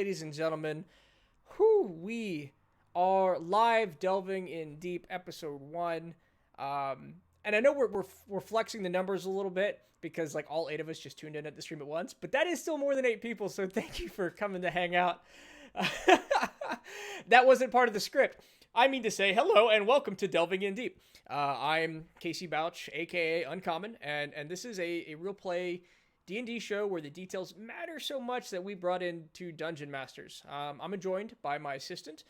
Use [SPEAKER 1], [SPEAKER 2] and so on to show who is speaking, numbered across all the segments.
[SPEAKER 1] ladies and gentlemen. We are live delving in deep episode 1. And I know we're flexing the numbers a little bit because like all 8 of us just tuned in at the stream at once, but that is still more than 8 people. So thank you for coming to hang out. That wasn't part of the script. I mean to say hello and welcome to Delving in Deep. I'm Casey Bouch, aka Uncommon, and this is a real play D&D show where the details matter so much that we brought in 2 dungeon masters. I'm joined by my assistant,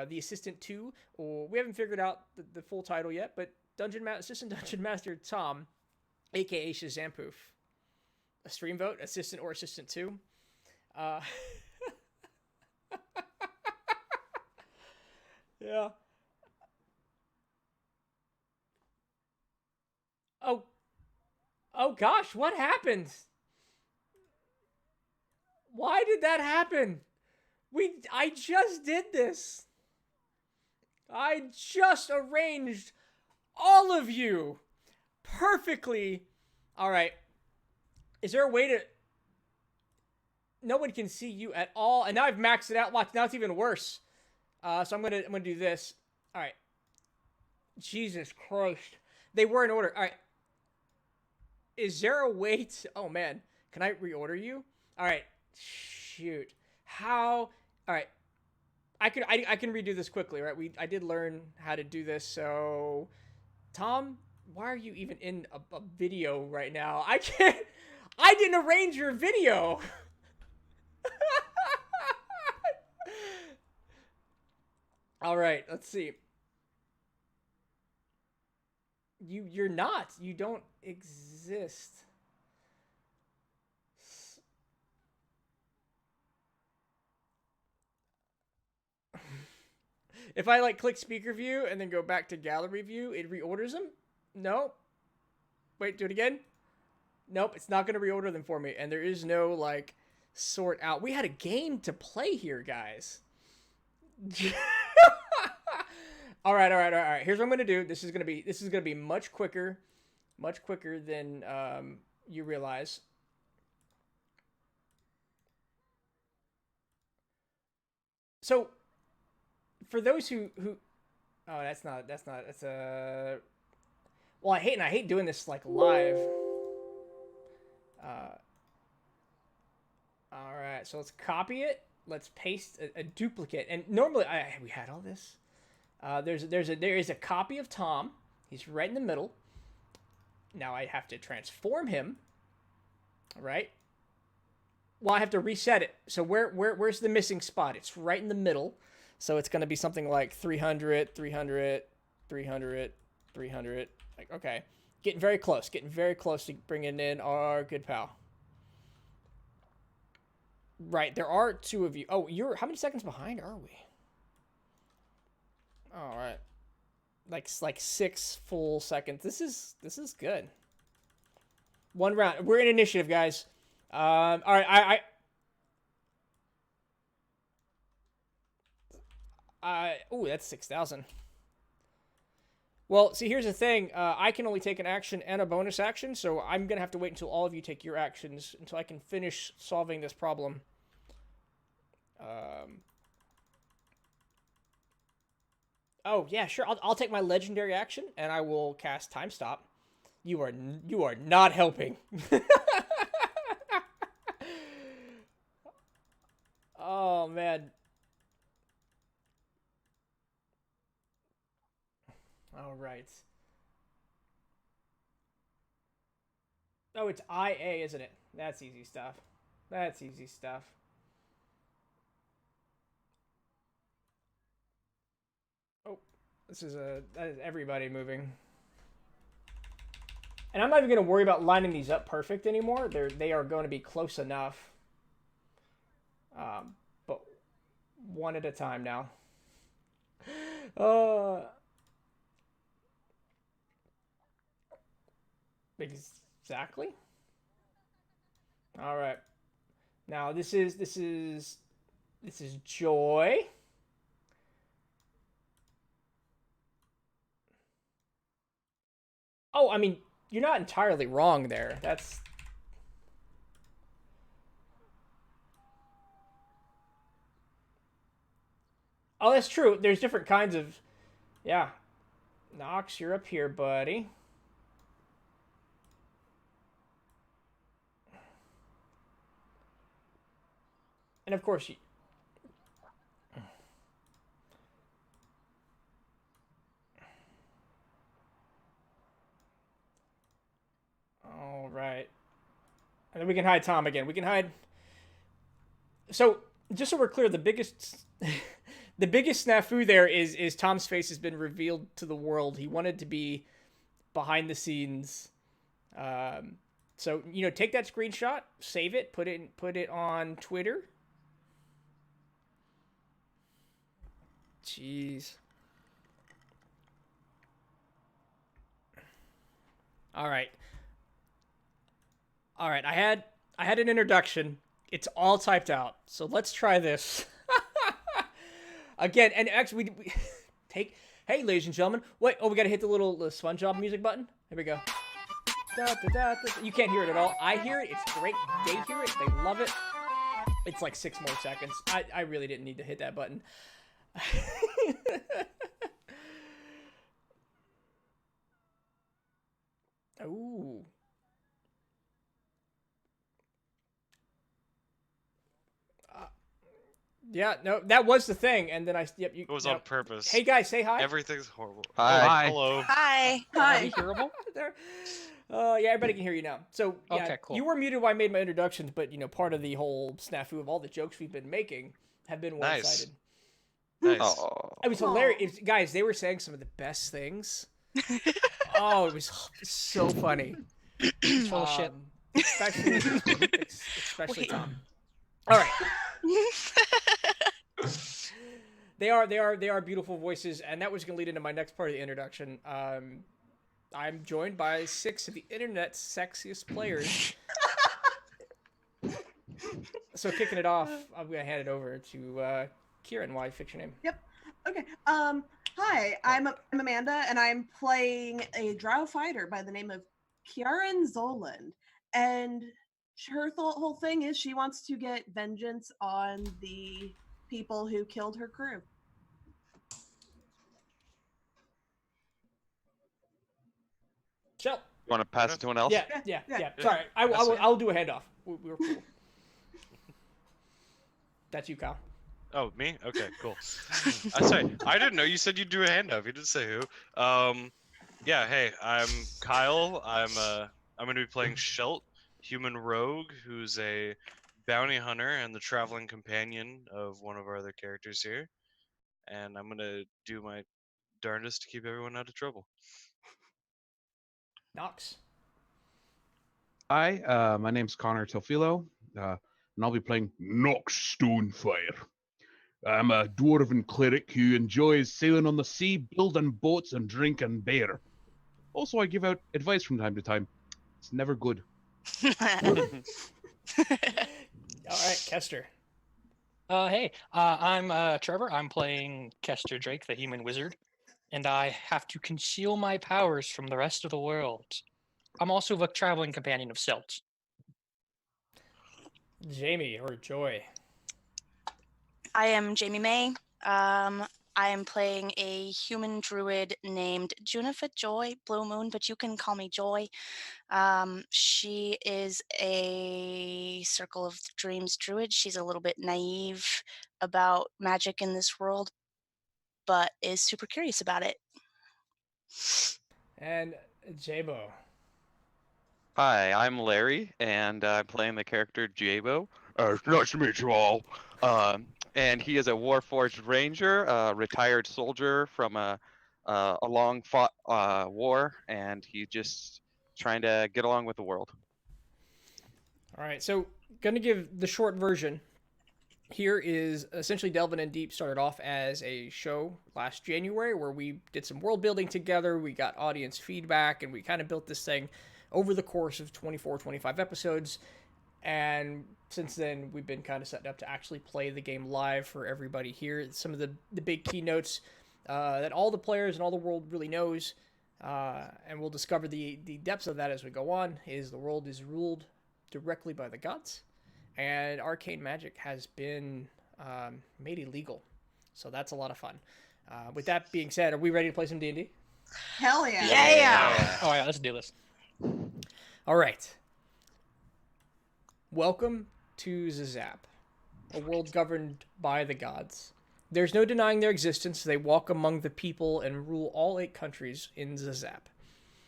[SPEAKER 1] the assistant 2, or we haven't figured out the full title yet, but assistant dungeon master Tom, aka Shazampoof. A stream vote, assistant or assistant 2. Yeah. Oh gosh, what happened? Why did that happen? I just did this. I just arranged all of you perfectly. All right. Is there a way to... No one can see you at all. And now I've maxed it out. Watch, now it's even worse. So I'm gonna do this. All right. Jesus Christ. They were in order. All right. Is there a way to... Oh, man. Can I reorder you? All right. Shoot. How... All right. I can redo this quickly, right? I did learn how to do this, so... Tom, why are you even in a video right now? I can't... I didn't arrange your video! All right, let's see. You're not. You don't exist. If I like click speaker view and then go back to gallery view, it reorders them? No. Wait, do it again? Nope, it's not going to reorder them for me. And there is no like sort out. We had a game to play here, guys. All right. Here's what I'm gonna do. This is gonna be much quicker than you realize. So, for those who oh, that's a... Well, I hate doing this like live. All right, so let's copy it. Let's paste a duplicate. And normally, we had all this. There is a copy of Tom. He's right in the middle. Now I have to transform him. Right? Well, I have to reset it. So where's the missing spot? It's right in the middle. So it's going to be something like 300, 300, 300, 300. Like, okay. Getting very close to bringing in our good pal. Right, there are 2 of you. Oh, how many seconds behind are we? All right, like 6 full seconds. This is good. 1 round. We're in initiative, guys. All right. Ooh, that's 6,000. Well, see, here's the thing. I can only take an action and a bonus action, so I'm gonna have to wait until all of you take your actions until I can finish solving this problem. Oh, yeah, sure. I'll take my legendary action, and I will cast Time Stop. You are not helping. Oh, man. All right. Oh, it's IA, isn't it? That's easy stuff. That is everybody moving. And I'm not even going to worry about lining these up perfect anymore. They are going to be close enough. But one at a time now. Exactly. All right. Now this is Joy. Oh, I mean, you're not entirely wrong there. That's... Oh, that's true. There's different kinds of... Yeah. Nox, you're up here, buddy. And of course, you... All right. And then we can hide Tom again. We can hide... So, just so we're clear, the biggest... the biggest snafu there is Tom's face has been revealed to the world. He wanted to be behind the scenes. So, take that screenshot, save it, put it on Twitter. Jeez. All right. I had an introduction. It's all typed out. So let's try this. Again, and actually we take... Hey, ladies and gentlemen. Wait, we got to hit the little SpongeBob music button. Here we go. Da, da, da, da. You can't hear it at all. I hear it. It's great. They hear it. They love it. It's like 6 more seconds. I really didn't need to hit that button. Ooh. Yeah, no, that was the thing, and then
[SPEAKER 2] It was on purpose.
[SPEAKER 1] Hey guys, say hi.
[SPEAKER 2] Everything's horrible.
[SPEAKER 3] Hi.
[SPEAKER 2] Hello.
[SPEAKER 4] Hi.
[SPEAKER 3] Are we hearable?
[SPEAKER 1] Yeah, everybody can hear you now. So, yeah,
[SPEAKER 3] Okay, cool.
[SPEAKER 1] You were muted while I made my introductions, but, part of the whole snafu of all the jokes we've been making have been one-sided.
[SPEAKER 2] Nice.
[SPEAKER 3] Oh.
[SPEAKER 1] It was hilarious. Guys, they were saying some of the best things. Oh, it was so funny.
[SPEAKER 3] Full of shit.
[SPEAKER 1] Especially Tom. All right. They are beautiful voices, and that was going to lead into my next part of the introduction. I'm joined by 6 of the internet's sexiest players. So kicking it off, I'm going to hand it over to Kieran. Why fix your name?
[SPEAKER 4] Yep. Okay. Hi, I'm Amanda, and I'm playing a drow fighter by the name of Kieran Zoland. And her whole thing is she wants to get vengeance on the people who killed her crew.
[SPEAKER 1] Shell.
[SPEAKER 3] You want to pass it to someone else?
[SPEAKER 1] Yeah. Sorry, I'll do a handoff. We were cool. That's you, Kyle.
[SPEAKER 2] Oh, me? Okay, cool. Sorry, I didn't know you said you'd do a handoff. You didn't say who. Yeah. Hey, I'm Kyle. I'm going to be playing Shelt, human rogue, who's a bounty hunter and the traveling companion of one of our other characters here. And I'm going to do my darndest to keep everyone out of trouble.
[SPEAKER 1] Nox.
[SPEAKER 5] Hi, my name's Connor Tofilo, and I'll be playing Nox Stonefire. I'm a dwarven cleric who enjoys sailing on the sea, building boats, and drinking beer. Also, I give out advice from time to time. It's never good.
[SPEAKER 1] All right, Kester.
[SPEAKER 6] Hey, I'm Trevor. I'm playing Kester Drake, the human wizard, and I have to conceal my powers from the rest of the world. I'm also the traveling companion of Selt.
[SPEAKER 1] Jamie or Joy.
[SPEAKER 7] I am Jamie May. I am playing a human druid named Junifer Joy Blue Moon, but you can call me Joy. She is a Circle of Dreams druid. She's a little bit naive about magic in this world, but is super curious about it.
[SPEAKER 1] And Jabo.
[SPEAKER 3] Hi, I'm Larry, and I'm playing the character Jabo.
[SPEAKER 5] Nice to meet you all.
[SPEAKER 3] And he is a Warforged Ranger, a retired soldier from a long fought war, and he's just trying to get along with the world.
[SPEAKER 1] All right, so going to give the short version. Here is essentially Delvin and Deep started off as a show last January where we did some world building together. We got audience feedback, and we kind of built this thing over the course of 24, 25 episodes. And since then, we've been kind of set up to actually play the game live for everybody here. Some of the big keynotes that all the players and all the world really knows, and we'll discover the depths of that as we go on, is the world is ruled directly by the gods, and arcane magic has been made illegal. So that's a lot of fun. With that being said, are we ready to play some D&D?
[SPEAKER 4] Hell yeah.
[SPEAKER 7] Yeah.
[SPEAKER 6] Oh yeah, let's do this.
[SPEAKER 1] All right. Welcome to Zezzap, a world governed by the gods. There's no denying their existence. They walk among the people and rule all 8 countries in Zezzap.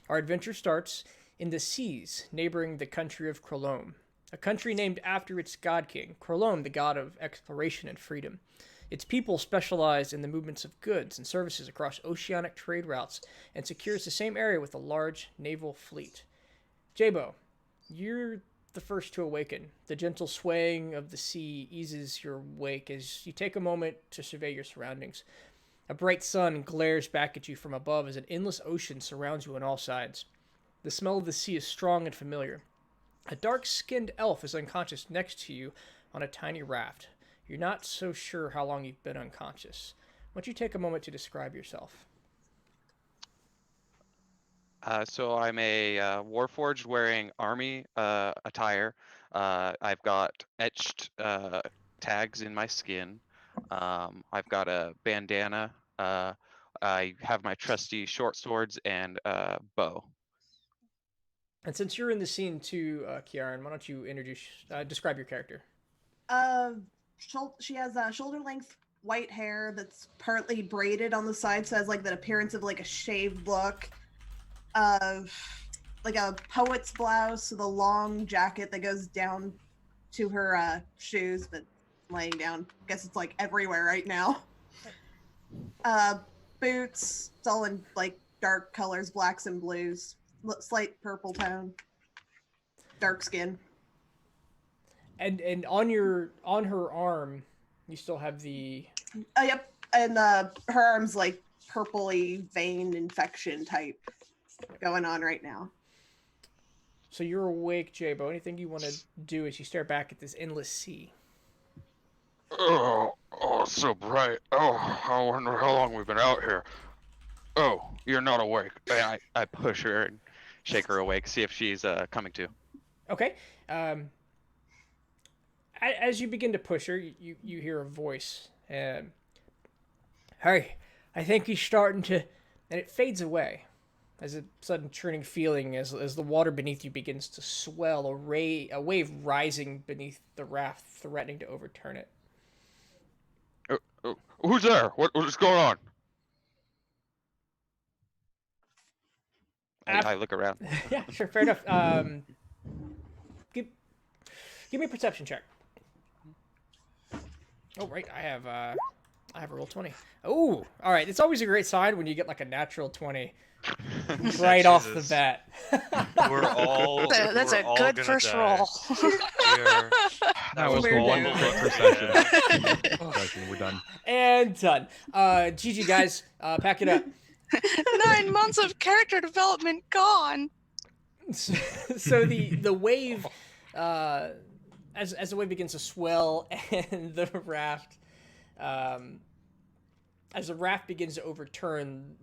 [SPEAKER 1] Our adventure starts in the seas neighboring the country of Chrolome, a country named after its god king, Chrolome, the god of exploration and freedom. Its people specialize in the movements of goods and services across oceanic trade routes and secures the same area with a large naval fleet. Jabo, you're the first to awaken. The gentle swaying of the sea eases your wake as you take a moment to survey your surroundings. A bright sun glares back at you from above as an endless ocean surrounds you on all sides. The smell of the sea is strong and familiar. A dark-skinned elf is unconscious next to you on a tiny raft. You're not so sure how long you've been unconscious. Why don't you take a moment to describe yourself?
[SPEAKER 3] So I'm a Warforged wearing army attire. I've got etched tags in my skin. I've got a bandana. I have my trusty short swords and bow.
[SPEAKER 1] And since you're in the scene too, Kiaran, why don't you describe your character?
[SPEAKER 4] She has shoulder length white hair that's partly braided on the side, so it has like that appearance of like a shaved look. Of like a poet's blouse with a long jacket that goes down to her shoes, but laying down. I guess it's like everywhere right now. Boots, it's all in like dark colors, blacks and blues, slight purple tone, dark skin.
[SPEAKER 1] And on her arm, you still have the.
[SPEAKER 4] Yep, and her arm's like purpley vein infection type going on right now.
[SPEAKER 1] So you're awake, Jabo. Anything you want to do as you stare back at this endless sea?
[SPEAKER 5] Oh, so bright. Oh, I wonder how long we've been out here. Oh, you're not awake.
[SPEAKER 3] And I push her and shake her awake, see if she's coming to.
[SPEAKER 1] Okay. As you begin to push her, you hear a voice. Hey, I think he's starting to... And it fades away. As a sudden churning feeling as the water beneath you begins to swell, a wave rising beneath the raft, threatening to overturn it.
[SPEAKER 5] Who's there? What's going on?
[SPEAKER 3] I look around.
[SPEAKER 1] Yeah, sure, fair enough. Give me a perception check. Oh, right, I have a roll 20. Oh, all right. It's always a great sign when you get like a natural 20. Right off the
[SPEAKER 2] Jesus.
[SPEAKER 1] bat.
[SPEAKER 2] We're all.
[SPEAKER 7] That's
[SPEAKER 2] we're
[SPEAKER 7] a
[SPEAKER 2] all
[SPEAKER 7] good
[SPEAKER 2] gonna
[SPEAKER 7] first
[SPEAKER 2] die.
[SPEAKER 7] roll.
[SPEAKER 2] That was
[SPEAKER 7] We're
[SPEAKER 2] one
[SPEAKER 7] done.
[SPEAKER 2] look
[SPEAKER 5] Perception.
[SPEAKER 2] bad.
[SPEAKER 5] Perception, we're done.
[SPEAKER 1] And done. GG, guys. Pack it up.
[SPEAKER 7] 9 months of character development gone.
[SPEAKER 1] So the wave, as the wave begins to swell and the raft, as the raft begins to overturn,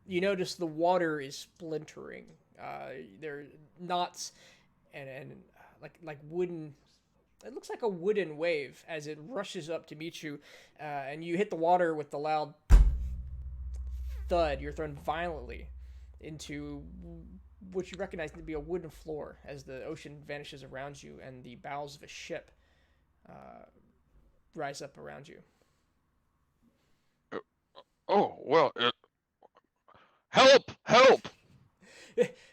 [SPEAKER 1] you notice the water is splintering. There are knots and like wooden. It looks like a wooden wave as it rushes up to meet you, and you hit the water with the loud thud. You're thrown violently into what you recognize to be a wooden floor as the ocean vanishes around you and the bows of a ship rise up around you.
[SPEAKER 5] Oh, well, help! Help!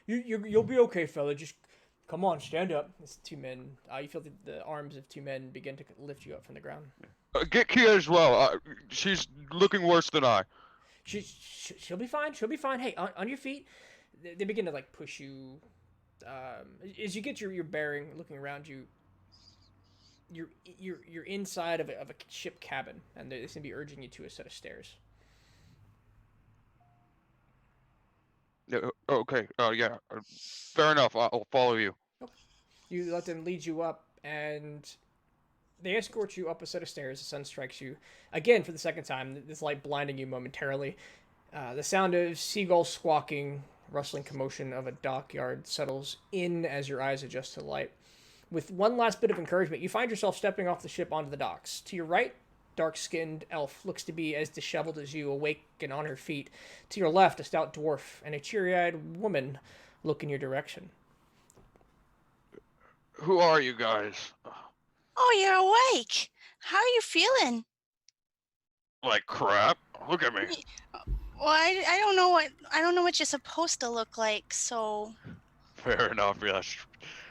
[SPEAKER 1] You'll be okay, fella. Just come on, stand up. It's 2 men. You feel the arms of 2 men begin to lift you up from the ground.
[SPEAKER 5] Get Kia as well. She's looking worse than I.
[SPEAKER 1] She'll be fine. She'll be fine. Hey, on your feet. They begin to like push you. As you get your bearing, looking around you, you're inside of a ship cabin, and they seem to be urging you to a set of stairs.
[SPEAKER 5] Okay. Yeah. Fair enough. I'll follow you.
[SPEAKER 1] You let them lead you up, and they escort you up a set of stairs. The sun strikes you again for the second time. This light blinding you momentarily. The sound of seagulls squawking, rustling commotion of a dockyard settles in as your eyes adjust to the light. With one last bit of encouragement, you find yourself stepping off the ship onto the docks. To your right, dark-skinned elf looks to be as disheveled as you, awake and on her feet. To your left, a stout dwarf and a cheery-eyed woman look in your direction.
[SPEAKER 3] Who are you guys?
[SPEAKER 7] Oh, you're awake. How are you feeling?
[SPEAKER 3] Like crap? Look at me.
[SPEAKER 7] Well, I don't know what you're supposed to look like, so
[SPEAKER 3] Fair enough. Yeah,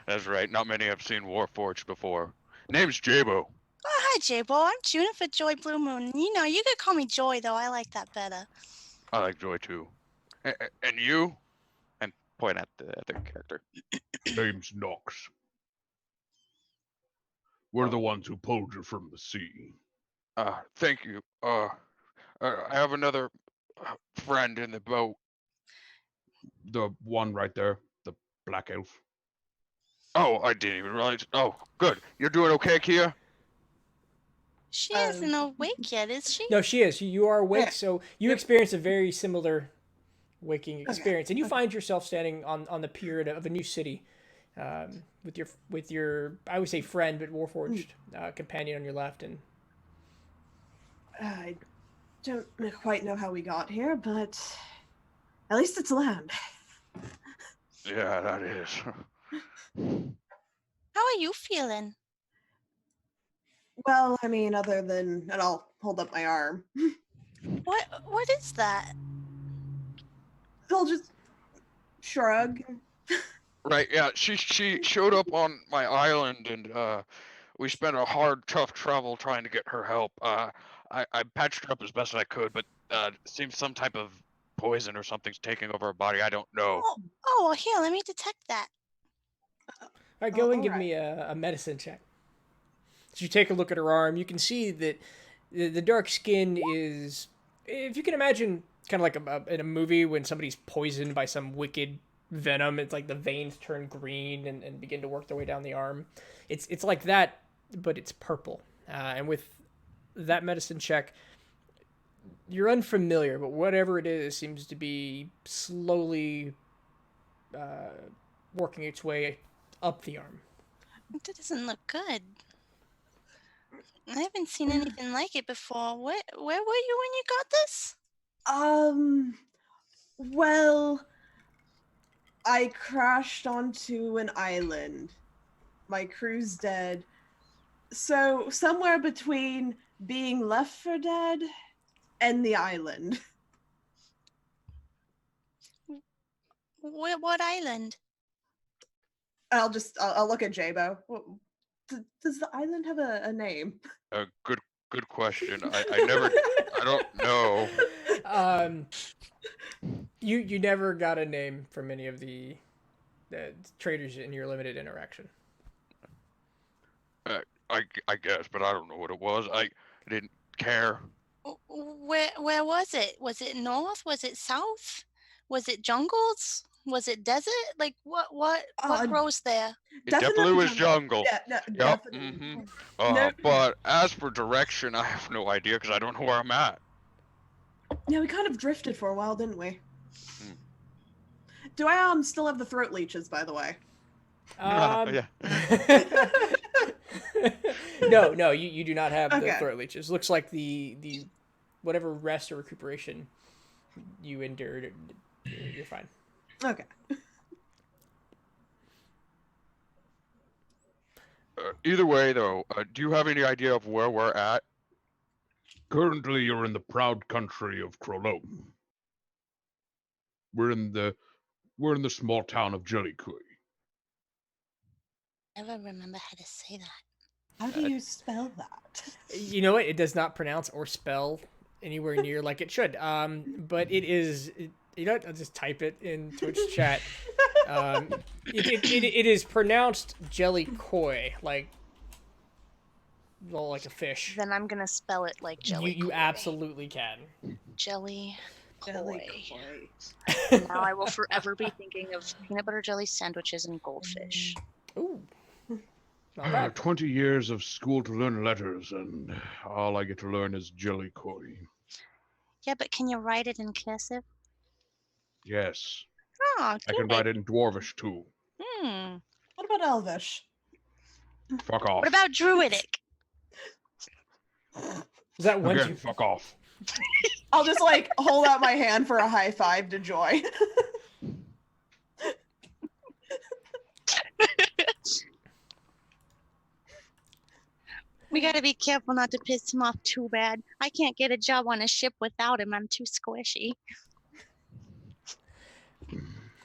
[SPEAKER 3] that's right. Not many have seen Warforged before. Name's Jabo.
[SPEAKER 7] oh, hi, J-Bo. I'm Juniper Joy Blue Moon. You know, you could call me Joy, though. I like that better.
[SPEAKER 3] I like Joy too. And you? And point at the other character.
[SPEAKER 5] Name's Nox. We're the ones who pulled you from the sea.
[SPEAKER 3] Thank you. I have another friend in the boat.
[SPEAKER 5] The one right there, the black elf.
[SPEAKER 3] Oh, I didn't even realize. Oh, good. You're doing okay, Kia?
[SPEAKER 7] She isn't awake yet, is she?
[SPEAKER 1] No, she is. You are awake,
[SPEAKER 4] Yeah.
[SPEAKER 1] so you experience a very similar waking experience, and you find yourself standing on the pier of a new city, with your I would say friend, but Warforged companion on your left, and
[SPEAKER 4] I don't quite know how we got here, but at least it's land.
[SPEAKER 3] Yeah, that is.
[SPEAKER 7] How are you feeling?
[SPEAKER 4] Well, I mean, other than, and I'll hold up my arm.
[SPEAKER 7] What is that?
[SPEAKER 4] I'll just shrug.
[SPEAKER 3] Right, yeah. She showed up on my island, and we spent a hard, tough travel trying to get her help. I patched her up as best I could, but it seems some type of poison or something's taking over her body. I don't know.
[SPEAKER 7] Oh, well, here, let me detect that.
[SPEAKER 1] all right, go and give
[SPEAKER 4] alright.
[SPEAKER 1] me a medicine check. As you take a look at her arm, you can see that the dark skin is, if you can imagine, kind of like in a movie when somebody's poisoned by some wicked venom. It's like the veins turn green and begin to work their way down the arm. It's like that, but it's purple. And with that medicine check, you're unfamiliar, but whatever it is seems to be slowly working its way up the arm.
[SPEAKER 7] That doesn't look good. I haven't seen anything like it before. Where were you when you got this?
[SPEAKER 4] Well, I crashed onto an island. My crew's dead. So, somewhere between being left for dead and the island.
[SPEAKER 7] What island?
[SPEAKER 4] I'll look at Jabo. Does the island have a name?
[SPEAKER 3] Good question. I don't know.
[SPEAKER 1] You never got a name from any of the traders in your limited interaction.
[SPEAKER 3] I guess, but I don't know what it was. I didn't care.
[SPEAKER 7] Where was it? Was it north? Was it south? Was it jungles? Was it desert? Like what grows there?
[SPEAKER 3] It definitely was jungle.
[SPEAKER 4] Yeah, no,
[SPEAKER 3] Yep.
[SPEAKER 4] definitely.
[SPEAKER 3] No. But as for direction, I have no idea because I don't know where I'm at.
[SPEAKER 4] Yeah, we kind of drifted for a while, didn't we? Do I still have the throat leeches, by the way?
[SPEAKER 3] Yeah.
[SPEAKER 1] No, you do not have the
[SPEAKER 4] Okay.
[SPEAKER 1] throat leeches. Looks like the whatever rest or recuperation you endured, you're fine.
[SPEAKER 4] Okay.
[SPEAKER 3] Either way, though, do you have any idea of where we're at?
[SPEAKER 5] Currently, you're in the proud country of Chrolome. We're in the small town of Jellycoy.
[SPEAKER 7] Never remember how to say that.
[SPEAKER 4] How do you spell that?
[SPEAKER 1] You know what? It does not pronounce or spell anywhere near like it should. But it is. You know what? I'll just type it in Twitch chat. It is pronounced Jellycoy, like a fish.
[SPEAKER 7] Then I'm gonna spell it like jelly.
[SPEAKER 1] You absolutely can.
[SPEAKER 7] Jelly.
[SPEAKER 4] Jelly
[SPEAKER 7] Koi.
[SPEAKER 4] koi.
[SPEAKER 7] Now I will forever be thinking of peanut butter jelly sandwiches and goldfish.
[SPEAKER 1] Ooh. Not bad.
[SPEAKER 5] 20 years of school to learn letters, and all I get to learn is Jellycoy.
[SPEAKER 7] Yeah, but can you write it in cursive?
[SPEAKER 5] Yes,
[SPEAKER 7] Oh,
[SPEAKER 5] I can write it in Dwarvish too.
[SPEAKER 4] What about Elvish?
[SPEAKER 5] Fuck off.
[SPEAKER 7] What about Druidic?
[SPEAKER 1] Is that one?
[SPEAKER 5] Again, fuck off.
[SPEAKER 4] I'll just like hold out my hand for a high five to Joy.
[SPEAKER 8] We gotta be careful not to piss him off too bad. I can't get a job on a ship without him. I'm too squishy.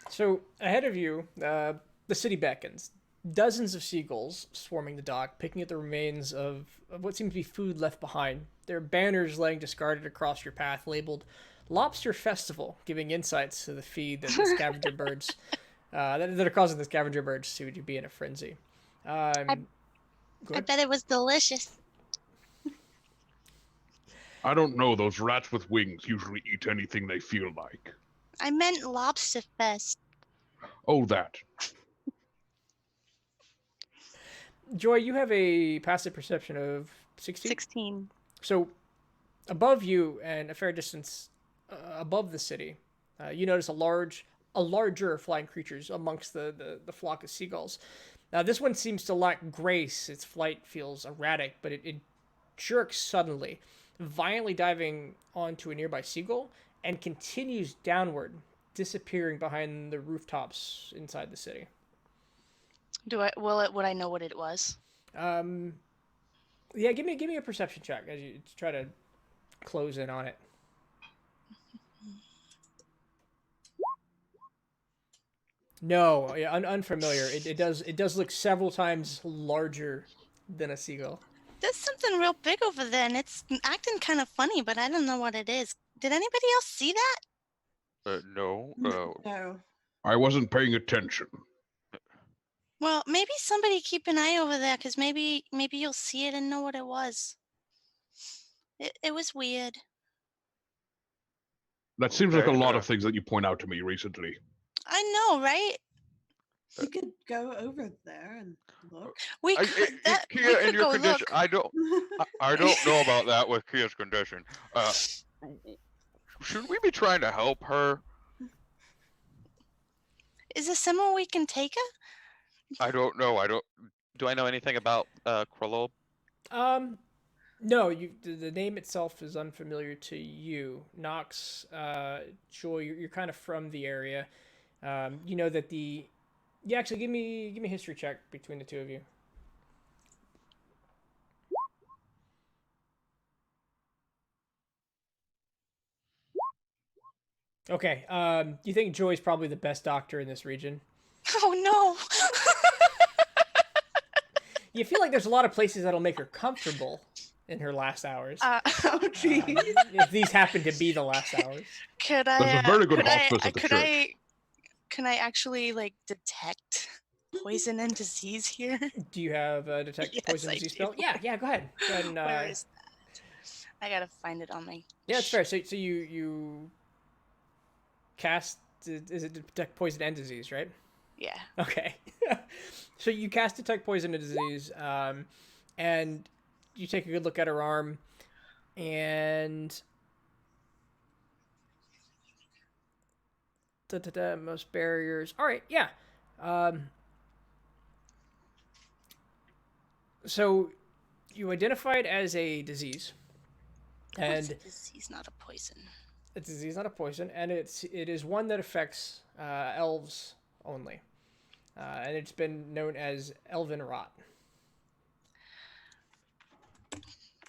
[SPEAKER 1] So ahead of you, the city beckons. Dozens of seagulls swarming the dock, picking at the remains of what seems to be food left behind. There are banners laying discarded across your path, labeled "Lobster Festival," giving insights to the feed that the scavenger birds that are causing the scavenger birds to be in a frenzy.
[SPEAKER 8] I bet it was delicious.
[SPEAKER 5] I don't know. Those rats with wings usually eat anything they feel like.
[SPEAKER 8] I meant lobster fest.
[SPEAKER 5] Oh, that.
[SPEAKER 1] Joy, you have a passive perception of 16?
[SPEAKER 8] 16.
[SPEAKER 1] So, above you and a fair distance above the city, you notice a larger flying creatures amongst the flock of seagulls. Now, this one seems to lack grace. Its flight feels erratic, but it jerks suddenly, violently diving onto a nearby seagull and continues downward, disappearing behind the rooftops inside the city.
[SPEAKER 7] Would I know what it was?
[SPEAKER 1] Yeah, give me a perception check as you try to close in on it. No, yeah, unfamiliar. It does look several times larger than a seagull.
[SPEAKER 8] There's something real big over there, and it's acting kind of funny, but I don't know what it is. Did anybody else see that?
[SPEAKER 3] No.
[SPEAKER 4] No.
[SPEAKER 5] I wasn't paying attention.
[SPEAKER 8] Well, maybe somebody keep an eye over there, because maybe you'll see it and know what it was. It was weird.
[SPEAKER 5] That seems like a
[SPEAKER 3] Okay,
[SPEAKER 5] lot of things that you point out to me recently.
[SPEAKER 8] I know, right?
[SPEAKER 4] We could go over there and look.
[SPEAKER 8] We could, we could go look.
[SPEAKER 3] I don't know about that with Kia's condition. Should we be trying to help her?
[SPEAKER 8] Is this somewhere we can take her?
[SPEAKER 3] I don't know. Do I know anything about Chrolome?
[SPEAKER 1] No, the name itself is unfamiliar to you. Nox, Joy, you're kind of from the area. You know that actually give me a history check between the two of you. Okay. You think Joy's probably the best doctor in this region?
[SPEAKER 8] Oh no.
[SPEAKER 1] You feel like there's a lot of places that'll make her comfortable in her last hours.
[SPEAKER 4] Oh, jeez.
[SPEAKER 1] If these happen to be the last hours.
[SPEAKER 8] Could I?
[SPEAKER 5] There's a very good hospice at the
[SPEAKER 8] could
[SPEAKER 5] church.
[SPEAKER 8] Can I actually detect poison and disease here?
[SPEAKER 1] Do you have a detect
[SPEAKER 8] Yes,
[SPEAKER 1] poison
[SPEAKER 8] I
[SPEAKER 1] disease
[SPEAKER 8] do.
[SPEAKER 1] spell? Yeah, go ahead. Go ahead and,
[SPEAKER 8] Where is that? I gotta find it on my.
[SPEAKER 1] yeah, it's fair. So you cast, is it detect poison and disease, right?
[SPEAKER 8] Yeah.
[SPEAKER 1] Okay. So you cast detect poison and disease, and you take a good look at her arm, and most barriers. All right, yeah. So you identify it as a disease,
[SPEAKER 8] What's
[SPEAKER 1] and
[SPEAKER 8] a disease, not a poison?
[SPEAKER 1] a disease, not a poison, and it is one that affects elves only, and it's been known as elven rot.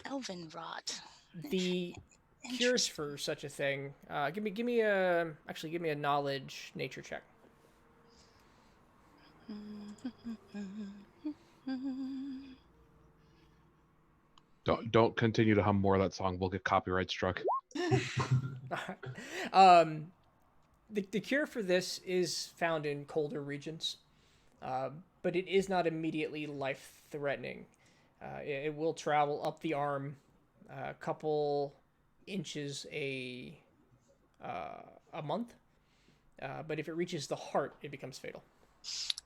[SPEAKER 8] Elven rot.
[SPEAKER 1] The cures for such a thing. Give me a knowledge nature check.
[SPEAKER 5] Don't continue to hum more of that song. We'll get copyright struck.
[SPEAKER 1] The cure for this is found in colder regions, but it is not immediately life-threatening. It will travel up the arm a couple inches a month, but if it reaches the heart, it becomes fatal.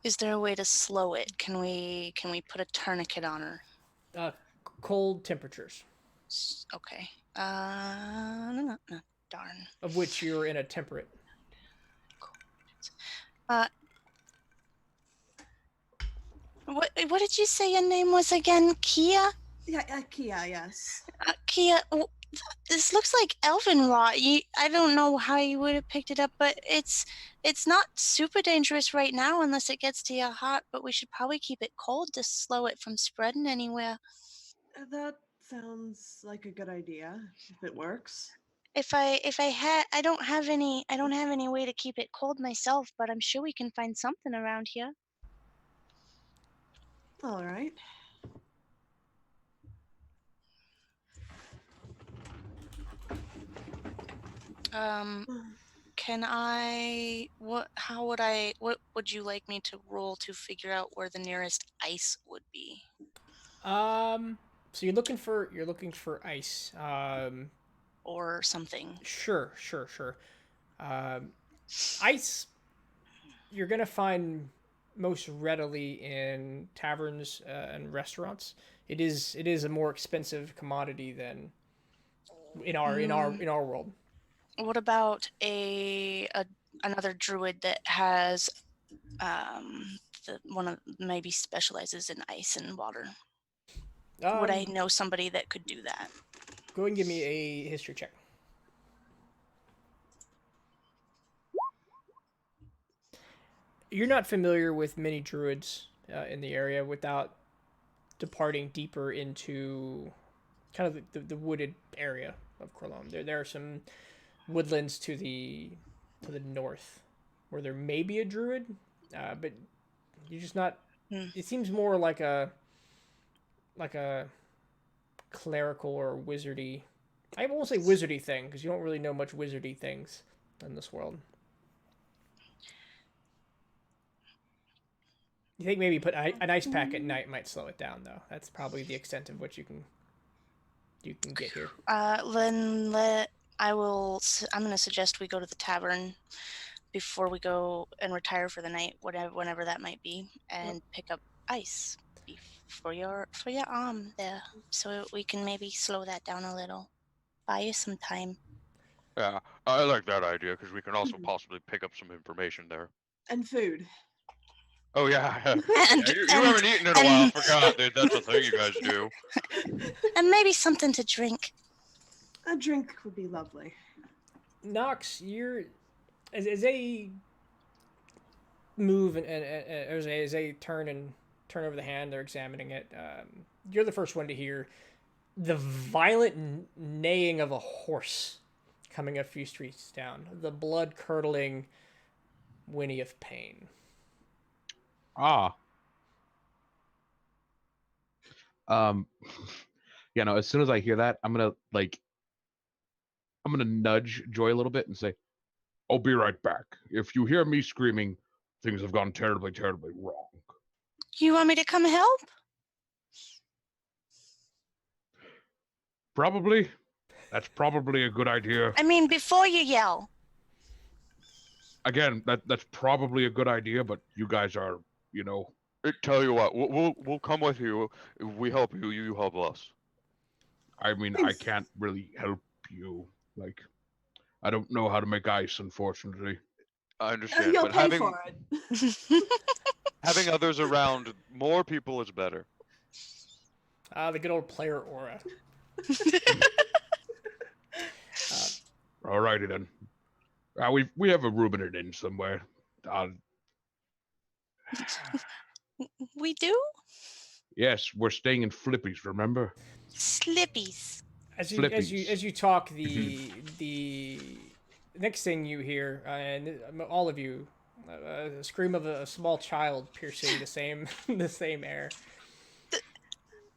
[SPEAKER 7] Is there a way to slow it? Can we put a tourniquet on her?
[SPEAKER 1] Cold temperatures,
[SPEAKER 7] Okay. No, darn.
[SPEAKER 1] of which you're in a temperate.
[SPEAKER 7] What did you say your name was again? Kia?
[SPEAKER 4] Yeah, Kia, yes.
[SPEAKER 8] This looks like elven rot. I don't know how you would have picked it up, but it's not super dangerous right now unless it gets to your heart. But we should probably keep it cold to slow it from spreading anywhere.
[SPEAKER 4] That sounds like a good idea, if it works.
[SPEAKER 8] If I had, I don't have any way to keep it cold myself, but I'm sure we can find something around here.
[SPEAKER 4] All right.
[SPEAKER 8] Can I? What would you like me to roll to figure out where the nearest ice would be?
[SPEAKER 1] So you're looking for ice.
[SPEAKER 8] Or something.
[SPEAKER 1] Sure. Ice you're gonna find most readily in taverns and restaurants. It is a more expensive commodity than in our world.
[SPEAKER 8] What about another druid that has one of maybe specializes in ice and water? Would I know somebody that could do that?
[SPEAKER 1] Go ahead and give me a history check. You're not familiar with many druids in the area without departing deeper into kind of the wooded area of Chrolome. There are some woodlands to the north where there may be a druid, but you're just not. It seems more like a clerical or wizardy. I won't say wizardy thing because you don't really know much wizardy things in this world. You think maybe put an ice pack at night might slow it down, though. That's probably the extent of what you can get here.
[SPEAKER 8] Then I'm going to suggest we go to the tavern before we go and retire for the night, whenever that might be, and pick up ice for your arm there, so we can maybe slow that down a little. Buy you some time.
[SPEAKER 3] Yeah, I like that idea because we can also possibly pick up some information there.
[SPEAKER 4] And food.
[SPEAKER 3] Oh yeah, you haven't eaten in a while. Forgot that that's a thing you guys do.
[SPEAKER 8] And maybe something to drink.
[SPEAKER 4] A drink would be lovely.
[SPEAKER 1] Nox, you're as they move and as they turn over the hand, they're examining it. You're the first one to hear the violent neighing of a horse coming a few streets down. The blood curdling whinny of pain.
[SPEAKER 5] As soon as I hear that, I'm gonna nudge Joy a little bit and say, I'll be right back. If you hear me screaming, things have gone terribly, terribly wrong.
[SPEAKER 8] You want me to come help?
[SPEAKER 5] Probably. That's probably a good idea.
[SPEAKER 8] I mean, before you yell.
[SPEAKER 5] Again, that's probably a good idea, but you guys are,
[SPEAKER 3] Tell you what, we'll come with you. If we help you, you help us.
[SPEAKER 5] I mean, I can't really help you. I don't know how to make ice, unfortunately.
[SPEAKER 3] I understand,
[SPEAKER 4] You'll
[SPEAKER 3] but
[SPEAKER 4] pay for it.
[SPEAKER 3] having others around, more people is better.
[SPEAKER 1] The good old player aura.
[SPEAKER 5] Alrighty then. We have a room in an inn somewhere.
[SPEAKER 8] We do?
[SPEAKER 5] Yes, we're staying in Flippies, remember?
[SPEAKER 8] Slippies.
[SPEAKER 1] As you talk, the next thing you hear, and all of you, a scream of a small child piercing the same air.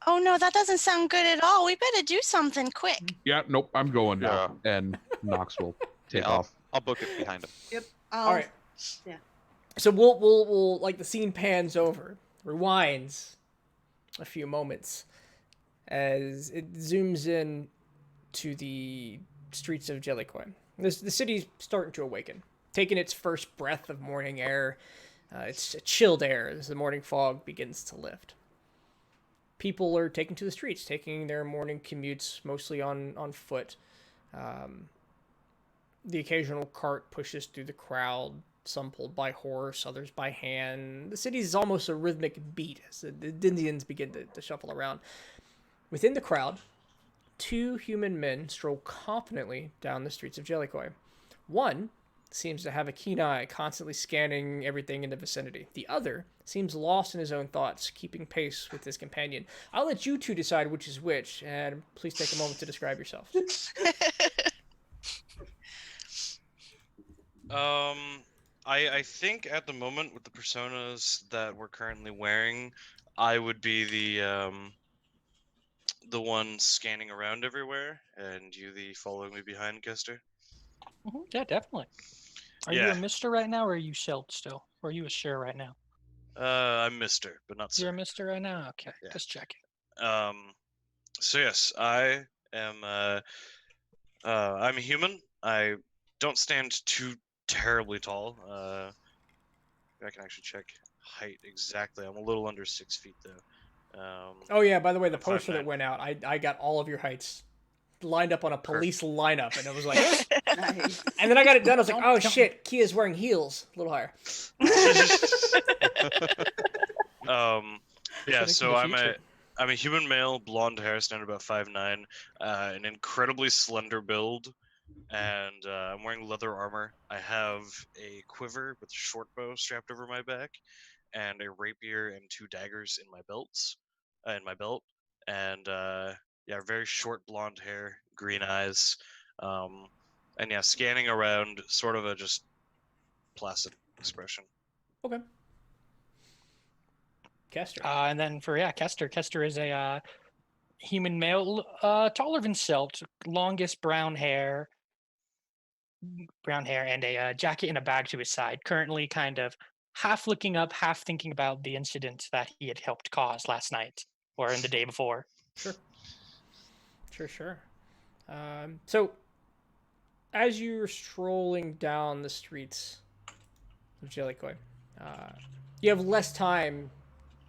[SPEAKER 8] Oh no, that doesn't sound good at all. We better do something quick.
[SPEAKER 5] Yeah, nope, I'm going now. And Nox will take off.
[SPEAKER 3] I'll book it behind him.
[SPEAKER 4] Yep.
[SPEAKER 1] All right.
[SPEAKER 4] Yeah.
[SPEAKER 1] So we'll the scene pans over, rewinds a few moments as it zooms in to the streets of Jellicoin. The city's starting to awaken, taking its first breath of morning air. It's a chilled air as the morning fog begins to lift. People are taking to the streets, taking their morning commutes mostly on foot. The occasional cart pushes through the crowd, some pulled by horse, others by hand. The city is almost a rhythmic beat as the Indians begin to shuffle around. Within the crowd, two human men stroll confidently down the streets of Jellicoe. One seems to have a keen eye, constantly scanning everything in the vicinity. The other seems lost in his own thoughts, keeping pace with his companion. I'll let you two decide which is which, and please take a moment to describe yourselves.
[SPEAKER 2] I think at the moment with the personas that we're currently wearing, I would be the one scanning around everywhere, and you the following me behind, Kester.
[SPEAKER 6] Yeah, definitely. Are you a Mister right now, or are you Shelled still? Or are you a Sure right now?
[SPEAKER 2] I'm Mister, but not Sir.
[SPEAKER 6] You're a Mister right now? Okay,
[SPEAKER 2] Yeah.
[SPEAKER 6] just checking.
[SPEAKER 2] So yes, I am. I'm a human. I don't stand too terribly tall. I can actually check height exactly. I'm a little under 6 feet though.
[SPEAKER 1] Oh yeah, by the way, the
[SPEAKER 2] I'm
[SPEAKER 1] poster
[SPEAKER 2] 5'9".
[SPEAKER 1] that went out, I got all of your heights lined up on a police lineup, and it was like,
[SPEAKER 4] Nice.
[SPEAKER 1] and then I got it done. I was like,
[SPEAKER 6] Don't-
[SPEAKER 1] oh
[SPEAKER 6] don't-
[SPEAKER 1] shit, Kia's wearing heels, a little higher.
[SPEAKER 2] Yeah.
[SPEAKER 6] Predicting
[SPEAKER 2] So
[SPEAKER 6] the
[SPEAKER 2] I'm
[SPEAKER 6] future.
[SPEAKER 2] a human male, blonde hair, stand about 5'9", an incredibly slender build, and I'm wearing leather armor. I have a quiver with a short bow strapped over my back, and a rapier and 2 daggers in my belt, and yeah, very short blonde hair, green eyes, and yeah, scanning around, sort of a just placid expression.
[SPEAKER 1] Okay. Kester.
[SPEAKER 6] And then for Kester. Kester is a human male, taller than Selt, longest brown hair, and a jacket and a bag to his side. Currently, kind of half looking up, half thinking about the incident that he had helped cause last night or in the day before.
[SPEAKER 1] Sure. So, as you're strolling down the streets of Jellicoe, you have less time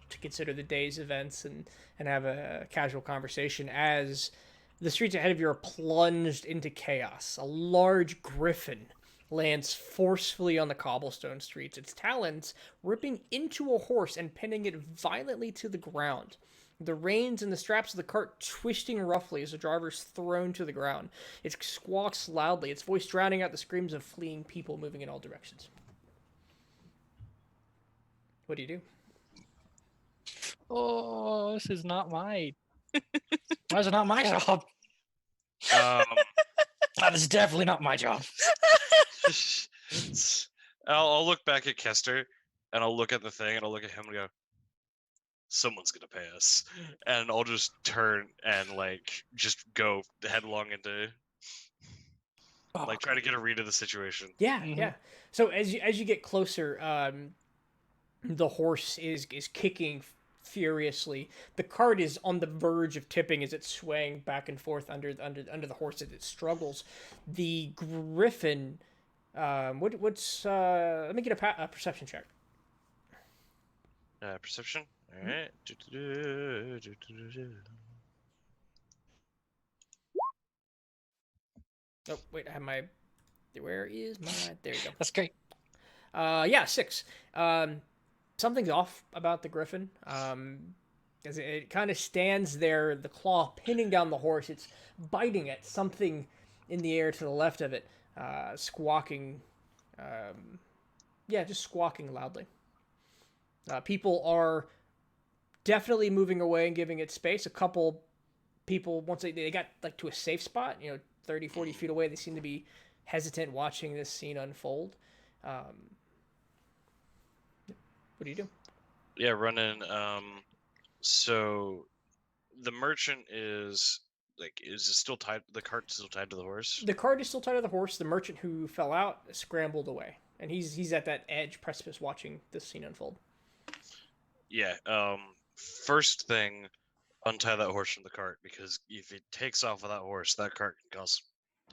[SPEAKER 1] to consider the day's events and have a casual conversation as the streets ahead of you are plunged into chaos. A large griffin lands forcefully on the cobblestone streets, its talons ripping into a horse and pinning it violently to the ground. The reins and the straps of the cart twisting roughly as the driver is thrown to the ground. It squawks loudly, its voice drowning out the screams of fleeing people moving in all directions. What do you do?
[SPEAKER 6] Oh, this is not my. That's not my job. That is definitely not my job.
[SPEAKER 2] I'll look back at Kester, and I'll look at the thing, and I'll look at him and go, someone's gonna pay us. And I'll just turn and, like, just go headlong into, like, try to get a read of the situation.
[SPEAKER 1] Yeah, yeah. So as you get closer, the horse is kicking furiously. The cart is on the verge of tipping as it's swaying back and forth under the horse as it struggles. The griffin, what's let me get a perception check.
[SPEAKER 2] Perception. All right.
[SPEAKER 1] Oh wait, I have my. Where is my? There you go.
[SPEAKER 6] That's great.
[SPEAKER 1] Yeah, 6. Something's off about the griffin. As it kind of stands there, the claw pinning down the horse. It's biting at something in the air to the left of it, squawking. Just squawking loudly. People are definitely moving away and giving it space. A couple people, once they got like to a safe spot, 30, 40 feet away, they seem to be hesitant watching this scene unfold. What do you do?
[SPEAKER 2] Yeah, run in. So the merchant is it still tied? The cart's still tied to the horse?
[SPEAKER 1] The cart is still tied to the horse. The merchant who fell out scrambled away, and he's at that edge precipice watching this scene unfold.
[SPEAKER 2] Yeah. First thing, untie that horse from the cart, because if it takes off with that horse, that cart can cause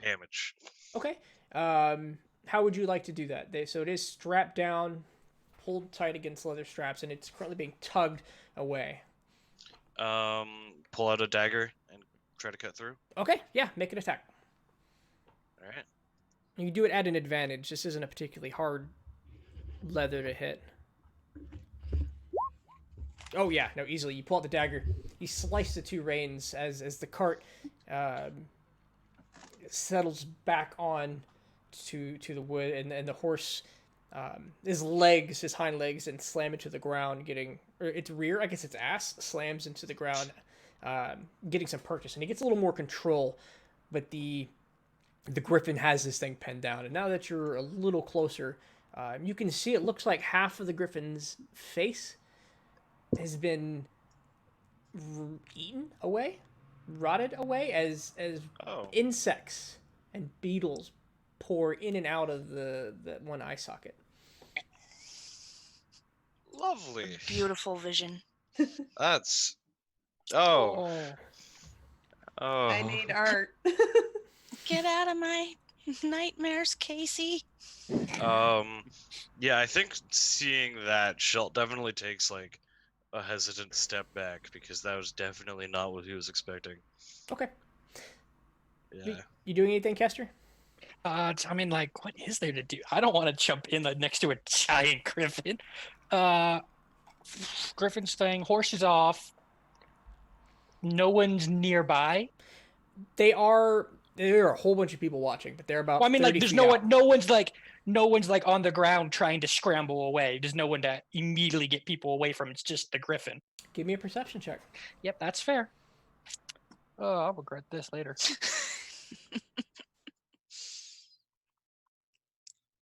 [SPEAKER 2] damage.
[SPEAKER 1] Okay. How would you like to do that? So it is strapped down, pulled tight against leather straps, and it's currently being tugged away.
[SPEAKER 2] Pull out a dagger and try to cut through.
[SPEAKER 1] Okay, yeah, make an attack.
[SPEAKER 2] All right.
[SPEAKER 1] You can do it at an advantage. This isn't a particularly hard leather to hit. Oh yeah, no, easily. You pull out the dagger. You slice the 2 reins as the cart settles back on to the wood, and the horse, his hind legs, and slam into the ground, or its rear, I guess its ass, slams into the ground, getting some purchase, and he gets a little more control, but the Griffin has this thing pinned down, and now that you're a little closer, you can see it looks like half of the Griffin's face has been eaten away, rotted away, as
[SPEAKER 2] Oh.
[SPEAKER 1] insects and beetles pour in and out of the one eye socket.
[SPEAKER 2] Lovely.
[SPEAKER 7] Beautiful vision.
[SPEAKER 2] That's. Oh. Oh.
[SPEAKER 4] I need art.
[SPEAKER 7] Get out of my nightmares, Casey.
[SPEAKER 2] Yeah, I think seeing that, Shelt definitely takes like a hesitant step back because that was definitely not what he was expecting.
[SPEAKER 1] Okay.
[SPEAKER 2] Yeah.
[SPEAKER 1] You doing anything, Kester?
[SPEAKER 6] I mean, like, what is there to do? I don't want to jump in next to a giant griffin. Griffin's thing, horse is off. No one's nearby.
[SPEAKER 1] There are a whole bunch of people watching, but they're about.
[SPEAKER 6] Well, I mean, like,
[SPEAKER 1] 30
[SPEAKER 6] there's
[SPEAKER 1] feet
[SPEAKER 6] no
[SPEAKER 1] out.
[SPEAKER 6] one. No one's like on the ground trying to scramble away. There's no one to immediately get people away from. It's just the griffin.
[SPEAKER 1] Give me a perception check.
[SPEAKER 6] Yep, that's fair. Oh, I'll regret this later.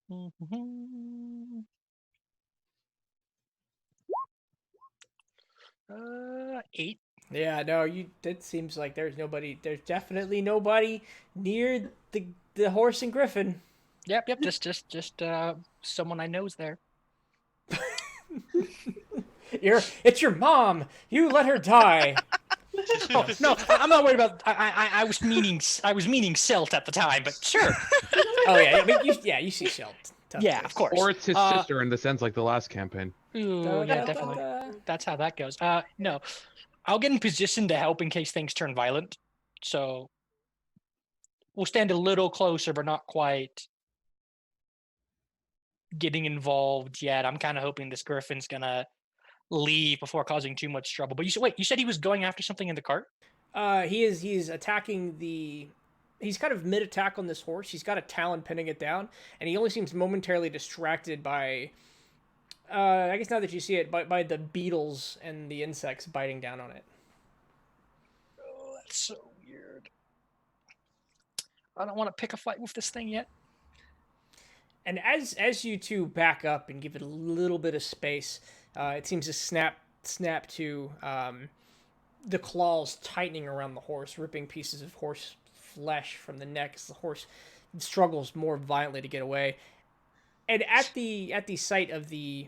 [SPEAKER 6] Mhm. 8.
[SPEAKER 1] Yeah, no, it seems like there's definitely nobody near the horse and Griffin.
[SPEAKER 6] Yep. Just someone I know is there.
[SPEAKER 1] It's your mom. You let her die.
[SPEAKER 6] Oh, no, I'm not worried about. I was meaning Selt at the time, but sure.
[SPEAKER 1] Oh yeah, I mean, you see Shelt.
[SPEAKER 6] Yeah, of course.
[SPEAKER 5] Or it's his sister, and this ends like the last campaign.
[SPEAKER 6] Ooh, yeah, definitely. That's how that goes. No, I'll get in position to help in case things turn violent. So we'll stand a little closer, but not quite getting involved yet. I'm kind of hoping this Griffin's gonna leave before causing too much trouble. But you said he was going after something in the cart?
[SPEAKER 1] He's attacking he's kind of mid-attack on this horse. He's got a talon pinning it down, and he only seems momentarily distracted by, I guess now that you see it, by the beetles and the insects biting down on it.
[SPEAKER 6] Oh, that's so weird. I don't want to pick a fight with this thing yet.
[SPEAKER 1] And as you two back up and give it a little bit of space, it seems to snap to the claws tightening around the horse, ripping pieces of horse flesh from the neck as the horse struggles more violently to get away. And at the sight of the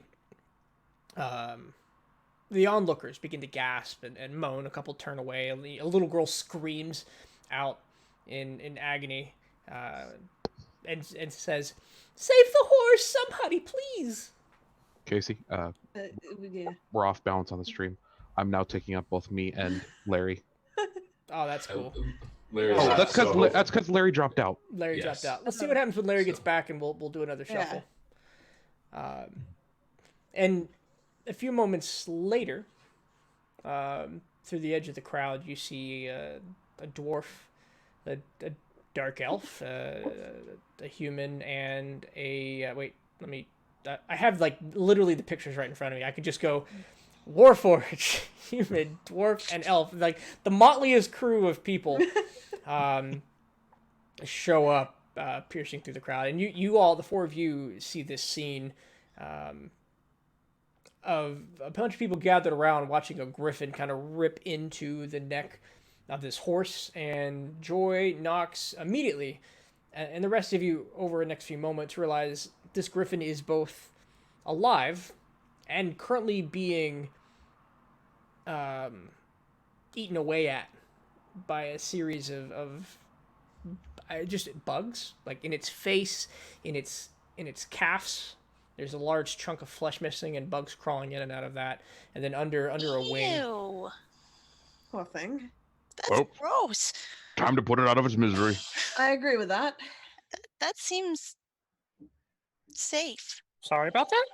[SPEAKER 1] onlookers begin to gasp and moan. A couple turn away. A little girl screams out in agony and says, "Save the horse, somebody, please!"
[SPEAKER 5] Casey,
[SPEAKER 4] Yeah.
[SPEAKER 5] we're off balance on the stream. I'm now taking up both me and Larry.
[SPEAKER 1] Oh, that's cool.
[SPEAKER 9] Larry's
[SPEAKER 5] Oh,
[SPEAKER 9] not,
[SPEAKER 5] that's
[SPEAKER 9] so-
[SPEAKER 5] because Larry dropped out.
[SPEAKER 1] Larry
[SPEAKER 9] Yes.
[SPEAKER 1] dropped out. Let's see what happens when Larry gets back, and we'll do another
[SPEAKER 4] Yeah.
[SPEAKER 1] shuffle. And a few moments later, through the edge of the crowd, you see a dwarf, a dark elf, a human, and a wait. Let me. I have like literally the pictures right in front of me. I could just go Warforged, human, dwarf, and elf. Like the motliest crew of people show up, piercing through the crowd. And you all, the four of you, see this scene of a bunch of people gathered around watching a griffin kind of rip into the neck of this horse. And Joy knocks immediately. And the rest of you, over the next few moments, realize this griffin is both alive and currently being eaten away at by a series of just bugs, like in its face, in its calves. There's a large chunk of flesh missing and bugs crawling in and out of that, and then under a wing.
[SPEAKER 7] Ew.
[SPEAKER 4] Poor thing.
[SPEAKER 7] That's
[SPEAKER 5] Oh.
[SPEAKER 7] gross.
[SPEAKER 5] Time to put it out of its misery.
[SPEAKER 4] I agree with that.
[SPEAKER 7] That seems safe.
[SPEAKER 6] Sorry about that.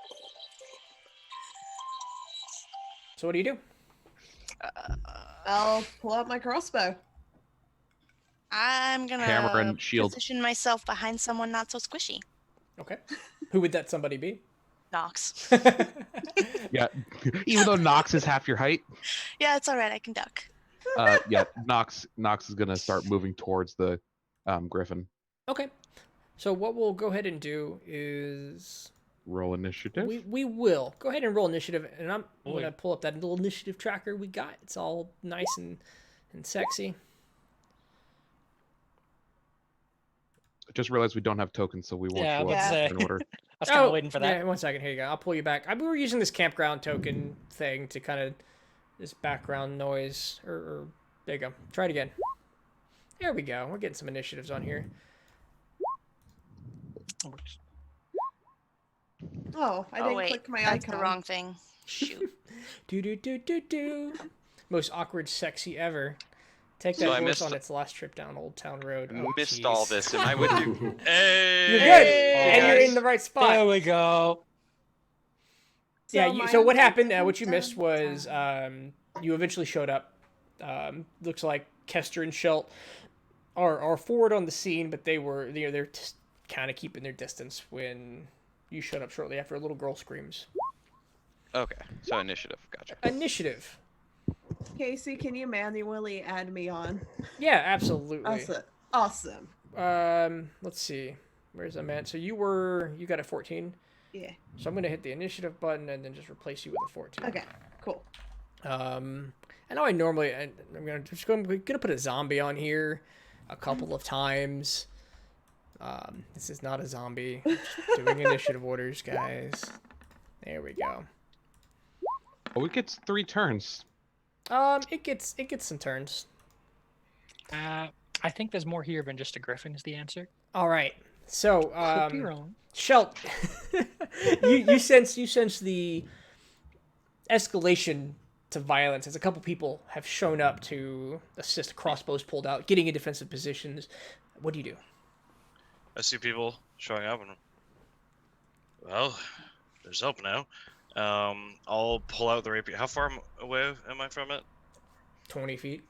[SPEAKER 1] So what do you do?
[SPEAKER 4] I'll pull out my crossbow.
[SPEAKER 7] I'm
[SPEAKER 5] Hammer
[SPEAKER 7] gonna
[SPEAKER 5] and shield.
[SPEAKER 7] position myself behind someone not so squishy.
[SPEAKER 1] Okay. Who would that somebody be?
[SPEAKER 7] Nox.
[SPEAKER 5] Yeah, even though Nox is half your height.
[SPEAKER 7] Yeah, it's all right. I can duck.
[SPEAKER 5] Yeah, Nox is gonna start moving towards the Griffin.
[SPEAKER 1] Okay. So what we'll go ahead and do is
[SPEAKER 5] Roll initiative.
[SPEAKER 1] we will go ahead and roll initiative, and I'm
[SPEAKER 6] Boy.
[SPEAKER 1] gonna pull up that little initiative tracker we got. It's all nice and sexy.
[SPEAKER 5] Just realized we don't have tokens, so we won't
[SPEAKER 6] Yeah,
[SPEAKER 5] show
[SPEAKER 7] let's
[SPEAKER 5] up
[SPEAKER 7] say.
[SPEAKER 5] in order.
[SPEAKER 6] I was kind of waiting for that.
[SPEAKER 1] Yeah, 1 second. Here you go. I'll pull you back. We were using this campground token thing to kind of this background noise. Or there you go. Try it again. There we go. We're getting some initiatives on here.
[SPEAKER 4] Oh, I
[SPEAKER 7] Oh
[SPEAKER 4] didn't
[SPEAKER 7] wait,
[SPEAKER 4] click my
[SPEAKER 7] that's
[SPEAKER 4] icon.
[SPEAKER 7] the wrong thing. Shoot.
[SPEAKER 1] Do. Most awkward sexy ever. Take that
[SPEAKER 3] So I
[SPEAKER 1] horse
[SPEAKER 3] missed-
[SPEAKER 1] on its last trip down Old Town Road. Oh,
[SPEAKER 3] Missed
[SPEAKER 1] jeez.
[SPEAKER 3] all this. Am I with you?
[SPEAKER 2] Hey!
[SPEAKER 1] You're good, and you're in the right spot.
[SPEAKER 6] There we go.
[SPEAKER 1] Yeah.
[SPEAKER 4] my
[SPEAKER 1] So what
[SPEAKER 4] other
[SPEAKER 1] happened?
[SPEAKER 4] thing
[SPEAKER 1] What you missed
[SPEAKER 4] does-
[SPEAKER 1] was you eventually showed up. Looks like Kester and Shelt are forward on the scene, but they're just kind of keeping their distance when you showed up shortly after. A little girl screams.
[SPEAKER 3] Okay, so initiative. Gotcha.
[SPEAKER 1] Initiative.
[SPEAKER 4] Casey, can you manually add me on?
[SPEAKER 1] Yeah, absolutely.
[SPEAKER 4] Awesome.
[SPEAKER 1] Let's see. Where's that at? So you got a 14.
[SPEAKER 4] Yeah.
[SPEAKER 1] So I'm gonna hit the initiative button and then just replace you with a 14.
[SPEAKER 4] Okay. Cool.
[SPEAKER 1] I know I'm gonna put a zombie on here a couple of times. This is not a zombie. Just doing initiative orders, guys. There we go.
[SPEAKER 5] Oh, it gets 3 turns.
[SPEAKER 1] It gets some turns.
[SPEAKER 6] I think there's more here than just a griffin is the answer.
[SPEAKER 1] All right. So,
[SPEAKER 6] Could be wrong.
[SPEAKER 1] Shelt, you sense the escalation to violence as a couple people have shown up to assist. Crossbows pulled out, getting in defensive positions. What do you do?
[SPEAKER 2] I see people showing up, and well, there's help now. I'll pull out the rapier. How far away am I from it?
[SPEAKER 1] 20 feet.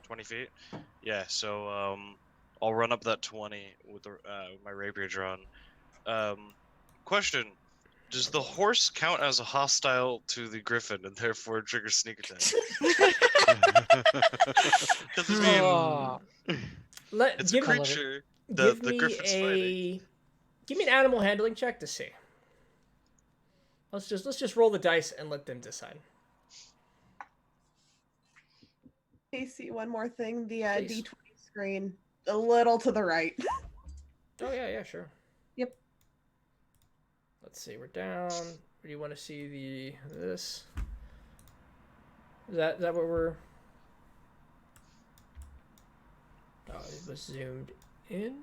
[SPEAKER 2] 20 feet. Yeah. So I'll run up that 20 with my rapier drawn. Question: does the horse count as a hostile to the griffin and therefore trigger sneak attack? Because I mean,
[SPEAKER 1] Oh.
[SPEAKER 2] it's
[SPEAKER 1] give
[SPEAKER 2] a
[SPEAKER 1] me-
[SPEAKER 2] creature.
[SPEAKER 1] Give
[SPEAKER 2] The
[SPEAKER 1] me
[SPEAKER 2] griffin's fighting.
[SPEAKER 1] give me an animal handling check to see. Let's just roll the dice and let them decide.
[SPEAKER 4] Casey, one more thing. The
[SPEAKER 1] Please.
[SPEAKER 4] D20 screen, a little to the right.
[SPEAKER 1] Oh yeah, sure.
[SPEAKER 4] Yep.
[SPEAKER 1] Let's see, we're down. Where do you want to see this? Is that what we're? Oh, it was zoomed in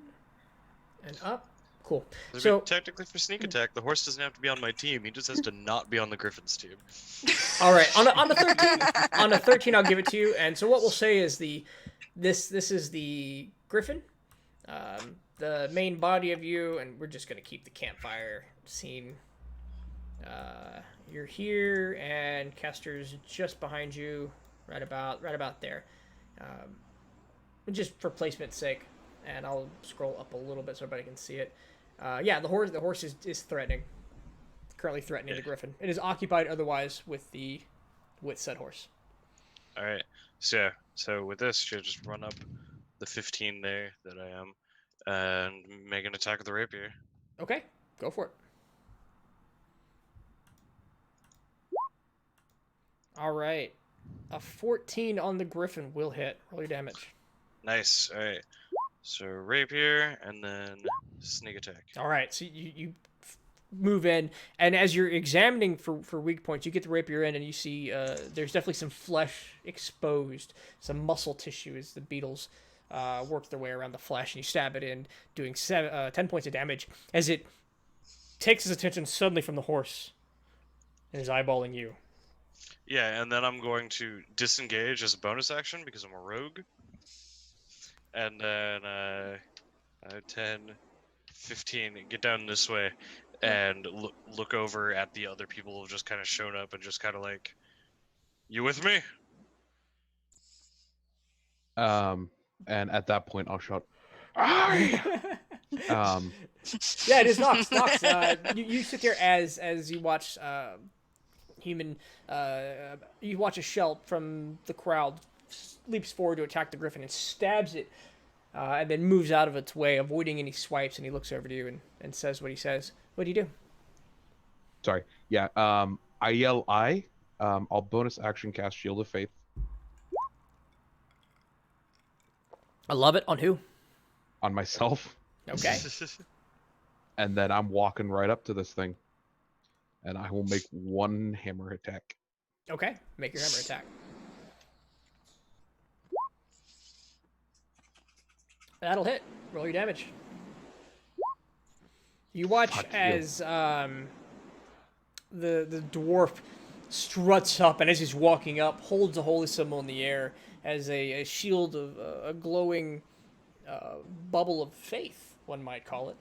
[SPEAKER 1] and up. Cool.
[SPEAKER 2] I mean,
[SPEAKER 1] So
[SPEAKER 2] technically, for sneak attack, the horse doesn't have to be on my team. He just has to not be on the griffin's team.
[SPEAKER 1] all right, on the 13, on the 13, I'll give it to you. And so what we'll say is this is the griffin, the main body of you, and we're just gonna keep the campfire scene. You're here, and Kester's just behind you, right about there. Just for placement's sake, and I'll scroll up a little bit so everybody can see it. Yeah, the horse is threatening. Currently threatening the griffin. It is occupied otherwise with said horse.
[SPEAKER 2] All right. So with this, you just run up the 15 there that I am, and make an attack with the rapier.
[SPEAKER 1] Okay, go for it. All right, a 14 on the griffin will hit. Roll your damage.
[SPEAKER 2] Nice. All right. So rapier and then sneak attack.
[SPEAKER 1] All right, so you move in, and as you're examining for weak points, you get the rapier in, and you see there's definitely some flesh exposed, some muscle tissue as the beetles work their way around the flesh, and you stab it in, doing 10 points of damage as it takes its attention suddenly from the horse and is eyeballing you.
[SPEAKER 2] Yeah, and then I'm going to disengage as a bonus action because I'm a rogue. And then 10, 15, get down this way and look over at the other people who've just kind of shown up and just kind of like, you with me?
[SPEAKER 5] And at that point, I'll shout, "Aye!"
[SPEAKER 1] Yeah, it is Nox. Nox, you sit there as you watch human. You watch a shell from the crowd leaps forward to attack the griffin and stabs it, and then moves out of its way, avoiding any swipes. And he looks over to you and says what he says. What do you do?
[SPEAKER 5] Sorry. Yeah. I yell, "I!" I'll bonus action cast Shield of Faith
[SPEAKER 1] I love it. On who?
[SPEAKER 5] on myself,
[SPEAKER 1] Okay.
[SPEAKER 5] and then I'm walking right up to this thing, and I will make one hammer attack.
[SPEAKER 1] Okay. Make your hammer attack. That'll hit. Roll your damage. You watch
[SPEAKER 5] Fuck you.
[SPEAKER 1] as the dwarf struts up, and as he's walking up, holds a holy symbol in the air as a shield of a glowing bubble of faith, one might call it.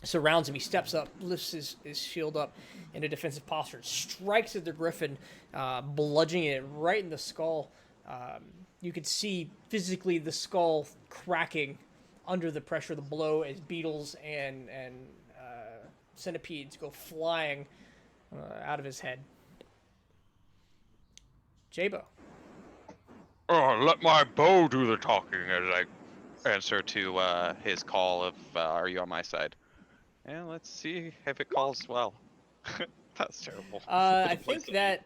[SPEAKER 1] Surrounds him. He steps up, lifts his shield up in a defensive posture, strikes at the griffin, bludgeoning it right in the skull. You could see physically the skull cracking under the pressure of the blow as beetles and centipedes go flying out of his head. Jabo.
[SPEAKER 3] Oh, let my bow do the talking as I answer to his call of, are you on my side? And let's see if it calls well. That's terrible.
[SPEAKER 1] I think that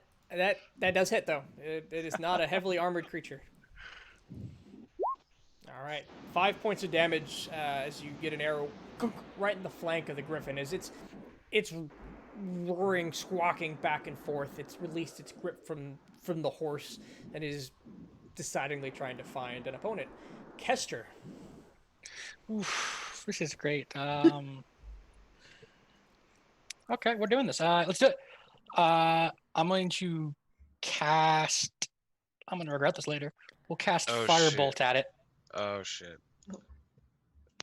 [SPEAKER 1] does hit, though. It is not a heavily armored creature. All right. 5 points of damage as you get an arrow right in the flank of the griffin. As it's roaring, squawking back and forth. It's released its grip from the horse and is decidedly trying to find an opponent. Kester.
[SPEAKER 6] Oof, this is great. Okay, we're doing this. Let's do it. I'm going to cast. I'm going to regret this later. We'll cast
[SPEAKER 2] Oh,
[SPEAKER 6] Firebolt
[SPEAKER 2] shit.
[SPEAKER 6] at it.
[SPEAKER 2] Oh shit.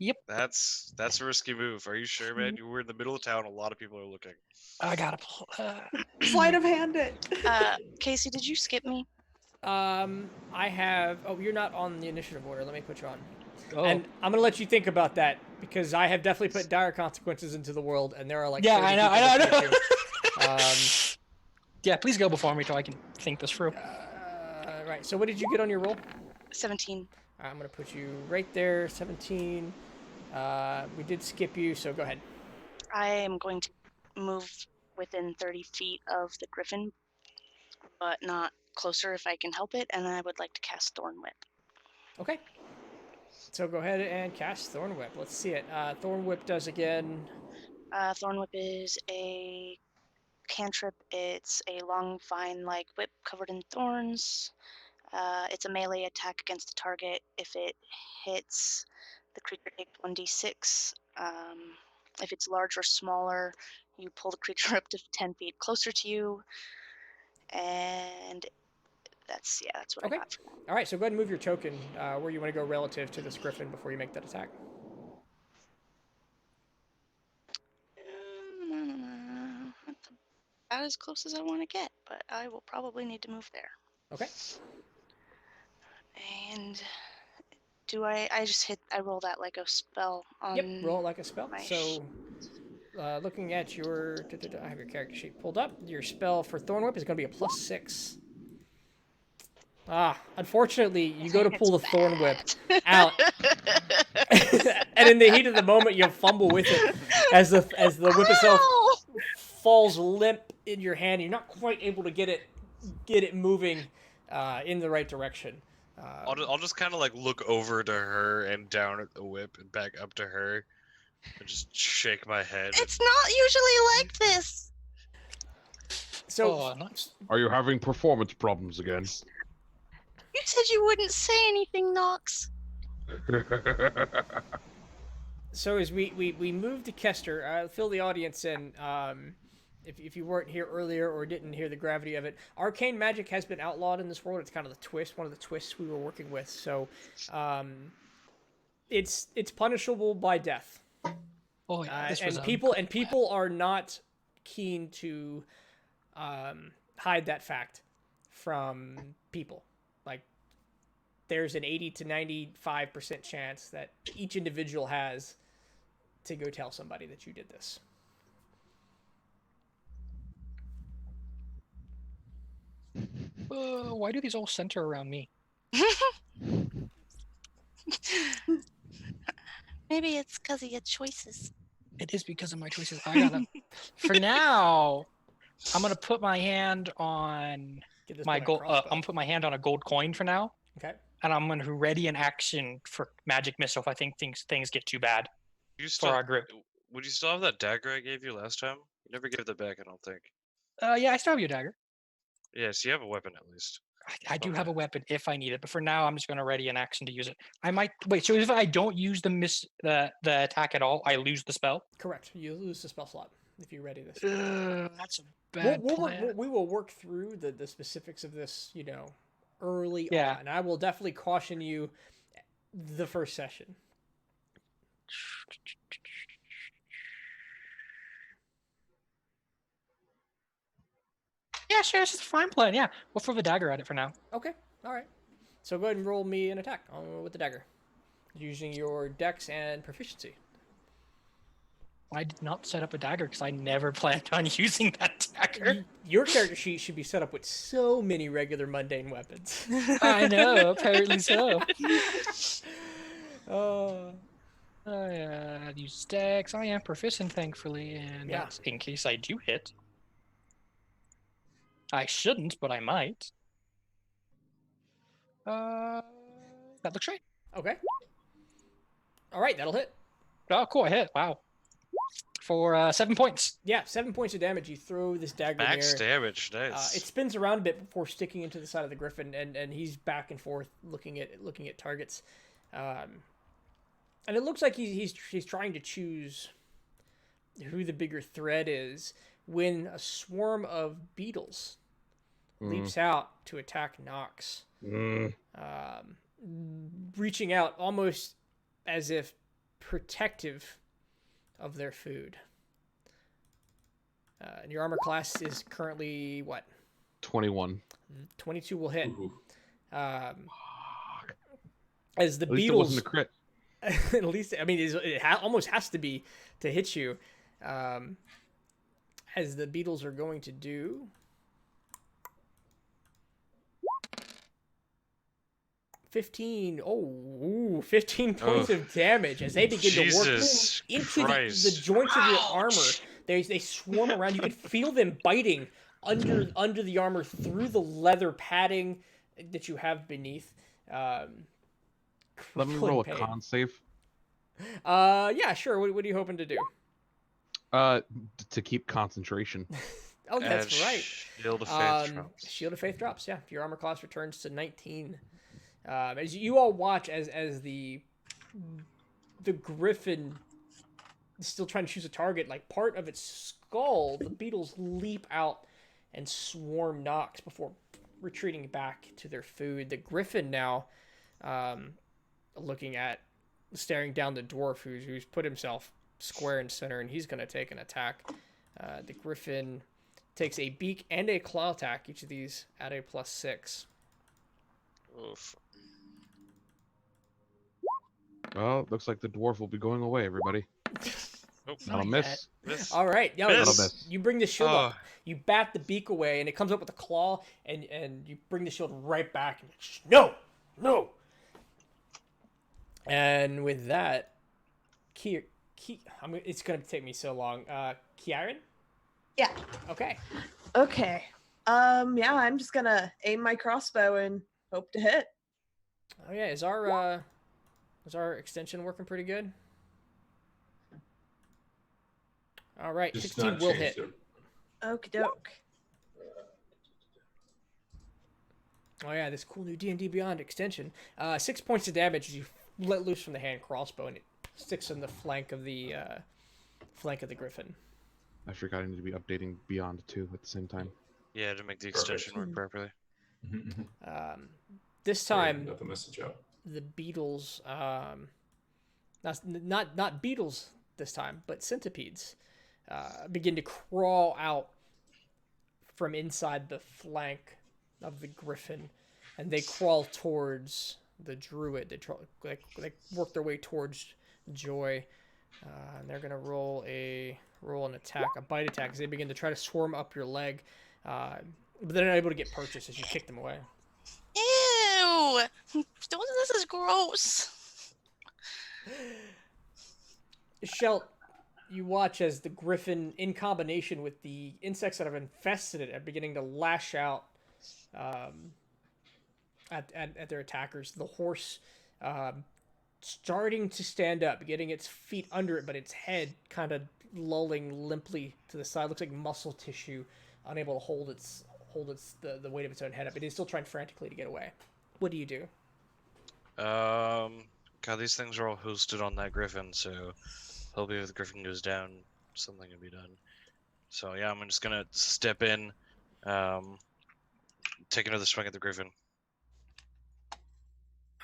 [SPEAKER 6] Yep.
[SPEAKER 2] That's a risky move. Are you sure, man? You were in the middle of town. A lot of people are looking.
[SPEAKER 6] I gotta pull.
[SPEAKER 4] Sleight of hand it.
[SPEAKER 8] Casey, did you skip me?
[SPEAKER 1] I have. Oh, you're not on the initiative order. Let me put you on.
[SPEAKER 6] Oh.
[SPEAKER 1] And I'm gonna let you think about that because I have definitely put dire consequences into the world, and there are like.
[SPEAKER 6] Yeah,
[SPEAKER 1] 30
[SPEAKER 6] I know.
[SPEAKER 1] people
[SPEAKER 6] I
[SPEAKER 1] looking
[SPEAKER 6] know.
[SPEAKER 1] at you.
[SPEAKER 6] Yeah, please go before me so I can think this through.
[SPEAKER 1] Right. So what did you get on your roll?
[SPEAKER 8] 17.
[SPEAKER 1] I'm gonna put you right there. 17. We did skip you, so go ahead.
[SPEAKER 8] I am going to move within 30 feet of the griffin, but not closer if I can help it, and I would like to cast Thorn Whip.
[SPEAKER 1] Okay. So go ahead and cast Thorn Whip. Let's see it. Thorn Whip does again.
[SPEAKER 8] Thorn Whip is a cantrip. It's a long vine-like whip covered in thorns. It's a melee attack against the target. If it hits, the creature takes 1d6. If it's large or smaller, you pull the creature up to 10 feet closer to you. And that's what
[SPEAKER 1] Okay.
[SPEAKER 8] I got for that.
[SPEAKER 1] All right. So go ahead and move your token where you want to go relative to this griffin before you make that attack.
[SPEAKER 8] About as close as I want to get, but I will probably need to move there.
[SPEAKER 1] Okay.
[SPEAKER 8] And do I roll that like a spell on
[SPEAKER 1] Yep. Roll it like a spell.
[SPEAKER 8] my
[SPEAKER 1] So looking at your, I have your character sheet pulled up. Your spell for Thorn Whip is going to be a +6. Unfortunately, you go to pull the Thorn Whip out, and in the heat of the moment, you fumble with it as the whip itself falls limp in your hand. You're not quite able to get it moving in the right direction.
[SPEAKER 2] I'll just kind of like look over to her and down at the whip and back up to her, and just shake my head.
[SPEAKER 8] It's not usually like this.
[SPEAKER 1] So,
[SPEAKER 6] Nice.
[SPEAKER 5] Are you having performance problems again?
[SPEAKER 8] You said you wouldn't say anything, Nox.
[SPEAKER 1] so as we move to Kester, fill the audience in. If you weren't here earlier or didn't hear the gravity of it, arcane magic has been outlawed in this world. It's kind of the twist, one of the twists we were working with. So, it's punishable by death.
[SPEAKER 6] Oh yeah. This was
[SPEAKER 1] And people are not keen to hide that fact from people. Like there's an 80 to 95% chance that each individual has to go tell somebody that you did this.
[SPEAKER 6] Why do these all center around me?
[SPEAKER 8] Maybe it's because of your choices.
[SPEAKER 6] It is because of my choices. I gotta. For now, I'm gonna put my hand on
[SPEAKER 1] Get this
[SPEAKER 6] my
[SPEAKER 1] boy a
[SPEAKER 6] gold.
[SPEAKER 1] crossbow.
[SPEAKER 6] I'm gonna put my hand on a gold coin for now,
[SPEAKER 1] Okay.
[SPEAKER 6] and I'm gonna ready an action for magic missile if I think things get too bad
[SPEAKER 2] You
[SPEAKER 6] for
[SPEAKER 2] still
[SPEAKER 6] our group.
[SPEAKER 2] would you still have that dagger I gave you last time? You never gave that back, I don't think.
[SPEAKER 6] Yeah, I still have your dagger.
[SPEAKER 2] Yes, you have a weapon at least.
[SPEAKER 6] I do have a
[SPEAKER 2] Okay.
[SPEAKER 6] weapon if I need it, but for now I'm just gonna ready an action to use it. I might wait. So if I don't use the attack at all, I lose the spell.
[SPEAKER 1] Correct. You lose the spell slot if you ready this.
[SPEAKER 6] That's a bad plan.
[SPEAKER 1] We will work through the specifics of this, early
[SPEAKER 6] Yeah.
[SPEAKER 1] on. I will definitely caution you the first session.
[SPEAKER 6] Yeah, sure, it's just a fine plan. Yeah, we'll throw the dagger at it for now.
[SPEAKER 1] Okay. All right. So go ahead and roll me an attack with the dagger, using your dex and proficiency.
[SPEAKER 6] I did not set up a dagger because I never planned on using that dagger.
[SPEAKER 1] Your character sheet should be set up with so many regular mundane weapons.
[SPEAKER 6] I know, apparently so. I use dex. I am proficient, thankfully, and
[SPEAKER 1] Yeah.
[SPEAKER 6] that's in case I do hit. I shouldn't, but I might. That looks right.
[SPEAKER 1] Okay. All right, that'll hit.
[SPEAKER 6] Oh, cool, I hit. Wow. For 7 points.
[SPEAKER 1] Yeah, 7 points of damage. You throw this dagger in
[SPEAKER 2] Max
[SPEAKER 1] the air.
[SPEAKER 2] damage, nice.
[SPEAKER 1] It spins around a bit before sticking into the side of the Griffin, and he's back and forth looking at targets, and it looks like he's trying to choose who the bigger threat is when a swarm of beetles leaps out to attack Nox, reaching out almost as if protective of their food. And your armor class is currently what?
[SPEAKER 5] 21.
[SPEAKER 1] 22 will hit.
[SPEAKER 9] Ooh.
[SPEAKER 1] As the
[SPEAKER 5] At least it
[SPEAKER 1] beetles,
[SPEAKER 5] wasn't a crit.
[SPEAKER 1] at least I mean almost has to be to hit you. As the beetles are going to do 15 points of damage as they begin to work
[SPEAKER 2] Jesus
[SPEAKER 1] into the
[SPEAKER 2] Christ.
[SPEAKER 1] joints of your armor. They swarm around. You can feel them biting under the armor through the leather padding that you have beneath.
[SPEAKER 5] Let me
[SPEAKER 1] crippling
[SPEAKER 5] roll a
[SPEAKER 1] pain.
[SPEAKER 5] con save.
[SPEAKER 1] Yeah, sure. What are you hoping to do?
[SPEAKER 5] To keep concentration.
[SPEAKER 1] Oh, that's
[SPEAKER 2] And
[SPEAKER 1] right.
[SPEAKER 2] Shield of Faith drops.
[SPEAKER 1] Shield of Faith drops. Yeah, your armor class returns to 19. As you all watch as the Griffin is still trying to choose a target, like part of its skull, the beetles leap out and swarm Nox before retreating back to their food. The Griffin now, staring down the dwarf who's put himself square and center, and he's going to take an attack. The Griffin takes a beak and a claw attack. Each of these at a +6.
[SPEAKER 2] Oof.
[SPEAKER 5] Well, looks like the dwarf will be going away, everybody.
[SPEAKER 2] Nope.
[SPEAKER 5] That'll
[SPEAKER 6] Not
[SPEAKER 5] miss.
[SPEAKER 2] Miss.
[SPEAKER 1] All right, yeah,
[SPEAKER 2] Miss.
[SPEAKER 5] That'll miss.
[SPEAKER 1] you bring the shield up.
[SPEAKER 2] Oh.
[SPEAKER 1] You bat the beak away, and it comes up with a claw, and you bring the shield right back. And no. And with that, it's gonna take me so long. Kiaren?
[SPEAKER 4] Yeah.
[SPEAKER 1] Okay.
[SPEAKER 4] Okay. Yeah, I'm just gonna aim my crossbow and hope to hit.
[SPEAKER 1] Oh yeah, is our extension working pretty good? All right,
[SPEAKER 9] Just
[SPEAKER 1] 16
[SPEAKER 9] not
[SPEAKER 1] will
[SPEAKER 9] changed
[SPEAKER 1] hit.
[SPEAKER 9] it.
[SPEAKER 4] Okie doke.
[SPEAKER 1] Oh yeah, this cool new D&D Beyond extension. 6 points of damage as you let loose from the hand crossbow, and it sticks in the flank of the Griffin.
[SPEAKER 5] I forgot I need to be updating Beyond 2 at the same time.
[SPEAKER 2] Yeah, to make the
[SPEAKER 9] Perfect.
[SPEAKER 2] extension work properly.
[SPEAKER 1] This
[SPEAKER 9] Sorry,
[SPEAKER 1] time,
[SPEAKER 9] got the message out.
[SPEAKER 1] the beetles, not beetles this time, but centipedes, begin to crawl out from inside the flank of the Griffin, and they crawl towards the druid. They work their way towards Joy, and they're gonna roll an attack, a bite attack, as they begin to try to swarm up your leg, but they're not able to get purchase as you kick them away.
[SPEAKER 8] Ew! This is gross.
[SPEAKER 1] Shelt, you watch as the griffin, in combination with the insects that have infested it, are beginning to lash out at their attackers. The horse starting to stand up, getting its feet under it, but its head kind of lolling limply to the side. Looks like muscle tissue, unable to hold the weight of its own head up. It is still trying frantically to get away. What do you do?
[SPEAKER 2] God, these things are all hosted on that griffin, so hopefully if the griffin goes down, something can be done. So yeah, I'm just gonna step in, take another swing at the griffin.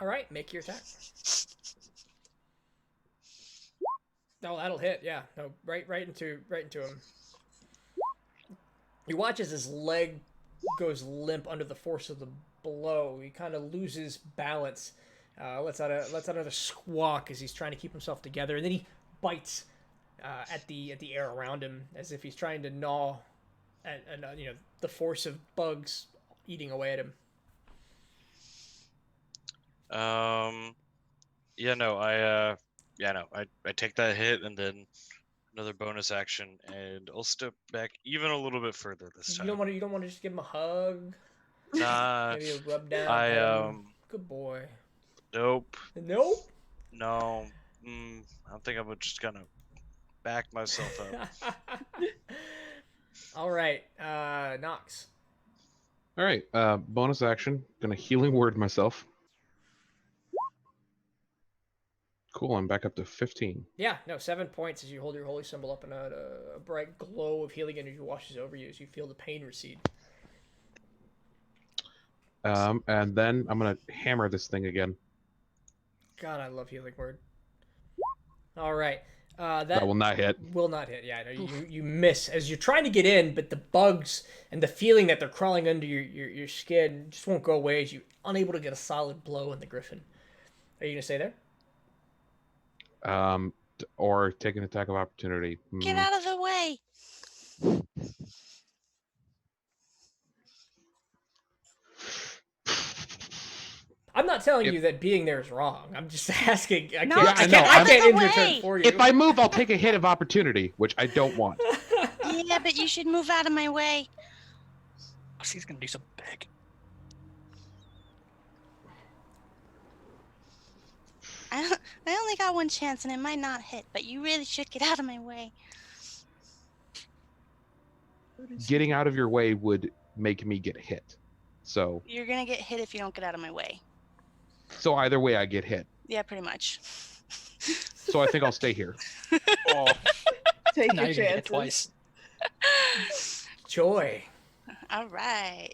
[SPEAKER 1] All right, make your attack. No, that'll hit. Yeah, no, right into him. You watch as his leg goes limp under the force of the blow. He kind of loses balance. Lets out another squawk as he's trying to keep himself together, and then he bites at the air around him as if he's trying to gnaw at the force of bugs eating away at him.
[SPEAKER 2] I take that hit and then another bonus action, and I'll step back even a little bit further this time.
[SPEAKER 1] You don't want to just give him a hug?
[SPEAKER 2] Nah,
[SPEAKER 1] Maybe a rub down. Good boy.
[SPEAKER 2] Nope.
[SPEAKER 1] Nope.
[SPEAKER 2] No. I think I'm just gonna back myself up.
[SPEAKER 1] All right, Nox.
[SPEAKER 5] All right, bonus action. Gonna healing word myself. Cool, I'm back up to 15.
[SPEAKER 1] Yeah, no, 7 points as you hold your holy symbol up, and a bright glow of healing energy washes over you as you feel the pain recede.
[SPEAKER 5] And then I'm gonna hammer this thing again.
[SPEAKER 1] God, I love healing word. All right,
[SPEAKER 5] that will not hit.
[SPEAKER 1] Will not hit. Yeah, no, you miss as you're trying to get in, but the bugs and the feeling that they're crawling under your skin just won't go away as you're unable to get a solid blow in the griffin. Are you gonna stay there?
[SPEAKER 5] Or take an attack of opportunity.
[SPEAKER 8] Get out of the way.
[SPEAKER 1] I'm not telling you that being there is wrong. I'm just asking. I can't end your turn for you.
[SPEAKER 5] If I move, I'll take a hit of opportunity, which I don't want.
[SPEAKER 8] Yeah, but you should move out of my way.
[SPEAKER 6] He's gonna do something big.
[SPEAKER 8] I only got one chance, and it might not hit, but you really should get out of my way.
[SPEAKER 5] Getting out of your way would make me get hit. So
[SPEAKER 8] you're gonna get hit if you don't get out of my way.
[SPEAKER 5] So either way, I get hit.
[SPEAKER 8] Yeah, pretty much.
[SPEAKER 5] So I think I'll stay here.
[SPEAKER 4] Oh. Take
[SPEAKER 6] now
[SPEAKER 4] your
[SPEAKER 6] you're gonna get it
[SPEAKER 4] chances.
[SPEAKER 6] twice.
[SPEAKER 1] Joy.
[SPEAKER 8] All right.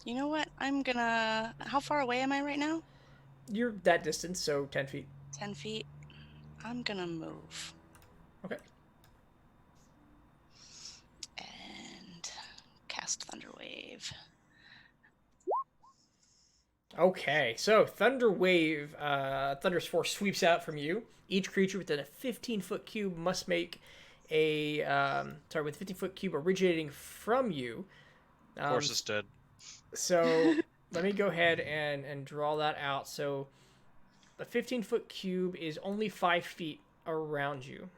[SPEAKER 8] You know what? I'm gonna. How far away am I right now?
[SPEAKER 1] You're that distance, so 10 feet.
[SPEAKER 8] 10 feet. I'm gonna move.
[SPEAKER 1] Okay.
[SPEAKER 8] And cast Thunder Wave.
[SPEAKER 1] Okay, so Thunder Wave, Thunder's Force sweeps out from you. Each creature within a 15-foot cube must make with a 15-foot cube originating from you.
[SPEAKER 2] Force is dead.
[SPEAKER 1] So let me go ahead and draw that out. So the 15-foot cube is only 5 feet around you.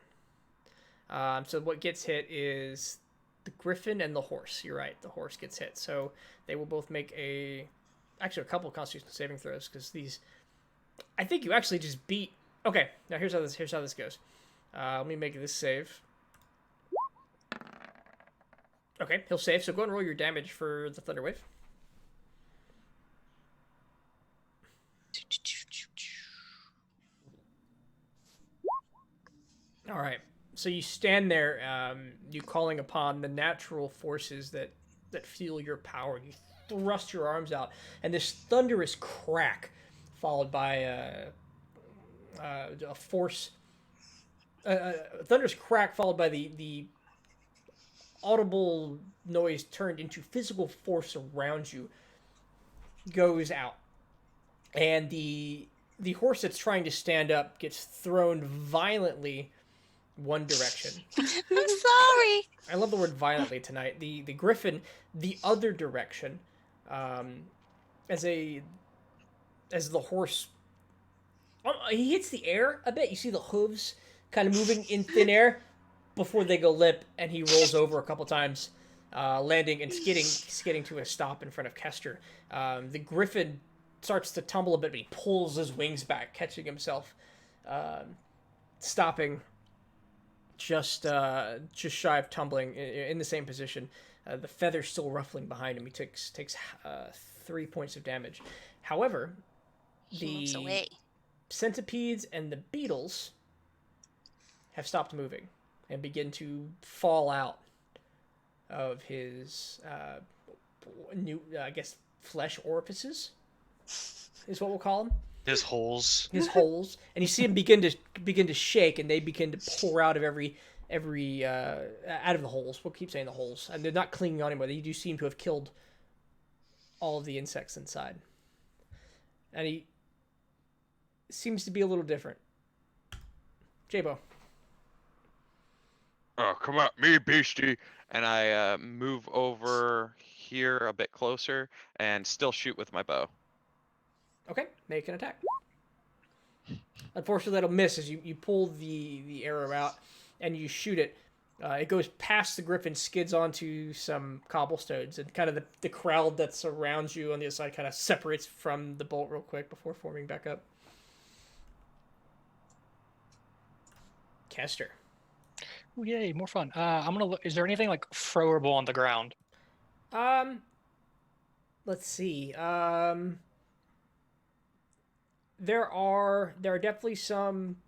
[SPEAKER 1] So what gets hit is the griffin and the horse. You're right, the horse gets hit. So they will both make actually a couple of Constitution saving throws, because these, I think you actually just beat. Okay, now here's how this goes. Let me make this save. Okay, he'll save. So go ahead and roll your damage for the Thunder Wave. All right. So you stand there, you calling upon the natural forces that fuel your power. You thrust your arms out, and this thunderous crack, followed by a force. Thunderous crack followed by the audible noise turned into physical force around you, goes out, and the horse that's trying to stand up gets thrown violently one direction.
[SPEAKER 8] I'm sorry.
[SPEAKER 1] I love the word violently tonight. The Griffin the other direction, as the horse he hits the air a bit. You see the hooves kind of moving in thin air before they go limp, and he rolls over a couple times, landing and skidding to a stop in front of Kester. The Griffin starts to tumble a bit, but he pulls his wings back, catching himself, stopping just shy of tumbling in the same position. The feather's still ruffling behind him. He takes 3 points of damage. However,
[SPEAKER 8] He moves
[SPEAKER 1] the
[SPEAKER 8] away.
[SPEAKER 1] centipedes and the beetles have stopped moving and begin to fall out of his new, I guess, flesh orifices is what we'll call them.
[SPEAKER 2] His holes.
[SPEAKER 1] His holes, and you see him begin to shake, and they begin to pour out of every out of the holes. We'll keep saying the holes, and they're not clinging on anymore. They do seem to have killed all of the insects inside, and he seems to be a little different. J-Bo.
[SPEAKER 3] Oh, come at me, beastie. And I move over here a bit closer and still shoot with my bow.
[SPEAKER 1] Okay, make an attack. Unfortunately, that'll miss as you pull the arrow out and you shoot it. It goes past the Griffin, skids onto some cobblestones, and kind of the crowd that surrounds you on the other side kind of separates from the bolt real quick before forming back up. Kester.
[SPEAKER 6] Ooh, yay, more fun. I'm gonna look. Is there anything like throwable on the ground?
[SPEAKER 1] Let's see. There are definitely some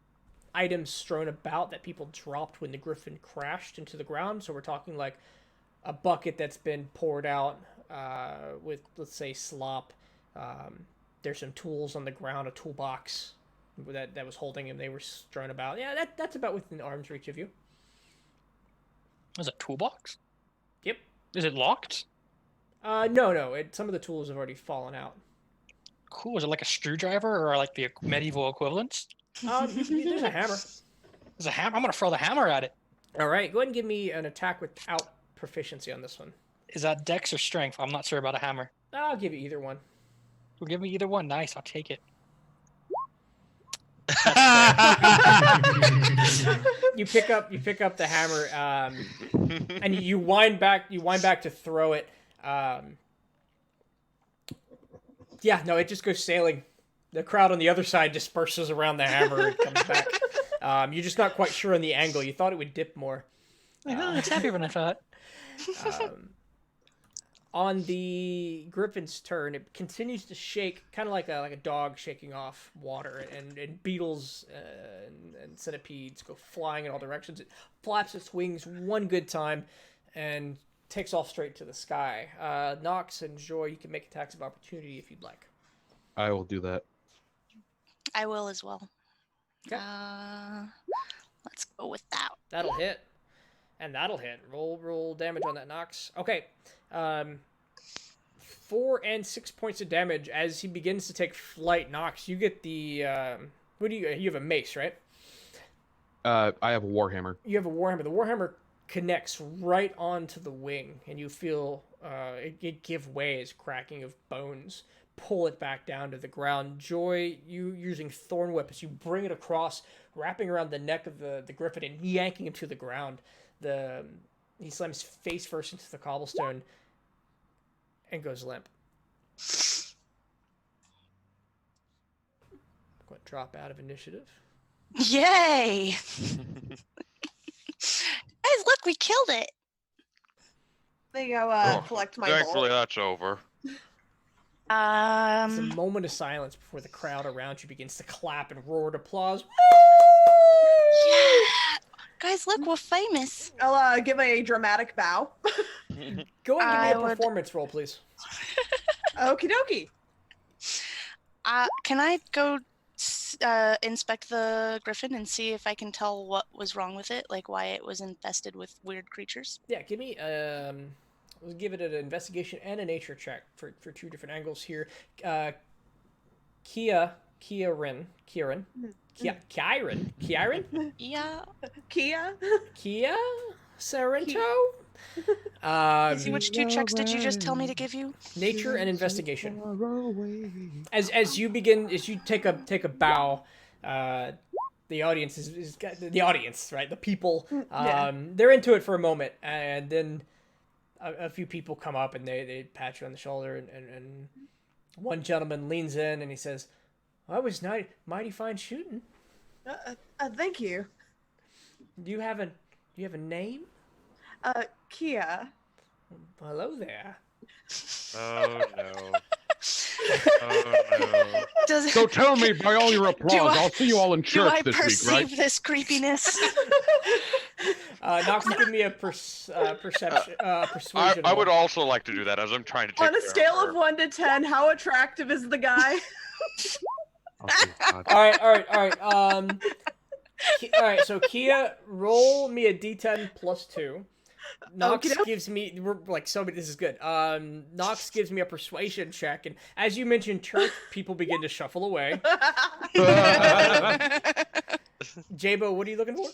[SPEAKER 1] items strewn about that people dropped when the Griffin crashed into the ground. So we're talking like a bucket that's been poured out with, let's say, slop. There's some tools on the ground, a toolbox that was holding him. They were strewn about. Yeah, that's about within arm's reach of you.
[SPEAKER 6] Is it a toolbox?
[SPEAKER 1] Yep.
[SPEAKER 6] Is it locked?
[SPEAKER 1] No. Some of the tools have already fallen out.
[SPEAKER 6] Cool. Is it like a screwdriver or like the medieval equivalents?
[SPEAKER 1] There's a hammer.
[SPEAKER 6] There's a hammer. I'm gonna throw the hammer at it.
[SPEAKER 1] All right, go ahead and give me an attack without proficiency on this one.
[SPEAKER 6] Is that dex or strength? I'm not sure about a hammer.
[SPEAKER 1] I'll give you either one.
[SPEAKER 6] Well, give me either one. Nice. I'll take it.
[SPEAKER 1] You pick up the hammer, and you wind back to throw it. Yeah, no, it just goes sailing. The crowd on the other side disperses around the hammer and comes back. You're just not quite sure on the angle. You thought it would dip more.
[SPEAKER 6] It's heavier than I thought.
[SPEAKER 1] On the Griffin's turn, it continues to shake, kind of like a dog shaking off water, and beetles and centipedes go flying in all directions. It flaps its wings one good time and takes off straight to the sky. Nox and Joy, you can make attacks of opportunity if you'd like.
[SPEAKER 5] I will do that.
[SPEAKER 8] I will as well.
[SPEAKER 1] Okay.
[SPEAKER 8] Let's go with that.
[SPEAKER 1] That'll hit. And that'll hit. Roll damage on that Nox. Okay. 4 and 6 points of damage as he begins to take flight. Nox, you get the what do you have a mace, right?
[SPEAKER 5] I have a warhammer.
[SPEAKER 1] You have a warhammer. The warhammer connects right onto the wing, and you feel it give way as cracking of bones pull it back down to the ground. Joy, you using thorn whip as you bring it across, wrapping around the neck of the Griffin and yanking him to the ground. He slams face first into the cobblestone and goes limp. I'm going to drop out of initiative.
[SPEAKER 8] Yay! Guys, look, we killed it.
[SPEAKER 4] There you go, collect my
[SPEAKER 3] Thankfully,
[SPEAKER 4] bolt.
[SPEAKER 3] that's over.
[SPEAKER 1] It's a moment of silence before the crowd around you begins to clap and roar with applause.
[SPEAKER 8] Yeah! Guys, look, we're famous.
[SPEAKER 4] I'll give a dramatic bow.
[SPEAKER 1] Go ahead and give me a
[SPEAKER 8] would-
[SPEAKER 1] performance roll, please.
[SPEAKER 4] Okie dokie.
[SPEAKER 8] Can I go inspect the Griffin and see if I can tell what was wrong with it, like why it was infested with weird creatures?
[SPEAKER 1] Yeah, give me we'll give it an investigation and a nature check for 2 different angles here. Kieran,
[SPEAKER 4] Mm.
[SPEAKER 7] Yeah.
[SPEAKER 4] Kia.
[SPEAKER 1] Kia Sorrento.
[SPEAKER 7] Izzy, which 2 checks did you just tell me to give you?
[SPEAKER 1] Nature and investigation. As you take a bow, the audience is the audience, right? The people,
[SPEAKER 4] Yeah.
[SPEAKER 1] they're into it for a moment, and then a few people come up and they pat you on the shoulder, and one gentleman leans in and he says, "That was mighty fine shooting.
[SPEAKER 4] Thank you.
[SPEAKER 1] Do you have a name?"
[SPEAKER 4] Kia.
[SPEAKER 1] Hello there.
[SPEAKER 2] Oh no. Oh no.
[SPEAKER 7] Does
[SPEAKER 5] So tell me, by all your applause, I'll see you all in
[SPEAKER 7] do I
[SPEAKER 5] church this
[SPEAKER 7] perceive
[SPEAKER 5] week, right?
[SPEAKER 7] this creepiness?
[SPEAKER 1] Knox, give me a perception, persuasion.
[SPEAKER 3] I would
[SPEAKER 1] roll.
[SPEAKER 3] also like to do that as I'm trying to take
[SPEAKER 4] On a
[SPEAKER 3] care
[SPEAKER 4] scale
[SPEAKER 3] her.
[SPEAKER 4] of 1 to 10, how attractive is the guy?
[SPEAKER 5] Oh, dear God.
[SPEAKER 1] All right. All right. So Kia, roll me a D10 plus 2. Nox
[SPEAKER 4] Okey-doke.
[SPEAKER 1] gives me this is good. Nox gives me a persuasion check, and as you mentioned, church people begin to shuffle away. Jabo, what are you looking for?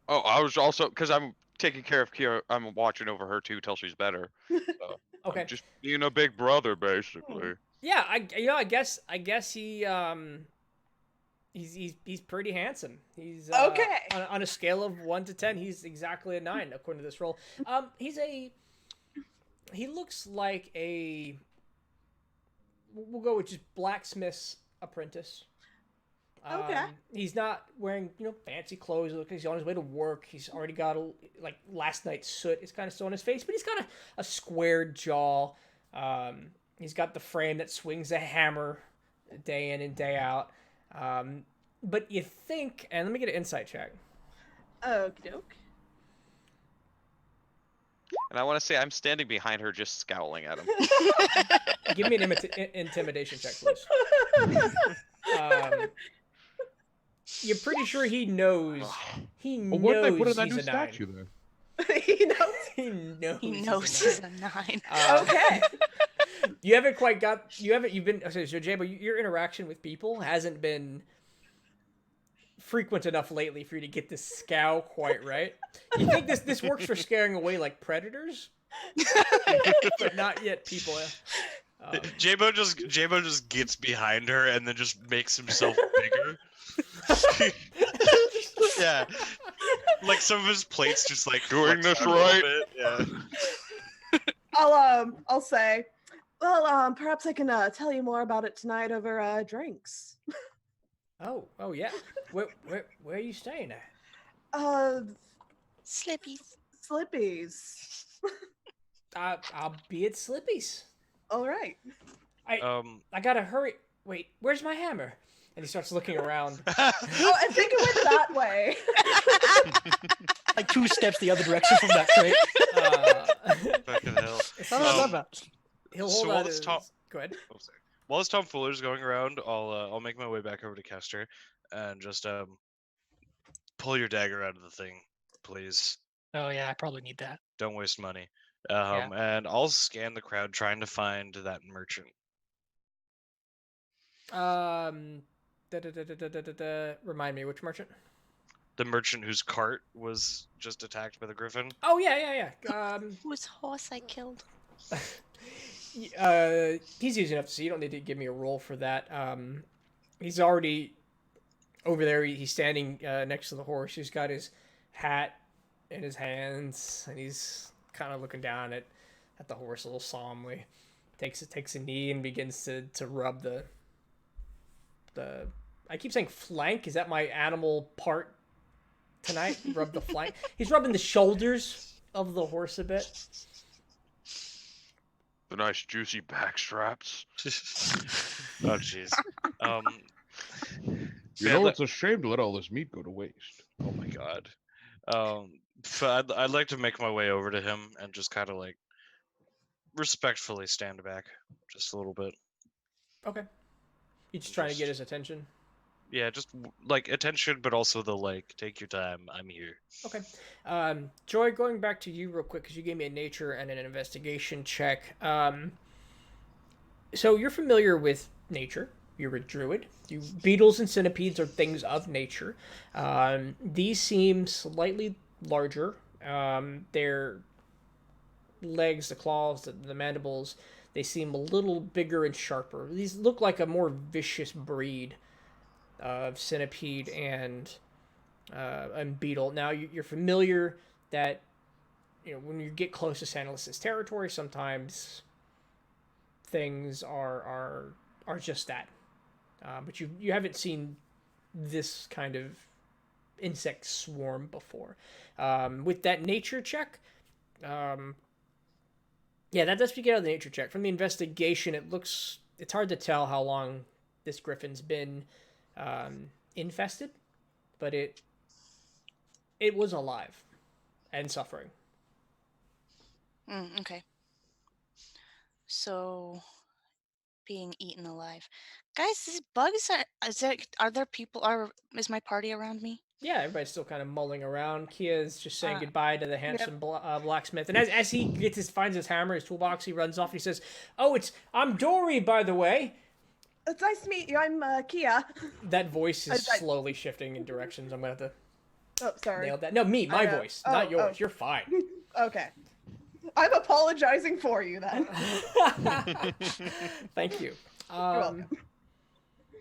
[SPEAKER 3] Oh, I was also because I'm taking care of Kira. I'm watching over her too till she's better. So
[SPEAKER 1] Okay.
[SPEAKER 3] I'm just being a big brother, basically.
[SPEAKER 1] Yeah, I guess he's pretty handsome. He's
[SPEAKER 4] Okay.
[SPEAKER 1] on a scale of 1 to 10, he's exactly a 9 according to this roll. He looks like we'll go with just blacksmith's apprentice.
[SPEAKER 4] Okay.
[SPEAKER 1] He's not wearing fancy clothes. Look, he's on his way to work. He's already got last night's soot. It's kind of still on his face, but he's got a squared jaw. He's got the frame that swings a hammer day in and day out. But you think, and let me get an insight check.
[SPEAKER 4] Okie doke.
[SPEAKER 3] And I want to say I'm standing behind her, just scowling at him.
[SPEAKER 1] Give me an intimidation check, please. You're pretty sure he knows. He
[SPEAKER 5] Well, what did they
[SPEAKER 1] knows
[SPEAKER 5] put in that
[SPEAKER 1] he's
[SPEAKER 5] new
[SPEAKER 1] a 9.
[SPEAKER 5] statue there?
[SPEAKER 4] He knows.
[SPEAKER 1] He knows.
[SPEAKER 7] He
[SPEAKER 1] he's
[SPEAKER 7] knows
[SPEAKER 1] a
[SPEAKER 7] he's
[SPEAKER 1] 9.
[SPEAKER 7] a 9.
[SPEAKER 4] Okay.
[SPEAKER 1] You've been so Jabo, your interaction with people hasn't been frequent enough lately for you to get this scowl quite right. You think this works for scaring away like predators, but not yet people.
[SPEAKER 2] Jabo just gets behind her and then just makes himself bigger. Yeah. Like some of his plates just like
[SPEAKER 3] Doing
[SPEAKER 2] flex
[SPEAKER 3] this
[SPEAKER 2] out a little
[SPEAKER 3] right.
[SPEAKER 2] bit, yeah.
[SPEAKER 4] I'll say, well, perhaps I can tell you more about it tonight over drinks.
[SPEAKER 1] Oh yeah. Where are you staying at?
[SPEAKER 7] Slippies.
[SPEAKER 4] Slippy's.
[SPEAKER 1] I'll be at Slippy's.
[SPEAKER 4] All right.
[SPEAKER 1] I gotta hurry. Wait, where's my hammer? And he starts looking around.
[SPEAKER 4] Oh, I think it went that way.
[SPEAKER 6] Like 2 steps the other direction from that crate.
[SPEAKER 2] Fucking hell.
[SPEAKER 6] How does that about?
[SPEAKER 1] He'll
[SPEAKER 2] So
[SPEAKER 1] hold
[SPEAKER 2] while
[SPEAKER 1] out
[SPEAKER 2] this
[SPEAKER 1] his...
[SPEAKER 2] top-
[SPEAKER 1] Go ahead.
[SPEAKER 2] Oh, sorry. While this tomfooler's going around, I'll make my way back over to Kester and just pull your dagger out of the thing, please.
[SPEAKER 6] Oh yeah, I probably need that.
[SPEAKER 2] Don't waste money. And I'll scan the crowd trying to find that merchant.
[SPEAKER 1] Remind me, which merchant?
[SPEAKER 2] The merchant whose cart was just attacked by the Griffin.
[SPEAKER 1] Oh yeah.
[SPEAKER 7] Whose horse I killed?
[SPEAKER 1] He's easy enough to see. You don't need to give me a roll for that. He's already over there. He's standing next to the horse. He's got his hat in his hands, and he's kind of looking down at the horse a little solemnly. Takes a knee and begins to rub the. I keep saying flank. Is that my animal part tonight? Rub the flank. He's rubbing the shoulders of the horse a bit.
[SPEAKER 3] The nice juicy back straps.
[SPEAKER 2] Oh jeez.
[SPEAKER 5] You know, it's a shame to let all this meat go to waste.
[SPEAKER 2] Oh my god. So I'd like to make my way over to him and just kind of like respectfully stand back just a little bit.
[SPEAKER 1] Okay. You just trying to get his attention.
[SPEAKER 2] Yeah, just like attention, but also the like, take your time. I'm here.
[SPEAKER 1] Okay. Joy, going back to you real quick because you gave me a nature and an investigation check. So you're familiar with nature. You're a druid. Beetles and centipedes are things of nature. These seem slightly larger. Their legs, the claws, the mandibles, they seem a little bigger and sharper. These look like a more vicious breed of centipede and beetle. Now you're familiar that when you get close to Santalis' territory, sometimes things are just that. But you haven't seen this kind of insect swarm before. With that nature check, yeah, that does get out of the nature check. From the investigation, it's hard to tell how long this griffin's been infested, but it was alive and suffering.
[SPEAKER 7] Okay. So, being eaten alive. Guys, these bugs are there people, is my party around me?
[SPEAKER 1] Yeah, everybody's still kind of mulling around. Kia's just saying
[SPEAKER 7] Uh,
[SPEAKER 1] goodbye to the handsome blacksmith. And as he finds his hammer, his toolbox, he runs off and he says, "Oh, I'm Dory, by the way."
[SPEAKER 4] It's nice to meet you. I'm Kia.
[SPEAKER 1] That voice is slowly shifting in directions. I'm going to have to
[SPEAKER 4] Oh, sorry.
[SPEAKER 1] nail that. No, my voice, not yours. You're fine.
[SPEAKER 4] Okay. I'm apologizing for you then.
[SPEAKER 1] Thank you.
[SPEAKER 4] You're welcome.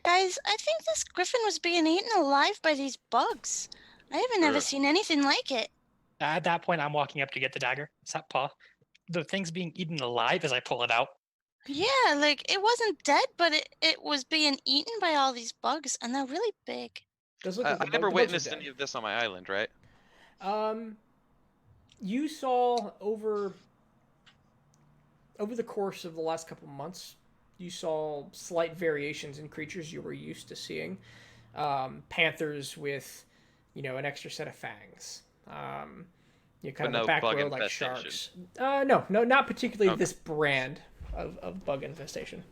[SPEAKER 7] Guys, I think this griffin was being eaten alive by these bugs. I haven't ever seen anything like it.
[SPEAKER 6] At that point, I'm walking up to get the dagger. Zap paw. The thing's being eaten alive as I pull it out.
[SPEAKER 7] Yeah, like it wasn't dead, but it was being eaten by all these bugs, and they're really big.
[SPEAKER 1] Does look
[SPEAKER 3] I
[SPEAKER 1] like the
[SPEAKER 3] never
[SPEAKER 1] bugs are
[SPEAKER 3] witnessed
[SPEAKER 1] dead.
[SPEAKER 3] any of this on my island, right?
[SPEAKER 1] You saw over the course of the last couple months, you saw slight variations in creatures you were used to seeing. Panthers with, an extra set of fangs. Kind of a back row like sharks. No, not particularly this brand of bug infestation.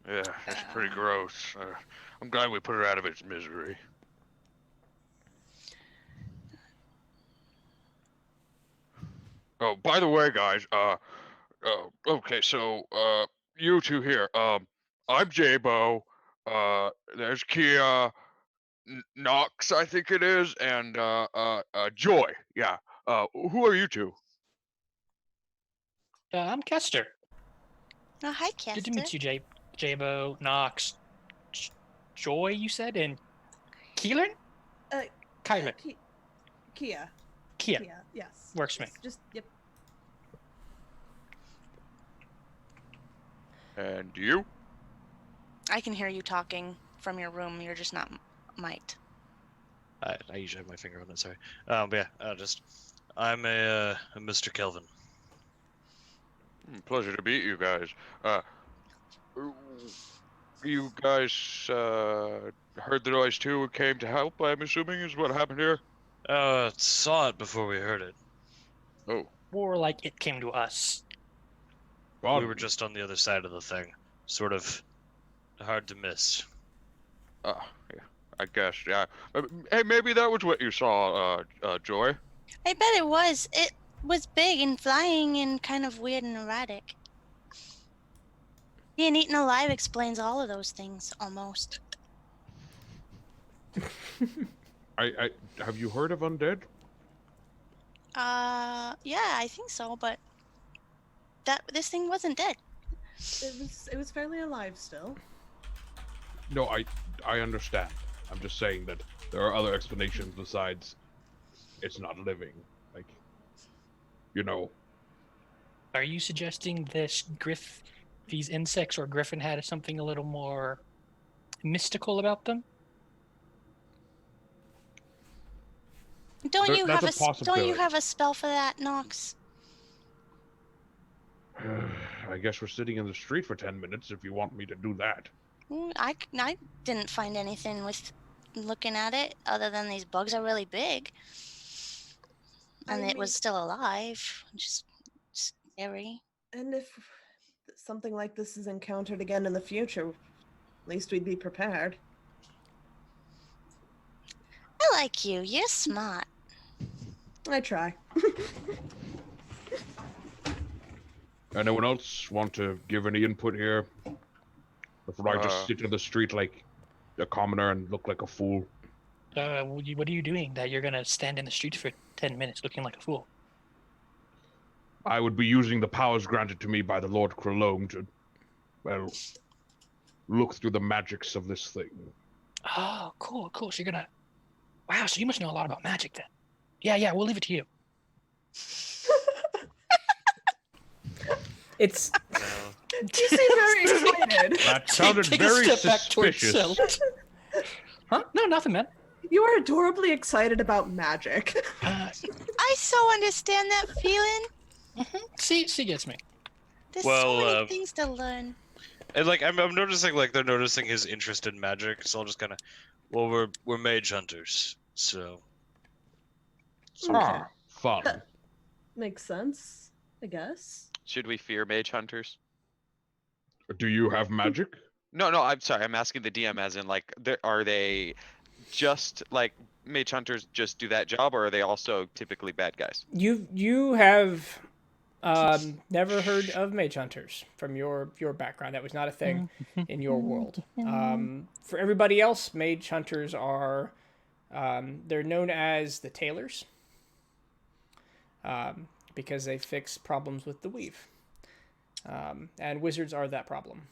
[SPEAKER 5] Yeah, that's pretty gross. I'm glad we put her out of its misery. Oh, by the way, guys, okay, so, you two here, I'm J-Bo, there's Kia, Nox, I think it is, and, Joy, yeah, who are you two?
[SPEAKER 6] I'm Kester.
[SPEAKER 7] Oh, hi, Kester.
[SPEAKER 6] Good to meet you, Jabo, Nox, Joy, you said, and Keelan? Kylan.
[SPEAKER 4] Kia.
[SPEAKER 6] Kia.
[SPEAKER 4] Yes.
[SPEAKER 6] Works for me.
[SPEAKER 4] Just yep.
[SPEAKER 5] And you?
[SPEAKER 7] I can hear you talking from your room. You're just not mic'd.
[SPEAKER 2] I usually have my finger on it. Sorry. But yeah, I'm a Mr. Kelvin.
[SPEAKER 5] Pleasure to meet you guys. You guys, heard the noise too and came to help, I'm assuming, is what happened here?
[SPEAKER 2] Saw it before we heard it.
[SPEAKER 5] Oh.
[SPEAKER 6] More like it came to us.
[SPEAKER 5] God.
[SPEAKER 2] We were just on the other side of the thing. Sort of hard to miss.
[SPEAKER 5] Yeah, I guess, yeah. Hey, maybe that was what you saw, Joy.
[SPEAKER 7] I bet it was. It was big and flying and kind of weird and erratic. Being eaten alive explains all of those things, almost.
[SPEAKER 5] I have you heard of undead?
[SPEAKER 7] Yeah, I think so, but this thing wasn't dead.
[SPEAKER 4] It was fairly alive still.
[SPEAKER 5] No, I understand. I'm just saying that there are other explanations besides it's not living. Like,
[SPEAKER 6] Are you suggesting these insects or griffin had something a little more mystical about them?
[SPEAKER 7] Don't you have
[SPEAKER 5] possibility.
[SPEAKER 7] a spell for that, Nox?
[SPEAKER 5] I guess we're sitting in the street for 10 minutes if you want me to do that.
[SPEAKER 7] I didn't find anything with looking at it other than these bugs are really big. And it was still alive. Just scary.
[SPEAKER 4] And if something like this is encountered again in the future, at least we'd be prepared.
[SPEAKER 7] I like you. You're smart.
[SPEAKER 4] I try.
[SPEAKER 5] Anyone else want to give any input here? Before I just sit in the street like a commoner and look like a fool.
[SPEAKER 6] What are you doing that you're gonna stand in the streets for 10 minutes looking like a fool?
[SPEAKER 5] I would be using the powers granted to me by the Lord Chrolome to, well, look through the magics of this thing.
[SPEAKER 6] Oh, cool. So you're gonna... Wow, so you must know a lot about magic then. Yeah, we'll leave it to you.
[SPEAKER 1] It's
[SPEAKER 4] You seem very excited.
[SPEAKER 5] That sounded
[SPEAKER 6] Take
[SPEAKER 5] very
[SPEAKER 6] a step back towards
[SPEAKER 5] suspicious.
[SPEAKER 6] Silt. Huh? No, nothing, man.
[SPEAKER 4] You are adorably excited about magic.
[SPEAKER 7] I so understand that feeling.
[SPEAKER 6] She gets me.
[SPEAKER 7] There's
[SPEAKER 2] Well,
[SPEAKER 7] so many things to learn.
[SPEAKER 2] And like I'm noticing like they're noticing his interest in magic, so I'll just kind of, well, we're mage hunters, so.
[SPEAKER 5] Ah, fun.
[SPEAKER 4] Makes sense, I guess.
[SPEAKER 3] Should we fear mage hunters?
[SPEAKER 5] Do you have magic?
[SPEAKER 3] No, I'm sorry. I'm asking the DM as in like, are they just like mage hunters just do that job, or are they also typically bad guys?
[SPEAKER 1] you have never heard of mage hunters from your background. That was not a thing in your world. For everybody else, mage hunters are they're known as the tailors because they fix problems with the weave. And wizards are that problem.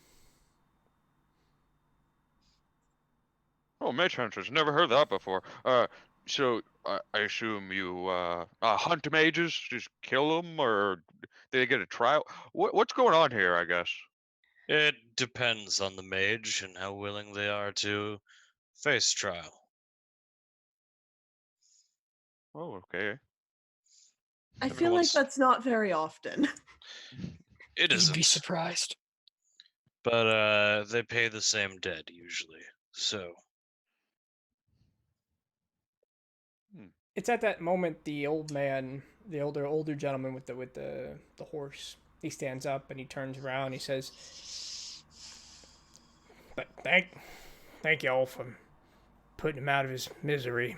[SPEAKER 3] Oh, mage hunters. Never heard that before. So I assume you hunt mages, just kill them, or do they get a trial? What's going on here? I guess.
[SPEAKER 2] It depends on the mage and how willing they are to face trial.
[SPEAKER 3] Oh, okay.
[SPEAKER 4] I feel like that's not very often.
[SPEAKER 2] It
[SPEAKER 6] You'd
[SPEAKER 2] isn't,
[SPEAKER 6] be surprised.
[SPEAKER 2] but they pay the same dead usually. So
[SPEAKER 1] It's at that moment the old man, the older gentleman with the horse, he stands up and he turns around and he says, "But thank y'all for putting him out of his misery.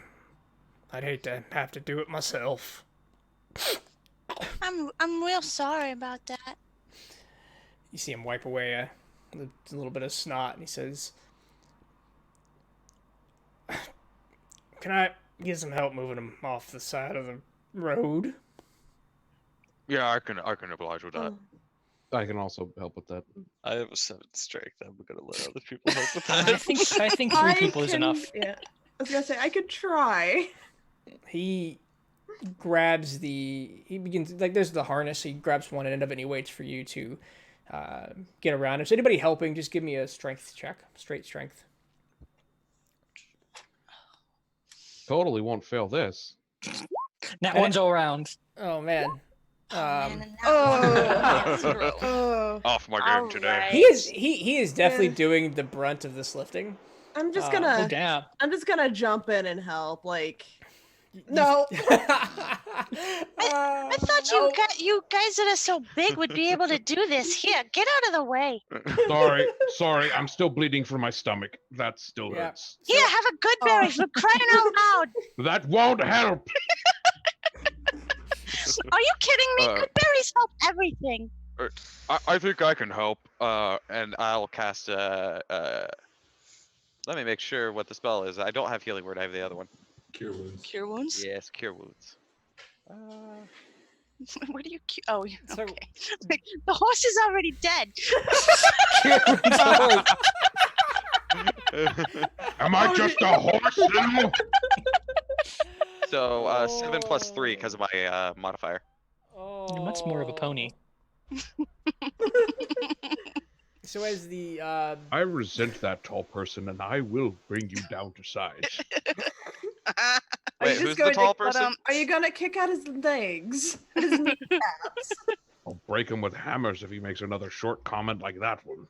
[SPEAKER 1] I'd hate to have to do it myself."
[SPEAKER 7] I'm real sorry about that.
[SPEAKER 1] You see him wipe away a little bit of snot and he says, "Can I get some help moving him off the side of the road?"
[SPEAKER 3] Yeah, I can oblige with that.
[SPEAKER 5] I can also help with that.
[SPEAKER 2] I have a 7 strength. I'm gonna let other people help with
[SPEAKER 6] I
[SPEAKER 2] that.
[SPEAKER 6] think three people is enough.
[SPEAKER 4] Yeah, I was gonna say I could try.
[SPEAKER 1] He grabs he begins, like, there's the harness. He grabs one end of it and he waits for you to get around him. So anybody helping, just give me a strength check. Straight strength.
[SPEAKER 5] Totally won't fail this.
[SPEAKER 6] That one's all around.
[SPEAKER 1] Oh, man.
[SPEAKER 7] Man, and that one.
[SPEAKER 4] Oh.
[SPEAKER 3] Off my game today.
[SPEAKER 7] Alright.
[SPEAKER 1] He is definitely
[SPEAKER 4] Yeah.
[SPEAKER 1] doing the brunt of this lifting.
[SPEAKER 4] I'm just
[SPEAKER 1] Oh,
[SPEAKER 6] Oh,
[SPEAKER 4] gonna
[SPEAKER 6] damn.
[SPEAKER 4] I'm just gonna jump in and help. Like, no.
[SPEAKER 7] I thought you guys that are so big would be able to do this. Here, get out of the way.
[SPEAKER 5] Sorry, I'm still bleeding from my stomach. That still
[SPEAKER 1] Yeah.
[SPEAKER 5] hurts.
[SPEAKER 7] Here, have a good berry for crying out loud.
[SPEAKER 5] That won't help.
[SPEAKER 7] Are you kidding me?
[SPEAKER 3] Uh,
[SPEAKER 7] Good berries help everything.
[SPEAKER 3] I think I can help. And I'll cast let me make sure what the spell is. I don't have healing word. I have the other one.
[SPEAKER 9] Cure wounds.
[SPEAKER 7] Cure wounds?
[SPEAKER 3] Yes, cure wounds.
[SPEAKER 7] What do you cure? Oh, yeah,
[SPEAKER 1] So-
[SPEAKER 7] okay. Like, the horse is already dead.
[SPEAKER 5] Am I just a horse now?
[SPEAKER 3] So 7 plus 3 because of my modifier.
[SPEAKER 6] You're much more of a pony.
[SPEAKER 1] So as the
[SPEAKER 5] I resent that tall person, and I will bring you down to size.
[SPEAKER 4] Are you
[SPEAKER 3] Wait,
[SPEAKER 4] just
[SPEAKER 3] who's the
[SPEAKER 4] going
[SPEAKER 3] tall
[SPEAKER 4] to,
[SPEAKER 3] person?
[SPEAKER 4] Are you gonna kick out his legs? His kneecaps?
[SPEAKER 5] I'll break him with hammers if he makes another short comment like that one.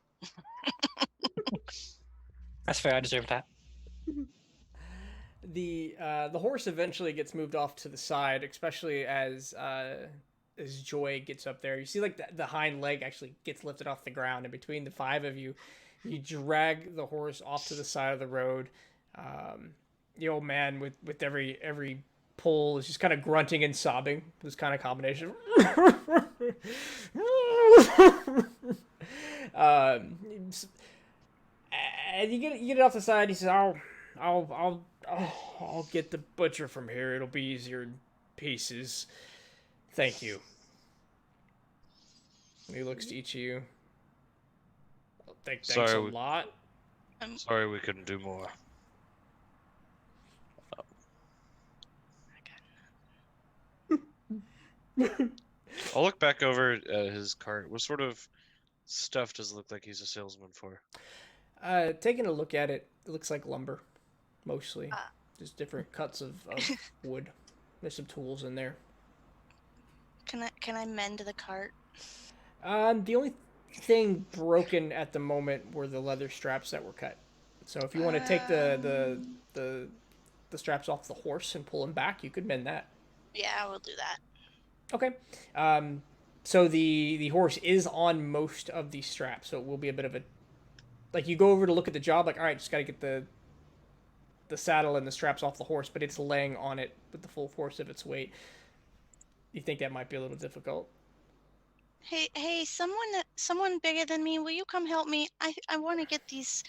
[SPEAKER 6] That's fair. I deserve that.
[SPEAKER 1] the horse eventually gets moved off to the side, especially as Joy gets up there. You see, like, the hind leg actually gets lifted off the ground, and between the 5 of you, you drag the horse off to the side of the road. The old man with every pull is just kind of grunting and sobbing. This kind of combination. um, and you get it off the side. He says, I'll get the butcher from here. It'll be easier in pieces. Thank you." And he looks to each of you. Thanks a lot.
[SPEAKER 2] Sorry we couldn't do more. I'll look back over at his cart. What sort of stuff does it look like he's a salesman for?
[SPEAKER 1] Taking a look at it, it looks like lumber, mostly. Just different cuts of wood. There's some tools in there.
[SPEAKER 8] Can I mend the cart?
[SPEAKER 1] The only thing broken at the moment were the leather straps that were cut. So if you want to take the straps off the horse and pull them back, you could mend that.
[SPEAKER 8] Yeah, I will do that.
[SPEAKER 1] Okay. So the horse is on most of these straps, so it will be a bit of a, like, you go over to look at the job, like, all right, just got to get the saddle and the straps off the horse, but it's laying on it with the full force of its weight. You think that might be a little difficult?
[SPEAKER 8] Hey, someone bigger than me, will you come help me? I want to get these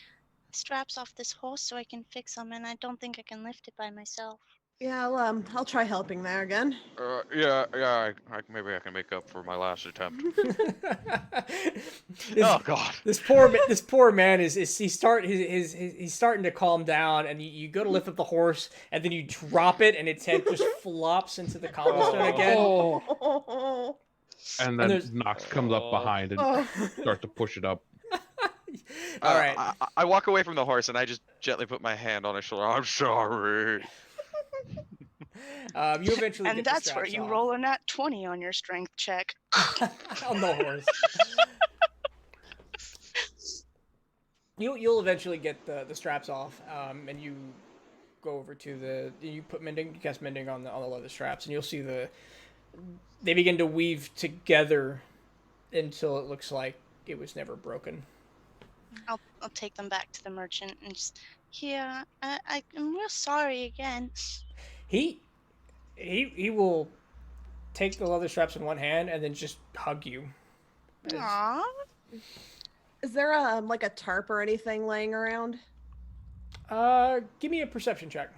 [SPEAKER 8] straps off this horse so I can fix them, and I don't think I can lift it by myself.
[SPEAKER 4] Yeah, I'll try helping there again.
[SPEAKER 3] Yeah, maybe I can make up for my last attempt.
[SPEAKER 1] Oh
[SPEAKER 3] God!
[SPEAKER 1] This poor man he's starting to calm down, and you go to lift up the horse, and then you drop it, and its head just flops into the cobblestone again.
[SPEAKER 4] Oh.
[SPEAKER 5] And then Nox comes up behind and starts to push it up.
[SPEAKER 1] All right.
[SPEAKER 3] I walk away from the horse and I just gently put my hand on his shoulder. I'm sorry.
[SPEAKER 1] You eventually
[SPEAKER 8] And
[SPEAKER 1] get
[SPEAKER 8] that's
[SPEAKER 1] the
[SPEAKER 8] where
[SPEAKER 1] straps
[SPEAKER 8] you
[SPEAKER 1] off.
[SPEAKER 8] roll a nat 20 on your strength check.
[SPEAKER 1] On the horse. You'll eventually get the straps off, and you go over to you cast mending on the leather straps, and you'll see they begin to weave together until it looks like it was never broken.
[SPEAKER 8] I'll take them back to the merchant and just, here, I'm real sorry again.
[SPEAKER 1] He will take the leather straps in one hand and then just hug you.
[SPEAKER 8] Aww.
[SPEAKER 4] Is there a tarp or anything laying around?
[SPEAKER 1] Give me a perception check.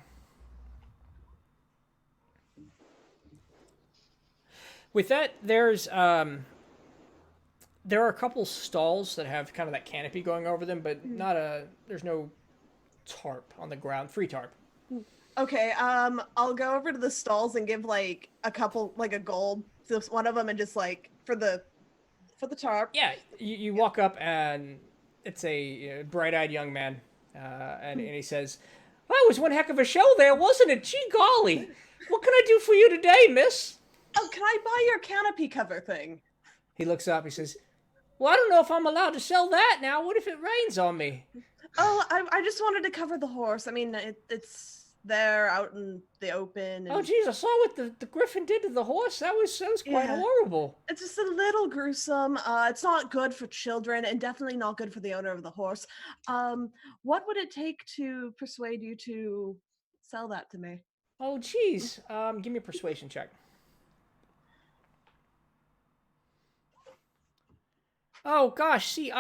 [SPEAKER 1] With that, there are a couple stalls that have kind of that canopy going over them, but there's no tarp on the ground, free tarp.
[SPEAKER 4] Okay, I'll go over to the stalls and give a couple, a gold to one of them, and just for the tarp.
[SPEAKER 1] Yeah, you walk up and it's a bright-eyed young man, and he says, "Well, it was one heck of a show there, wasn't it? Gee golly, what can I do for you today, miss?"
[SPEAKER 4] Oh, can I buy your canopy cover thing?
[SPEAKER 1] He looks up, he says, "Well, I don't know if I'm allowed to sell that now. What if it rains on me?"
[SPEAKER 4] Oh, I just wanted to cover the horse. I mean, it's there out in the open. And...
[SPEAKER 1] Oh, geez, I saw what the Griffin did to the horse. That was quite horrible.
[SPEAKER 4] It's just a little gruesome. It's not good for children, and definitely not good for the owner of the horse. What would it take to persuade you to sell that to me?
[SPEAKER 1] Oh, geez. Give me a persuasion check. Oh gosh, see,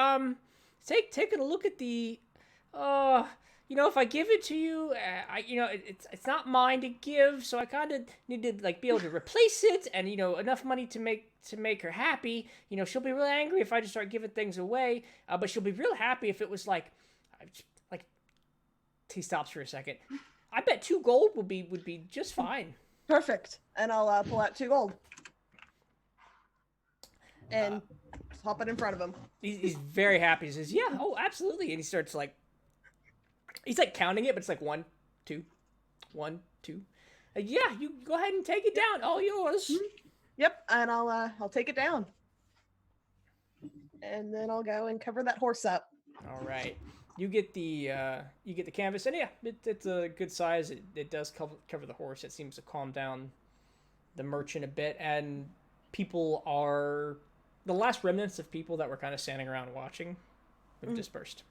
[SPEAKER 1] taking a look at the, if I give it to you, it's not mine to give, so I kind of need to be able to replace it, and enough money to make her happy. She'll be really angry if I just start giving things away, but she'll be real happy if it was like. He stops for a second. I bet 2 gold would be just fine.
[SPEAKER 4] Perfect, and I'll pull out 2 gold and pop it in front of him.
[SPEAKER 1] He's very happy. He says, "Yeah, oh, absolutely." And he starts he's counting it, but it's 1, 2, 1, 2. Yeah, you go ahead and take it down. All yours.
[SPEAKER 4] Yep, and I'll take it down, and then I'll go and cover that horse up.
[SPEAKER 1] All right. You get the canvas, and yeah, it's a good size. It does cover the horse. It seems to calm down the merchant a bit, and people are. The last remnants of people that were kind of standing around watching have dispersed.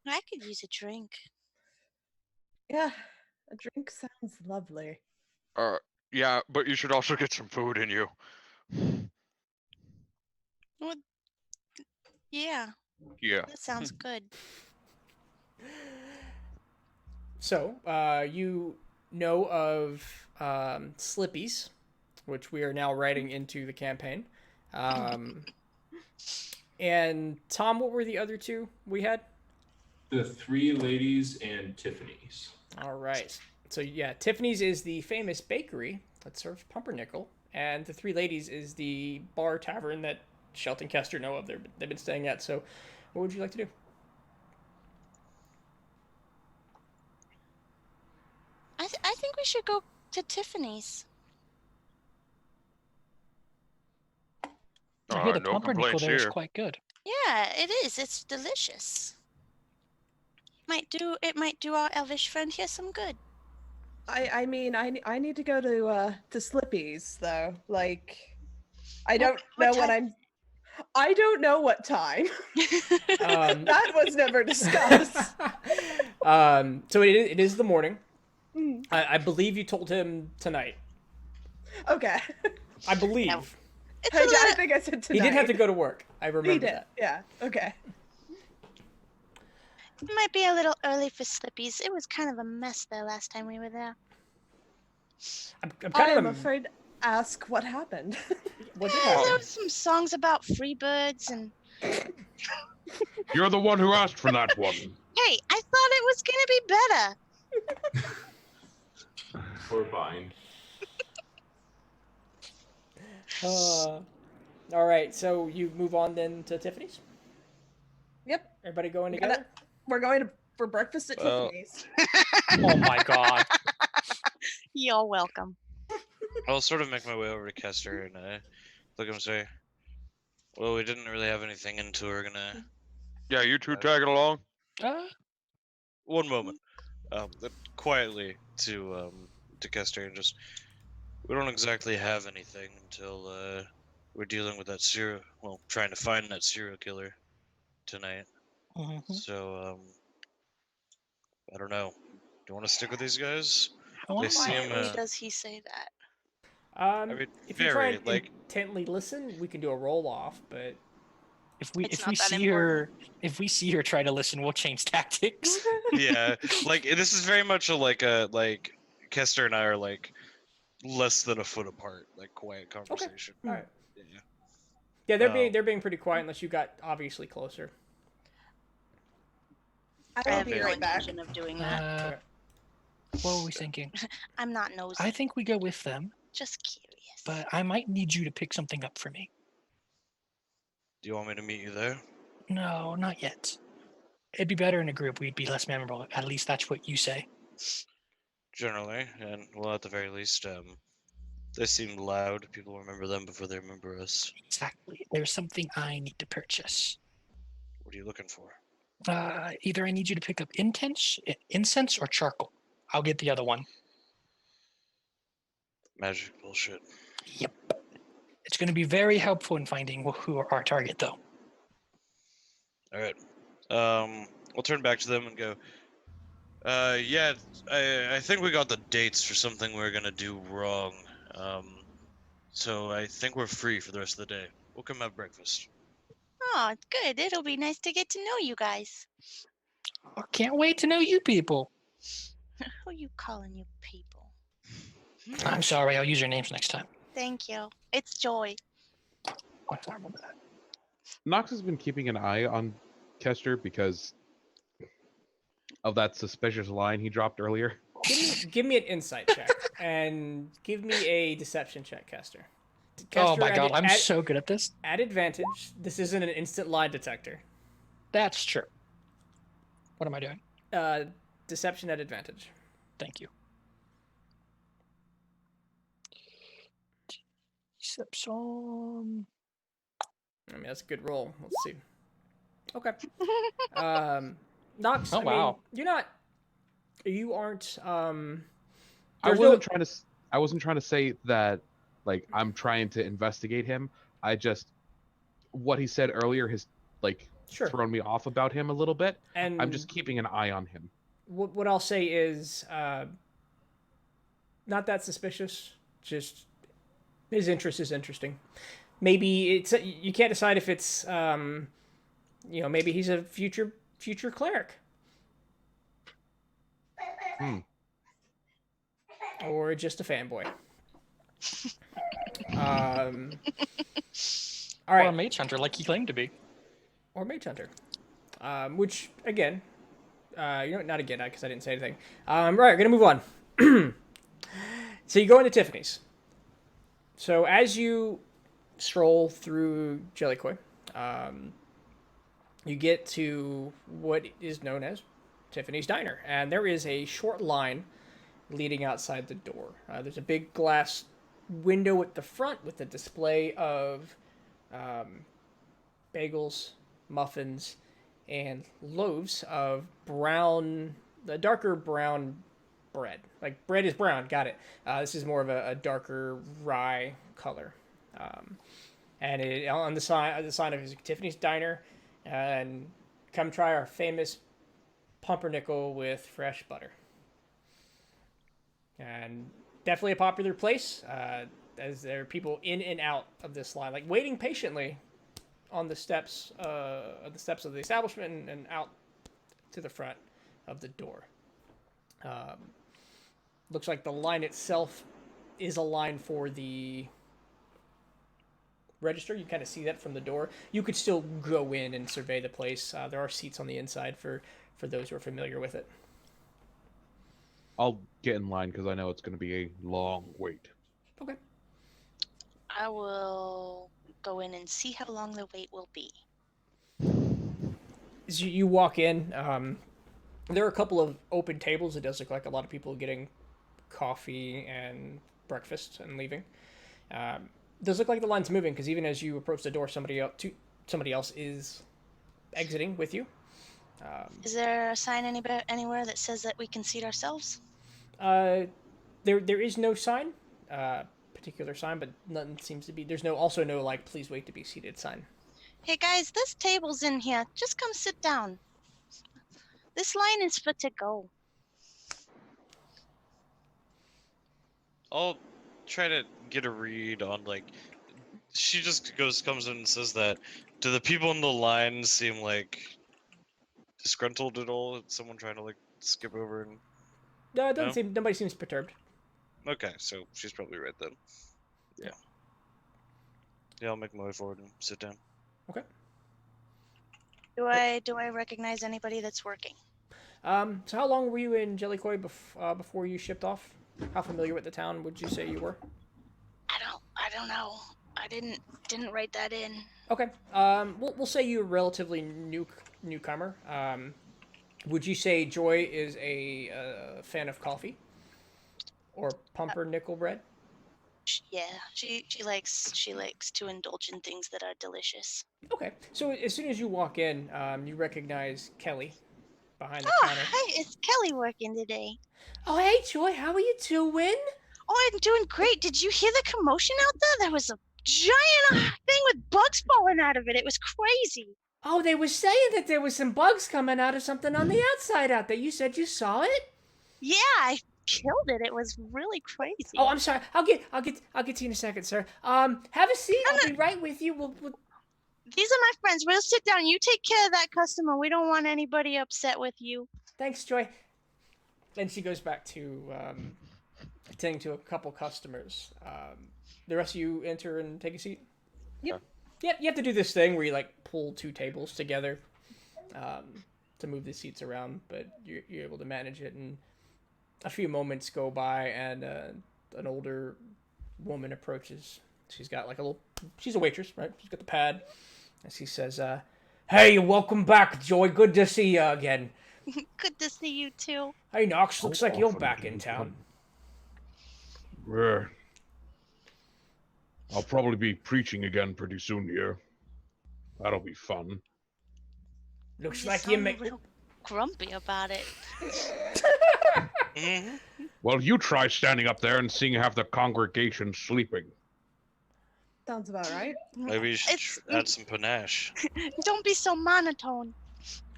[SPEAKER 8] I could use a drink.
[SPEAKER 4] Yeah, a drink sounds lovely.
[SPEAKER 3] Yeah, but you should also get some food in you.
[SPEAKER 7] Yeah,
[SPEAKER 3] Yeah.
[SPEAKER 7] that sounds good.
[SPEAKER 1] So, you know of Slippies, which we are now writing into the campaign. And Tom, what were the other two we had?
[SPEAKER 9] The Three Ladies and Tiffany's.
[SPEAKER 1] All right. So yeah, Tiffany's is the famous bakery that serves pumpernickel, and the Three Ladies is the bar tavern that Shelton Kester know of. They've been staying at. So, what would you like to do?
[SPEAKER 7] I think we should go to Tiffany's.
[SPEAKER 6] I hear the
[SPEAKER 3] No
[SPEAKER 6] pumpernickel
[SPEAKER 3] complaints
[SPEAKER 6] there is
[SPEAKER 3] here.
[SPEAKER 6] quite good.
[SPEAKER 7] Yeah, it is. It's delicious. It might do our elvish friend here some good.
[SPEAKER 4] I mean, I need to go to Slippies though. Like, I don't know what I don't know what time. That was never discussed.
[SPEAKER 1] So it is the morning.
[SPEAKER 4] Mm.
[SPEAKER 1] I believe you told him tonight.
[SPEAKER 4] Okay.
[SPEAKER 1] I believe.
[SPEAKER 7] No.
[SPEAKER 4] I think I said tonight.
[SPEAKER 1] He did have to go to work. I remember
[SPEAKER 4] He did.
[SPEAKER 1] that.
[SPEAKER 4] Yeah. Okay.
[SPEAKER 7] It might be a little early for Slippies. It was kind of a mess there last time we were there.
[SPEAKER 1] I'm
[SPEAKER 4] I
[SPEAKER 1] kind
[SPEAKER 4] am
[SPEAKER 1] of
[SPEAKER 4] afraid to ask what happened.
[SPEAKER 1] What did
[SPEAKER 7] There
[SPEAKER 1] happen?
[SPEAKER 7] was some songs about free birds and
[SPEAKER 5] You're the one who asked for that one.
[SPEAKER 7] hey, I thought it was gonna be better.
[SPEAKER 9] Or bind.
[SPEAKER 1] All right, so you move on then to Tiffany's.
[SPEAKER 4] Yep.
[SPEAKER 1] Everybody going
[SPEAKER 4] We
[SPEAKER 1] together?
[SPEAKER 4] We're going for breakfast at
[SPEAKER 3] Well-
[SPEAKER 4] Tiffany's.
[SPEAKER 6] Oh my god.
[SPEAKER 7] You're welcome.
[SPEAKER 2] I'll sort of make my way over to Kester and look at him and say, "Well, we didn't really have anything into. We're gonna
[SPEAKER 3] Yeah, you two tagging along?
[SPEAKER 2] one moment, quietly to Kester and just we don't exactly have anything until we're dealing with that trying to find that serial killer tonight.
[SPEAKER 6] Mhm.
[SPEAKER 2] So I don't know. Do you want to stick with these guys?
[SPEAKER 6] I want
[SPEAKER 2] They seem
[SPEAKER 7] Why does he say that?
[SPEAKER 2] I mean,
[SPEAKER 1] if you try
[SPEAKER 2] very
[SPEAKER 1] and
[SPEAKER 2] like
[SPEAKER 1] intently listen, we can do a roll off, but
[SPEAKER 6] if we
[SPEAKER 7] It's
[SPEAKER 6] if we
[SPEAKER 7] not that
[SPEAKER 6] see her try to listen, we'll change tactics.
[SPEAKER 2] yeah, like this is very much like Kester and I are like less than a foot apart, like quiet conversation.
[SPEAKER 1] all right.
[SPEAKER 2] Yeah.
[SPEAKER 1] Yeah, they're being pretty quiet unless you got obviously closer.
[SPEAKER 7] I
[SPEAKER 4] I'll
[SPEAKER 7] have
[SPEAKER 4] be
[SPEAKER 7] no
[SPEAKER 4] right back.
[SPEAKER 7] intention of doing that.
[SPEAKER 6] What were we thinking?
[SPEAKER 7] I'm not nosy.
[SPEAKER 6] I think we go with them,
[SPEAKER 7] Just curious.
[SPEAKER 6] but I might need you to pick something up for me.
[SPEAKER 2] Do you want me to meet you there?
[SPEAKER 6] No, not yet. It'd be better in a group. We'd be less memorable. At least that's what you say.
[SPEAKER 2] Generally, and well, at the very least, they seem loud. People remember them before they remember us.
[SPEAKER 6] Exactly. There's something I need to purchase.
[SPEAKER 2] What are you looking for?
[SPEAKER 6] Either I need you to pick up incense or charcoal. I'll get the other one.
[SPEAKER 2] Magic bullshit.
[SPEAKER 6] Yep. It's going to be very helpful in finding who are our target, though.
[SPEAKER 2] All right. We'll turn back to them and go. Yeah, I think we got the dates for something we're gonna do wrong. So I think we're free for the rest of the day. We'll come have breakfast.
[SPEAKER 7] Oh, good. It'll be nice to get to know you guys.
[SPEAKER 6] I can't wait to know you people.
[SPEAKER 7] Who are you calling you people?
[SPEAKER 6] I'm sorry. I'll use your names next time.
[SPEAKER 7] Thank you. It's Joy.
[SPEAKER 6] Oh, sorry about that.
[SPEAKER 5] Nox has been keeping an eye on Kester because of that suspicious line he dropped earlier.
[SPEAKER 1] Give me an insight check and give me a deception check, Kester.
[SPEAKER 6] Oh my
[SPEAKER 1] Kester,
[SPEAKER 6] god, I'm so good at this.
[SPEAKER 1] At advantage. This isn't an instant lie detector.
[SPEAKER 6] That's true. What am I doing?
[SPEAKER 1] Deception at advantage.
[SPEAKER 6] Thank you. Deception.
[SPEAKER 1] I mean, that's a good roll. Let's see. Okay. Nox,
[SPEAKER 6] Oh,
[SPEAKER 1] I mean,
[SPEAKER 6] wow.
[SPEAKER 1] you aren't,
[SPEAKER 5] I
[SPEAKER 1] there's
[SPEAKER 5] wasn't trying to say that like I'm trying to investigate him. I just what he said earlier has like
[SPEAKER 1] Sure.
[SPEAKER 5] thrown me off about him a little bit.
[SPEAKER 1] And
[SPEAKER 5] I'm just keeping an eye on him.
[SPEAKER 1] what I'll say is not that suspicious. Just his interest is interesting. Maybe it's you can't decide if it's maybe he's a future cleric. Or just a fanboy. All right.
[SPEAKER 6] Or a mage hunter, like he claimed to be.
[SPEAKER 1] Or mage hunter. Which again, not again, because I didn't say anything. Right, we're gonna move on. So you go into Tiffany's. So as you stroll through Jellicoe, you get to what is known as Tiffany's Diner, and there is a short line leading outside the door. There's a big glass window at the front with a display of bagels, muffins, and loaves of darker brown bread. Like, bread is brown, got it. This is more of a darker rye color. And on the sign of his Tiffany's Diner, and come try our famous pumpernickel with fresh butter. And definitely a popular place, as there are people in and out of this line, like waiting patiently on the steps of the establishment and out to the front of the door. Looks like the line itself is a line for the register. You kind of see that from the door. You could still go in and survey the place. There are seats on the inside for those who are familiar with it.
[SPEAKER 5] I'll get in line because I know it's going to be a long wait.
[SPEAKER 1] Okay.
[SPEAKER 8] I will go in and see how long the wait will be.
[SPEAKER 1] As you walk in, there are a couple of open tables. It does look like a lot of people getting coffee and breakfast and leaving. Does look like the line's moving because even as you approach the door, somebody else is exiting with you.
[SPEAKER 8] Is there a sign anywhere that says that we can seat ourselves?
[SPEAKER 1] There is no sign, particular sign, but nothing seems to be. There's also no like please wait to be seated sign.
[SPEAKER 8] Hey guys, this table's in here. Just come sit down. This line is for to go.
[SPEAKER 2] I'll try to get a read on, like, she just comes in and says that. Do the people in the line seem like disgruntled at all? Is someone trying to like skip over and?
[SPEAKER 1] No, it doesn't seem. Nobody seems perturbed.
[SPEAKER 2] Okay, so she's probably right then. Yeah. Yeah, I'll make my way forward and sit down.
[SPEAKER 1] Okay.
[SPEAKER 8] Do I recognize anybody that's working?
[SPEAKER 1] So how long were you in Jellicoe before you shipped off? How familiar with the town would you say you were?
[SPEAKER 8] I don't know. I didn't write that in.
[SPEAKER 1] Okay. We'll say you're a relatively newcomer. Would you say Joy is a fan of coffee or pumpernickel bread?
[SPEAKER 8] Yeah, she likes to indulge in things that are delicious.
[SPEAKER 1] Okay. So as soon as you walk in, you recognize Kelly behind the counter.
[SPEAKER 8] Hey, it's Kelly working today.
[SPEAKER 1] Oh, hey, Joy. How are you doing?
[SPEAKER 8] Oh, I'm doing great. Did you hear the commotion out there? There was a giant thing with bugs falling out of it. It was crazy.
[SPEAKER 1] Oh, they were saying that there was some bugs coming out of something on the outside out there. You said you saw it?
[SPEAKER 8] Yeah, I killed it. It was really crazy.
[SPEAKER 1] Oh, I'm sorry. I'll get to you in a second, sir. Have a seat. I'll be right with you. We'll...
[SPEAKER 8] These are my friends. We'll sit down. You take care of that customer. We don't want anybody upset with you.
[SPEAKER 1] Thanks, Joy. Then she goes back to attending to a couple customers. The rest of you enter and take a seat?
[SPEAKER 4] Yep.
[SPEAKER 1] Yep, you have to do this thing where you like pull two tables together to move the seats around, but you're able to manage it. And a few moments go by, and an older woman approaches. She's got like she's a waitress, right? She's got the pad. And she says, hey, welcome back, Joy. Good to see you again.
[SPEAKER 8] Good to see you too.
[SPEAKER 1] Hey, Knox, looks like you're back in town.
[SPEAKER 5] Yeah. I'll probably be preaching again pretty soon here. That'll be fun.
[SPEAKER 1] Looks
[SPEAKER 8] You
[SPEAKER 1] like you
[SPEAKER 8] sound
[SPEAKER 1] make...
[SPEAKER 8] real grumpy about it.
[SPEAKER 5] Well, you try standing up there and seeing half the congregation sleeping.
[SPEAKER 4] Sounds about right.
[SPEAKER 2] Maybe you should add some panache.
[SPEAKER 8] Don't be so monotone.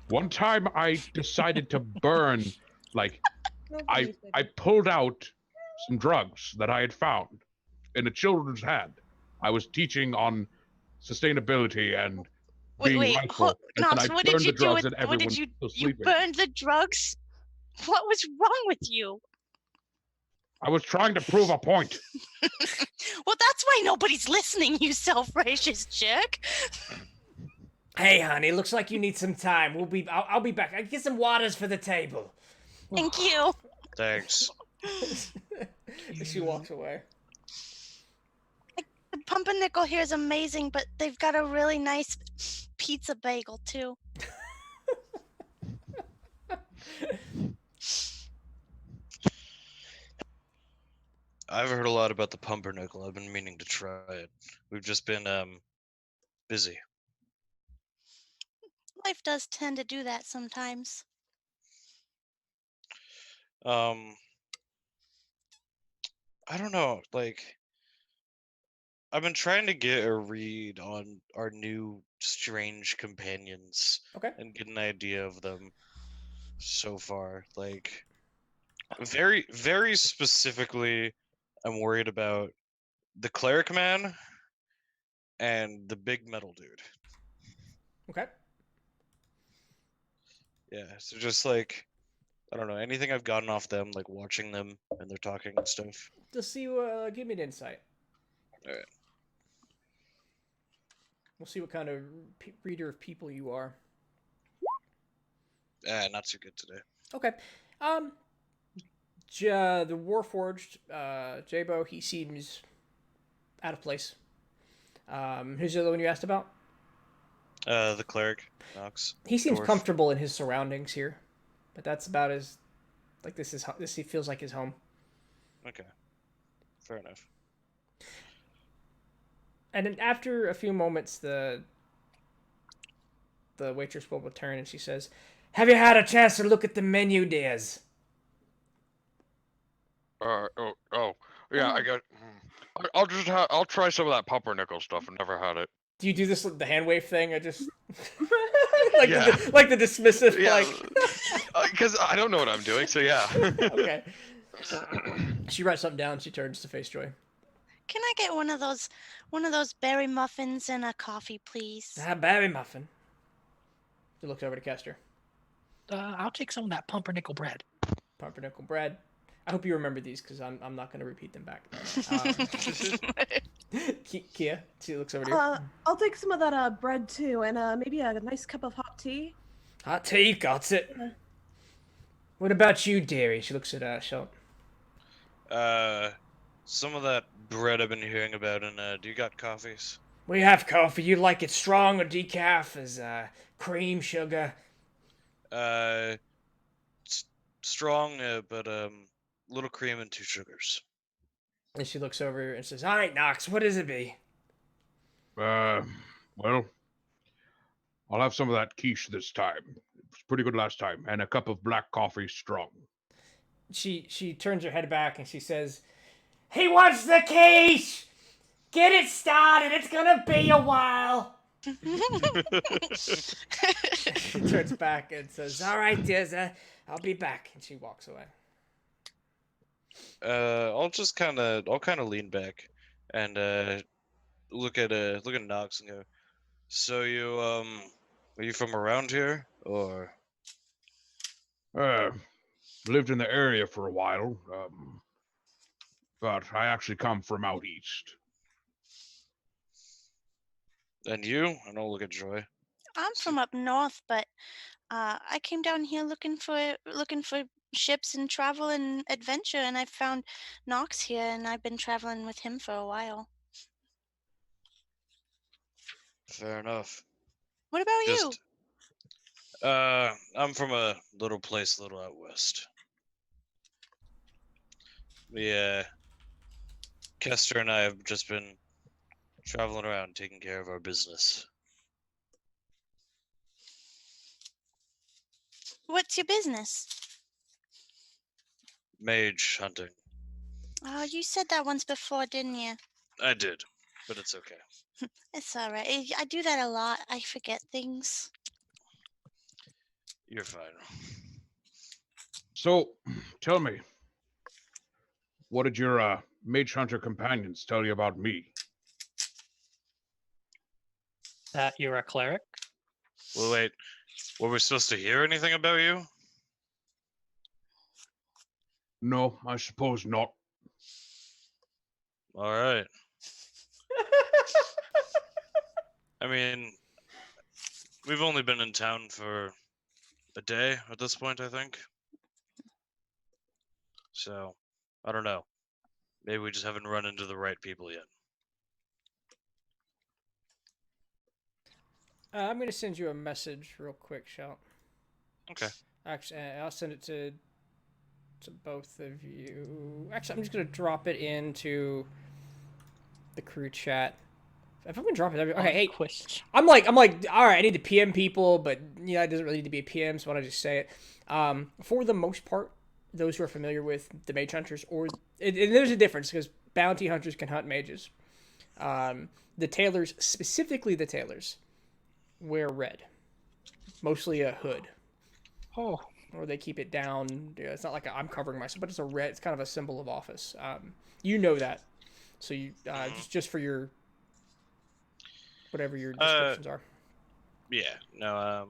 [SPEAKER 5] One time I decided to burn Like,
[SPEAKER 4] Nobody said
[SPEAKER 5] I pulled out some drugs that I had found in a children's hand. I was teaching on sustainability and being mindful, and then I
[SPEAKER 8] Knox, what did
[SPEAKER 5] burned
[SPEAKER 8] you
[SPEAKER 5] the
[SPEAKER 8] do
[SPEAKER 5] drugs
[SPEAKER 8] with?
[SPEAKER 5] and
[SPEAKER 8] What
[SPEAKER 5] everyone
[SPEAKER 8] did you?
[SPEAKER 5] was
[SPEAKER 8] You
[SPEAKER 5] sleeping.
[SPEAKER 8] burned the drugs. What was wrong with you?
[SPEAKER 5] I was trying to prove a point.
[SPEAKER 8] Well, that's why nobody's listening, you self-righteous jerk.
[SPEAKER 1] Hey, honey, looks like you need some time. I'll be back. I get some waters for the table.
[SPEAKER 8] Thank you.
[SPEAKER 2] Thanks.
[SPEAKER 1] She walks away.
[SPEAKER 8] The Pumpernickel here is amazing, but they've got a really nice pizza bagel too.
[SPEAKER 2] I've heard a lot about the Pumpernickel. I've been meaning to try it. We've just been busy.
[SPEAKER 8] Life does tend to do that sometimes.
[SPEAKER 2] I don't know. Like, I've been trying to get a read on our new strange companions
[SPEAKER 1] Okay.
[SPEAKER 2] and get an idea of them so far. Like, very, very specifically, I'm worried about the cleric man and the big metal dude.
[SPEAKER 1] Okay.
[SPEAKER 2] Yeah, so just like, I don't know, anything I've gotten off them, like watching them and they're talking and stuff.
[SPEAKER 1] Just see. Give me an insight.
[SPEAKER 2] All right.
[SPEAKER 1] We'll see what kind of reader of people you are.
[SPEAKER 2] Not too good today.
[SPEAKER 1] Okay. The Warforged, Jabo, he seems out of place. Who's the other one you asked about?
[SPEAKER 2] The cleric, Knox.
[SPEAKER 1] He seems
[SPEAKER 2] Dwarf.
[SPEAKER 1] comfortable in his surroundings here, but that's about as like this he feels like his home.
[SPEAKER 2] Okay. Fair enough.
[SPEAKER 1] And then after a few moments, the waitress will return and she says, "Have you had a chance to look at the menu, dears?"
[SPEAKER 10] Yeah, I got. I'll try some of that pumpernickel stuff. I've never had it.
[SPEAKER 1] Do you do this the hand wave thing? I just like
[SPEAKER 10] Yeah.
[SPEAKER 1] the dismissive
[SPEAKER 10] Yeah,
[SPEAKER 1] like.
[SPEAKER 10] because I don't know what I'm doing. So yeah.
[SPEAKER 1] Okay. She writes something down. She turns to face Joy.
[SPEAKER 8] Can I get one of those berry muffins and a coffee, please?
[SPEAKER 1] Berry muffin. She looks over to Kester.
[SPEAKER 6] I'll take some of that pumpernickel bread.
[SPEAKER 1] Pumpernickel bread. I hope you remember these because I'm not going to repeat them back. Kia, she looks over to you.
[SPEAKER 4] I'll take some of that bread too, and maybe a nice cup of hot tea.
[SPEAKER 1] Hot tea, got it. What about you, dearie? She looks at Shelt.
[SPEAKER 2] Some of that bread I've been hearing about, and do you got coffees?
[SPEAKER 1] We have coffee. You like it strong or decaf? As cream, sugar?
[SPEAKER 2] Strong, but little cream and 2 sugars.
[SPEAKER 1] And she looks over and says, "All right, Knox, what does it be?"
[SPEAKER 5] Well, I'll have some of that quiche this time. It was pretty good last time, and a cup of black coffee strong.
[SPEAKER 1] She turns her head back and she says, "He wants the quiche! Get it started. It's gonna be a while." She turns back and says, "All right, dear, I'll be back." And she walks away.
[SPEAKER 2] I'll kind of lean back and look at Knox and go, "So you are you from around here or?"
[SPEAKER 5] Lived in the area for a while, but I actually come from out east.
[SPEAKER 2] And you? And I'll look at Joy.
[SPEAKER 8] I'm from up north, but I came down here looking for ships and travel and adventure, and I found Knox here, and I've been traveling with him for a while.
[SPEAKER 2] Fair enough.
[SPEAKER 8] What about you?
[SPEAKER 2] I'm from a little place a little out west. Yeah. Kester and I have just been traveling around taking care of our business.
[SPEAKER 8] What's your business?
[SPEAKER 2] Mage hunting.
[SPEAKER 8] Oh, you said that once before, didn't you?
[SPEAKER 2] I did, but it's okay.
[SPEAKER 8] It's all right. I do that a lot. I forget things.
[SPEAKER 2] You're fine.
[SPEAKER 5] So, tell me, what did your mage hunter companions tell you about me?
[SPEAKER 6] That you're a cleric?
[SPEAKER 2] Well, wait. Were we supposed to hear anything about you?
[SPEAKER 5] No, I suppose not.
[SPEAKER 2] All right. I mean, we've only been in town for a day at this point, I think. So, I don't know. Maybe we just haven't run into the right people yet.
[SPEAKER 1] I'm gonna send you a message real quick, Shout.
[SPEAKER 2] Okay.
[SPEAKER 1] Actually, I'll send it to both of you. Actually, I'm just gonna drop it into the crew chat. If I'm gonna drop it, okay. Hey, I'm like, all right. I need to PM people, but yeah, it doesn't really need to be a PM, so why don't I just say it? For the most part, those who are familiar with the mage hunters, and there's a difference because bounty hunters can hunt mages. The tailors, specifically the tailors, wear red, mostly a hood.
[SPEAKER 6] Oh.
[SPEAKER 1] Or they keep it down. Yeah, it's not like I'm covering myself, but it's a red. It's kind of a symbol of office. You know that, so you just for your whatever your descriptions are.
[SPEAKER 2] Yeah. No.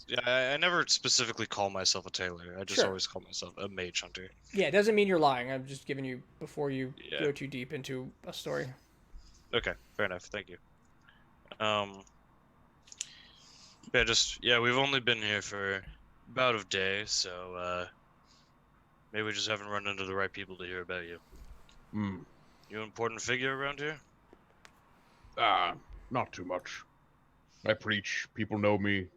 [SPEAKER 2] Yeah. I never specifically call myself a tailor. I just always call myself a mage hunter.
[SPEAKER 1] Yeah, it doesn't mean you're lying. I'm just giving you before you go too deep into a story.
[SPEAKER 2] Okay. Fair enough. Thank you. Yeah. We've only been here for about a day, so maybe we just haven't run into the right people to hear about you.
[SPEAKER 5] Hmm.
[SPEAKER 2] You an important figure around here?
[SPEAKER 5] Not too much. I preach, people know me.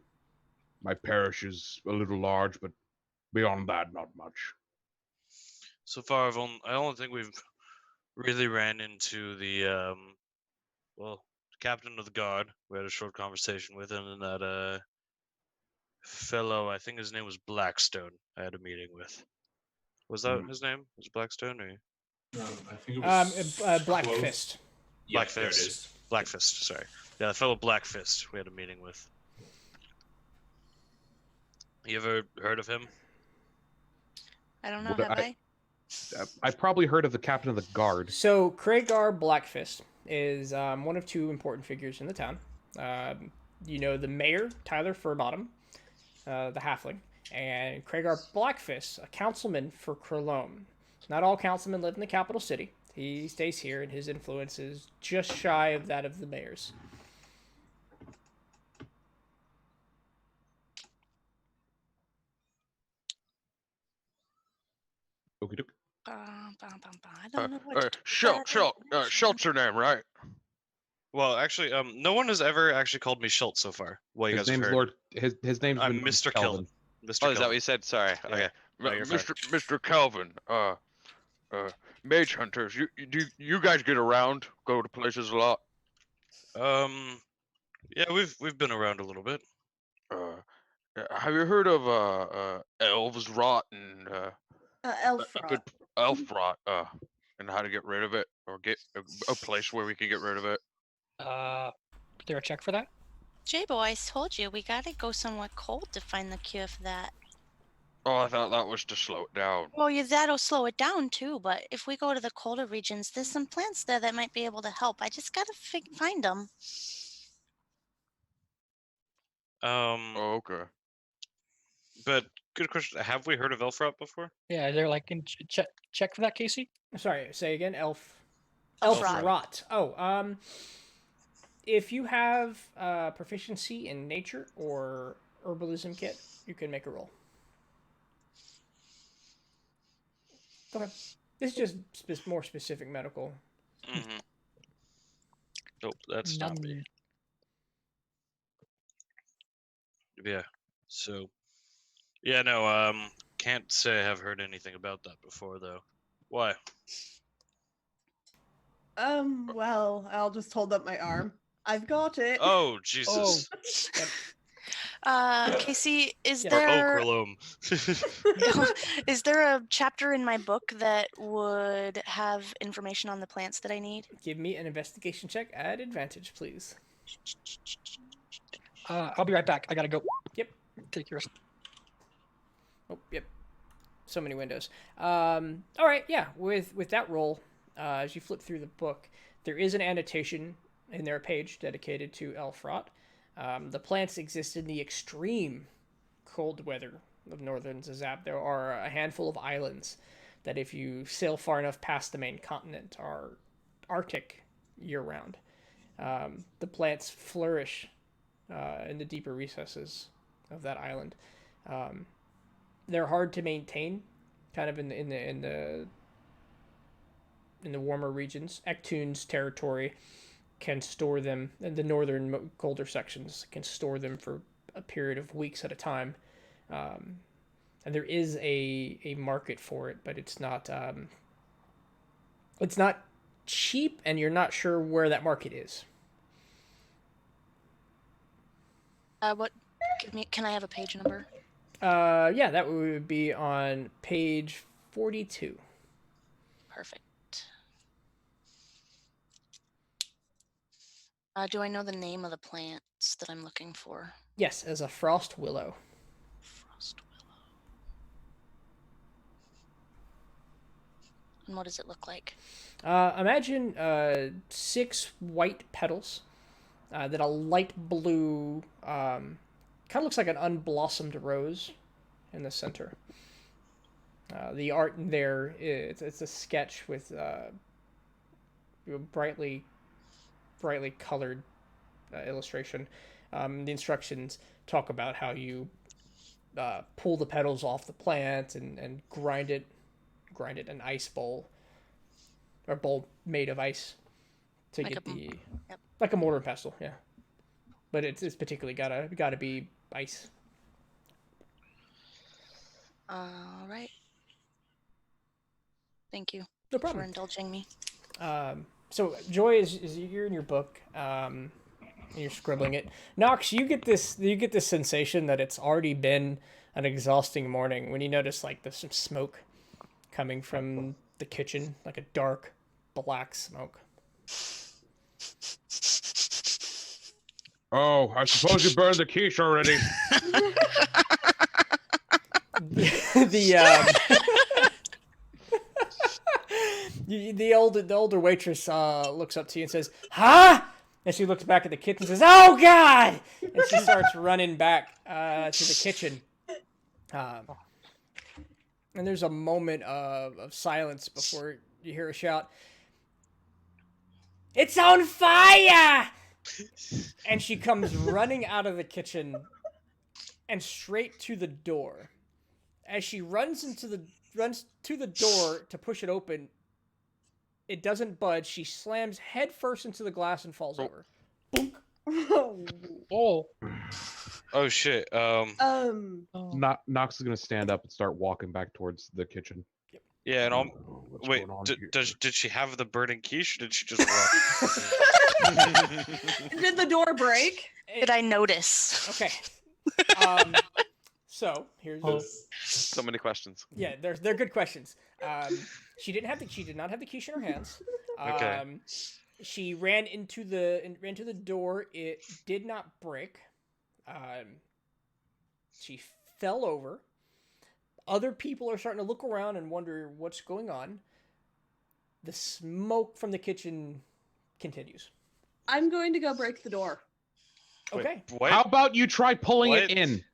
[SPEAKER 5] My parish is a little large, but beyond that, not much.
[SPEAKER 2] So far, I only think we've really ran into the captain of the guard. We had a short conversation with him, and that fellow, I think his name was Blackstone. I had a meeting with. Was that his name? Was it Blackstone or?
[SPEAKER 9] I think it was
[SPEAKER 1] Black Fist.
[SPEAKER 2] Black Fist. Black Fist. Sorry. Yeah, the fellow Black Fist. We had a meeting with. You ever heard of him?
[SPEAKER 8] I don't know. Have I?
[SPEAKER 5] I probably heard of the captain of the guard.
[SPEAKER 1] So Kragar Blackfist is one of two important figures in the town. You know the mayor, Tyler Furbottom, the halfling, and Kragar Blackfist, a councilman for Chrolome. Not all councilmen live in the capital city. He stays here, and his influence is just shy of that of the mayor's.
[SPEAKER 5] Okie doke.
[SPEAKER 8] I don't know what
[SPEAKER 10] Schult's her name, right?
[SPEAKER 2] Well, actually, no one has ever actually called me Schultz so far. Well, you
[SPEAKER 5] His
[SPEAKER 2] guys have
[SPEAKER 5] name's
[SPEAKER 2] heard.
[SPEAKER 5] Lord. His name's
[SPEAKER 2] I'm Mr. Kelvin. Mr.
[SPEAKER 3] Oh, is that what you said? Sorry.
[SPEAKER 2] Yeah.
[SPEAKER 3] Okay.
[SPEAKER 2] No, you're
[SPEAKER 10] Mr. Kelvin, mage hunters, you guys get around, go to places a lot?
[SPEAKER 2] Yeah, we've been around a little bit.
[SPEAKER 10] Have you heard of elves rot and
[SPEAKER 4] Elf
[SPEAKER 10] a good elf rot, and how to get rid of it, or get a place where we can get rid of it?
[SPEAKER 6] Is there a check for that?
[SPEAKER 8] J-Bo, I told you, we gotta go somewhere cold to find the cure for that.
[SPEAKER 10] Oh, I thought that was to slow it down.
[SPEAKER 8] Well, yeah, that'll slow it down too, but if we go to the colder regions, there's some plants there that might be able to help. I just gotta find them.
[SPEAKER 10] Oh, okay.
[SPEAKER 2] But good question. Have we heard of Elfrop before?
[SPEAKER 6] Yeah, is there like check for that, Casey?
[SPEAKER 1] Sorry, say again. Elf
[SPEAKER 8] Rot.
[SPEAKER 1] rot. Oh, if you have proficiency in nature or herbalism kit, you can make a roll. Okay. This is just more specific medical.
[SPEAKER 2] Mm-hmm. Nope, that's not me. Yeah. So, yeah, no, can't say I have heard anything about that before though. Why?
[SPEAKER 4] Well, I'll just hold up my arm. I've got it.
[SPEAKER 2] Oh, Jesus.
[SPEAKER 8] Casey, is
[SPEAKER 2] Or
[SPEAKER 8] there
[SPEAKER 2] Chrolome.
[SPEAKER 8] is there a chapter in my book that would have information on the plants that I need?
[SPEAKER 1] Give me an investigation check at advantage, please.
[SPEAKER 6] I'll be right back. I gotta go.
[SPEAKER 1] Yep.
[SPEAKER 6] Take yours.
[SPEAKER 1] Oh, yep. so many windows. All right, yeah. With that roll, as you flip through the book, there is an annotation in their page dedicated to Elfrot. The plants exist in the extreme cold weather of northern Zezzap. There are a handful of islands that, if you sail far enough past the main continent, are Arctic year-round. The plants flourish in the deeper recesses of that island. They're hard to maintain, kind of in the warmer regions. Ektoon's territory can store them, and the northern colder sections can store them for a period of weeks at a time. And there is a market for it, but it's not cheap, and you're not sure where that market is.
[SPEAKER 8] Can I have a page number?
[SPEAKER 1] Yeah, that would be on page 42.
[SPEAKER 8] Perfect. Do I know the name of the plants that I'm looking for?
[SPEAKER 1] Yes, as a frost willow.
[SPEAKER 8] Frost willow. And what does it look like?
[SPEAKER 1] Imagine 6 white petals that a light blue, kind of looks like an unblossomed rose in the center. The art in there, it's a sketch with brightly colored illustration. The instructions talk about how you pull the petals off the plant and grind it in an ice bowl, or bowl made of ice, to
[SPEAKER 8] Like
[SPEAKER 1] get the
[SPEAKER 8] Yep.
[SPEAKER 1] like a mortar and pestle, yeah. But it's particularly gotta be ice.
[SPEAKER 8] All right. Thank you
[SPEAKER 1] No
[SPEAKER 8] for
[SPEAKER 1] problem.
[SPEAKER 8] indulging me.
[SPEAKER 1] So Joy is you're in your book, and you're scribbling it. Nox, you get this sensation that it's already been an exhausting morning when you notice like there's some smoke coming from the kitchen, like a dark black smoke.
[SPEAKER 5] Oh, I suppose you burned the quiche already.
[SPEAKER 1] The older waitress looks up to you and says, "Huh?" And she looks back at the kitchen and says, "Oh God!" And she starts running back to the kitchen. And there's a moment of silence before you hear a shout. "It's on fire!" And she comes running out of the kitchen and straight to the door. As she runs to the door to push it open, it doesn't budge. She slams head first into the glass and falls over. Boom.
[SPEAKER 6] Oh.
[SPEAKER 2] Oh shit.
[SPEAKER 5] Nox is gonna stand up and start walking back towards the kitchen.
[SPEAKER 2] Yeah, and I'll
[SPEAKER 5] What's
[SPEAKER 2] wait.
[SPEAKER 5] going on here?
[SPEAKER 2] Did she have the burning quiche, or did she just run?
[SPEAKER 4] Did the door break?
[SPEAKER 8] Did I notice?
[SPEAKER 1] Okay. So here's
[SPEAKER 3] So many questions.
[SPEAKER 1] yeah, they're good questions. She did not have the quiche in her hands.
[SPEAKER 2] Okay.
[SPEAKER 1] She ran into the door. It did not break. She fell over. Other people are starting to look around and wonder what's going on. The smoke from the kitchen continues.
[SPEAKER 4] I'm going to go break the door.
[SPEAKER 2] Wait,
[SPEAKER 1] Okay.
[SPEAKER 2] what?
[SPEAKER 5] How about you try pulling
[SPEAKER 2] What?
[SPEAKER 5] it in?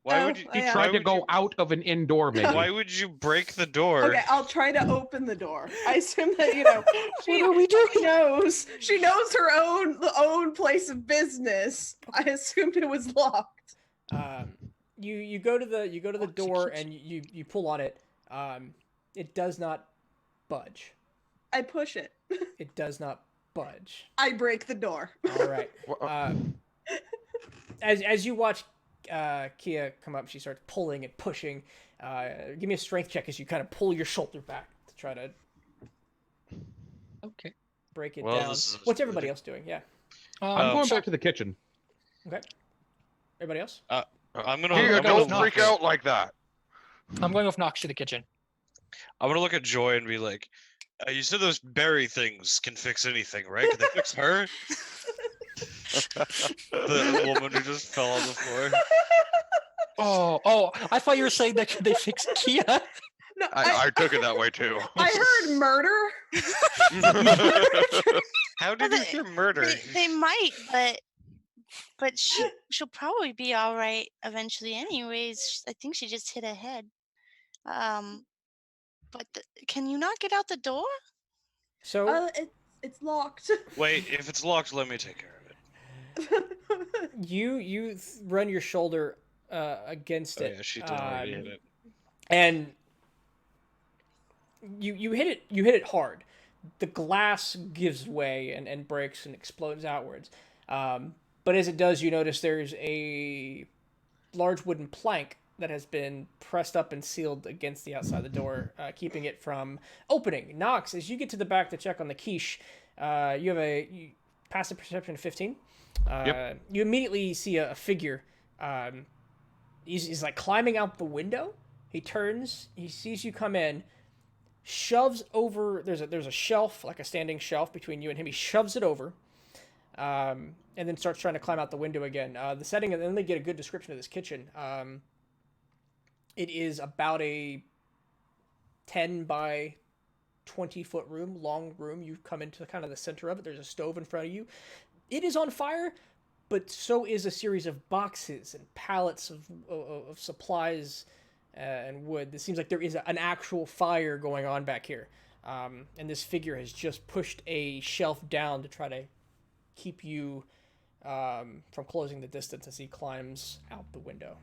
[SPEAKER 2] Why
[SPEAKER 4] Oh,
[SPEAKER 2] would you?
[SPEAKER 4] yeah.
[SPEAKER 5] Try
[SPEAKER 2] Why
[SPEAKER 5] to
[SPEAKER 2] would
[SPEAKER 5] go
[SPEAKER 2] you,
[SPEAKER 5] out of an indoor, maybe.
[SPEAKER 2] Why would you break the door?
[SPEAKER 4] Okay, I'll try to open the door. I assume that she
[SPEAKER 8] What are we doing?
[SPEAKER 4] She knows her own place of business. I assumed it was locked.
[SPEAKER 1] You go to the door and you pull on it. It does not budge.
[SPEAKER 4] I push it.
[SPEAKER 1] It does not budge.
[SPEAKER 4] I break the door.
[SPEAKER 1] All right. As you watch Kia come up, she starts pulling and pushing. Give me a strength check as you kind of pull your shoulder back to try to
[SPEAKER 6] Okay.
[SPEAKER 1] break it
[SPEAKER 2] Well,
[SPEAKER 1] down.
[SPEAKER 2] this is-
[SPEAKER 1] What's everybody else doing? Yeah.
[SPEAKER 5] I'm going
[SPEAKER 6] so-
[SPEAKER 5] back to the kitchen.
[SPEAKER 1] Okay. Everybody else?
[SPEAKER 2] I'm gonna.
[SPEAKER 10] Here,
[SPEAKER 2] I'm
[SPEAKER 10] don't
[SPEAKER 2] gonna
[SPEAKER 10] freak
[SPEAKER 2] look at-
[SPEAKER 10] out like that.
[SPEAKER 6] I'm going with Nox to the kitchen.
[SPEAKER 2] I'm gonna look at Joy and be like, "You said those berry things can fix anything, right? Can they fix her?" The woman who just fell on the floor.
[SPEAKER 6] Oh, I thought you were saying that they fixed Kia.
[SPEAKER 4] No,
[SPEAKER 10] I took it that way too.
[SPEAKER 4] I heard murder.
[SPEAKER 2] How did you hear murder?
[SPEAKER 8] They might, but she'll probably be all right eventually. Anyways, I think she just hit a head. But can you not get out the door?
[SPEAKER 1] So
[SPEAKER 4] It's locked.
[SPEAKER 2] Wait, if it's locked, let me take care of it.
[SPEAKER 1] you run your shoulder against
[SPEAKER 2] Oh
[SPEAKER 1] it.
[SPEAKER 2] yeah, she did already hit it.
[SPEAKER 1] And you hit it hard. The glass gives way and breaks and explodes outwards. But as it does, you notice there's a large wooden plank that has been pressed up and sealed against the outside of the door, keeping it from opening. Nox, as you get to the back to check on the quiche, you have a passive perception of 15.
[SPEAKER 10] Yep.
[SPEAKER 1] You immediately see a figure. He's like climbing out the window. He turns, he sees you come in, shoves over. There's a shelf, like a standing shelf between you and him. He shoves it over, and then starts trying to climb out the window again. The setting, and then they get a good description of this kitchen. It is about a 10 by 20 foot room, long room. You come into kind of the center of it. There's a stove in front of you. It is on fire, but so is a series of boxes and pallets of supplies and wood. It seems like there is an actual fire going on back here. And this figure has just pushed a shelf down to try to keep you from closing the distance as he climbs out the window.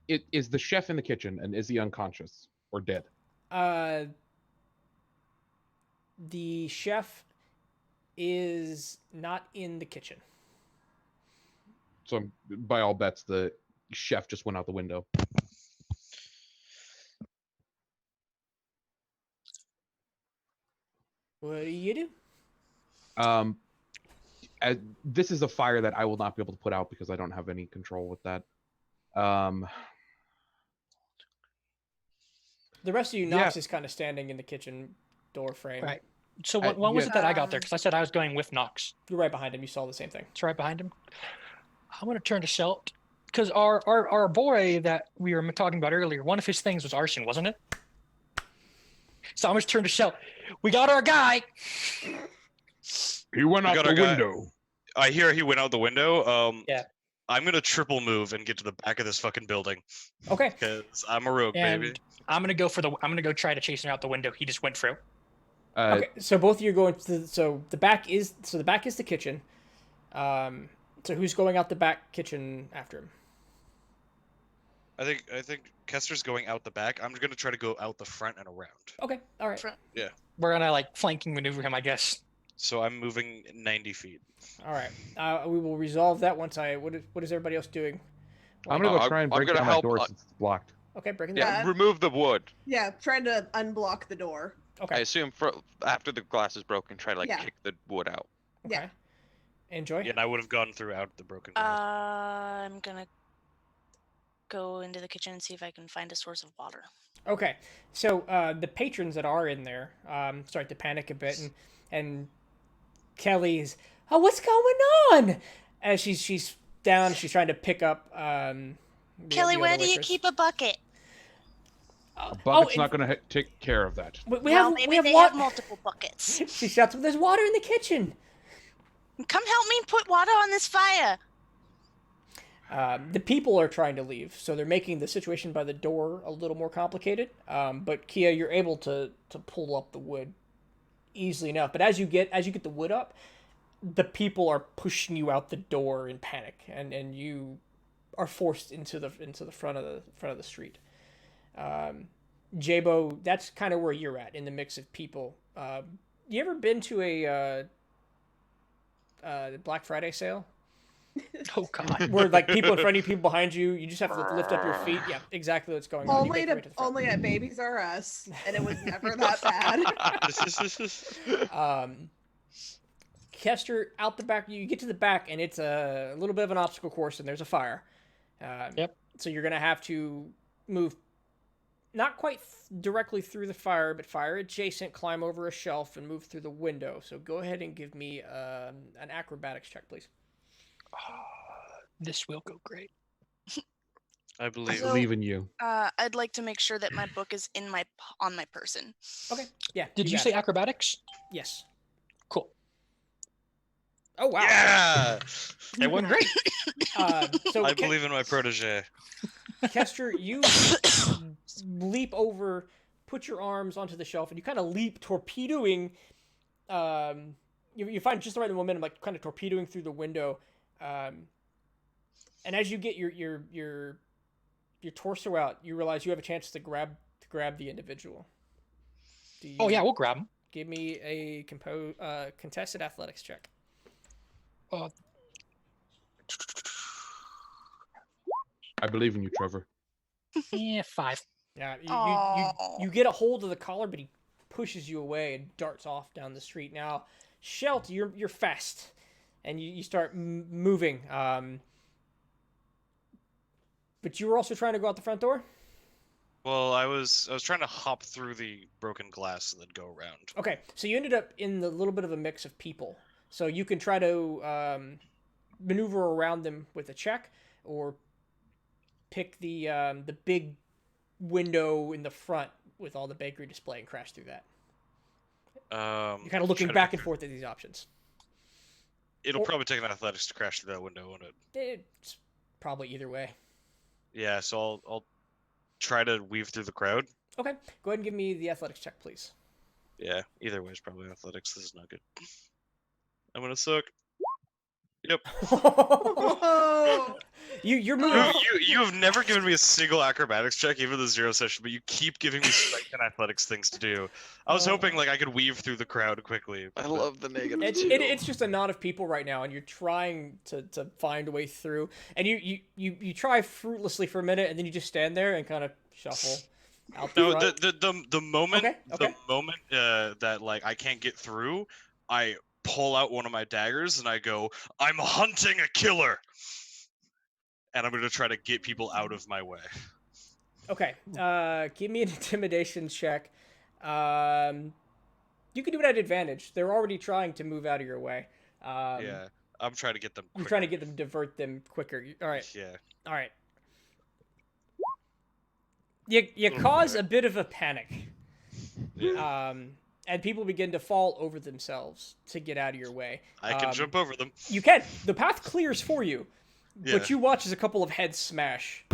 [SPEAKER 5] Is the chef in the kitchen, and is he unconscious or dead?
[SPEAKER 1] The chef is not in the kitchen.
[SPEAKER 5] So by all bets, the chef just went out the window.
[SPEAKER 1] What do you do?
[SPEAKER 5] This is a fire that I will not be able to put out because I don't have any control with that.
[SPEAKER 1] The rest of you, Nox is kind of standing in the kitchen door frame.
[SPEAKER 6] Right. So when was it that I got there? Because I said I was going with Nox.
[SPEAKER 1] You're right behind him. You saw the same thing.
[SPEAKER 6] It's right behind him. I'm going to turn to Shelt. Because our boy that we were talking about earlier, one of his things was arson, wasn't it? So I'm going to turn to Shelt. We got our guy.
[SPEAKER 5] He went out the window.
[SPEAKER 2] I hear he went out the window.
[SPEAKER 6] Yeah.
[SPEAKER 2] I'm gonna triple move and get to the back of this fucking building.
[SPEAKER 1] Okay.
[SPEAKER 2] Because I'm a rogue, baby.
[SPEAKER 6] I'm gonna go try to chase him out the window. He just went through.
[SPEAKER 1] Okay, so both of you are going to the back is the kitchen. So who's going out the back kitchen after him?
[SPEAKER 2] I think Kester's going out the back. I'm gonna try to go out the front and around.
[SPEAKER 1] Okay, all right.
[SPEAKER 2] Yeah.
[SPEAKER 6] We're gonna like flanking maneuver him, I guess.
[SPEAKER 2] So I'm moving 90 feet.
[SPEAKER 1] All right. We will resolve that once I. What is everybody else doing?
[SPEAKER 5] I'm gonna go try and break down that door since it's blocked.
[SPEAKER 1] Okay, breaking
[SPEAKER 10] Yeah,
[SPEAKER 1] down.
[SPEAKER 10] remove the wood.
[SPEAKER 4] Yeah, trying to unblock the door.
[SPEAKER 1] Okay.
[SPEAKER 3] I assume after the glass is broken, try to like
[SPEAKER 4] Yeah.
[SPEAKER 3] kick the wood out.
[SPEAKER 1] Okay.
[SPEAKER 4] Yeah.
[SPEAKER 1] Enjoy.
[SPEAKER 2] Yeah, and I would have gone throughout the broken glass.
[SPEAKER 8] I'm gonna go into the kitchen and see if I can find a source of water.
[SPEAKER 1] Okay, so the patrons that are in there start to panic a bit, and Kelly's, oh, what's going on? As she's down, she's trying to pick up.
[SPEAKER 8] Kelly, where do you keep a bucket?
[SPEAKER 5] A bucket's not going to take care of that.
[SPEAKER 1] We have
[SPEAKER 8] multiple buckets.
[SPEAKER 1] She shouts, "There's water in the kitchen."
[SPEAKER 8] Come help me put water on this fire.
[SPEAKER 1] The people are trying to leave, so they're making the situation by the door a little more complicated. But Kia, you're able to pull up the wood easily enough. But as you get the wood up, the people are pushing you out the door in panic, and you are forced into the front of the street. Jabo, that's kind of where you're at in the mix of people. You ever been to a Black Friday sale?
[SPEAKER 6] Oh God!
[SPEAKER 1] Where like people in front of you, people behind you, you just have to lift up your feet. Yeah, exactly what's going on.
[SPEAKER 4] Only at Babies R Us, and it was never that bad.
[SPEAKER 1] Kester, out the back, you get to the back, and it's a little bit of an obstacle course, and there's a fire.
[SPEAKER 6] Yep.
[SPEAKER 1] So you're gonna have to move not quite directly through the fire, but fire adjacent, climb over a shelf, and move through the window. So go ahead and give me an acrobatics check, please.
[SPEAKER 6] This will go great.
[SPEAKER 2] I
[SPEAKER 5] I
[SPEAKER 2] believe.
[SPEAKER 7] So-
[SPEAKER 5] believe in you.
[SPEAKER 7] I'd like to make sure that my book is on my person.
[SPEAKER 1] Okay. Yeah.
[SPEAKER 6] Did you
[SPEAKER 1] got
[SPEAKER 6] say
[SPEAKER 1] it.
[SPEAKER 6] acrobatics?
[SPEAKER 1] Yes.
[SPEAKER 6] Cool.
[SPEAKER 1] Oh wow.
[SPEAKER 2] Yeah!
[SPEAKER 6] It went great.
[SPEAKER 1] So
[SPEAKER 2] I believe in my protege.
[SPEAKER 1] Kester, you leap over, put your arms onto the shelf, and you kind of leap, torpedoing. You find just the right momentum, like kind of torpedoing through the window. And as you get your torso out, you realize you have a chance to grab the individual.
[SPEAKER 6] Oh yeah, we'll grab him.
[SPEAKER 1] Give me a contested athletics check.
[SPEAKER 5] I believe in you, Trevor.
[SPEAKER 6] Yeah, 5.
[SPEAKER 1] Yeah,
[SPEAKER 7] Aw.
[SPEAKER 1] you get a hold of the collar, but he pushes you away and darts off down the street. Now, Shelt, you're fast, and you start moving. But you were also trying to go out the front door.
[SPEAKER 2] Well, I was trying to hop through the broken glass and then go around.
[SPEAKER 1] Okay, so you ended up in the little bit of a mix of people. So you can try to maneuver around them with a check, or pick the big window in the front with all the bakery display and crash through that. You're kind of looking
[SPEAKER 2] try to
[SPEAKER 1] back
[SPEAKER 2] pick
[SPEAKER 1] and forth at these options.
[SPEAKER 2] It'll probably take an athletics to crash through that window, won't it?
[SPEAKER 1] It's probably either way.
[SPEAKER 2] Yeah, so I'll try to weave through the crowd.
[SPEAKER 1] Okay, go ahead and give me the athletics check, please.
[SPEAKER 2] Yeah, either way is probably athletics. This is not good. I'm gonna suck. Yep.
[SPEAKER 1] You're
[SPEAKER 2] You,
[SPEAKER 1] moving.
[SPEAKER 2] you have never given me a single acrobatics check, even the 0 session, but you keep giving me strength and athletics things to do. I was hoping like I could weave through the crowd quickly.
[SPEAKER 3] I
[SPEAKER 2] but-
[SPEAKER 3] love the negative
[SPEAKER 1] It's
[SPEAKER 3] two.
[SPEAKER 1] it's just a knot of people right now, and you're trying to find a way through. And you try fruitlessly for a minute, and then you just stand there and kind of shuffle out the
[SPEAKER 2] No,
[SPEAKER 1] front.
[SPEAKER 2] the moment
[SPEAKER 1] Okay.
[SPEAKER 2] the moment that like I can't get through, I pull out one of my daggers and I go, "I'm hunting a killer," and I'm gonna try to get people out of my way.
[SPEAKER 1] Okay, give me an intimidation check. You can do it at advantage. They're already trying to move out of your way.
[SPEAKER 2] Yeah, I'm trying to get them.
[SPEAKER 1] You're trying to get them, divert them quicker. All right,
[SPEAKER 2] Yeah.
[SPEAKER 1] all right. You cause a bit of a panic.
[SPEAKER 2] Yeah.
[SPEAKER 1] And people begin to fall over themselves to get out of your way.
[SPEAKER 2] I can jump over them.
[SPEAKER 1] You can. The path clears for you,
[SPEAKER 2] Yeah.
[SPEAKER 1] but you watch as a couple of heads smash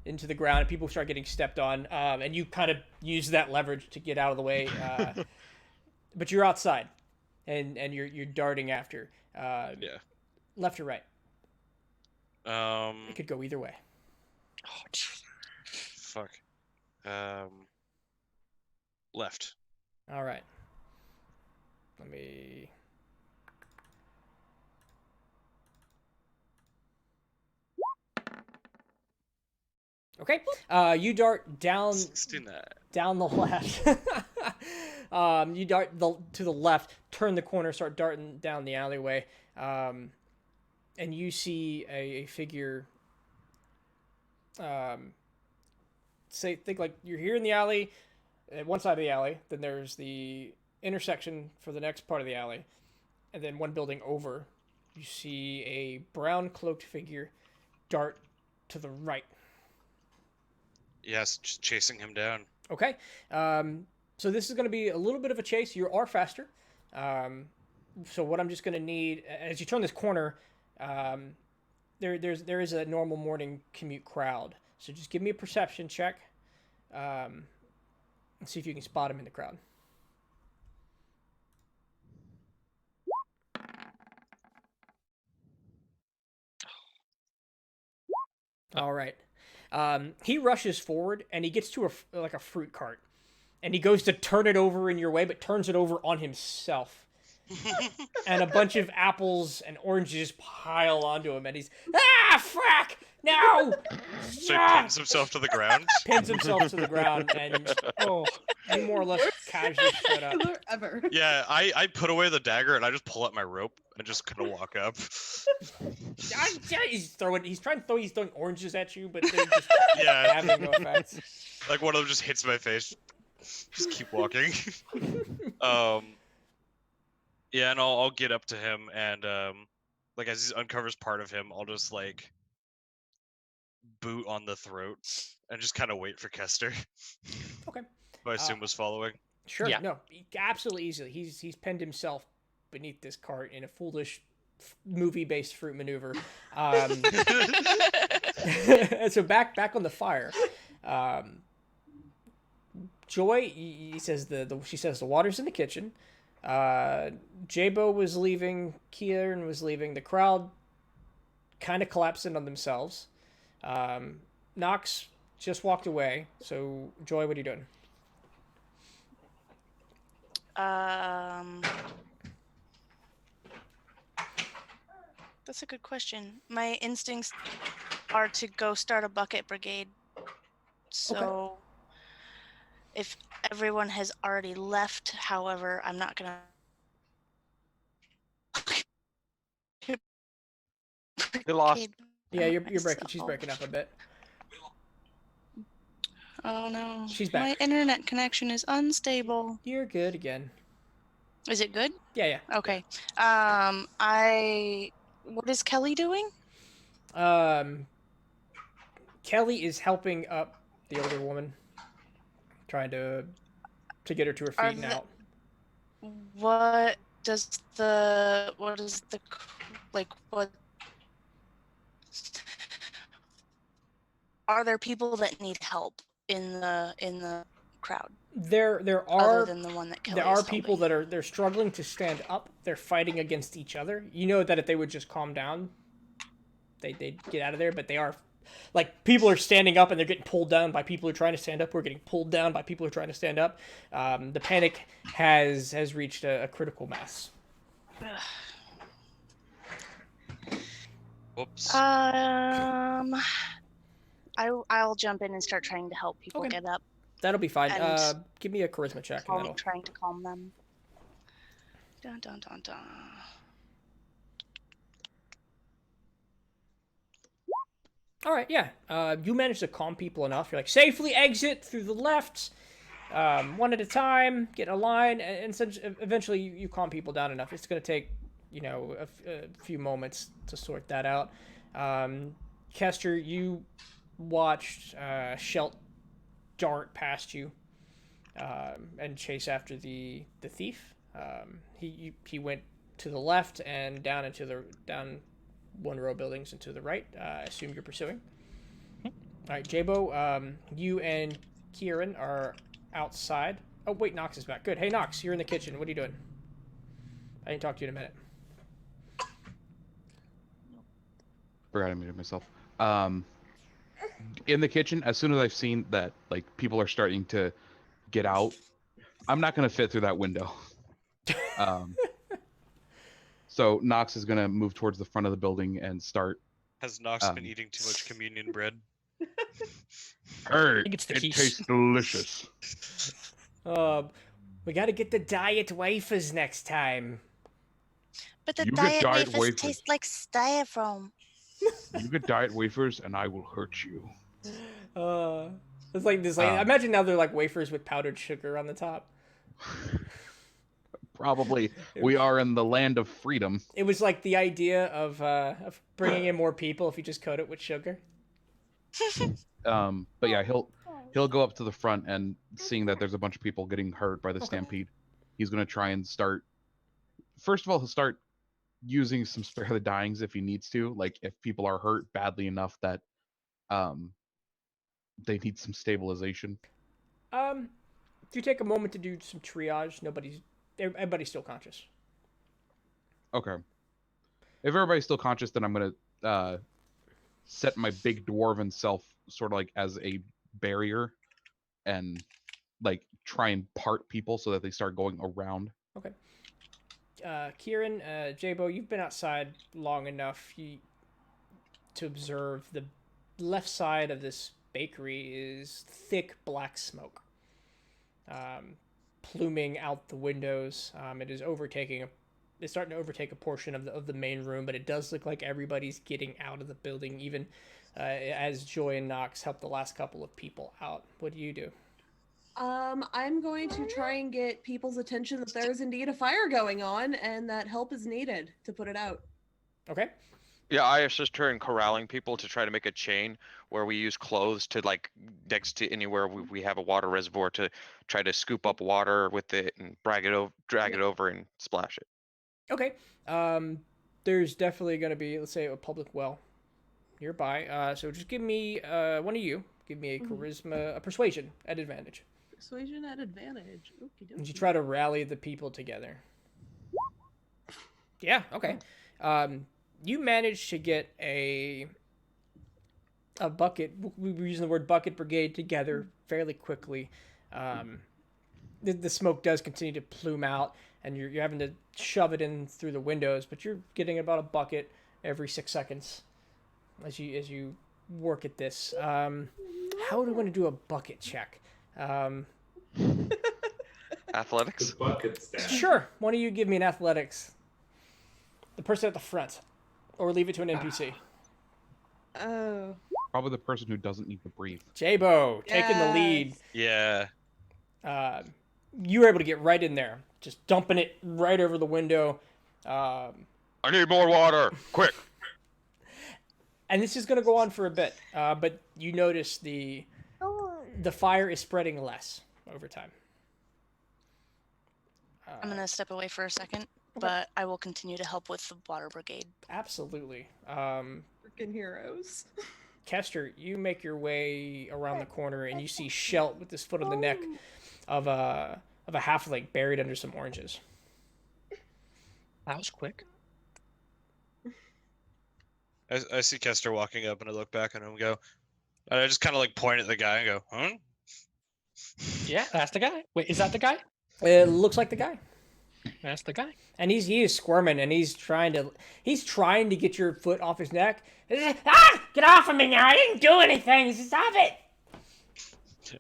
[SPEAKER 1] into the ground and people start getting stepped on, and you kind of use that leverage to get out of the way. But you're outside, and you're darting after.
[SPEAKER 2] Yeah.
[SPEAKER 1] Left or right? It could go either way.
[SPEAKER 6] Oh, jeez.
[SPEAKER 2] Fuck. Left.
[SPEAKER 1] All right. Let me. Okay. You dart down
[SPEAKER 2] 69.
[SPEAKER 1] down the left. You dart to the left, turn the corner, start darting down the alleyway, and you see a figure. Think like you're here in the alley, at one side of the alley. Then there's the intersection for the next part of the alley, and then one building over, you see a brown cloaked figure dart to the right.
[SPEAKER 2] Yes, just chasing him down.
[SPEAKER 1] Okay. So this is going to be a little bit of a chase. You are faster. So what I'm just going to need, as you turn this corner, there is a normal morning commute crowd. So just give me a perception check. And see if you can spot him in the crowd. All right. He rushes forward and he gets to a fruit cart, and he goes to turn it over in your way, but turns it over on himself. And a bunch of apples and oranges pile onto him, and he's frack, No!
[SPEAKER 2] So he
[SPEAKER 1] Ah!
[SPEAKER 2] pins himself to the ground.
[SPEAKER 1] Pins himself to the ground, and you more or less casually shut up.
[SPEAKER 4] Killer ever.
[SPEAKER 2] Yeah, I put away the dagger and I just pull out my rope and just kind of walk up.
[SPEAKER 1] He's throwing oranges at you, but they're just
[SPEAKER 2] Yeah,
[SPEAKER 1] having no effect.
[SPEAKER 2] like one of them just hits my face. Just keep walking. Yeah, and I'll get up to him and like as he uncovers part of him, I'll just like boot on the throat and just kind of wait for Kester.
[SPEAKER 1] Okay.
[SPEAKER 2] Who I assume was following.
[SPEAKER 1] Sure.
[SPEAKER 6] Yeah.
[SPEAKER 1] No, absolutely easily. He's pinned himself beneath this cart in a foolish movie-based fruit maneuver. So back on the fire. Joy, he says she says the water's in the kitchen. Jabo was leaving. Kieran was leaving. The crowd kind of collapsed in on themselves. Nox just walked away. So Joy, what are you doing?
[SPEAKER 7] That's a good question. My instincts are to go start a bucket brigade. So if everyone has already left, however, I'm not gonna.
[SPEAKER 3] We lost.
[SPEAKER 1] Yeah, you're breaking. She's breaking up a bit.
[SPEAKER 7] Oh no.
[SPEAKER 1] She's back.
[SPEAKER 7] My internet connection is unstable.
[SPEAKER 1] You're good again.
[SPEAKER 7] Is it good?
[SPEAKER 1] Yeah.
[SPEAKER 7] Okay. What is Kelly doing?
[SPEAKER 1] Kelly is helping up the older woman, trying to get her to her feet and out.
[SPEAKER 7] What are there people that need help in the crowd?
[SPEAKER 1] There
[SPEAKER 7] Other
[SPEAKER 1] are
[SPEAKER 7] than the one that Kelly
[SPEAKER 1] there are
[SPEAKER 7] is
[SPEAKER 1] people
[SPEAKER 7] helping?
[SPEAKER 1] that they're struggling to stand up. They're fighting against each other. You know that if they would just calm down, they'd get out of there. But they are, like, people are standing up and they're getting pulled down by people who are trying to stand up. We're getting pulled down by people who are trying to stand up. The panic has reached a critical mass.
[SPEAKER 2] Whoops.
[SPEAKER 7] I'll jump in and start trying to help people
[SPEAKER 1] Okay.
[SPEAKER 7] get up.
[SPEAKER 1] That'll be fine.
[SPEAKER 7] And
[SPEAKER 1] Give me a charisma check. And that'll...
[SPEAKER 7] Trying to calm them. Dun dun dun dun.
[SPEAKER 1] All right, yeah. You managed to calm people enough. You're like, safely exit through the left, one at a time, get in a line, and eventually you calm people down enough. It's going to take, a few moments to sort that out. Kester, you watched Shelt dart past you and chase after the thief. He went to the left and down one row of buildings and to the right. I assume you're pursuing. All right, Jabo, you and Kieran are outside. Oh, wait, Nox is back. Good. Hey, Nox, you're in the kitchen. What are you doing? I didn't talk to you in a minute.
[SPEAKER 5] Forgot I muted myself. In the kitchen, as soon as I've seen that, like, people are starting to get out, I'm not going to fit through that window. So Nox is going to move towards the front of the building and start.
[SPEAKER 2] Has Nox been eating too much communion bread?
[SPEAKER 5] Hey,
[SPEAKER 6] think it's the
[SPEAKER 5] it
[SPEAKER 6] keys.
[SPEAKER 5] tastes delicious.
[SPEAKER 1] We got to get the diet wafers next time.
[SPEAKER 7] But the
[SPEAKER 5] You get
[SPEAKER 7] diet
[SPEAKER 5] diet
[SPEAKER 7] wafers
[SPEAKER 5] wafers.
[SPEAKER 7] taste like styrofoam.
[SPEAKER 5] You get diet wafers, and I will hurt you.
[SPEAKER 1] It's like this. Like, imagine now they're like wafers with powdered sugar on the top.
[SPEAKER 5] Probably. We are in the land of freedom.
[SPEAKER 1] It was like the idea of bringing in more people if you just coat it with sugar.
[SPEAKER 5] But yeah, he'll go up to the front, and seeing that there's a bunch of people getting hurt by the stampede, he's gonna try and start. First of all, he'll start using some spare the dyings if he needs to. Like, if people are hurt badly enough that they need some stabilization.
[SPEAKER 1] If you take a moment to do some triage, everybody's still conscious.
[SPEAKER 5] Okay. If everybody's still conscious, then I'm gonna set my big dwarven self sort of like as a barrier, and like try and part people so that they start going around.
[SPEAKER 1] Okay. Kieran, Jabo, you've been outside long enough to observe the left side of this bakery is thick black smoke, pluming out the windows. It is it's starting to overtake a portion of the main room, but it does look like everybody's getting out of the building, even as Joy and Nox help the last couple of people out. What do you do?
[SPEAKER 4] I'm going to try and get people's attention that there's indeed a fire going on and that help is needed to put it out.
[SPEAKER 1] Okay.
[SPEAKER 3] Yeah, I assist her in corralling people to try to make a chain where we use clothes to like next to anywhere we have a water reservoir to try to scoop up water with it and drag it over and splash it.
[SPEAKER 1] Okay. There's definitely going to be, let's say, a public well nearby. So just give me one of you. Give me a charisma, a persuasion at advantage.
[SPEAKER 4] Persuasion at advantage. Okey-dokey.
[SPEAKER 1] And you try to rally the people together. Yeah. Okay. You manage to get a bucket. We're using the word bucket brigade together fairly quickly. The smoke does continue to plume out, and you're having to shove it in through the windows, but you're getting about a bucket every 6 seconds as you work at this. How do we want to do a bucket check?
[SPEAKER 3] Athletics?
[SPEAKER 9] The bucket stat.
[SPEAKER 1] Sure. Why don't you give me an athletics? The person at the front, or leave it to an NPC.
[SPEAKER 4] Oh.
[SPEAKER 5] Probably the person who doesn't need to breathe.
[SPEAKER 1] Jabo taking the lead.
[SPEAKER 2] Yeah.
[SPEAKER 1] You were able to get right in there, just dumping it right over the window.
[SPEAKER 10] I need more water, quick.
[SPEAKER 1] And this is going to go on for a bit, but you notice the fire is spreading less over time.
[SPEAKER 7] I'm going to step away for a second, but I will continue to help with the water brigade.
[SPEAKER 1] Absolutely.
[SPEAKER 4] Freaking heroes.
[SPEAKER 1] Kester, you make your way around the corner and you see Shelt with his foot on the neck of a halfling buried under some oranges.
[SPEAKER 6] That was quick.
[SPEAKER 2] I see Kester walking up, and I look back at him and go, and I just kind of like point at the guy and go, huh?
[SPEAKER 6] Yeah, that's the guy. Wait, is that the guy?
[SPEAKER 1] It looks like the guy.
[SPEAKER 6] That's the guy.
[SPEAKER 1] And he is squirming, and he's trying to get your foot off his neck. Ah! Get off of me now! I didn't do anything. Stop it!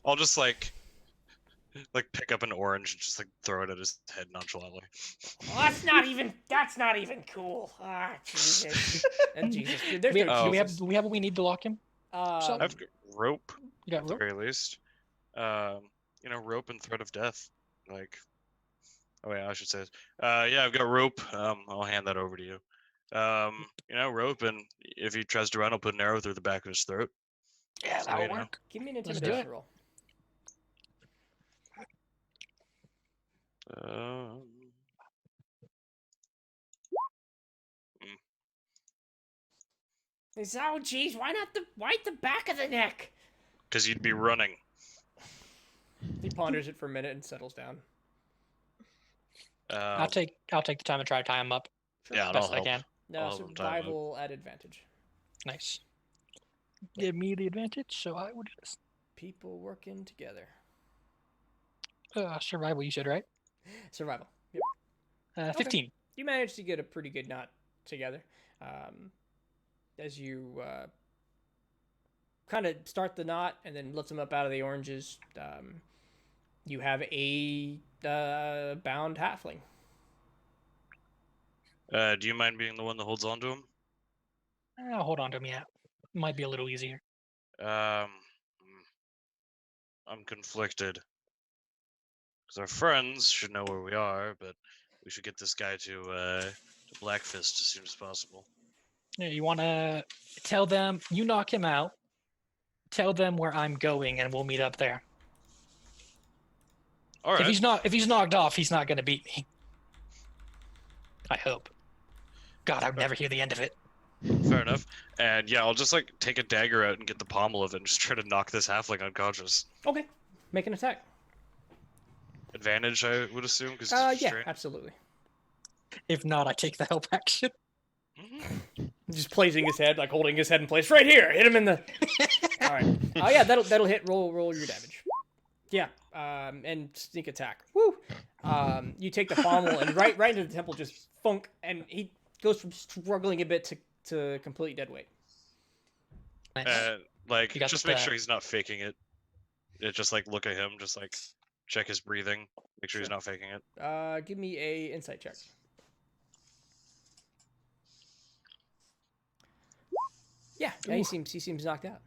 [SPEAKER 2] I'll just like pick up an orange and just like throw it at his head nonchalantly.
[SPEAKER 1] Well, that's not even cool. Ah, Jesus. And Jesus. There's
[SPEAKER 6] Do
[SPEAKER 1] no
[SPEAKER 6] we have
[SPEAKER 1] Jesus.
[SPEAKER 6] what we need to lock him?
[SPEAKER 2] I've got rope,
[SPEAKER 6] You got
[SPEAKER 2] at the
[SPEAKER 6] rope?
[SPEAKER 2] very least. Rope and threat of death. Like, oh yeah, I should say. Yeah, I've got rope. I'll hand that over to you. Rope, and if he tries to run, I'll put an arrow through the back of his throat.
[SPEAKER 6] Yeah,
[SPEAKER 2] So,
[SPEAKER 6] that'll
[SPEAKER 2] you know.
[SPEAKER 6] work.
[SPEAKER 1] Give me an
[SPEAKER 6] Let's do
[SPEAKER 1] intimidation
[SPEAKER 6] it.
[SPEAKER 1] roll. Oh, geez, why the back of the neck?
[SPEAKER 2] Because you'd be running.
[SPEAKER 1] He ponders it for a minute and settles down.
[SPEAKER 6] I'll take the time to try to tie him up.
[SPEAKER 2] Yeah, I'll
[SPEAKER 6] Best I
[SPEAKER 2] help.
[SPEAKER 6] can.
[SPEAKER 1] No,
[SPEAKER 2] I'll help him tie him up.
[SPEAKER 1] survival at advantage.
[SPEAKER 6] Nice. Give me the advantage, so I will do this.
[SPEAKER 1] People working together.
[SPEAKER 6] Survival, you said, right?
[SPEAKER 1] Survival. Yep.
[SPEAKER 6] 15.
[SPEAKER 1] You managed to get a pretty good knot together. As you kind of start the knot and then lift them up out of the oranges, you have a bound halfling.
[SPEAKER 2] Do you mind being the one that holds on to him?
[SPEAKER 6] I'll hold on to him, yeah. Might be a little easier.
[SPEAKER 2] I'm conflicted. Because our friends should know where we are, but we should get this guy to Blackfist as soon as possible.
[SPEAKER 6] Yeah, you want to tell them, you knock him out, tell them where I'm going, and we'll meet up there.
[SPEAKER 2] All right.
[SPEAKER 6] If he's knocked off, he's not going to beat me. I hope. God, I would never hear the end of it.
[SPEAKER 2] Fair enough. And yeah, I'll just like take a dagger out and get the pommel of it and just try to knock this halfling unconscious.
[SPEAKER 1] Okay. Make an attack.
[SPEAKER 2] Advantage, I would assume, because
[SPEAKER 1] Yeah, absolutely.
[SPEAKER 6] If not, I take the help action.
[SPEAKER 1] Just placing his head, like holding his head in place. Right here. Hit him in the. All right. Oh yeah, that'll hit. Roll your damage. Yeah. And sneak attack. Woo. You take the pommel and right into the temple, just funk, and he goes from struggling a bit to complete dead weight.
[SPEAKER 6] Nice.
[SPEAKER 2] Like,
[SPEAKER 6] You got
[SPEAKER 2] just
[SPEAKER 6] the-
[SPEAKER 2] make sure he's not faking it. Just like look at him, just like check his breathing, make sure he's not faking it.
[SPEAKER 1] Give me a insight check. Yeah, he seems knocked out.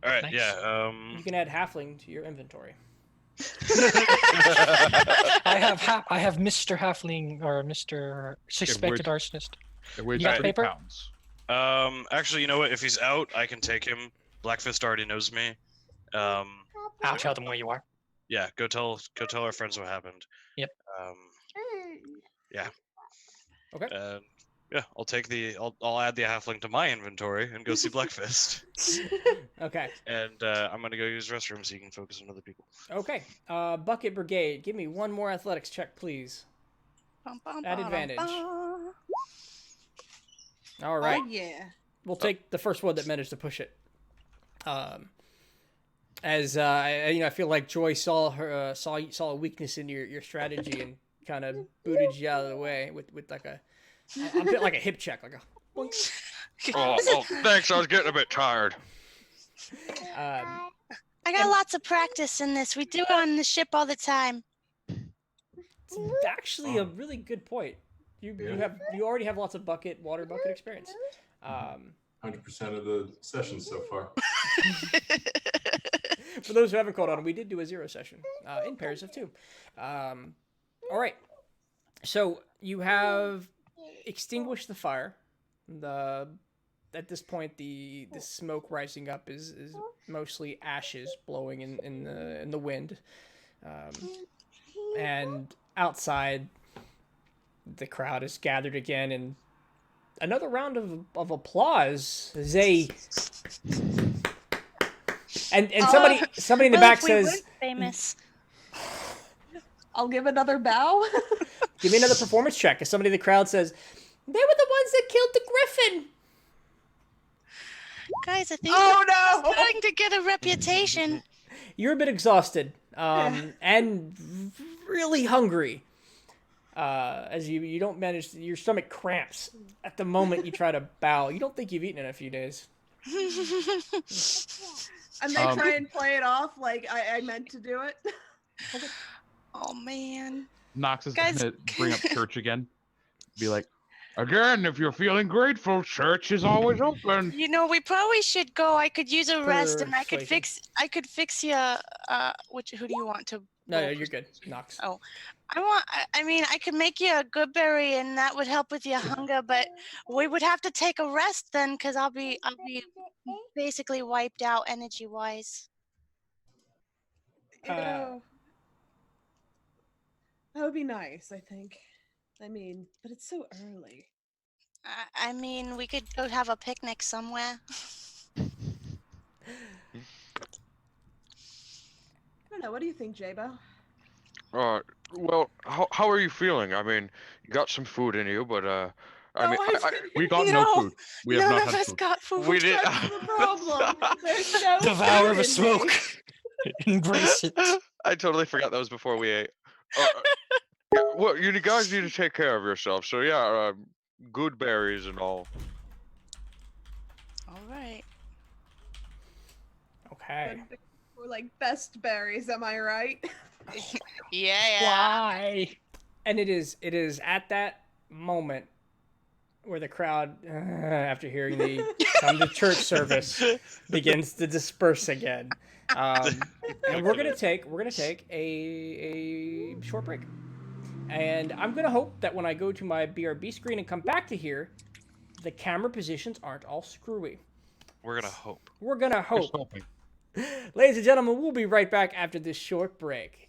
[SPEAKER 2] All right,
[SPEAKER 6] Nice.
[SPEAKER 2] yeah.
[SPEAKER 1] You can add halfling to your inventory.
[SPEAKER 6] I have Mr. Halfling or Mr. Suspected Arsonist.
[SPEAKER 5] It weighs
[SPEAKER 6] You got
[SPEAKER 5] 30
[SPEAKER 6] paper?
[SPEAKER 5] pounds.
[SPEAKER 2] Actually, you know what? If he's out, I can take him. Blackfist already knows me.
[SPEAKER 6] I'll tell them where you are.
[SPEAKER 2] Yeah, go tell our friends what happened.
[SPEAKER 6] Yep.
[SPEAKER 2] Yeah.
[SPEAKER 1] Okay.
[SPEAKER 2] Yeah, I'll add the halfling to my inventory and go see Blackfist.
[SPEAKER 1] Okay.
[SPEAKER 2] And I'm gonna go use the restroom so you can focus on other people.
[SPEAKER 1] Okay. Bucket Brigade, give me one more athletics check, please. At advantage. All right.
[SPEAKER 4] Oh, yeah.
[SPEAKER 1] We'll take the first one that managed to push it. I feel like Joy saw a weakness in your strategy and kind of booted you out of the way with like a bit like a hip check, like a boink.
[SPEAKER 10] Oh, thanks. I was getting a bit tired.
[SPEAKER 7] I got lots of practice in this. We do it on the ship all the time.
[SPEAKER 1] It's actually a really good point. You already have lots of water bucket experience.
[SPEAKER 9] 100% of the sessions so far.
[SPEAKER 1] For those who haven't caught on, we did do a 0 session in pairs of 2. All right. So you have extinguished the fire. At this point, the smoke rising up is mostly ashes blowing in the wind, and outside, the crowd is gathered again, and another round of applause. And somebody in the back
[SPEAKER 7] We
[SPEAKER 1] says,
[SPEAKER 7] weren't famous.
[SPEAKER 4] I'll give another bow.
[SPEAKER 1] "Give me another performance check." As somebody in the crowd says, "They were the ones that killed the Griffin."
[SPEAKER 7] Guys, I think
[SPEAKER 4] Oh,
[SPEAKER 7] we're
[SPEAKER 4] no!
[SPEAKER 7] starting to get a reputation.
[SPEAKER 1] You're a bit exhausted, and really hungry. As you don't manage, your stomach cramps at the moment you try to bow. You don't think you've eaten in a few days.
[SPEAKER 4] And they try and play it off like I meant to do it.
[SPEAKER 7] Oh man.
[SPEAKER 5] Knox is
[SPEAKER 7] Guys-
[SPEAKER 5] gonna bring up church again. Be like, again, if you're feeling grateful, church is always open.
[SPEAKER 7] You know, we probably should go. I could use a rest, and I could
[SPEAKER 1] Persuasion.
[SPEAKER 7] fix you. Who do you want to?
[SPEAKER 1] No,
[SPEAKER 7] roll
[SPEAKER 1] you're good, Knox.
[SPEAKER 7] Oh. I mean, I could make you a good berry, and that would help with your hunger. But we would have to take a rest then, because I'll be basically wiped out energy wise.
[SPEAKER 4] That would be nice, I think. I mean, but it's so early.
[SPEAKER 7] I mean, we could go have a picnic somewhere.
[SPEAKER 4] I don't know. What do you think, Jabo?
[SPEAKER 10] Well, how are you feeling? I mean, you got some food in you, but
[SPEAKER 5] We got
[SPEAKER 7] You
[SPEAKER 5] no
[SPEAKER 7] know,
[SPEAKER 5] food. We have
[SPEAKER 7] None
[SPEAKER 5] not
[SPEAKER 7] of
[SPEAKER 5] had
[SPEAKER 7] us
[SPEAKER 5] food.
[SPEAKER 7] got food.
[SPEAKER 10] we did.
[SPEAKER 4] That's the problem. There's no
[SPEAKER 6] Devour
[SPEAKER 4] food
[SPEAKER 6] the
[SPEAKER 4] in
[SPEAKER 6] smoke.
[SPEAKER 4] me.
[SPEAKER 6] Embrace it.
[SPEAKER 10] I totally forgot that was before we ate. Yeah, well, you guys need to take care of yourselves. So yeah, good berries and all.
[SPEAKER 7] All right.
[SPEAKER 1] Okay.
[SPEAKER 4] We're like best berries, am I right?
[SPEAKER 7] Yeah.
[SPEAKER 6] Why?
[SPEAKER 1] And it is at that moment where the crowd, after hearing the come to church service, begins to disperse again. And we're gonna take a short break. And I'm gonna hope that when I go to my BRB screen and come back to here, the camera positions aren't all screwy.
[SPEAKER 2] We're gonna hope.
[SPEAKER 1] We're gonna hope.
[SPEAKER 5] Just hoping.
[SPEAKER 1] Ladies and gentlemen, we'll be right back after this short break.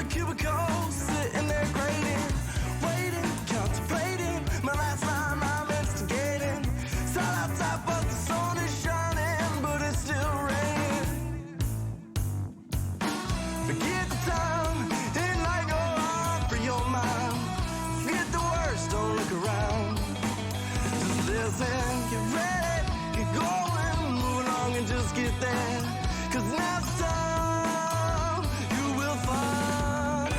[SPEAKER 11] the cubicle, sitting there grading, waiting, contemplating. My last line, I'm instigating. Sat outside, but the sun is shining, but it's still raining. Forget the time, it might go on for your mind. Forget the worst, don't look around. Just listen, get ready, get going, move along and just get there. 'Cause next time you will find.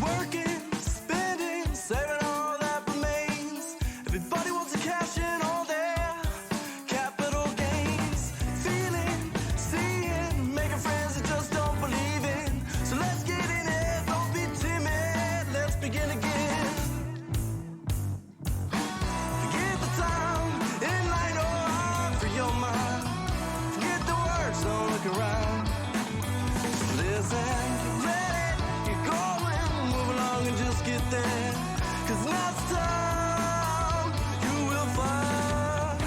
[SPEAKER 11] Working, spending, saving all that remains. Everybody wants to cash in all their capital gains. Feeling, seeing, making friends that just don't believe in. So let's get in it, don't be timid. Let's begin again. Forget the time, it might go on for your mind. Forget the words, don't look around. Just listen, get ready, get going, move along and just get there. 'Cause next time you will find.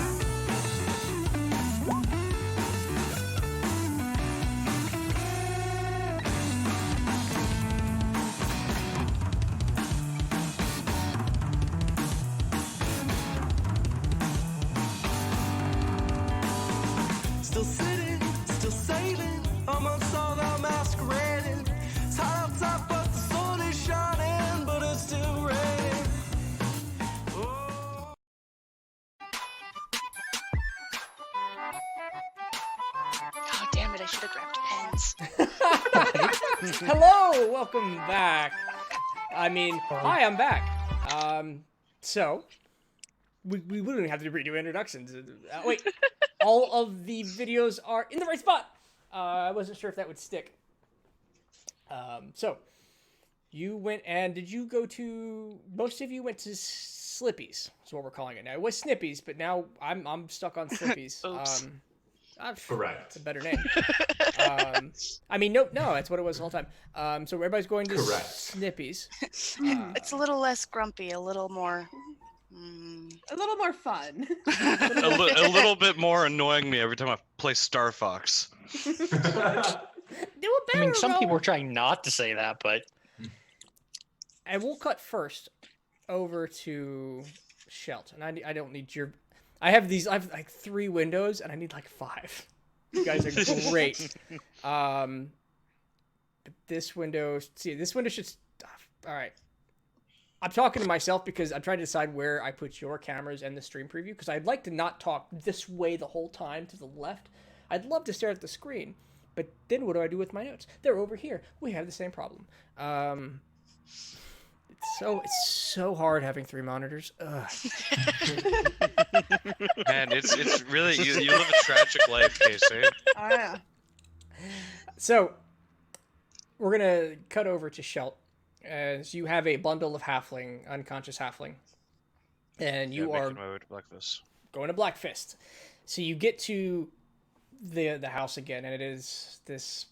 [SPEAKER 11] Still sitting, still sailing, amongst all the masquerading. It's hot outside, but the sun is shining, but it's still raining. Oh.
[SPEAKER 7] Oh, damn it, I should have grabbed pens.
[SPEAKER 1] Hello, welcome back. I mean, hi, I'm back. So we wouldn't have to redo introductions. Wait, all of the videos are in the right spot. I wasn't sure if that would stick. So you went and did you go to? Most of you went to Slippies. Is what we're calling it now. It was Snippies, but now I'm stuck on Slippies.
[SPEAKER 7] Oops.
[SPEAKER 9] Correct.
[SPEAKER 1] It's a better name. I mean, no, that's what it was the whole time. So everybody's going to
[SPEAKER 9] Correct.
[SPEAKER 1] Snippies.
[SPEAKER 7] It's a little less grumpy, a little more.
[SPEAKER 4] A little more fun.
[SPEAKER 2] A little bit more annoying me every time I play Star Fox.
[SPEAKER 1] Do a
[SPEAKER 6] I mean,
[SPEAKER 1] barrel
[SPEAKER 6] some
[SPEAKER 1] roll.
[SPEAKER 6] people are trying not to say that, but
[SPEAKER 1] And we'll cut first over to Shelt. And I don't need your. I have like 3 windows, and I need like 5. You guys are great. But this window. See, this window should. All right. I'm talking to myself because I'm trying to decide where I put your cameras and the stream preview because I'd like to not talk this way the whole time to the left. I'd love to stare at the screen, but then what do I do with my notes? They're over here. We have the same problem. It's so hard having 3 monitors. Ugh.
[SPEAKER 2] Man, it's really you live a tragic life, Casey.
[SPEAKER 4] Oh, yeah.
[SPEAKER 1] So we're gonna cut over to Shelt as you have a bundle of unconscious halfling, and you are
[SPEAKER 2] making my way to Blackfist.
[SPEAKER 1] going to Blackfist. So you get to the house again, and it is this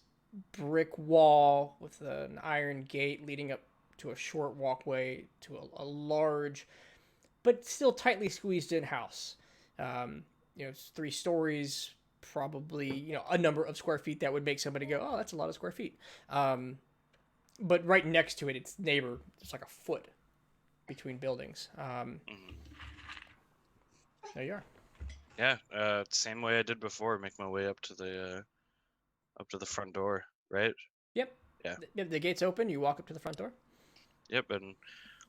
[SPEAKER 1] brick wall with an iron gate leading up to a short walkway to a large, but still tightly squeezed in house. It's 3 stories, probably a number of square feet that would make somebody go, "Oh, that's a lot of square feet." But right next to it, it's neighbor. It's like a foot between buildings. There you are.
[SPEAKER 2] Yeah, same way I did before. Make my way up to the front door, right?
[SPEAKER 1] Yep.
[SPEAKER 2] Yeah.
[SPEAKER 1] The gate's open. You walk up to the front door.
[SPEAKER 2] Yep, and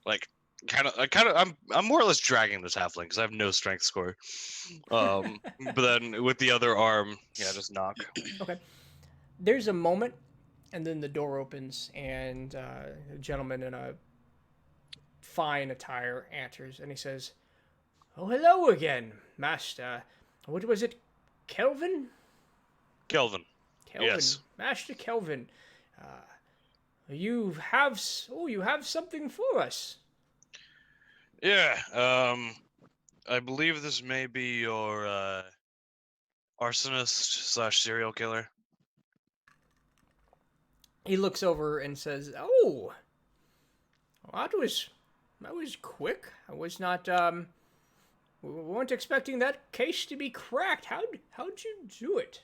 [SPEAKER 2] like I'm more or less dragging this halfling because I have no strength score. But then with the other arm, just knock.
[SPEAKER 1] Okay. There's a moment, and then the door opens, and a gentleman in a fine attire enters, and he says, "Oh, hello again, Master. What was it, Kelvin?"
[SPEAKER 2] Kelvin.
[SPEAKER 1] Kelvin.
[SPEAKER 2] Yes.
[SPEAKER 1] Master Kelvin. You have something for us.
[SPEAKER 2] Yeah. I believe this may be your arsonist / serial killer.
[SPEAKER 1] He looks over and says, "Oh, well, that was quick. I was not we weren't expecting that case to be cracked. How'd you do it?"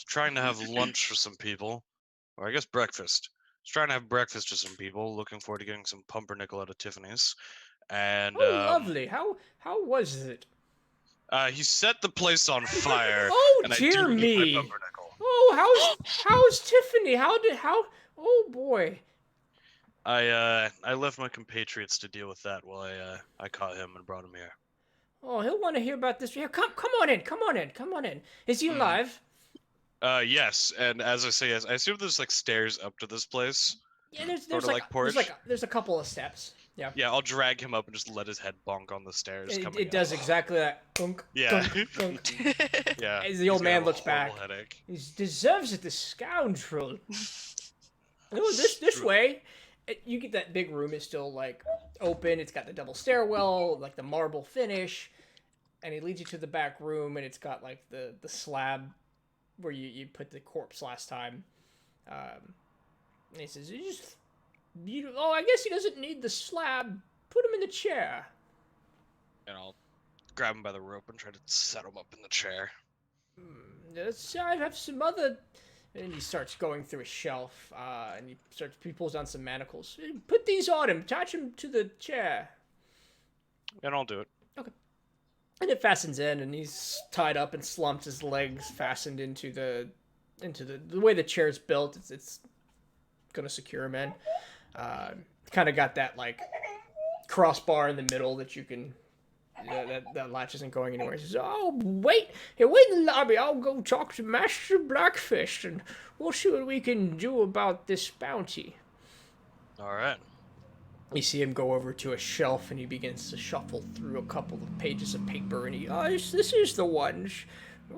[SPEAKER 2] Trying to have lunch for some people, or I guess breakfast. Was trying to have breakfast with some people. Looking forward to getting some pumpernickel out of Tiffany's, and
[SPEAKER 1] Oh, lovely. How was it?
[SPEAKER 2] he set the place on fire.
[SPEAKER 1] Oh,
[SPEAKER 2] and
[SPEAKER 1] dear
[SPEAKER 2] I didn't eat
[SPEAKER 1] me.
[SPEAKER 2] my pumpernickel.
[SPEAKER 1] Oh, how's Tiffany? Oh boy.
[SPEAKER 2] I left my compatriots to deal with that while I caught him and brought him here.
[SPEAKER 1] Oh, he'll want to hear about this. Yeah, come on in. Is he alive?
[SPEAKER 2] Yes, and as I say, yes, I assume there's like stairs up to this place.
[SPEAKER 1] Yeah, there's
[SPEAKER 2] Sort of like porch.
[SPEAKER 1] there's a couple of steps. Yeah.
[SPEAKER 2] Yeah, I'll drag him up and just let his head bonk on the stairs.
[SPEAKER 1] It does exactly that. Gunk,
[SPEAKER 2] Yeah.
[SPEAKER 1] gunk, gunk.
[SPEAKER 2] Yeah.
[SPEAKER 1] As the old
[SPEAKER 2] he's got
[SPEAKER 1] man
[SPEAKER 2] a
[SPEAKER 1] looks back.
[SPEAKER 2] horrible headache.
[SPEAKER 1] He deserves it, the scoundrel. Oh, this way. You get that big room is still like open. It's got the double stairwell, like the marble finish, and he leads you to the back room, and it's got like the slab where you put the corpse last time. And he says, I guess he doesn't need the slab. Put him in the chair.
[SPEAKER 2] And I'll grab him by the rope and try to set him up in the chair.
[SPEAKER 1] I have some other. And he starts going through a shelf, and he pulls down some manacles. Put these on him. Attach him to the chair.
[SPEAKER 2] And I'll do it.
[SPEAKER 1] Okay. And it fastens in, and he's tied up and slumped. His legs fastened into the way the chair's built. It's gonna secure him in. Kind of got that like crossbar in the middle that you can. That latch isn't going anywhere. He says, "Oh, wait in the lobby. I'll go talk to Master Blackfish, and we'll see what we can do about this bounty."
[SPEAKER 2] All right.
[SPEAKER 1] You see him go over to a shelf, and he begins to shuffle through a couple of pages of paper, and this is the one.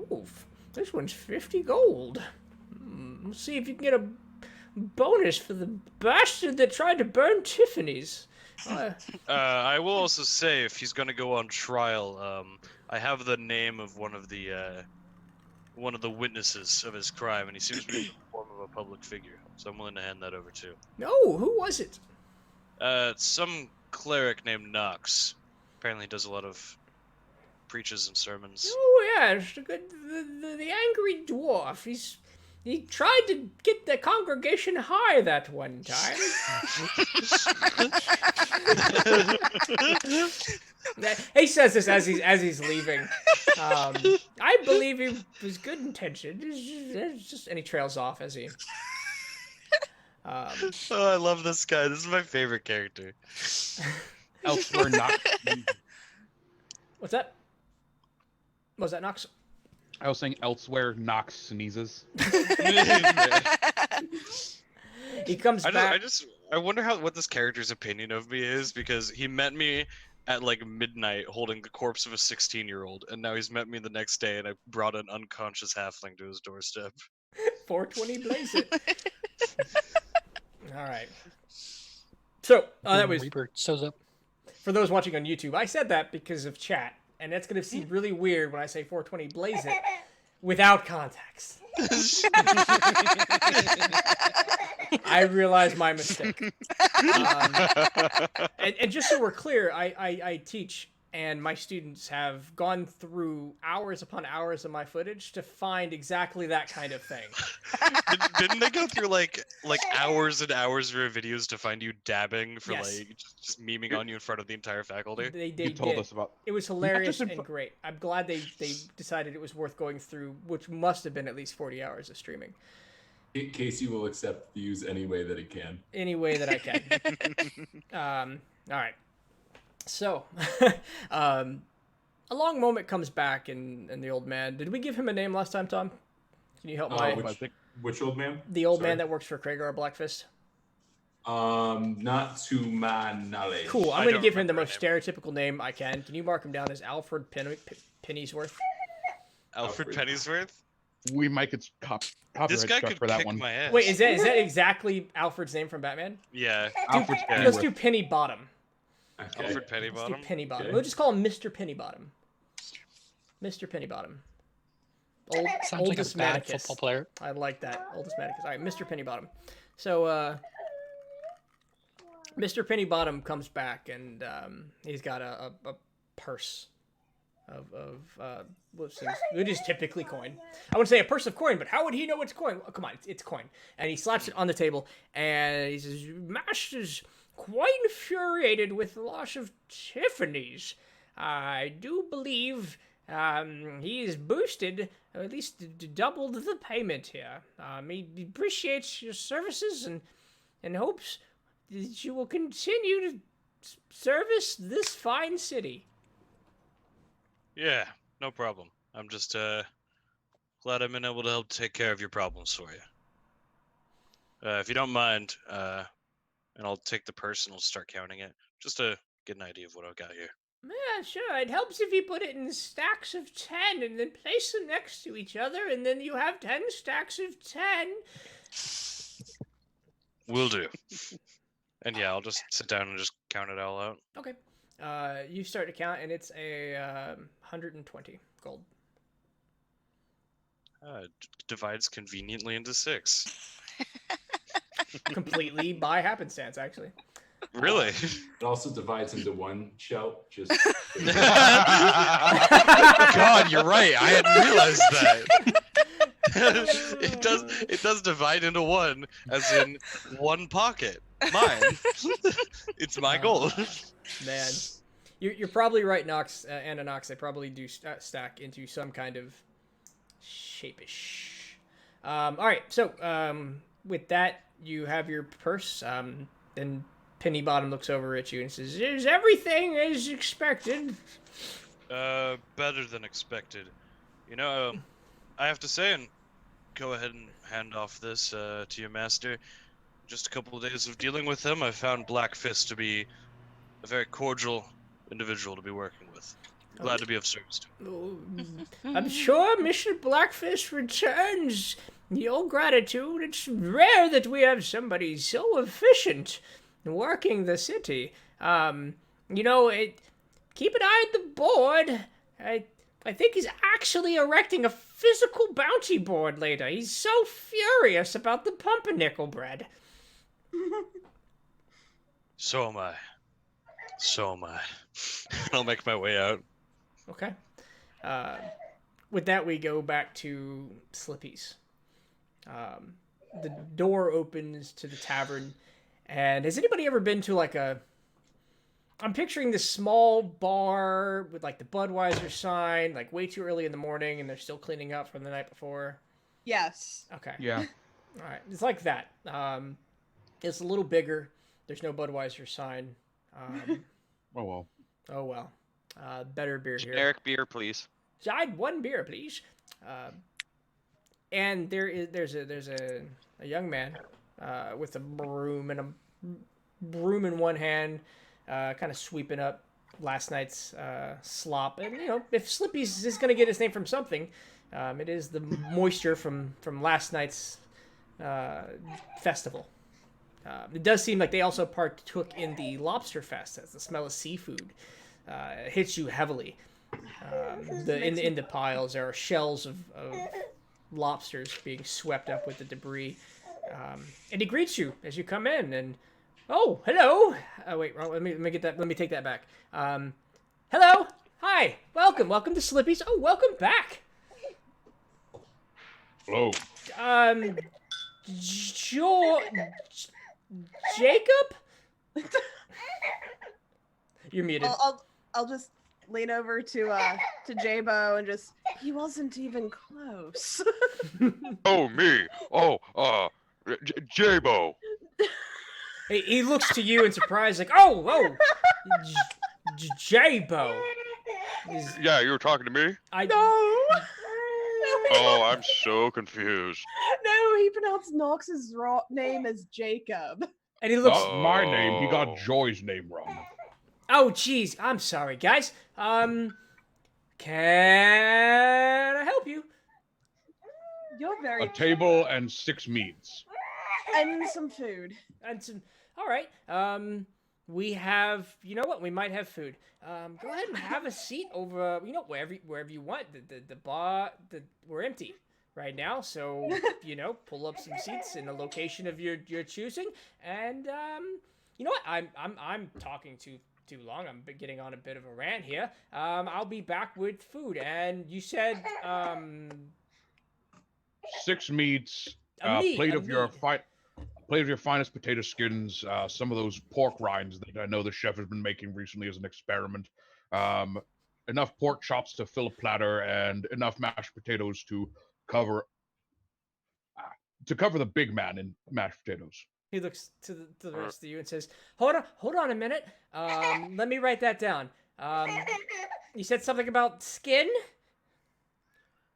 [SPEAKER 1] Oh, this one's 50 gold. Let's see if you can get a bonus for the bastard that tried to burn Tiffany's.
[SPEAKER 2] I will also say, if he's gonna go on trial, I have the name of one of the witnesses of his crime, and he seems to be in the form of a public figure. So I'm willing to hand that over too.
[SPEAKER 1] No, who was it?
[SPEAKER 2] Some cleric named Knox. Apparently, he does a lot of preaches and sermons.
[SPEAKER 1] Oh yes, the angry dwarf. He tried to get the congregation high that one time. He says this as he's leaving. I believe he was good intentioned. It's just, and he trails off as he.
[SPEAKER 2] Oh, I love this guy. This is my favorite character.
[SPEAKER 5] Elsewhere, Knox.
[SPEAKER 1] What's that? Was that Knox?
[SPEAKER 5] I was saying elsewhere, Knox sneezes.
[SPEAKER 1] He comes back.
[SPEAKER 2] I wonder what this character's opinion of me is, because he met me at like midnight holding the corpse of a 16-year-old, and now he's met me the next day, and I brought an unconscious halfling to his doorstep.
[SPEAKER 1] 420 blaze it. All right. So that was
[SPEAKER 6] Reaper shows up.
[SPEAKER 1] For those watching on YouTube. I said that because of chat, and that's gonna seem really weird when I say 420 blaze it without context. I realize my mistake. And just so we're clear, I teach, and my students have gone through hours upon hours of my footage to find exactly that kind of thing.
[SPEAKER 2] Didn't they go through like hours and hours of your videos to find you dabbing for
[SPEAKER 1] Yes.
[SPEAKER 2] like just memeing on you in front of the entire faculty?
[SPEAKER 1] They
[SPEAKER 5] told
[SPEAKER 1] did.
[SPEAKER 5] us about.
[SPEAKER 1] It was hilarious and great. I'm glad they decided it was worth going through, which must have been at least 40 hours of streaming.
[SPEAKER 9] Casey will accept views any way that he can.
[SPEAKER 1] Any way that I can. All right. So, a long moment comes back, and the old man. Did we give him a name last time, Tom? Can you help
[SPEAKER 9] Which old man?
[SPEAKER 1] the old
[SPEAKER 9] Sorry.
[SPEAKER 1] man that works for Kragar Blackfist?
[SPEAKER 9] Not to my knowledge.
[SPEAKER 1] Cool. I'm
[SPEAKER 2] I
[SPEAKER 1] going to
[SPEAKER 2] don't
[SPEAKER 1] give him the
[SPEAKER 2] remember
[SPEAKER 1] most stereotypical name I can. Can you mark him down as Alfred Pennyworth?
[SPEAKER 2] Alfred Pennyworth?
[SPEAKER 5] We might get copyright
[SPEAKER 2] This guy
[SPEAKER 5] struck
[SPEAKER 2] could
[SPEAKER 5] for that
[SPEAKER 2] kick
[SPEAKER 5] one.
[SPEAKER 2] my ass.
[SPEAKER 1] Wait, is that exactly Alfred's name from Batman?
[SPEAKER 2] Yeah.
[SPEAKER 5] Alfred's
[SPEAKER 1] Let's
[SPEAKER 5] Pennyworth.
[SPEAKER 1] do Penny Bottom.
[SPEAKER 2] Alfred
[SPEAKER 1] Let's do
[SPEAKER 2] Pennybottom?
[SPEAKER 1] Penny Bottom.
[SPEAKER 9] Okay.
[SPEAKER 1] We'll just call him Mr. Penny Bottom. Mr. Pennybottom. Old,
[SPEAKER 6] Sounds like a
[SPEAKER 1] oldest
[SPEAKER 6] bad
[SPEAKER 1] Manicus.
[SPEAKER 6] football player.
[SPEAKER 1] I like that. Oldest Manicus. All right, Mr. Pennybottom. So, Mr. Pennybottom comes back, and he's got a purse of it is typically coin. I would say a purse of coin, but how would he know it's coin? Oh, come on, it's coin. And he slaps it on the table, and he says, "Master's quite infuriated with the loss of Tiffany's. I do believe he's boosted, or at least doubled the payment here. He appreciates your services and hopes that you will continue to service this fine city."
[SPEAKER 2] Yeah, no problem. I'm just glad I've been able to help take care of your problems for you. If you don't mind, and I'll take the purse and I'll start counting it, just to get an idea of what I've got here.
[SPEAKER 1] Yeah, sure. It helps if you put it in stacks of 10 and then place them next to each other, and then you have 10 stacks of 10.
[SPEAKER 2] Will do. And yeah, I'll just sit down and just count it all out.
[SPEAKER 1] Okay. You start to count, and it's a 120 gold.
[SPEAKER 2] Divides conveniently into 6.
[SPEAKER 1] Completely by happenstance, actually.
[SPEAKER 2] Really?
[SPEAKER 9] It also divides into one shell. Just.
[SPEAKER 2] God, you're right. I hadn't realized that. It does divide into one, as in one pocket. Mine. It's my goal.
[SPEAKER 1] Man, you're probably right, Nox and Nox. They probably do stack into some kind of shape-ish. All right, so with that, you have your purse. Then Pennybottom looks over at you and says, "Is everything as expected?"
[SPEAKER 2] Better than expected. You know, I have to say, and go ahead and hand off this to your master. Just a couple of days of dealing with him, I found Black Fist to be a very cordial individual to be working with. I'm glad to be of service to him.
[SPEAKER 1] I'm sure Mr. Blackfish returns your gratitude. It's rare that we have somebody so efficient working the city. Keep an eye on the board. I think he's actually erecting a physical bounty board later. He's so furious about the pumpernickel bread.
[SPEAKER 2] So am I. I'll make my way out.
[SPEAKER 1] Okay. With that, we go back to Slippy's. The door opens to the tavern, and has anybody ever been to I'm picturing this small bar with the Budweiser sign, way too early in the morning, and they're still cleaning up from the night before.
[SPEAKER 4] Yes.
[SPEAKER 1] Okay.
[SPEAKER 5] Yeah.
[SPEAKER 1] All right. It's like that. It's a little bigger. There's no Budweiser sign.
[SPEAKER 5] Oh well.
[SPEAKER 1] Oh well. Better beer here.
[SPEAKER 3] Generic beer, please.
[SPEAKER 1] I'd one beer, please. And there's a young man with a broom in one hand, kind of sweeping up last night's slop. And if Slippy's is gonna get his name from something, it is the moisture from last night's festival. It does seem like they also partook in the lobster fest, as the smell of seafood hits you heavily. In the piles, there are shells of lobsters being swept up with the debris. And he greets you as you come in, and oh, hello. Wait, let me get that. Let me take that back. Hello, hi, welcome to Slippy's. Oh, welcome back.
[SPEAKER 5] Hello.
[SPEAKER 1] Jacob? You're muted.
[SPEAKER 4] I'll just lean over to J-Bo and just, he wasn't even close.
[SPEAKER 10] Oh, me. Oh, J-Bo.
[SPEAKER 1] He looks to you in surprise, like, oh, J-Bo.
[SPEAKER 10] Yeah, you were talking to me?
[SPEAKER 4] No.
[SPEAKER 10] Oh, I'm so confused.
[SPEAKER 4] No, he pronounced Nox's name as Jacob.
[SPEAKER 1] And he looks.
[SPEAKER 5] That's my name. He got Joy's name wrong.
[SPEAKER 1] Oh, jeez. I'm sorry, guys. Can I help you?
[SPEAKER 4] You're very.
[SPEAKER 5] A table and 6 meats.
[SPEAKER 4] And some food.
[SPEAKER 1] And some. All right. We have, you know what? We might have food. Go ahead and have a seat over, wherever you want. We're empty right now, so pull up some seats in a location of your choosing. And you know what? I'm talking too long. I'm getting on a bit of a rant here. I'll be back with food. And you said
[SPEAKER 5] 6 meats,
[SPEAKER 1] a meat.
[SPEAKER 5] plate of your finest potato skins, some of those pork rinds that I know the chef has been making recently as an experiment, enough pork chops to fill a platter, and enough mashed potatoes to cover the big man in mashed potatoes.
[SPEAKER 1] He looks to the rest of you and says, hold on a minute. Let me write that down. You said something about skin?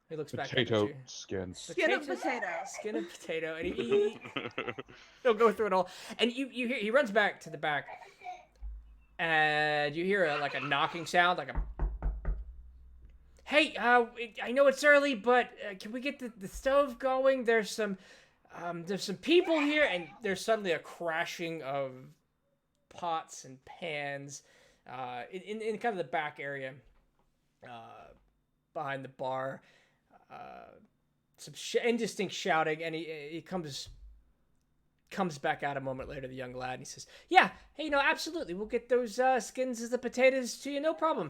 [SPEAKER 1] He looks back
[SPEAKER 5] Potato
[SPEAKER 1] up at you.
[SPEAKER 5] skins.
[SPEAKER 4] Skin of potato.
[SPEAKER 1] Skin of potato. And he'll go through it all. And you hear, he runs back to the back. And you hear a knocking sound, like a... Hey, I know it's early, but can we get the stove going? There's some people here, and there's suddenly a crashing of pots and pans in kind of the back area behind the bar. Some indistinct shouting, and he comes back out a moment later, the young lad, and he says, yeah, hey, absolutely, we'll get those skins of the potatoes to you, no problem.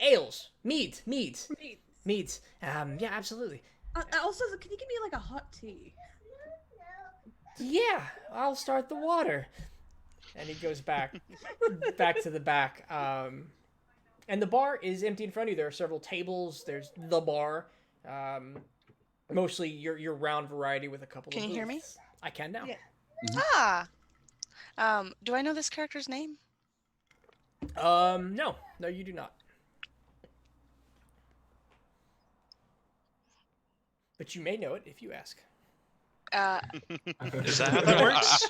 [SPEAKER 1] Ales, meads. Yeah, absolutely.
[SPEAKER 4] Also, can you give me a hot tea?
[SPEAKER 1] Yeah, I'll start the water. And he goes back to the back. And the bar is empty in front of you. There are several tables. There's the bar. Mostly your round variety with a couple of booths.
[SPEAKER 8] Can you hear me?
[SPEAKER 1] I can now.
[SPEAKER 4] Yeah.
[SPEAKER 8] Ah. Do I know this character's name?
[SPEAKER 1] No, you do not. But you may know it if you ask.
[SPEAKER 2] Is that how that works?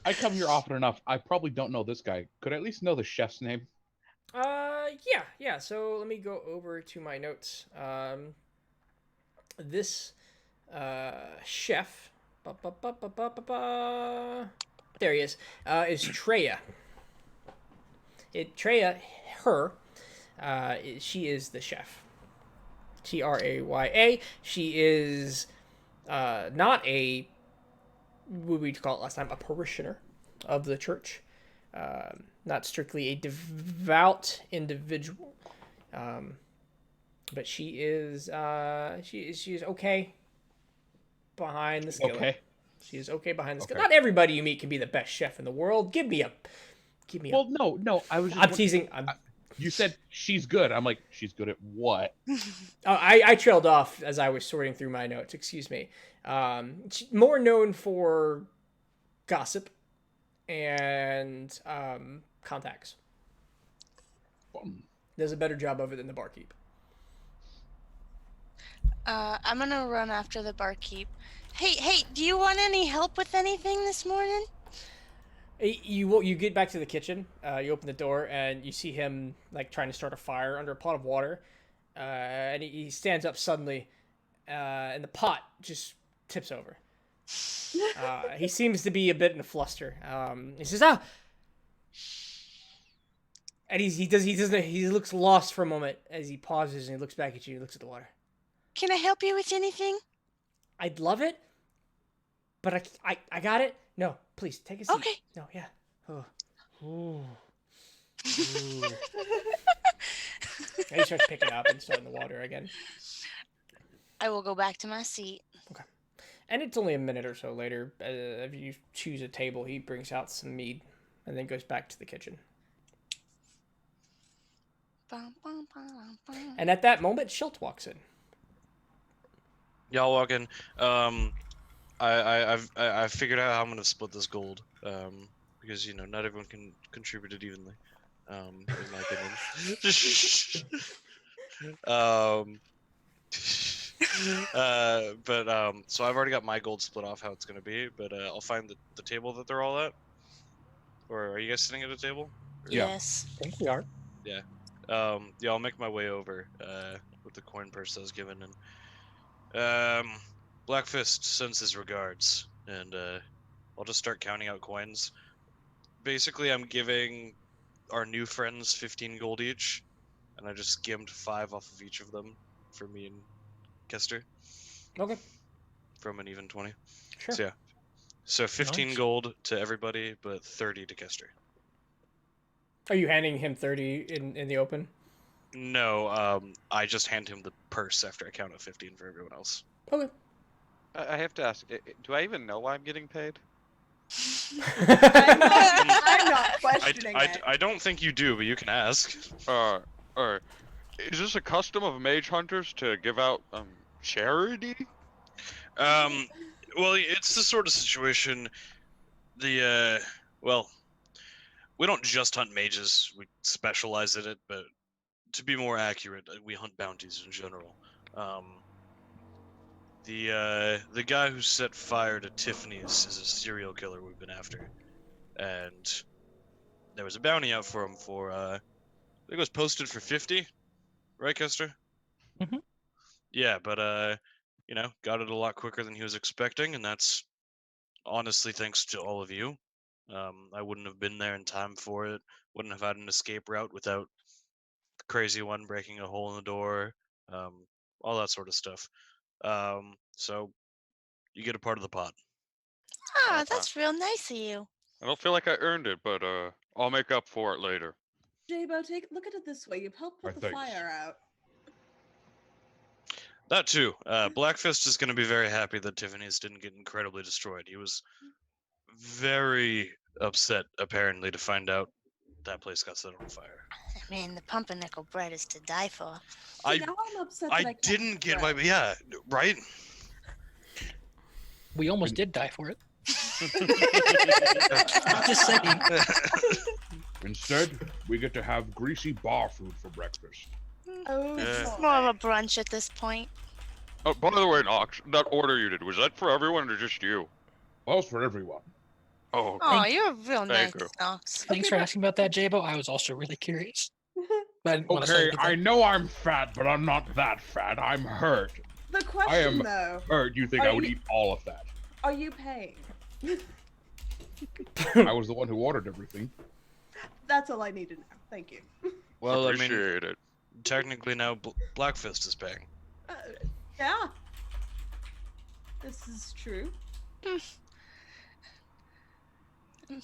[SPEAKER 5] I come here often enough. I probably don't know this guy. Could I at least know the chef's name?
[SPEAKER 1] Yeah. So let me go over to my notes. This chef, there he is Treya. She is the chef. Traya. She is not a, what we call it last time, a parishioner of the church. Not strictly a devout individual. But she is okay behind the skillet.
[SPEAKER 5] Okay.
[SPEAKER 1] She is okay behind the skillet. Not everybody you meet can be the best chef in the world. Give me a.
[SPEAKER 5] Well, no. I was.
[SPEAKER 1] I'm teasing.
[SPEAKER 5] You said she's good. I'm like, she's good at what?
[SPEAKER 1] I trailed off as I was sorting through my notes. Excuse me. More known for gossip and contacts. Does a better job of it than the barkeep.
[SPEAKER 8] I'm gonna run after the barkeep. Hey, do you want any help with anything this morning?
[SPEAKER 1] You get back to the kitchen. You open the door and you see him trying to start a fire under a pot of water. And he stands up suddenly, and the pot just tips over. He seems to be a bit in a fluster. He says, "Ah," and he looks lost for a moment as he pauses and he looks back at you. He looks at the water.
[SPEAKER 8] Can I help you with anything?
[SPEAKER 1] I'd love it, but I got it. No, please take a seat.
[SPEAKER 8] Okay.
[SPEAKER 1] No, yeah. Oh. Ooh. And he starts picking up and starting the water again.
[SPEAKER 8] I will go back to my seat.
[SPEAKER 1] Okay. And it's only a minute or so later. If you choose a table, he brings out some mead and then goes back to the kitchen. And at that moment, Schilt walks in.
[SPEAKER 2] Y'all walk in. I figured out how I'm gonna split this gold. Because not everyone can contribute it evenly. In my opinion. So I've already got my gold split off how it's gonna be, but I'll find the table that they're all at. Or are you guys sitting at a table?
[SPEAKER 5] Yeah.
[SPEAKER 8] Yes.
[SPEAKER 1] I think we are.
[SPEAKER 2] Yeah. I'll make my way over with the coin purse I was given, and Black Fist sends his regards, and I'll just start counting out coins. Basically, I'm giving our new friends 15 gold each, and I just skimmed 5 off of each of them for me and Kester
[SPEAKER 1] Okay.
[SPEAKER 2] from an even 20.
[SPEAKER 1] Sure.
[SPEAKER 2] So yeah, so 15
[SPEAKER 6] Nice.
[SPEAKER 2] gold to everybody, but 30 to Kester.
[SPEAKER 1] Are you handing him 30 in the open?
[SPEAKER 2] No, I just hand him the purse after I count out 15 for everyone else.
[SPEAKER 1] Okay.
[SPEAKER 3] I have to ask, do I even know why I'm getting paid?
[SPEAKER 4] I'm not questioning it.
[SPEAKER 2] I don't think you do, but you can ask.
[SPEAKER 10] Alright. Is this a custom of mage hunters to give out charity?
[SPEAKER 2] Well, it's the sort of situation. Well, we don't just hunt mages. We specialize in it, but to be more accurate, we hunt bounties in general. The guy who set fire to Tiffany's is a serial killer we've been after, and there was a bounty out for him for I think it was posted for 50, right, Kester?
[SPEAKER 6] Mhm.
[SPEAKER 2] Yeah, but got it a lot quicker than he was expecting, and that's honestly thanks to all of you. I wouldn't have been there in time for it. Wouldn't have had an escape route without the crazy one breaking a hole in the door, all that sort of stuff. So you get a part of the pot.
[SPEAKER 8] Ah,
[SPEAKER 10] Okay.
[SPEAKER 8] that's real nice of you.
[SPEAKER 10] I don't feel like I earned it, but I'll make up for it later.
[SPEAKER 4] Jabo, look at it this way. You've helped put the
[SPEAKER 5] thanks.
[SPEAKER 4] fire out.
[SPEAKER 2] That too. Blackfist is going to be very happy that Tiffany's didn't get incredibly destroyed. He was very upset, apparently, to find out that place got set on fire.
[SPEAKER 8] I mean, the pumpernickel bread is to die for.
[SPEAKER 4] See, now I'm upset that I
[SPEAKER 2] I
[SPEAKER 4] can't
[SPEAKER 2] didn't get
[SPEAKER 4] bread.
[SPEAKER 2] my right.
[SPEAKER 6] We almost did die for it. Just saying.
[SPEAKER 5] Instead, we get to have greasy bar food for breakfast.
[SPEAKER 4] Oh,
[SPEAKER 2] Yeah.
[SPEAKER 8] It's more of a brunch at this point.
[SPEAKER 10] Oh, by the way, Nox, that order you did, was that for everyone or just you?
[SPEAKER 5] Well, it's for everyone.
[SPEAKER 10] Oh,
[SPEAKER 8] Oh, you're real nice,
[SPEAKER 10] Thank you.
[SPEAKER 8] Knox.
[SPEAKER 6] Thanks for asking about that, Jabo. I was also really curious. But I didn't want to say
[SPEAKER 5] Okay,
[SPEAKER 6] anything.
[SPEAKER 5] I know I'm fat, but I'm not that fat. I'm hurt.
[SPEAKER 4] the question
[SPEAKER 5] am-
[SPEAKER 4] though,
[SPEAKER 5] Hurt, you think
[SPEAKER 4] Are
[SPEAKER 5] I would
[SPEAKER 4] you-
[SPEAKER 5] eat all of that?
[SPEAKER 4] are you paying?
[SPEAKER 5] I was the one who ordered everything.
[SPEAKER 4] That's all I need to know. Thank you.
[SPEAKER 2] Well, I mean,
[SPEAKER 10] appreciate it.
[SPEAKER 2] technically now Blackfist is paying.
[SPEAKER 4] Yeah. This is true.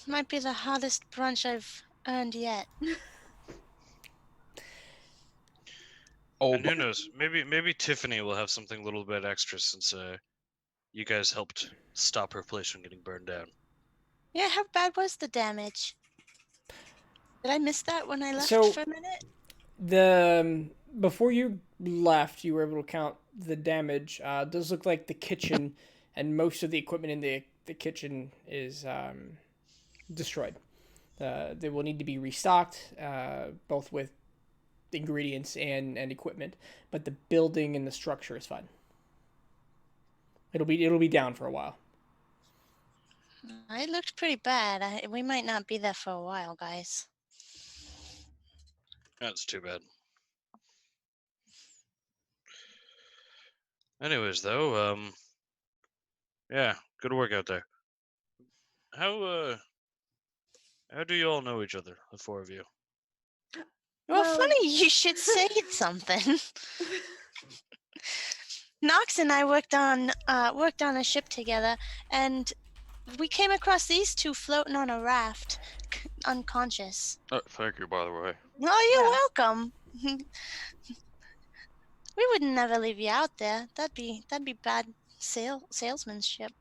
[SPEAKER 8] Might be the hottest brunch I've earned yet.
[SPEAKER 5] Oh,
[SPEAKER 2] And who knows? Maybe Tiffany will have something a little bit extra since you guys helped stop her place from getting burned down.
[SPEAKER 8] Yeah, how bad was the damage? Did I miss that when I left
[SPEAKER 1] So-
[SPEAKER 8] for a minute?
[SPEAKER 1] Before you left, you were able to count the damage. It does look like the kitchen and most of the equipment in the kitchen is destroyed. They will need to be restocked, both with ingredients and equipment. But the building and the structure is fine. It'll be down for a while.
[SPEAKER 8] It looked pretty bad. We might not be there for a while, guys.
[SPEAKER 2] That's too bad. Anyways, though, yeah, good work out there. How do you all know each other, the 4 of you?
[SPEAKER 8] Well,
[SPEAKER 4] Well-
[SPEAKER 8] funny you should say something. Knox and I worked on a ship together, and we came across these two floating on a raft, unconscious.
[SPEAKER 10] Thank you, by the way.
[SPEAKER 8] Oh, you're
[SPEAKER 4] Yeah.
[SPEAKER 8] welcome. We would never leave you out there. That'd be bad salesmanship.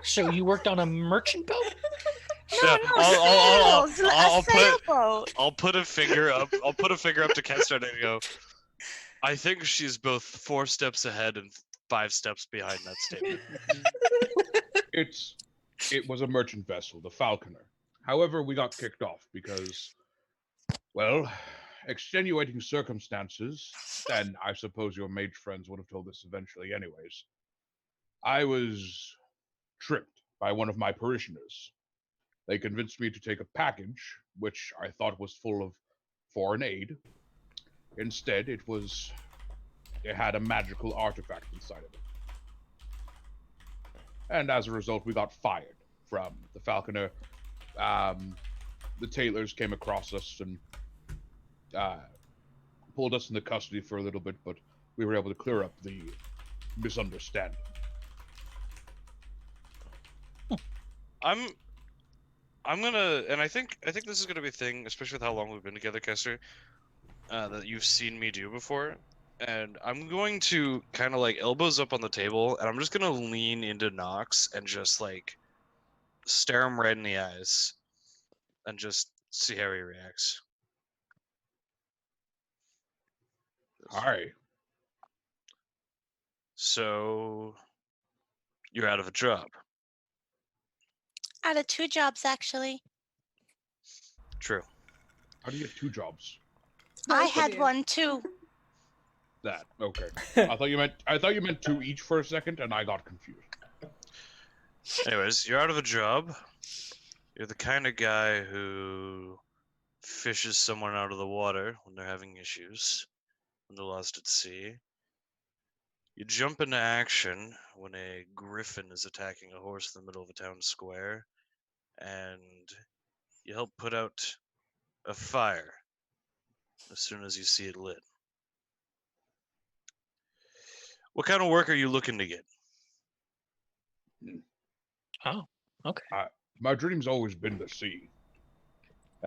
[SPEAKER 6] So you worked on a merchant boat?
[SPEAKER 2] Yeah,
[SPEAKER 8] Sails,
[SPEAKER 2] I'll
[SPEAKER 8] a
[SPEAKER 2] put
[SPEAKER 8] sailboat.
[SPEAKER 2] I'll put a finger up. I'll put a finger up to Kester and go. I think she's both 4 steps ahead and 5 steps behind that statement.
[SPEAKER 5] It was a merchant vessel, the Falconer. However, we got kicked off because, well, extenuating circumstances, and I suppose your mage friends would have told this eventually anyways. I was tricked by one of my parishioners. They convinced me to take a package, which I thought was full of foreign aid. Instead, it had a magical artifact inside of it. and as a result, we got fired from the Falconer. The Taylors came across us and pulled us into custody for a little bit, but we were able to clear up the misunderstanding.
[SPEAKER 2] I'm gonna, and I think this is gonna be a thing, especially with how long we've been together, Kester, that you've seen me do before. And I'm going to kind of like elbows up on the table, and I'm just gonna lean into Nox and just like stare him right in the eyes, and just see how he reacts.
[SPEAKER 5] Hi.
[SPEAKER 2] So, you're out of a job.
[SPEAKER 8] Out of 2 jobs, actually.
[SPEAKER 2] True.
[SPEAKER 5] How do you get 2 jobs?
[SPEAKER 8] I
[SPEAKER 4] Both of
[SPEAKER 8] had
[SPEAKER 4] you.
[SPEAKER 8] one too.
[SPEAKER 5] That okay. I thought you meant 2 each for a second, and I got confused.
[SPEAKER 2] Anyways, you're out of a job. You're the kind of guy who fishes someone out of the water when they're having issues, when they're lost at sea. You jump into action when a Griffin is attacking a horse in the middle of a town square, and you help put out a fire as soon as you see it lit. What kind of work are you looking to get?
[SPEAKER 6] Oh, okay.
[SPEAKER 5] My dream's always been the sea.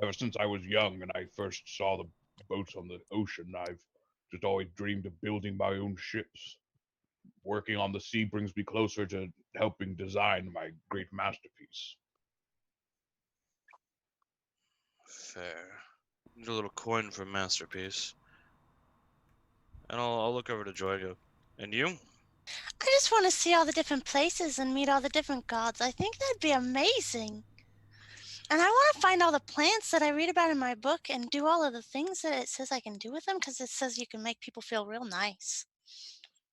[SPEAKER 5] Ever since I was young and I first saw the boats on the ocean, I've just always dreamed of building my own ships. Working on the sea brings me closer to helping design my great masterpiece.
[SPEAKER 2] Fair. Need a little coin for masterpiece. And I'll look over to Joy and go, and you?
[SPEAKER 8] I just want to see all the different places and meet all the different gods. I think that'd be amazing. And I want to find all the plants that I read about in my book and do all of the things that it says I can do with them, because it says you can make people feel real nice.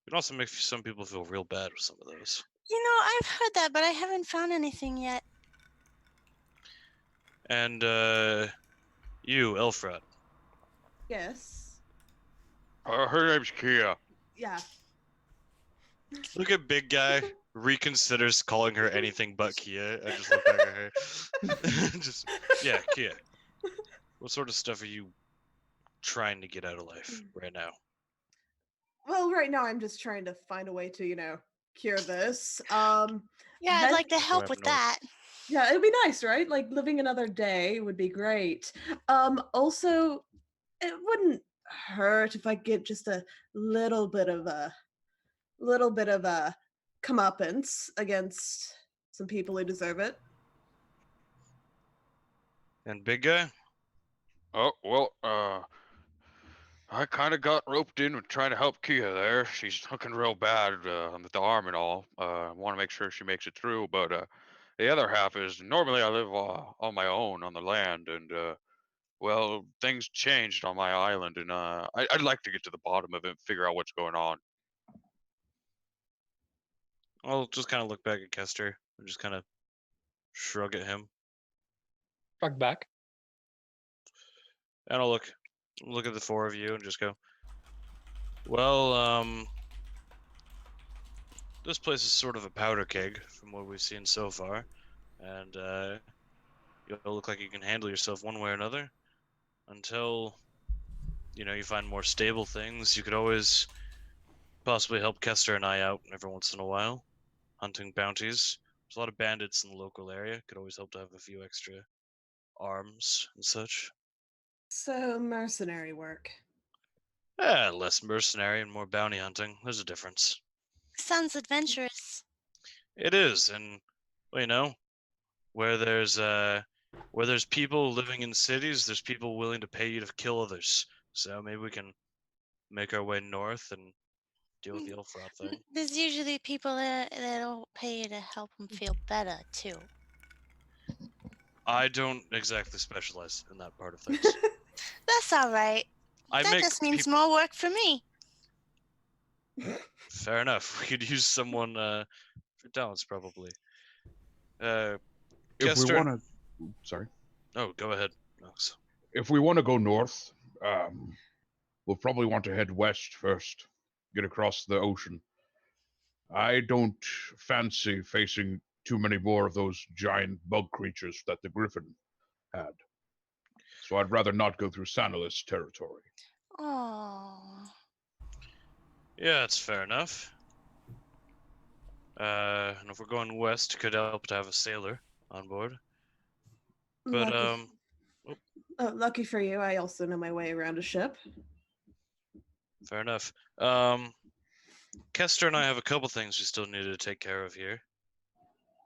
[SPEAKER 2] You can also make some people feel real bad with some of those.
[SPEAKER 8] You know, I've heard that, but I haven't found anything yet.
[SPEAKER 2] And, you, Elfrat.
[SPEAKER 4] Yes.
[SPEAKER 10] Her name's Kia.
[SPEAKER 4] Yeah.
[SPEAKER 2] Look at big guy, reconsiders calling her anything but Kia. I just look back at her. Just, yeah, Kia. What sort of stuff are you trying to get out of life right now?
[SPEAKER 4] Well, right now I'm just trying to find a way to, cure this.
[SPEAKER 8] Yeah, I'd like to help
[SPEAKER 2] Right
[SPEAKER 8] with
[SPEAKER 2] north.
[SPEAKER 8] that.
[SPEAKER 4] Yeah, it'd be nice, right? Like living another day would be great. Also, it wouldn't hurt if I get just a little bit of a comeuppance against some people who deserve it.
[SPEAKER 2] And big guy?
[SPEAKER 10] Oh, well, I kind of got roped in with trying to help Kia there. She's looking real bad with the arm and all. I want to make sure she makes it through, but the other half is normally I live on my own on the land, and well, things changed on my island, and I'd like to get to the bottom of it and figure out what's going on.
[SPEAKER 2] I'll just kind of look back at Kester and just kind of shrug at him.
[SPEAKER 6] Shrug back.
[SPEAKER 2] And I'll look at the 4 of you and just go, well, this place is sort of a powder keg from what we've seen so far. And, you look like you can handle yourself one way or another. Until, you find more stable things. You could always possibly help Kester and I out every once in a while. Hunting bounties. There's a lot of bandits in the local area. Could always help to have a few extra arms and such.
[SPEAKER 4] So mercenary work.
[SPEAKER 2] Yeah, less mercenary and more bounty hunting. There's a difference.
[SPEAKER 8] Sounds adventurous.
[SPEAKER 2] It is, and well, where there's people living in cities, there's people willing to pay you to kill others. So maybe we can make our way north and deal with the Elfrod thing.
[SPEAKER 8] There's usually people that'll pay you to help them feel better, too.
[SPEAKER 2] I don't exactly specialize in that part of things.
[SPEAKER 8] That's all right.
[SPEAKER 2] I
[SPEAKER 8] That
[SPEAKER 2] make
[SPEAKER 8] just means more work for me.
[SPEAKER 2] Fair enough. We could use someone for talents probably.
[SPEAKER 5] If
[SPEAKER 2] Kester.
[SPEAKER 5] we want to, sorry.
[SPEAKER 2] Oh, go ahead, Nox.
[SPEAKER 5] If we want to go north, we'll probably want to head west first, get across the ocean. I don't fancy facing too many more of those giant bug creatures that the Griffin had. So I'd rather not go through Sanalus territory.
[SPEAKER 8] Oh.
[SPEAKER 2] Yeah, it's fair enough. And if we're going west, could help to have a sailor on board. But
[SPEAKER 4] Lucky. Lucky for you, I also know my way around a ship.
[SPEAKER 2] fair enough. Kester and I have a couple things we still need to take care of here.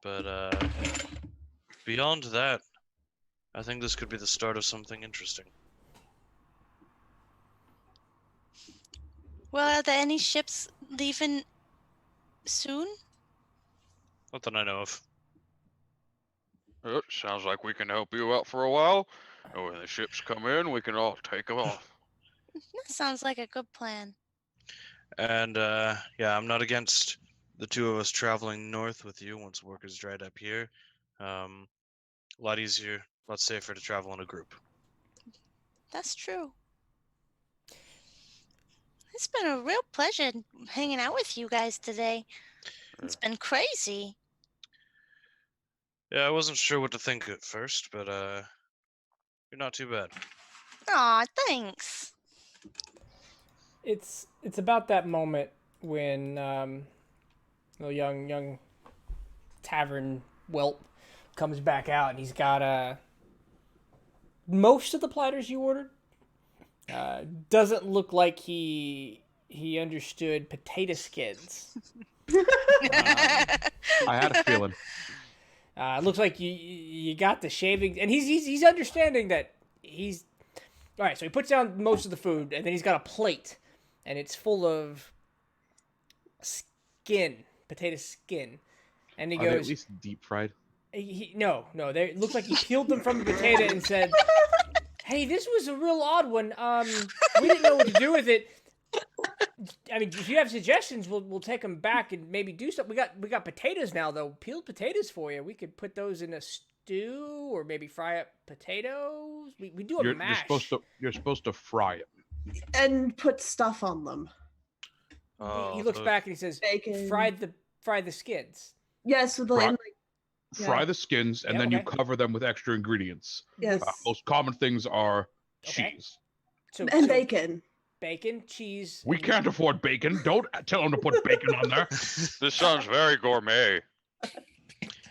[SPEAKER 2] But beyond that, I think this could be the start of something interesting.
[SPEAKER 8] Well, are there any ships leaving soon?
[SPEAKER 2] Not that I know of.
[SPEAKER 10] It sounds like we can help you out for a while. And when the ships come in, we can all take them off.
[SPEAKER 8] That sounds like a good plan.
[SPEAKER 2] And yeah, I'm not against the two of us traveling north with you once work is dried up here. A lot easier, a lot safer to travel in a group.
[SPEAKER 8] That's true. It's been a real pleasure hanging out with you guys today. It's been crazy.
[SPEAKER 2] Yeah, I wasn't sure what to think at first, but you're not too bad.
[SPEAKER 8] Aw, thanks.
[SPEAKER 1] It's about that moment when the young tavern whelp comes back out and he's got most of the platters you ordered. Doesn't look like he understood potato skins.
[SPEAKER 5] I had a feeling.
[SPEAKER 1] It looks like you got the shaving, and he's understanding that he's all right. So he puts down most of the food, and then he's got a plate, and it's full of potato skin, and he
[SPEAKER 5] Are they
[SPEAKER 1] goes,
[SPEAKER 5] at least deep fried?
[SPEAKER 1] No. It looks like he peeled them from the potato and said, "Hey, this was a real odd one. We didn't know what to do with it. I mean, if you have suggestions, we'll take them back and maybe do something. We got potatoes now, though. Peeled potatoes for you. We could put those in a stew or maybe fry up potatoes. We do a mash.
[SPEAKER 5] You're supposed to fry it.
[SPEAKER 4] And put stuff on them.
[SPEAKER 1] He looks back and he says,
[SPEAKER 4] Bacon.
[SPEAKER 1] fry the skins.
[SPEAKER 4] Yes, with the
[SPEAKER 5] Fry-
[SPEAKER 4] like,
[SPEAKER 5] Fry the skins, and
[SPEAKER 1] Yeah,
[SPEAKER 5] then you
[SPEAKER 1] okay.
[SPEAKER 5] cover them with extra ingredients.
[SPEAKER 4] yes,
[SPEAKER 5] Most common things are
[SPEAKER 1] Okay.
[SPEAKER 5] cheese.
[SPEAKER 4] and bacon.
[SPEAKER 1] Bacon, cheese.
[SPEAKER 5] We
[SPEAKER 1] and-
[SPEAKER 5] can't afford bacon. Don't tell them to put bacon on there.
[SPEAKER 10] This sounds very gourmet.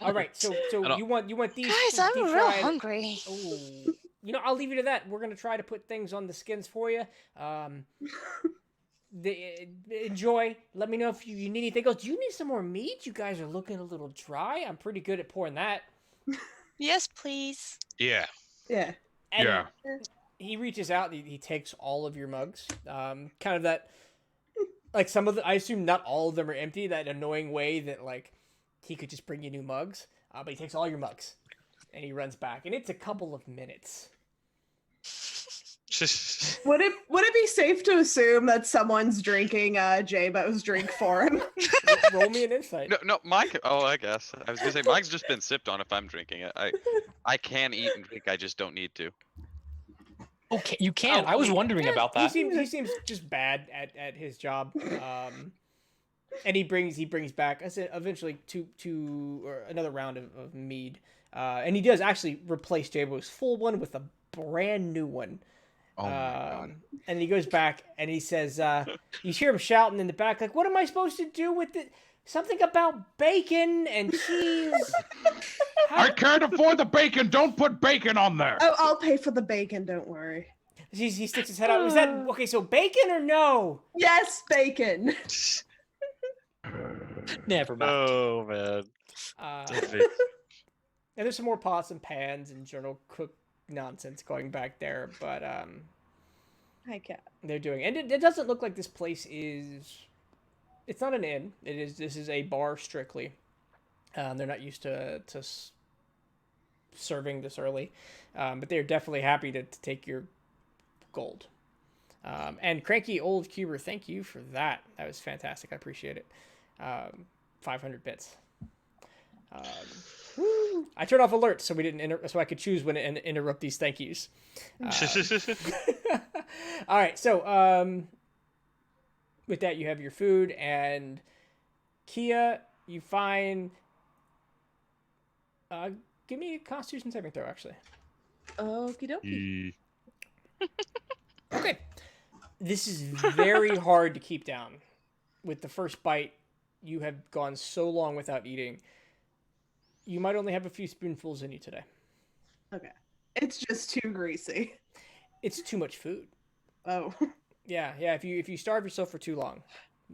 [SPEAKER 1] All right, so you want these
[SPEAKER 8] Guys, I'm
[SPEAKER 1] deep
[SPEAKER 8] real
[SPEAKER 1] fried-
[SPEAKER 8] hungry.
[SPEAKER 1] Oh, I'll leave you to that. We're gonna try to put things on the skins for you. Enjoy. Let me know if you need anything else. Do you need some more meat? You guys are looking a little dry. I'm pretty good at pouring that.
[SPEAKER 8] Yes, please.
[SPEAKER 2] Yeah.
[SPEAKER 4] Yeah.
[SPEAKER 1] And
[SPEAKER 5] Yeah.
[SPEAKER 1] he reaches out and he takes all of your mugs. Kind of that, like some of the, I assume not all of them are empty, that annoying way that like he could just bring you new mugs. But he takes all your mugs and he runs back, and it's a couple of minutes.
[SPEAKER 4] Would it be safe to assume that someone's drinking J-Bo's drink for him?
[SPEAKER 1] Roll me an insight.
[SPEAKER 3] No, Mike. Oh, I guess I was gonna say Mike's just been sipped on. If I'm drinking it, I can eat and drink. I just don't need to.
[SPEAKER 6] Okay, you can. I was wondering about that.
[SPEAKER 1] He seems just bad at his job. And he brings back, I said, eventually two or another round of mead. And he does actually replace J-Bo's full one with a brand new one.
[SPEAKER 5] Oh my god.
[SPEAKER 1] And he goes back and he says, you hear him shouting in the back, like, what am I supposed to do with it? Something about bacon and cheese.
[SPEAKER 5] I can't afford the bacon. Don't put bacon on there.
[SPEAKER 4] Oh, I'll pay for the bacon. Don't worry.
[SPEAKER 1] He sticks his head out. Is that okay? So bacon or no?
[SPEAKER 4] Yes, bacon.
[SPEAKER 6] Never mind.
[SPEAKER 2] Oh man.
[SPEAKER 1] And there's some more pots and pans and general cook nonsense going back there, but
[SPEAKER 4] I can't.
[SPEAKER 1] they're doing, and it doesn't look like this place is. It's not an inn. This is a bar strictly. They're not used to serving this early, but they're definitely happy to take your gold. And cranky old Cuber, thank you for that. That was fantastic. I appreciate it. 500 bits. I turned off alerts so we didn't so I could choose when to interrupt these thank yous. All right, so with that you have your food, and Kia, you find. Give me a Constitution saving throw, actually.
[SPEAKER 4] Okie dokie.
[SPEAKER 1] Okay. This is very hard to keep down. With the first bite, you have gone so long without eating. You might only have a few spoonfuls in you today.
[SPEAKER 4] Okay. It's just too greasy.
[SPEAKER 1] It's too much food.
[SPEAKER 4] Oh.
[SPEAKER 1] Yeah. If you starve yourself for too long,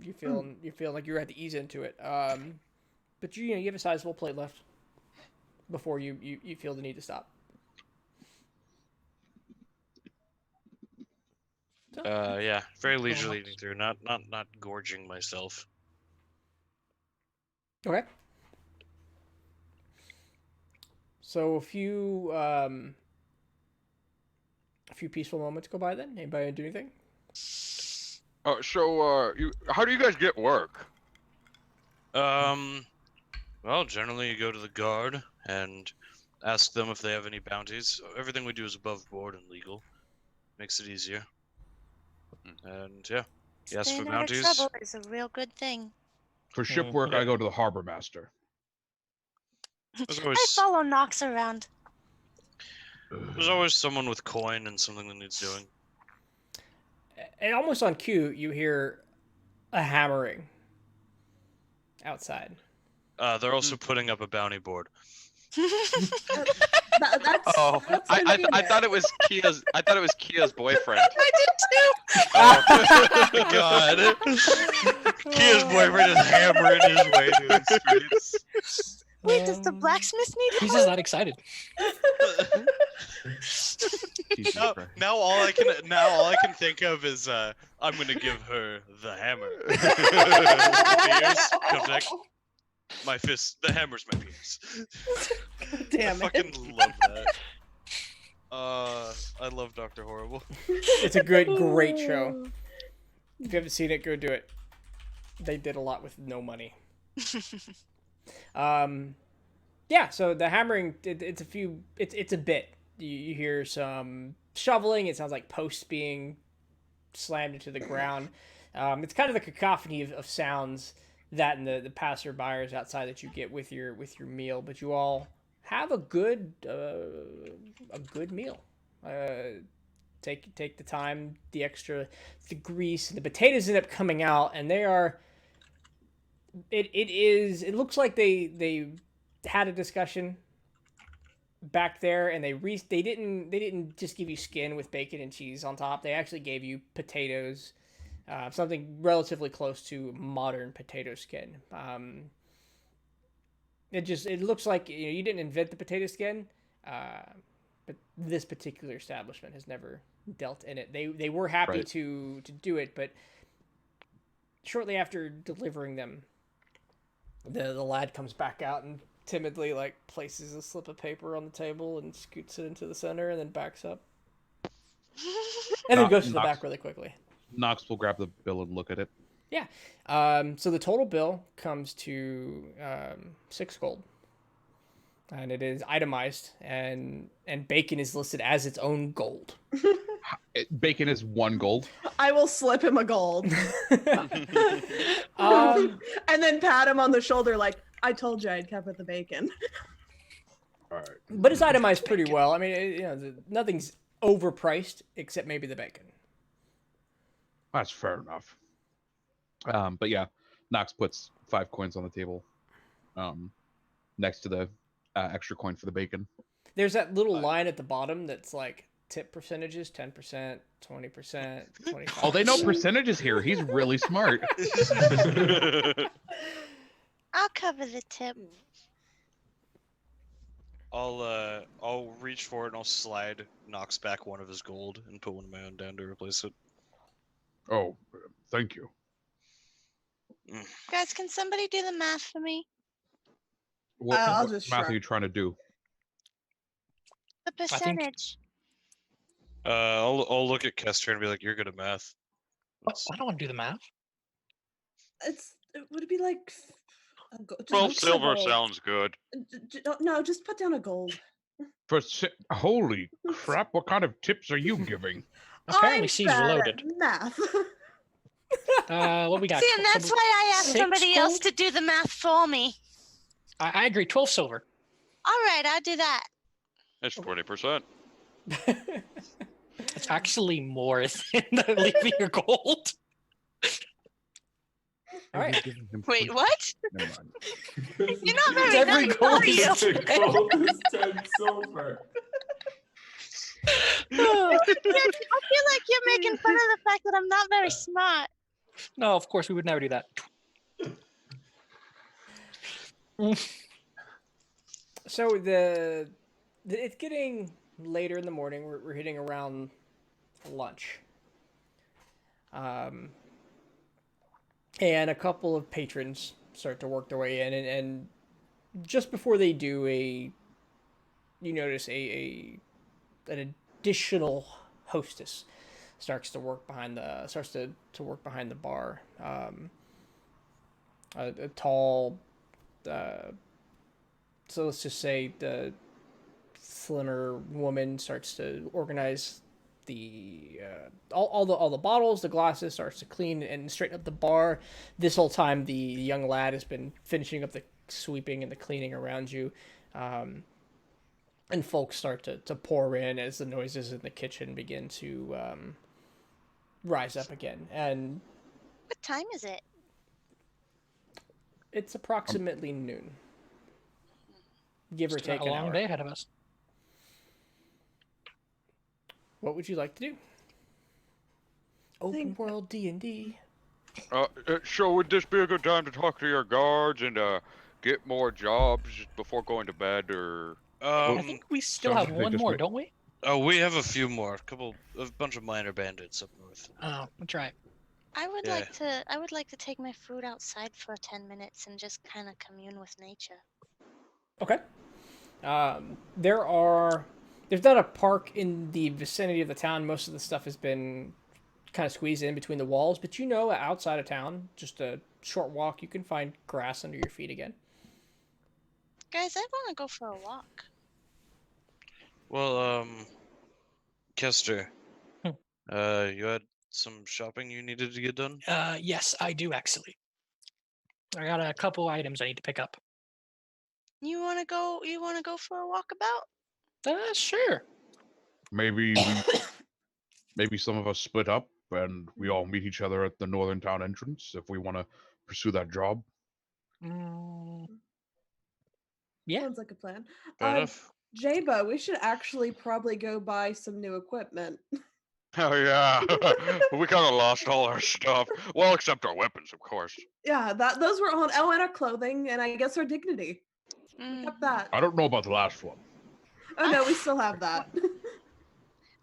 [SPEAKER 1] you feel like you're at to ease into it. But you have a sizable plate left before you feel the need to stop.
[SPEAKER 2] Yeah, very leisurely eating through, not gorging myself.
[SPEAKER 1] Okay. So a few peaceful moments go by then. Anybody do anything?
[SPEAKER 10] How do you guys get work?
[SPEAKER 2] Well, generally you go to the guard and ask them if they have any bounties. Everything we do is above board and legal. Makes it easier. And yeah, you ask for
[SPEAKER 8] Staying out of
[SPEAKER 2] bounties.
[SPEAKER 8] trouble is a real good thing.
[SPEAKER 5] For ship work, I go to the harbor master.
[SPEAKER 2] There's
[SPEAKER 8] I
[SPEAKER 2] always,
[SPEAKER 8] follow Nox around.
[SPEAKER 2] there's always someone with coin and something that needs doing.
[SPEAKER 1] And almost on cue, you hear a hammering outside.
[SPEAKER 2] They're also putting up a bounty board.
[SPEAKER 4] That's,
[SPEAKER 3] Oh,
[SPEAKER 4] that's
[SPEAKER 3] I thought it was Kia's boyfriend.
[SPEAKER 8] I did too.
[SPEAKER 2] Oh God! Kia's boyfriend is hammering his way through the streets.
[SPEAKER 8] Wait, does the blacksmith need
[SPEAKER 6] He's
[SPEAKER 8] help?
[SPEAKER 6] just that excited.
[SPEAKER 5] Jesus
[SPEAKER 2] Now,
[SPEAKER 5] Christ.
[SPEAKER 2] now all I can think of is I'm gonna give her the hammer. Penis comes back. My fist. The hammer's my penis.
[SPEAKER 4] Damn
[SPEAKER 2] I
[SPEAKER 4] it.
[SPEAKER 2] fucking love that. I love Dr. Horrible.
[SPEAKER 1] It's a great show. If you haven't seen it, go do it. They did a lot with no money. Yeah, so the hammering, it's a bit. You hear some shoveling. It sounds like posts being slammed into the ground. It's kind of the cacophony of sounds that and the passerbyers outside that you get with your meal. But you all have a good meal. Take the time, the grease, and the potatoes end up coming out, and they are. It looks like they had a discussion back there, and they didn't just give you skin with bacon and cheese on top. They actually gave you potatoes, something relatively close to modern potato skin. It looks like you didn't invent the potato skin, but this particular establishment has never dealt in it. They were happy
[SPEAKER 5] Right.
[SPEAKER 1] to do it, but shortly after delivering them, the lad comes back out and timidly places a slip of paper on the table and scoots it into the center and then backs up. And then goes to the back really quickly.
[SPEAKER 5] Nox will grab the bill and look at it.
[SPEAKER 1] Yeah. So the total bill comes to 6 gold. And it is itemized, and bacon is listed as its own gold.
[SPEAKER 5] Bacon is 1 gold.
[SPEAKER 4] I will slip him a gold.
[SPEAKER 1] Um,
[SPEAKER 4] And then pat him on the shoulder like, I told you I'd cover the bacon.
[SPEAKER 5] All right.
[SPEAKER 1] but it's itemized pretty well. I mean, nothing's overpriced except maybe the bacon.
[SPEAKER 5] That's fair enough. But yeah, Nox puts 5 coins on the table, next to the extra coin for the bacon.
[SPEAKER 1] There's that little line at the bottom that's like tip percentages: 10%, 20%, 25%.
[SPEAKER 5] Oh, they know percentages here. He's really smart.
[SPEAKER 8] I'll cover the tip.
[SPEAKER 2] I'll reach for it and I'll slide Nox back one of his gold and put one of my own down to replace it.
[SPEAKER 5] Oh, thank you.
[SPEAKER 8] Guys, can somebody do the math for me?
[SPEAKER 5] What,
[SPEAKER 4] I'll
[SPEAKER 5] what
[SPEAKER 4] just
[SPEAKER 5] math
[SPEAKER 4] shrug.
[SPEAKER 5] are you trying to do?
[SPEAKER 8] The
[SPEAKER 6] think-
[SPEAKER 8] percentage.
[SPEAKER 2] I'll look at Kester and be like, "You're good at math."
[SPEAKER 6] Oh, I don't want to do the math.
[SPEAKER 4] Would it be like just
[SPEAKER 10] 12
[SPEAKER 4] a
[SPEAKER 10] silver
[SPEAKER 4] gold.
[SPEAKER 10] sounds good.
[SPEAKER 4] No, just put down a gold.
[SPEAKER 5] Holy crap! What kind of tips are you giving?
[SPEAKER 6] Apparently,
[SPEAKER 4] I'm
[SPEAKER 6] she's
[SPEAKER 4] bad at
[SPEAKER 6] loaded.
[SPEAKER 4] Math.
[SPEAKER 6] What we got?
[SPEAKER 8] See, and that's why I asked
[SPEAKER 6] 6
[SPEAKER 8] somebody else
[SPEAKER 6] gold?
[SPEAKER 8] to do the math for me.
[SPEAKER 6] I agree. 12 silver.
[SPEAKER 8] All right, I'll do that.
[SPEAKER 10] It's 20%.
[SPEAKER 6] It's actually more than leaving your gold.
[SPEAKER 1] All right.
[SPEAKER 8] Wait, what?
[SPEAKER 5] Never mind.
[SPEAKER 8] You're not very
[SPEAKER 6] Every
[SPEAKER 8] nice,
[SPEAKER 6] gold
[SPEAKER 8] are you?
[SPEAKER 6] is
[SPEAKER 9] The gold is 10 silver.
[SPEAKER 8] I feel like you're making fun of the fact that I'm not very smart.
[SPEAKER 6] No, of course we would never do that.
[SPEAKER 1] So it's getting later in the morning. We're hitting around lunch. And a couple of patrons start to work their way in, and just before they do, you notice an additional hostess starts to work behind the bar. A tall, so let's just say the slimmer woman starts to organize all the bottles, the glasses, starts to clean and straighten up the bar. This whole time, the young lad has been finishing up the sweeping and the cleaning around you, and folks start to pour in as the noises in the kitchen begin to rise up again. And
[SPEAKER 8] What time is it?
[SPEAKER 1] it's approximately noon, give or
[SPEAKER 6] Still
[SPEAKER 1] take
[SPEAKER 6] got a
[SPEAKER 1] an
[SPEAKER 6] long
[SPEAKER 1] hour.
[SPEAKER 6] day ahead of us.
[SPEAKER 1] What would you like to do? Open
[SPEAKER 4] Think-
[SPEAKER 1] world D&D.
[SPEAKER 10] So would this be a good time to talk to your guards and get more jobs before going to bed, or?
[SPEAKER 6] I think we still
[SPEAKER 5] sounds
[SPEAKER 6] have
[SPEAKER 5] like
[SPEAKER 6] one
[SPEAKER 5] this
[SPEAKER 6] more,
[SPEAKER 5] way.
[SPEAKER 6] don't we?
[SPEAKER 2] Oh, we have a few more. A bunch of minor bandits up north.
[SPEAKER 6] Oh, that's right.
[SPEAKER 8] I would
[SPEAKER 2] Yeah.
[SPEAKER 8] like to take my food outside for 10 minutes and just kind of commune with nature.
[SPEAKER 1] Okay. There's not a park in the vicinity of the town. Most of the stuff has been kind of squeezed in between the walls, but outside of town, just a short walk, you can find grass under your feet again.
[SPEAKER 8] Guys, I want to go for a walk.
[SPEAKER 2] Well, Kester,
[SPEAKER 6] Hmm.
[SPEAKER 2] you had some shopping you needed to get done?
[SPEAKER 6] Yes, I do actually. I got a couple items I need to pick up.
[SPEAKER 8] You want to go? You want to go for a walkabout?
[SPEAKER 6] Sure.
[SPEAKER 5] Maybe maybe some of us split up and we all meet each other at the northern town entrance if we want to pursue that job.
[SPEAKER 6] Mm, yeah.
[SPEAKER 4] Sounds like a plan.
[SPEAKER 2] Fair enough.
[SPEAKER 4] Jabo, we should actually probably go buy some new equipment.
[SPEAKER 10] Oh yeah, we kind of lost all our stuff. Well, except our weapons, of course.
[SPEAKER 4] Yeah, those were on. Oh, and our clothing, and I guess our dignity. We kept that.
[SPEAKER 5] I don't know about the last one.
[SPEAKER 4] Oh no, we still have that.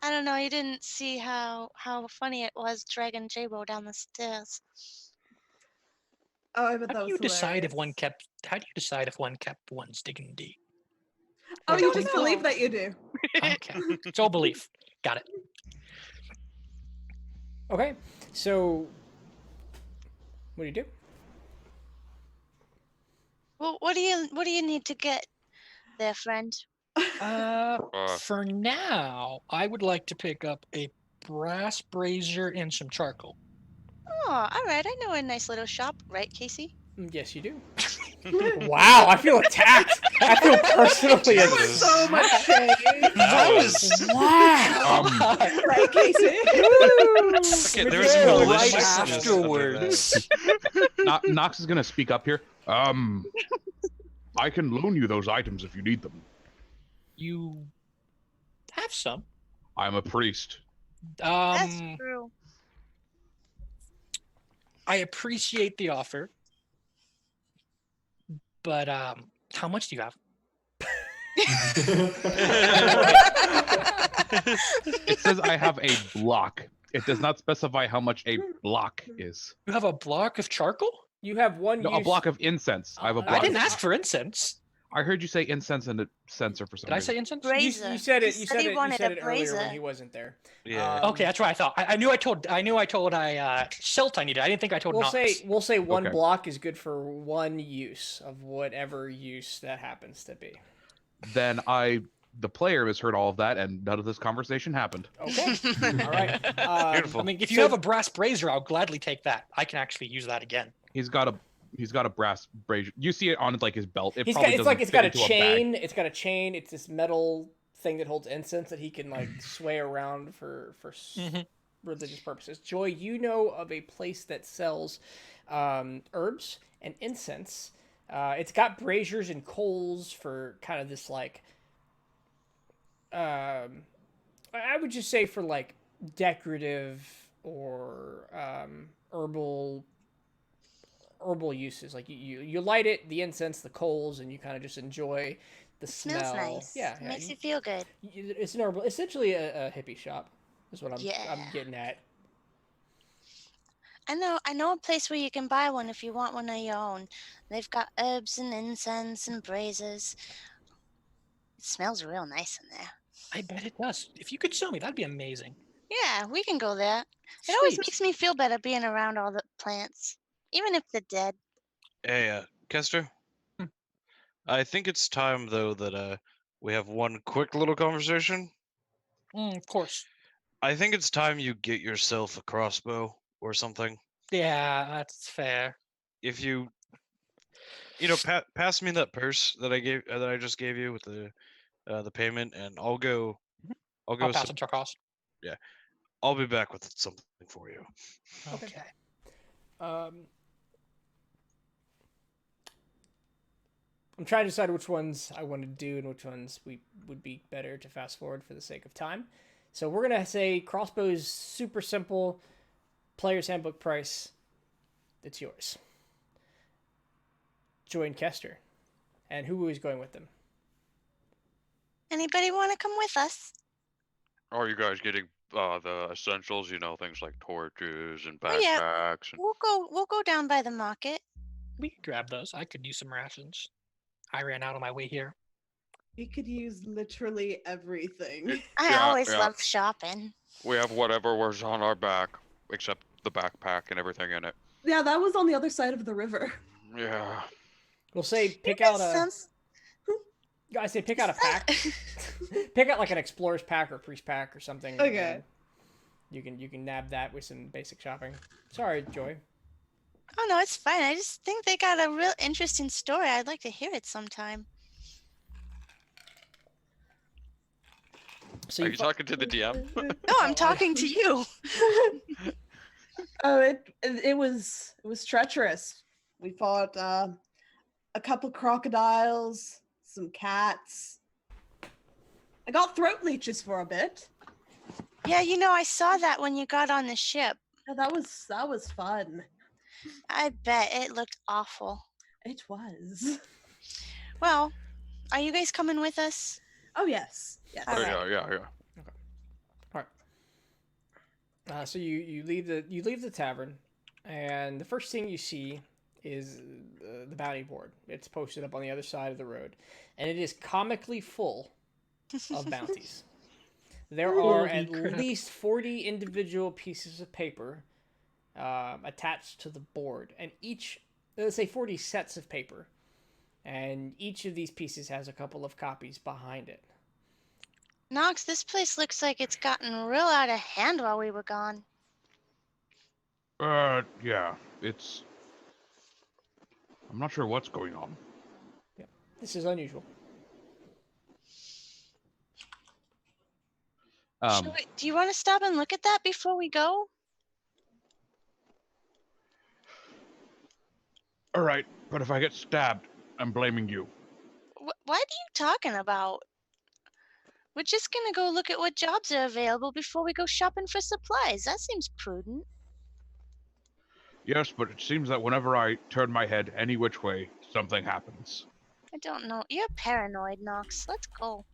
[SPEAKER 8] I don't know. You didn't see how funny it was dragging Jabo down the stairs.
[SPEAKER 4] Oh, I bet
[SPEAKER 6] How
[SPEAKER 4] that
[SPEAKER 6] do
[SPEAKER 4] was
[SPEAKER 6] you decide if
[SPEAKER 4] hilarious.
[SPEAKER 6] one kept? How do you decide if one kept one's dignity?
[SPEAKER 4] Oh,
[SPEAKER 6] I
[SPEAKER 4] you
[SPEAKER 6] don't
[SPEAKER 4] just believe that you do.
[SPEAKER 6] Okay, it's all belief. Got it.
[SPEAKER 1] Okay, so what do you do?
[SPEAKER 8] Well, what do you need to get there, friend?
[SPEAKER 6] For now, I would like to pick up a brass brazier and some charcoal.
[SPEAKER 8] Oh, all right. I know a nice little shop, right, Casey?
[SPEAKER 1] Yes, you do. Wow, I feel attacked. I feel personally
[SPEAKER 4] That was
[SPEAKER 1] attacked.
[SPEAKER 4] so much shade.
[SPEAKER 2] That was
[SPEAKER 1] Wow.
[SPEAKER 4] Right, Casey?
[SPEAKER 2] okay. There was
[SPEAKER 1] Yeah,
[SPEAKER 2] maliciousness
[SPEAKER 1] right
[SPEAKER 2] under
[SPEAKER 6] afterwards.
[SPEAKER 5] Nox is gonna speak up here. I can loan you those items if you need them.
[SPEAKER 6] You have some.
[SPEAKER 5] I'm a priest.
[SPEAKER 8] That's true.
[SPEAKER 6] I appreciate the offer, but how much do you have?
[SPEAKER 5] It says I have a block. It does not specify how much a block is.
[SPEAKER 6] You have a block of charcoal?
[SPEAKER 1] You have one
[SPEAKER 5] No, a block of incense. I have a block.
[SPEAKER 6] I didn't ask for incense.
[SPEAKER 5] I heard you say incense and a censer for some
[SPEAKER 6] Did I
[SPEAKER 5] reason.
[SPEAKER 6] say incense?
[SPEAKER 8] Brazier.
[SPEAKER 1] You said it.
[SPEAKER 8] He
[SPEAKER 1] You
[SPEAKER 8] said
[SPEAKER 1] said
[SPEAKER 8] he
[SPEAKER 1] it. You
[SPEAKER 8] wanted
[SPEAKER 1] said
[SPEAKER 8] a
[SPEAKER 1] it earlier when
[SPEAKER 8] brazier.
[SPEAKER 1] he wasn't there.
[SPEAKER 2] Yeah.
[SPEAKER 6] Okay, that's what I thought. I knew I told Silt I needed. I didn't think I told
[SPEAKER 1] We'll
[SPEAKER 6] Nox.
[SPEAKER 1] say one
[SPEAKER 5] Okay.
[SPEAKER 1] block is good for one use of whatever use that happens to be.
[SPEAKER 5] Then I the player misheard all of that, and none of this conversation happened.
[SPEAKER 1] Okay. All right.
[SPEAKER 2] Beautiful.
[SPEAKER 6] I mean, if you
[SPEAKER 1] So-
[SPEAKER 6] have a brass brazier, I'll gladly take that. I can actually use that again.
[SPEAKER 5] He's got a brass brazier. You see it on like his belt. It
[SPEAKER 1] He's got,
[SPEAKER 5] probably
[SPEAKER 1] it's
[SPEAKER 5] doesn't
[SPEAKER 1] like it's
[SPEAKER 5] fit
[SPEAKER 1] got a
[SPEAKER 5] into bag.
[SPEAKER 1] chain. It's got a chain. It's this metal thing that holds incense that he can like sway around for religious purposes. Joy, you know of a place that sells herbs and incense. It's got braziers and coals for kind of this like I would just say for like decorative or herbal uses. Like you light it, the incense, the coals, and you kind of just enjoy the smell.
[SPEAKER 8] Smells nice.
[SPEAKER 1] Yeah,
[SPEAKER 8] It makes you feel good.
[SPEAKER 1] it's an herbal, essentially a hippie shop. Is what I'm
[SPEAKER 8] Yeah.
[SPEAKER 1] getting at.
[SPEAKER 8] I know a place where you can buy one if you want one of your own. They've got herbs and incense and braziers. It smells real nice in there.
[SPEAKER 6] I bet it does. If you could show me, that'd be amazing.
[SPEAKER 8] Yeah, we can go there. It always
[SPEAKER 6] Sweet.
[SPEAKER 8] makes me feel better being around all the plants, even if they're dead.
[SPEAKER 2] Hey, Kester.
[SPEAKER 6] Hmm.
[SPEAKER 2] I think it's time though that we have one quick little conversation.
[SPEAKER 6] Of course.
[SPEAKER 2] I think it's time you get yourself a crossbow or something.
[SPEAKER 6] Yeah, that's fair.
[SPEAKER 2] If you pass me that purse that I just gave you with the payment, and I'll go.
[SPEAKER 6] I'll pass it to Carlos.
[SPEAKER 2] I'll be back with something for you.
[SPEAKER 6] Okay.
[SPEAKER 1] I'm trying to decide which ones I want to do and which ones would be better to fast forward for the sake of time. So we're gonna say crossbows super simple, player's handbook price. It's yours. Joy and Kester, and who is going with them?
[SPEAKER 8] Anybody want to come with us?
[SPEAKER 10] Are you guys getting the essentials? Things like torches and
[SPEAKER 8] Oh, yeah.
[SPEAKER 10] backpacks. And...
[SPEAKER 8] We'll go down by the market.
[SPEAKER 6] We could grab those. I could use some rations. I ran out on my way here.
[SPEAKER 4] We could use literally everything.
[SPEAKER 8] I
[SPEAKER 10] Yeah,
[SPEAKER 8] always
[SPEAKER 10] yeah.
[SPEAKER 8] loved shopping.
[SPEAKER 10] We have whatever was on our back, except the backpack and everything in it.
[SPEAKER 4] Yeah, that was on the other side of the river.
[SPEAKER 10] Yeah.
[SPEAKER 1] We'll say pick
[SPEAKER 8] That
[SPEAKER 1] out a.
[SPEAKER 8] sounds-
[SPEAKER 1] I say pick out a pack. Pick out like an explorer's pack or priest pack or something.
[SPEAKER 4] Okay.
[SPEAKER 1] and You can nab that with some basic shopping. Sorry, Joy.
[SPEAKER 8] Oh no, it's fine. I just think they got a real interesting story. I'd like to hear it sometime.
[SPEAKER 1] So
[SPEAKER 10] Are you talking to the DM?
[SPEAKER 8] No, I'm talking to you.
[SPEAKER 4] Oh, it was treacherous. We fought a couple crocodiles, some cats. I got throat leeches for a bit.
[SPEAKER 8] Yeah, I saw that when you got on the ship.
[SPEAKER 4] Yeah, that was fun.
[SPEAKER 8] I bet it looked awful.
[SPEAKER 4] It was.
[SPEAKER 8] Well, are you guys coming with us?
[SPEAKER 4] Oh yes, yes.
[SPEAKER 8] All right.
[SPEAKER 10] Yeah.
[SPEAKER 1] So you leave the tavern, and the first thing you see is the bounty board. It's posted up on the other side of the road, and it is comically full of bounties. There are at
[SPEAKER 6] Holy crap.
[SPEAKER 1] least 40 individual pieces of paper attached to the board, and let's say 40 sets of paper, and each of these pieces has a couple of copies behind it.
[SPEAKER 8] Knox, this place looks like it's gotten real out of hand while we were gone.
[SPEAKER 5] Yeah, it's. I'm not sure what's going on.
[SPEAKER 1] This is unusual.
[SPEAKER 8] Do you want to stop and look at that before we go?
[SPEAKER 5] All right, but if I get stabbed, I'm blaming you.
[SPEAKER 8] What are you talking about? We're just gonna go look at what jobs are available before we go shopping for supplies. That seems prudent.
[SPEAKER 5] Yes, but it seems that whenever I turn my head any which way, something happens.
[SPEAKER 8] I don't know. You're paranoid, Knox. Let's go.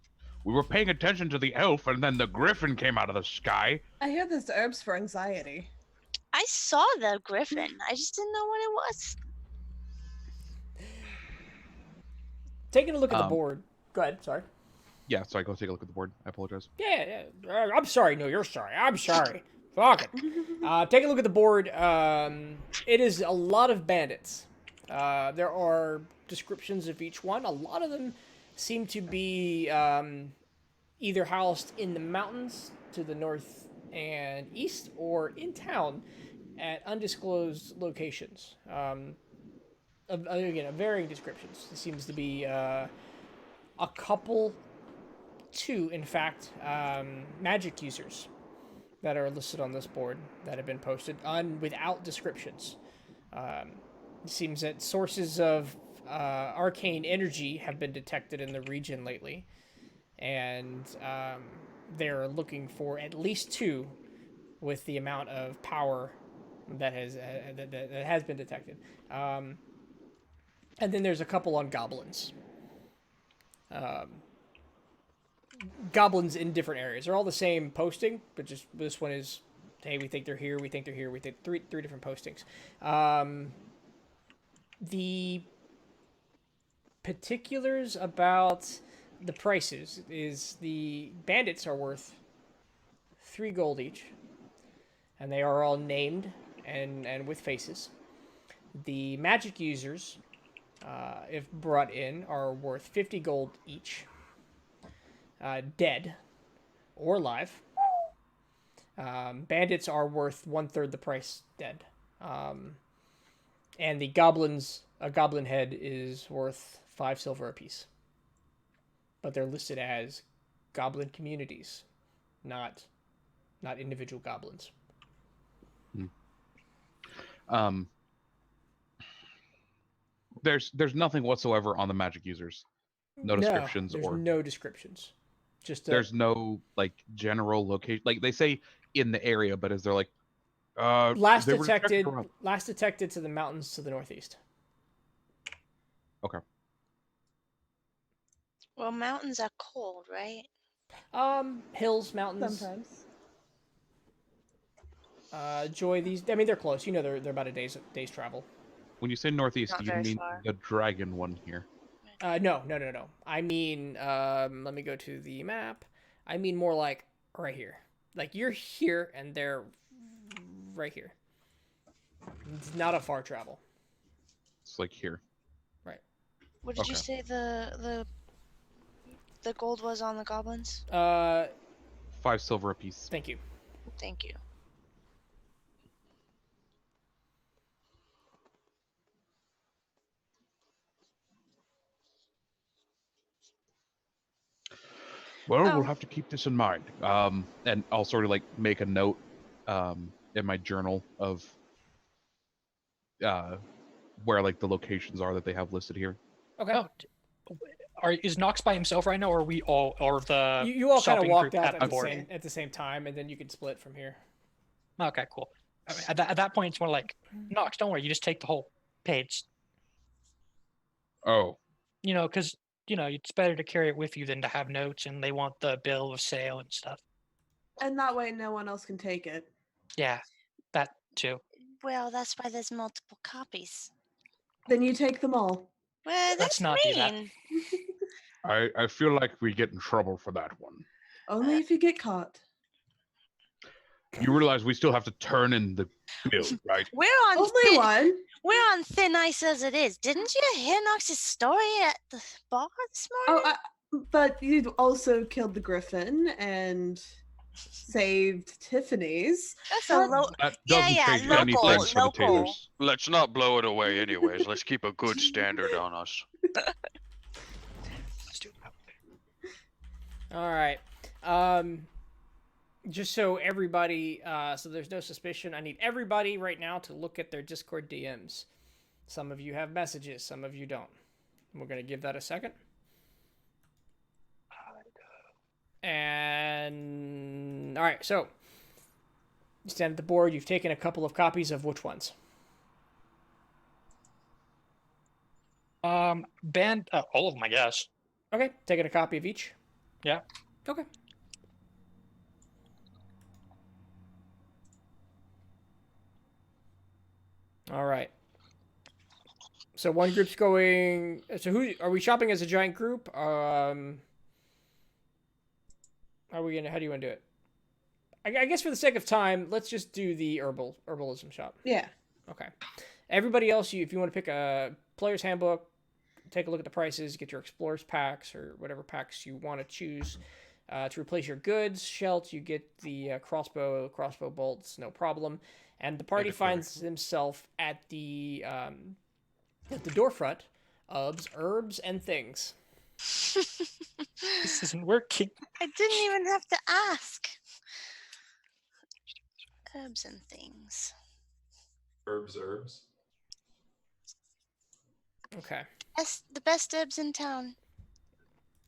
[SPEAKER 5] We were paying attention to the elf, and then the Griffin came out of the sky.
[SPEAKER 4] I hear there's herbs for anxiety.
[SPEAKER 8] I saw the Griffin. I just didn't know what it was.
[SPEAKER 1] Taking a look at the board. Go ahead. Sorry.
[SPEAKER 5] Yeah, sorry, go take a look at the board. I apologize.
[SPEAKER 1] Yeah. I'm sorry. No, you're sorry. I'm sorry. Fuck it. Take a look at the board. It is a lot of bandits. There are descriptions of each one. A lot of them seem to be either housed in the mountains to the north and east, or in town at undisclosed locations. Again, of varying descriptions. There seems to be a couple, two, in fact, magic users that are listed on this board that have been posted without descriptions. It seems that sources of arcane energy have been detected in the region lately, and they're looking for at least two with the amount of power that has been detected. And then there's a couple on goblins. Goblins in different areas. They're all the same posting, but just this one is, hey, we think they're here, we think they're here, we think three different postings. The particulars about the prices is the bandits are worth 3 gold each, and they are all named and with faces. The magic users, if brought in, are worth 50 gold each, dead or live. Bandits are worth 1/3 the price dead. And the goblins, a goblin head is worth 5 silver apiece. But they're listed as goblin communities, not individual goblins.
[SPEAKER 5] There's nothing whatsoever on the magic users. No descriptions
[SPEAKER 1] there's
[SPEAKER 5] or
[SPEAKER 1] no descriptions. Just
[SPEAKER 5] there's no like general location. Like they say in the area, but is there like
[SPEAKER 1] last
[SPEAKER 5] they were
[SPEAKER 1] detected
[SPEAKER 5] around-
[SPEAKER 1] to the mountains to the northeast.
[SPEAKER 5] Okay.
[SPEAKER 8] Well, mountains are cold, right?
[SPEAKER 1] Hills, mountains.
[SPEAKER 4] Sometimes.
[SPEAKER 1] Joy, they're close. You know, they're about a day's travel.
[SPEAKER 5] When you say northeast,
[SPEAKER 8] Not
[SPEAKER 5] do you
[SPEAKER 8] very
[SPEAKER 5] mean
[SPEAKER 8] far.
[SPEAKER 5] the dragon one here?
[SPEAKER 1] No. I mean, let me go to the map. I mean more like right here. Like you're here and they're right here. It's not a far travel.
[SPEAKER 5] It's like here.
[SPEAKER 1] Right.
[SPEAKER 8] What did you
[SPEAKER 5] Okay.
[SPEAKER 8] say the gold was on the goblins?
[SPEAKER 5] 5 silver apiece.
[SPEAKER 1] Thank you.
[SPEAKER 8] Thank you.
[SPEAKER 5] Well,
[SPEAKER 8] Oh.
[SPEAKER 5] we'll have to keep this in mind. And I'll sort of like make a note in my journal of where like the locations are that they have listed here.
[SPEAKER 1] Okay.
[SPEAKER 6] Oh, is Nox by himself right now, or are we all, or the
[SPEAKER 1] You all kind of
[SPEAKER 6] shopping
[SPEAKER 1] walked
[SPEAKER 6] group
[SPEAKER 1] out
[SPEAKER 6] at the board?
[SPEAKER 1] at the same time, and then you can split from here.
[SPEAKER 6] Okay, cool. I mean, at that point, it's more like, Nox, don't worry, you just take the whole page.
[SPEAKER 5] Oh.
[SPEAKER 6] You know, because, you know, it's better to carry it with you than to have notes, and they want the bill of sale and stuff.
[SPEAKER 4] And that way no one else can take it.
[SPEAKER 6] Yeah, that too.
[SPEAKER 8] Well, that's why there's multiple copies.
[SPEAKER 4] Then you take them all.
[SPEAKER 8] Well,
[SPEAKER 6] Let's
[SPEAKER 8] that's
[SPEAKER 6] not do that.
[SPEAKER 8] mean.
[SPEAKER 5] I feel like we get in trouble for that one.
[SPEAKER 4] Only if you get caught.
[SPEAKER 5] You realize we still have to turn in the bill, right?
[SPEAKER 8] We're on
[SPEAKER 4] Only one.
[SPEAKER 8] We're on thin ice as it is. Didn't you hear Nox's story at the bar this morning?
[SPEAKER 4] But you also killed the Griffin and saved Tiffany's.
[SPEAKER 8] That's a low.
[SPEAKER 5] That
[SPEAKER 8] Yeah,
[SPEAKER 5] doesn't
[SPEAKER 8] yeah,
[SPEAKER 5] change
[SPEAKER 8] local,
[SPEAKER 5] anything for the
[SPEAKER 8] local.
[SPEAKER 5] Taylors.
[SPEAKER 10] Let's not blow it away anyways. Let's keep a good standard on us.
[SPEAKER 6] Let's do it.
[SPEAKER 1] All right. Just so everybody, so there's no suspicion, I need everybody right now to look at their Discord DMs. Some of you have messages, some of you don't. We're going to give that a second. And, all right, so you stand at the board. You've taken a couple of copies of which ones?
[SPEAKER 6] All of them, I guess.
[SPEAKER 1] Okay, taking a copy of each?
[SPEAKER 6] Yeah.
[SPEAKER 1] Okay. All right. So one group's going. So who are we shopping as a giant group? Are we gonna? How do you want to do it? I guess for the sake of time, let's just do the herbalism shop.
[SPEAKER 4] Yeah.
[SPEAKER 1] Okay. Everybody else, if you want to pick a player's handbook, take a look at the prices, get your explorers packs or whatever packs you want to choose. To replace your goods, Shelt, you get the crossbow bolts, no problem. And the party finds himself at the door front of herbs and things.
[SPEAKER 6] This isn't working.
[SPEAKER 8] I didn't even have to ask. Herbs and things.
[SPEAKER 9] Herbs.
[SPEAKER 1] Okay.
[SPEAKER 8] The best herbs in town.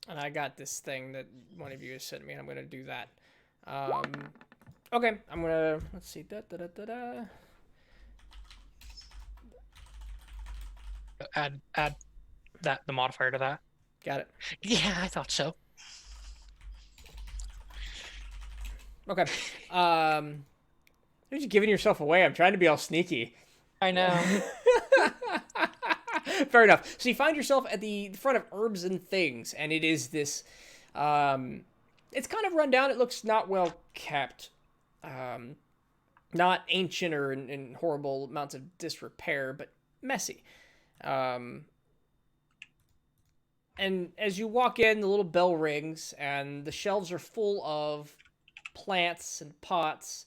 [SPEAKER 1] And I got this thing that one of you has sent me, and I'm gonna do that. Okay, I'm gonna let's see.
[SPEAKER 6] Add the modifier to that.
[SPEAKER 1] Got it.
[SPEAKER 6] Yeah, I thought so.
[SPEAKER 1] Okay. You're just giving yourself away. I'm trying to be all sneaky.
[SPEAKER 6] I know.
[SPEAKER 1] Fair enough. So you find yourself at the front of Herbs and Things, and it is this. It's kind of run down. It looks not well kept. Not ancient or in horrible amounts of disrepair, but messy. And as you walk in, the little bell rings, and the shelves are full of plants and pots,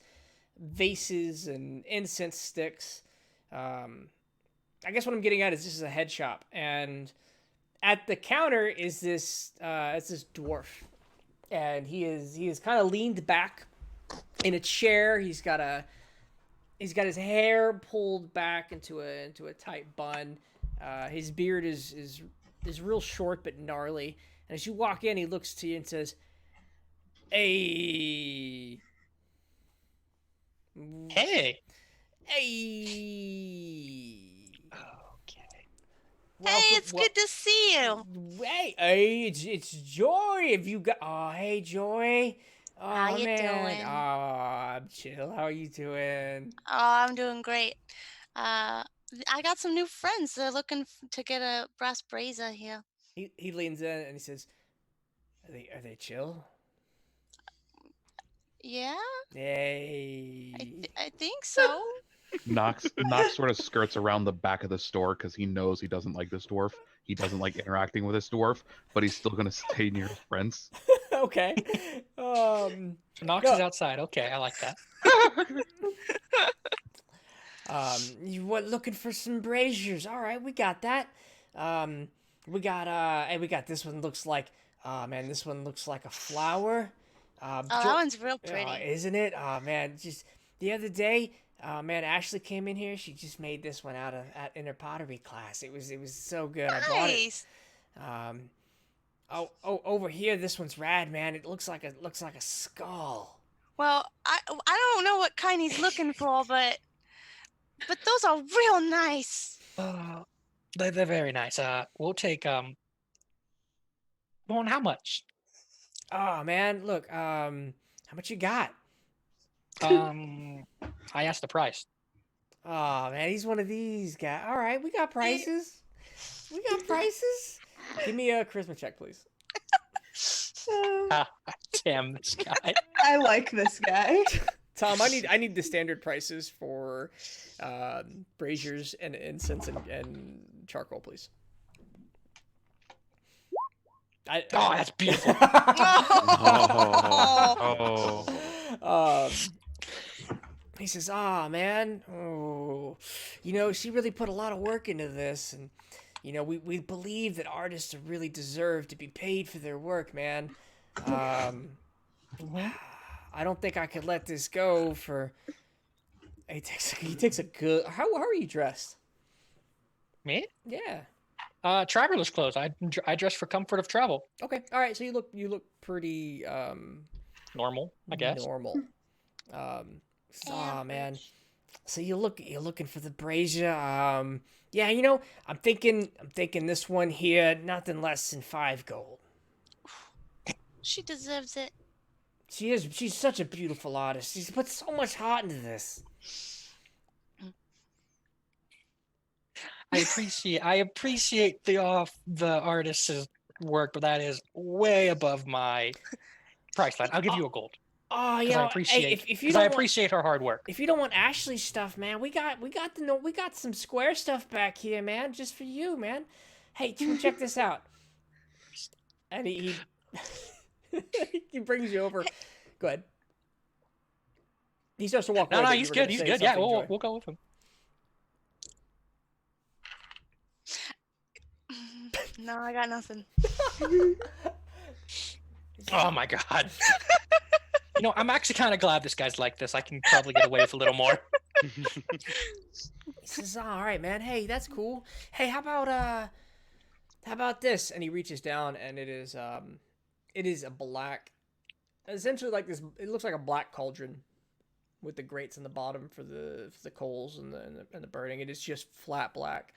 [SPEAKER 1] vases and incense sticks. I guess what I'm getting at is this is a head shop, and at the counter is this dwarf, and he is kind of leaned back in a chair. He's got his hair pulled back into a tight bun. His beard is real short but gnarly. And as you walk in, he looks to you and says, "Hey,
[SPEAKER 6] Hey.
[SPEAKER 1] hey."
[SPEAKER 8] Hey, it's good to see you.
[SPEAKER 1] Hey, it's Joy. Have you got? Oh, hey, Joy. Oh,
[SPEAKER 8] How you
[SPEAKER 1] man.
[SPEAKER 8] doing?
[SPEAKER 1] Oh, I'm chill. How are you doing?
[SPEAKER 8] Oh, I'm doing great. I got some new friends. They're looking to get a brass brazier here.
[SPEAKER 1] He leans in and he says, "Are they chill?"
[SPEAKER 8] Yeah,
[SPEAKER 1] Hey.
[SPEAKER 8] I think so.
[SPEAKER 5] Knox sort of skirts around the back of the store because he knows he doesn't like this dwarf. He doesn't like interacting with this dwarf, but he's still gonna stay near his friends.
[SPEAKER 1] Okay.
[SPEAKER 6] Knox
[SPEAKER 1] No.
[SPEAKER 6] is outside. Okay, I like that.
[SPEAKER 1] You were looking for some braziers. All right, we got that. We got this one looks like, man, this one looks like a flower.
[SPEAKER 8] Oh, that one's real pretty.
[SPEAKER 1] Isn't it? Man, just the other day, man, Ashley came in here. She just made this one in her pottery class. It was so good. I bought it.
[SPEAKER 8] Nice.
[SPEAKER 1] Over here, this one's rad, man. It looks like a skull.
[SPEAKER 8] Well, I don't know what kind he's looking for, but those are real nice.
[SPEAKER 6] They're very nice. We'll take Well, how much?
[SPEAKER 1] Oh man, look, how much you got?
[SPEAKER 6] I asked the price.
[SPEAKER 1] Oh man, he's one of these guys. All right, we got prices. We got prices. Give me a charisma check, please.
[SPEAKER 6] Damn this guy.
[SPEAKER 4] I like this guy.
[SPEAKER 1] Tom, I need the standard prices for braziers and incense and charcoal, please.
[SPEAKER 6] That's beautiful.
[SPEAKER 1] He says, man, she really put a lot of work into this, and we believe that artists really deserve to be paid for their work, man. I don't think I could let this go for. He takes a good. How are you dressed?
[SPEAKER 6] Me?
[SPEAKER 1] Yeah.
[SPEAKER 6] Traveler's clothes. I dress for comfort of travel.
[SPEAKER 1] Okay. All right. So you look pretty
[SPEAKER 6] Normal, I guess.
[SPEAKER 1] normal. Man. So you're looking for the brazier. Yeah. I'm thinking this one here, nothing less than 5 gold.
[SPEAKER 8] She deserves it.
[SPEAKER 1] She's such a beautiful artist. She's put so much heart into this.
[SPEAKER 6] I appreciate the artist's work, but that is way above my price line. I'll give you a gold.
[SPEAKER 1] Oh
[SPEAKER 6] Because
[SPEAKER 1] yeah.
[SPEAKER 6] I appreciate
[SPEAKER 1] If
[SPEAKER 6] I appreciate her hard work.
[SPEAKER 1] If you don't want Ashley's stuff, man, we got some square stuff back here, man, just for you, man. Hey, check this out. And he He brings you over. Go ahead. He starts to walk
[SPEAKER 6] No,
[SPEAKER 1] away.
[SPEAKER 6] no,
[SPEAKER 1] but you
[SPEAKER 6] he's
[SPEAKER 1] were
[SPEAKER 6] good.
[SPEAKER 1] gonna
[SPEAKER 6] He's
[SPEAKER 1] say
[SPEAKER 6] good. Yeah,
[SPEAKER 1] something, Joy.
[SPEAKER 6] we'll go with him.
[SPEAKER 8] No, I got nothing.
[SPEAKER 6] Oh my god. You know, I'm actually kind of glad this guy's like this. I can probably get away with a little more.
[SPEAKER 1] He says, "All right, man. Hey, that's cool. Hey, how about this?" And he reaches down, and it is a black, essentially like this. It looks like a black cauldron, with the grates in the bottom for the coals and the burning. It is just flat black.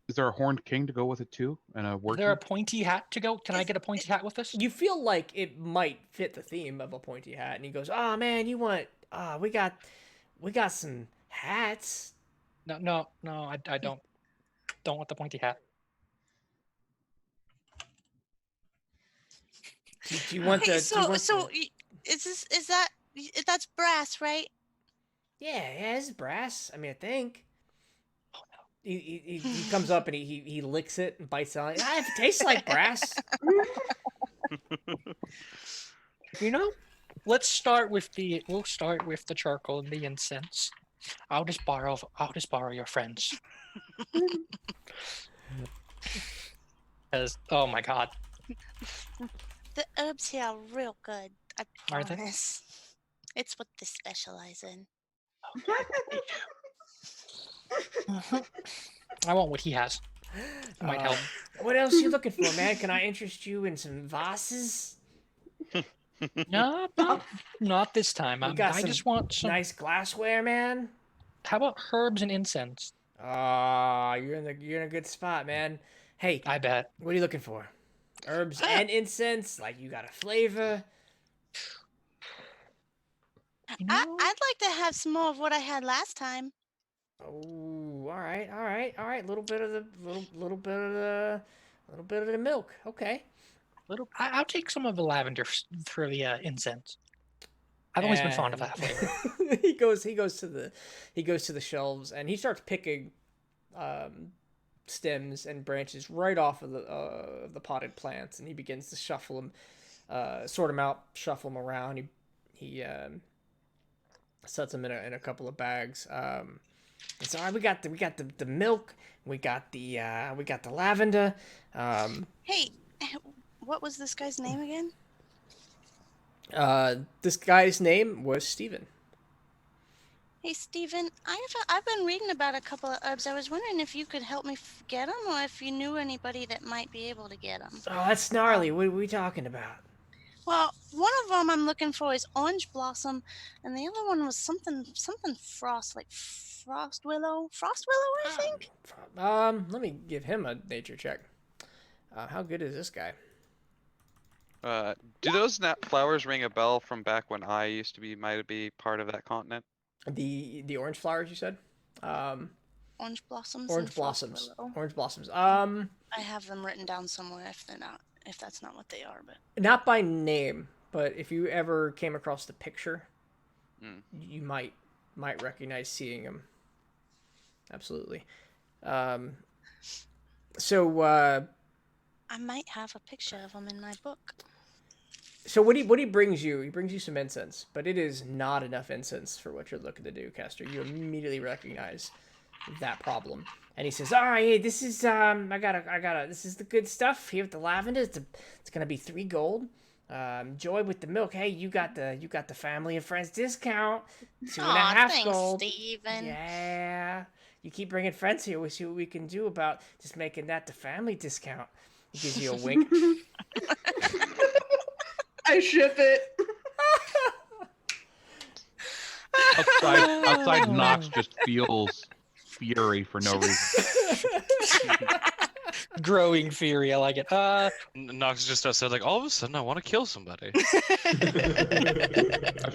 [SPEAKER 5] Is there a horned king to go with it too? And a
[SPEAKER 6] Is
[SPEAKER 5] word
[SPEAKER 6] there a
[SPEAKER 5] king?
[SPEAKER 6] pointy hat to go? Can I get a pointy hat with this?
[SPEAKER 1] You feel like it might fit the theme of a pointy hat, and he goes, "Oh man, you want? We got some hats."
[SPEAKER 6] No, I don't want the pointy hat.
[SPEAKER 1] Do you want
[SPEAKER 8] Hey,
[SPEAKER 1] the? do you want
[SPEAKER 8] so
[SPEAKER 1] the-
[SPEAKER 8] is that's brass, right?
[SPEAKER 1] Yeah, it's brass. I mean, I think. He comes up and he licks it and bites on it. It tastes like brass.
[SPEAKER 6] You know, we'll start with the charcoal and the incense. I'll just borrow your friends. Because oh my god,
[SPEAKER 8] The herbs here are real good. I
[SPEAKER 6] Are they?
[SPEAKER 8] promise. It's what they specialize in.
[SPEAKER 6] I want what he has. It might help.
[SPEAKER 1] What else you looking for, man? Can I interest you in some vases?
[SPEAKER 6] No, not this time.
[SPEAKER 1] We got
[SPEAKER 6] I
[SPEAKER 1] some
[SPEAKER 6] just want some.
[SPEAKER 1] nice glassware, man.
[SPEAKER 6] How about herbs and incense?
[SPEAKER 1] Ah, you're in a good spot, man. Hey,
[SPEAKER 6] I bet.
[SPEAKER 1] what are you looking for? Herbs and incense? Like you got a flavor?
[SPEAKER 6] You
[SPEAKER 8] I'd
[SPEAKER 6] know,
[SPEAKER 8] like to have some more of what I had last time.
[SPEAKER 1] Oh, all right. Little bit of the milk. Okay.
[SPEAKER 6] I'll take some of the lavender for the incense. I've always been fond of that flavor.
[SPEAKER 1] And he goes to the shelves and he starts picking stems and branches right off of the potted plants, and he begins to shuffle them, sort them out, shuffle them around. He sets them in a couple of bags. It's all right. We got the milk. We got the lavender.
[SPEAKER 8] Hey, what was this guy's name again?
[SPEAKER 1] This guy's name was Steven.
[SPEAKER 8] Hey, Steven, I've been reading about a couple of herbs. I was wondering if you could help me get them, or if you knew anybody that might be able to get them.
[SPEAKER 1] Oh, that's gnarly. What are we talking about?
[SPEAKER 8] Well, one of them I'm looking for is orange blossom, and the other one was something frost, like frost willow, I think.
[SPEAKER 1] Let me give him a nature check. How good is this guy?
[SPEAKER 3] Do those flowers ring a bell from back when I used to might be part of that continent?
[SPEAKER 1] The orange flowers you said?
[SPEAKER 8] Orange blossoms.
[SPEAKER 1] Orange
[SPEAKER 8] and frost
[SPEAKER 1] blossoms.
[SPEAKER 8] willow.
[SPEAKER 1] Orange blossoms.
[SPEAKER 8] I have them written down somewhere if that's not what they are, but
[SPEAKER 1] Not by name, but if you ever came across the picture, you might recognize seeing them. Absolutely. So
[SPEAKER 8] I might have a picture of them in my book.
[SPEAKER 1] So what he brings you? He brings you some incense, but it is not enough incense for what you're looking to do, Castor. You immediately recognize that problem, and he says, "All right, hey, this is I gotta. This is the good stuff here with the lavender. It's gonna be 3 gold. Joy with the milk. Hey, you got the family and friends discount, 2.5
[SPEAKER 8] thanks,
[SPEAKER 1] gold.
[SPEAKER 8] Steven.
[SPEAKER 1] Yeah, you keep bringing friends here. We'll see what we can do about just making that the family discount." He gives you a wink.
[SPEAKER 4] I ship it.
[SPEAKER 5] Outside Knox just feels fury for no reason.
[SPEAKER 6] Growing fury, I like it.
[SPEAKER 2] Nox just outside, like all of a sudden, I want to kill somebody.
[SPEAKER 5] I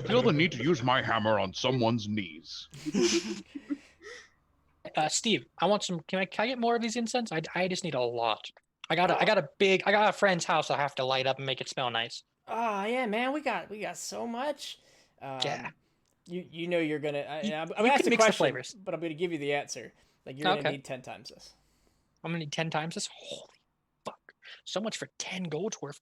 [SPEAKER 5] feel the need to use my hammer on someone's knees.
[SPEAKER 6] Steve, I want some. Can I get more of these incense? I just need a lot. I got a friend's house I have to light up and make it smell nice.
[SPEAKER 1] Oh yeah, man, we got so much.
[SPEAKER 6] Yeah.
[SPEAKER 1] You know you're gonna. I'm
[SPEAKER 6] you
[SPEAKER 1] gonna
[SPEAKER 6] can
[SPEAKER 1] ask the
[SPEAKER 6] mix the
[SPEAKER 1] question,
[SPEAKER 6] flavors.
[SPEAKER 1] but I'm gonna give you the answer. Like you're gonna need 10 times this.
[SPEAKER 6] I'm gonna need 10 times this. Holy fuck! So much for 10 gold's worth.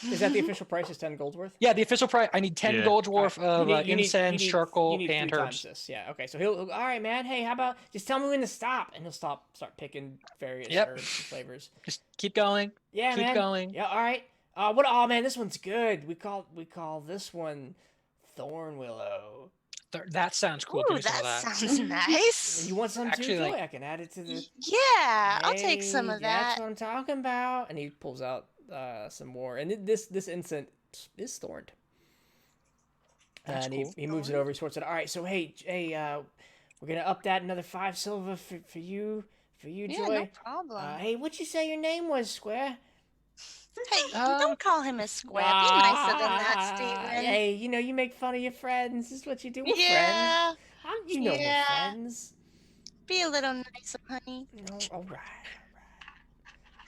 [SPEAKER 1] Is that the official price? Is 10 gold worth?
[SPEAKER 6] Yeah, the official price. I need 10
[SPEAKER 2] Yeah.
[SPEAKER 6] gold
[SPEAKER 1] All
[SPEAKER 6] worth
[SPEAKER 1] right,
[SPEAKER 6] of incense,
[SPEAKER 1] you
[SPEAKER 6] charcoal,
[SPEAKER 1] need
[SPEAKER 6] and
[SPEAKER 1] 3 times
[SPEAKER 6] herbs.
[SPEAKER 1] this. Yeah. Okay. So he'll. All right, man. Hey, how about just tell me when to stop, and he'll start picking various
[SPEAKER 6] Yep.
[SPEAKER 1] herbs and flavors.
[SPEAKER 6] Just keep going.
[SPEAKER 1] Yeah,
[SPEAKER 6] Keep
[SPEAKER 1] man.
[SPEAKER 6] going.
[SPEAKER 1] Yeah. All right. What? Oh man, this one's good. We call this one Thorn Willow.
[SPEAKER 6] That sounds cool. Give
[SPEAKER 8] Ooh,
[SPEAKER 6] me some of
[SPEAKER 8] that
[SPEAKER 6] that.
[SPEAKER 8] sounds nice.
[SPEAKER 1] You want some
[SPEAKER 6] Actually,
[SPEAKER 1] too, Joy?
[SPEAKER 6] like-
[SPEAKER 1] I can add it to the.
[SPEAKER 8] Yeah, I'll take some
[SPEAKER 1] Hey,
[SPEAKER 8] of
[SPEAKER 1] That's
[SPEAKER 8] that.
[SPEAKER 1] what I'm talking about. And he pulls out some more. And this incense is thorned.
[SPEAKER 6] That's
[SPEAKER 1] And
[SPEAKER 6] cool.
[SPEAKER 1] he moves it over. He sorts it. All right. So hey, we're gonna up that another 5 silver for you,
[SPEAKER 8] Yeah,
[SPEAKER 1] Joy.
[SPEAKER 8] no problem.
[SPEAKER 1] Hey, what'd you say your name was, Square?
[SPEAKER 8] Hey, don't call him a square. Be nicer than that, Steven.
[SPEAKER 1] Hey, you make fun of your friends. This is what you do with friends.
[SPEAKER 8] Yeah,
[SPEAKER 1] You know
[SPEAKER 8] yeah.
[SPEAKER 1] we're friends.
[SPEAKER 8] be a little nicer, honey.
[SPEAKER 1] All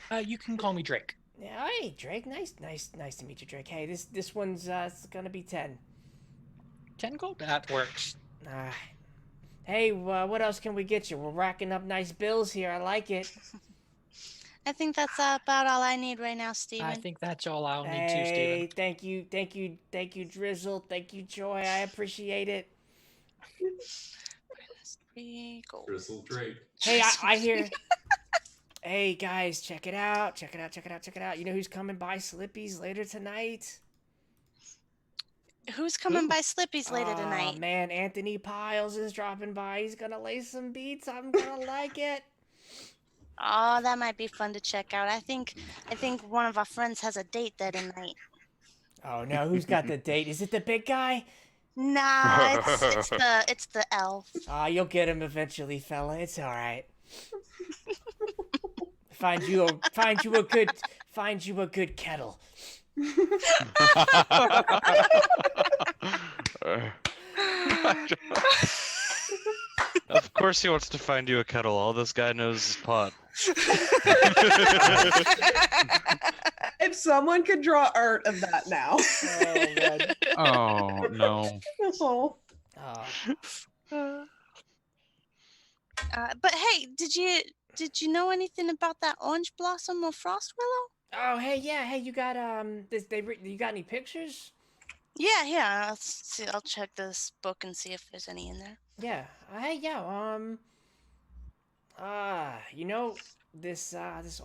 [SPEAKER 1] right.
[SPEAKER 6] You can call me Drake.
[SPEAKER 1] Yeah, hey, Drake. Nice to meet you, Drake. Hey, this one's it's gonna be 10.
[SPEAKER 6] 10 gold? That works.
[SPEAKER 1] Hey, what else can we get you? We're racking up nice bills here. I like it.
[SPEAKER 8] I think that's about all I need right now, Steven.
[SPEAKER 6] I think that's all I'll need too,
[SPEAKER 1] Hey,
[SPEAKER 6] Steven.
[SPEAKER 1] thank you, Drizzle. Thank you, Joy. I appreciate it.
[SPEAKER 8] 3 gold.
[SPEAKER 9] Drizzle Drake.
[SPEAKER 1] Hey, I hear. Hey guys, check it out. You know who's coming by Slippy's later tonight?
[SPEAKER 8] Who's coming by Slippy's later
[SPEAKER 1] Aw,
[SPEAKER 8] tonight?
[SPEAKER 1] man, Anthony Piles is dropping by. He's gonna lay some beats. I'm gonna like it.
[SPEAKER 8] Oh, that might be fun to check out. I think one of our friends has a date there tonight.
[SPEAKER 1] Oh no, who's got the date? Is it the big guy?
[SPEAKER 8] Nah, it's the elf.
[SPEAKER 1] You'll get him eventually, fella. It's all right. Find you a good kettle.
[SPEAKER 2] Of course he wants to find you a kettle. All this guy knows is pot.
[SPEAKER 4] If someone could draw art of that now.
[SPEAKER 1] Oh man.
[SPEAKER 5] Oh no.
[SPEAKER 4] Oh.
[SPEAKER 8] But hey, did you know anything about that orange blossom or frost willow?
[SPEAKER 1] Oh hey, yeah, hey, you got you got any pictures?
[SPEAKER 8] Yeah. Let's see. I'll check this book and see if there's any in there.
[SPEAKER 1] Yeah. Hey, yeah. You know this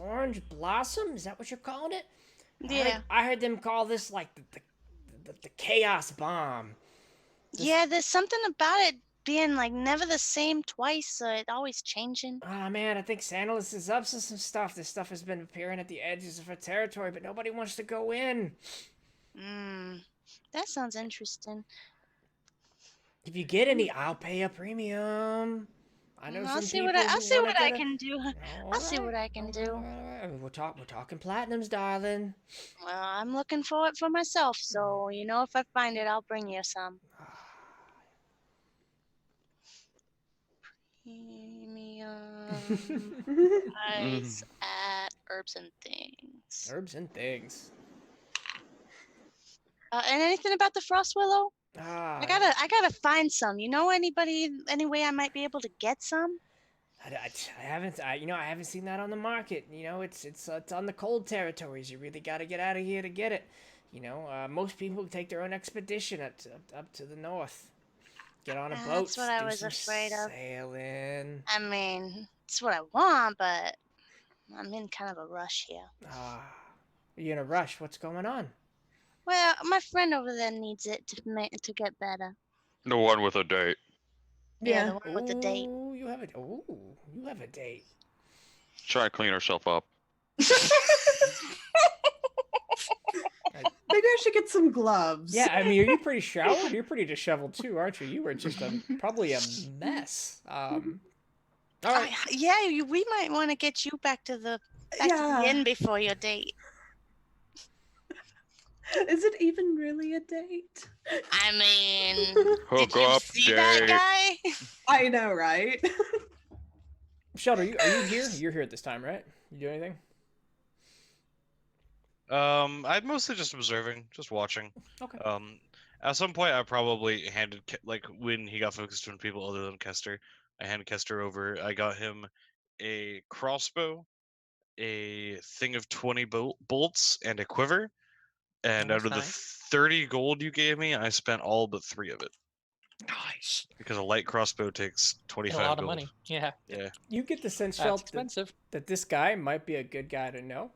[SPEAKER 1] orange blossom? Is that what you're calling it?
[SPEAKER 8] Yeah.
[SPEAKER 1] I heard them call this like the chaos bomb.
[SPEAKER 8] Yeah, there's something about it being like never the same twice, so it always changing.
[SPEAKER 1] Ah man, I think Sandalus is up to some stuff. This stuff has been appearing at the edges of her territory, but nobody wants to go in.
[SPEAKER 8] That sounds interesting.
[SPEAKER 1] If you get any, I'll pay a premium. I know
[SPEAKER 8] I'll
[SPEAKER 1] some
[SPEAKER 8] see
[SPEAKER 1] people
[SPEAKER 8] what
[SPEAKER 1] who
[SPEAKER 8] I'll see
[SPEAKER 1] wanna
[SPEAKER 8] what I
[SPEAKER 1] get a-
[SPEAKER 8] can do. I'll see what I can do.
[SPEAKER 1] Alright, we're talking platinums, darling.
[SPEAKER 8] Well, I'm looking for it for myself, so if I find it, I'll bring you some. Premium price at Herbs and Things.
[SPEAKER 1] Herbs and things.
[SPEAKER 8] And anything about the frost willow?
[SPEAKER 1] Ah,
[SPEAKER 8] I gotta find some. You know anybody, any way I might be able to get some?
[SPEAKER 1] I haven't seen that on the market. It's on the cold territories. You really got to get out of here to get it. Most people take their own expedition up to the north. Get on a boat.
[SPEAKER 8] That's what I
[SPEAKER 1] do
[SPEAKER 8] was
[SPEAKER 1] some
[SPEAKER 8] afraid of.
[SPEAKER 1] Sailing.
[SPEAKER 8] I mean, it's what I want, but I'm in kind of a rush here.
[SPEAKER 1] You in a rush? What's going on?
[SPEAKER 8] Well, my friend over there needs it to get better.
[SPEAKER 10] The one with a date.
[SPEAKER 8] Yeah, the one with the date.
[SPEAKER 1] You have a date.
[SPEAKER 10] Trying to clean herself up.
[SPEAKER 4] Maybe I should get some gloves.
[SPEAKER 1] Yeah, I mean, are you pretty showered? You're pretty disheveled too, aren't you? You were just probably a mess. All right.
[SPEAKER 8] Yeah, we might want to get you back to the inn before your date.
[SPEAKER 4] Is it even really a date?
[SPEAKER 8] I mean,
[SPEAKER 10] Hook
[SPEAKER 8] did you
[SPEAKER 10] up
[SPEAKER 8] see that
[SPEAKER 10] date.
[SPEAKER 8] guy?
[SPEAKER 4] I know, right?
[SPEAKER 1] Sheldon, are you here? You're here at this time, right? You do anything?
[SPEAKER 2] I'm mostly just observing, just watching.
[SPEAKER 1] Okay.
[SPEAKER 2] At some point, I probably handed when he got focused on people other than Kester, I handed Kester over. I got him a crossbow, a thing of 20 bolts, and a quiver. And
[SPEAKER 6] Oh,
[SPEAKER 2] out of the
[SPEAKER 6] that's
[SPEAKER 2] 30 gold you gave me, I spent all but 3 of it.
[SPEAKER 6] Nice.
[SPEAKER 2] Because a light crossbow takes
[SPEAKER 6] And
[SPEAKER 2] 25
[SPEAKER 6] a lot
[SPEAKER 2] gold.
[SPEAKER 6] of money. Yeah.
[SPEAKER 2] Yeah.
[SPEAKER 1] You get the sense,
[SPEAKER 6] That's
[SPEAKER 1] Shelt,
[SPEAKER 6] expensive.
[SPEAKER 1] that this guy might be a good guy to know.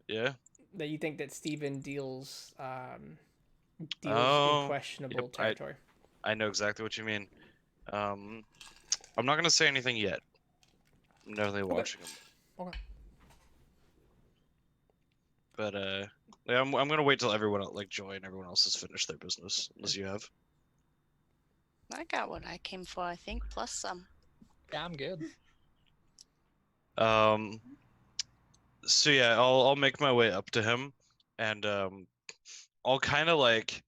[SPEAKER 2] Yeah.
[SPEAKER 1] That you think that Steven deals in
[SPEAKER 2] Oh,
[SPEAKER 1] questionable
[SPEAKER 2] yep,
[SPEAKER 1] territory.
[SPEAKER 2] I know exactly what you mean. I'm not gonna say anything yet. I'm definitely watching him.
[SPEAKER 1] Okay.
[SPEAKER 2] But yeah, I'm gonna wait till everyone like Joy and everyone else has finished their business, unless you have.
[SPEAKER 8] I got what I came for, I think, plus some.
[SPEAKER 6] Yeah, I'm good.
[SPEAKER 2] So yeah, I'll make my way up to him, and I'll kind of like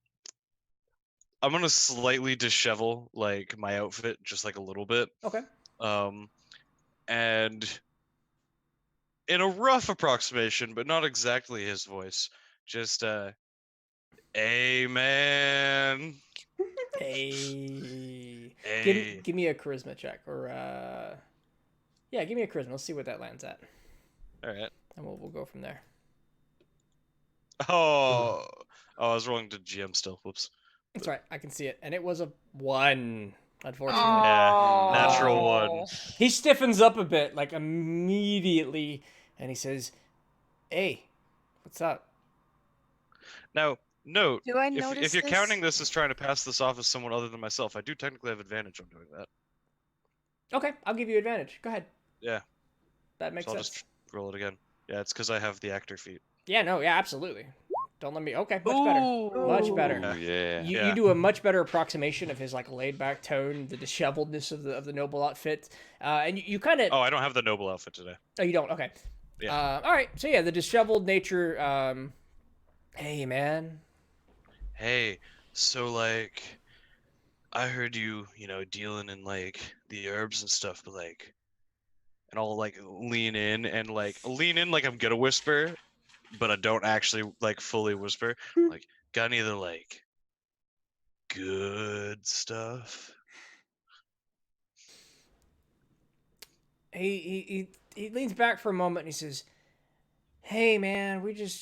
[SPEAKER 2] I'm gonna slightly dishevel like my outfit just like a little bit.
[SPEAKER 1] Okay.
[SPEAKER 2] And in a rough approximation, but not exactly his voice, just hey man.
[SPEAKER 1] Hey.
[SPEAKER 2] Hey.
[SPEAKER 1] Give me a charisma check, or yeah, give me a charisma. Let's see what that lands at,
[SPEAKER 2] All right.
[SPEAKER 1] and we'll go from there.
[SPEAKER 2] Oh, I was rolling to GM still. Whoops.
[SPEAKER 1] That's right. I can see it, and it was a 1. Unfortunately.
[SPEAKER 2] Yeah, natural 1.
[SPEAKER 1] He stiffens up a bit, like immediately, and he says, "Hey, what's up?"
[SPEAKER 2] Now, note,
[SPEAKER 8] Do I
[SPEAKER 2] if
[SPEAKER 8] notice
[SPEAKER 2] you're
[SPEAKER 8] this?
[SPEAKER 2] counting this as trying to pass this off as someone other than myself, I do technically have advantage on doing that.
[SPEAKER 1] Okay, I'll give you advantage. Go ahead.
[SPEAKER 2] Yeah.
[SPEAKER 1] That makes
[SPEAKER 2] So I'll
[SPEAKER 1] sense.
[SPEAKER 2] just roll it again. Yeah, it's because I have the actor feat.
[SPEAKER 1] Yeah, no, yeah, absolutely. Don't let me. Okay, much better. Much better.
[SPEAKER 3] Ooh, yeah.
[SPEAKER 1] You do a much better approximation of his like laid back tone, the disheveledness of the noble outfit, and you kind of.
[SPEAKER 2] Oh, I don't have the noble outfit today.
[SPEAKER 1] Oh, you don't. Okay.
[SPEAKER 2] Yeah.
[SPEAKER 1] All right. So yeah, the disheveled nature. Hey, man.
[SPEAKER 2] Hey, so like, I heard you dealing in like the herbs and stuff, but like, and I'll like lean in like I'm gonna whisper, but I don't actually like fully whisper. Like, got any of the like good stuff?
[SPEAKER 1] He leans back for a moment and he says, "Hey, man, we're just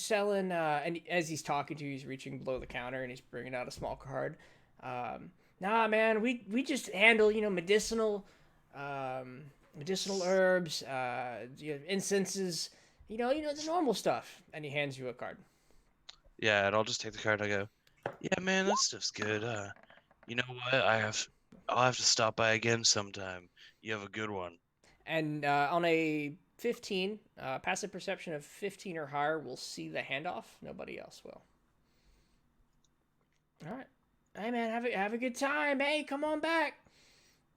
[SPEAKER 1] selling." And as he's talking to you, he's reaching below the counter and he's bringing out a small card. Nah, man, we just handle medicinal herbs, incenses, the normal stuff. And he hands you a card.
[SPEAKER 2] Yeah, and I'll just take the card. And I go, yeah, man, that stuff's good. You know what? I'll have to stop by again sometime. You have a good one.
[SPEAKER 1] And on a 15, passive perception of 15 or higher will see the handoff. Nobody else will. All right. Hey, man, have a good time. Hey, come on back.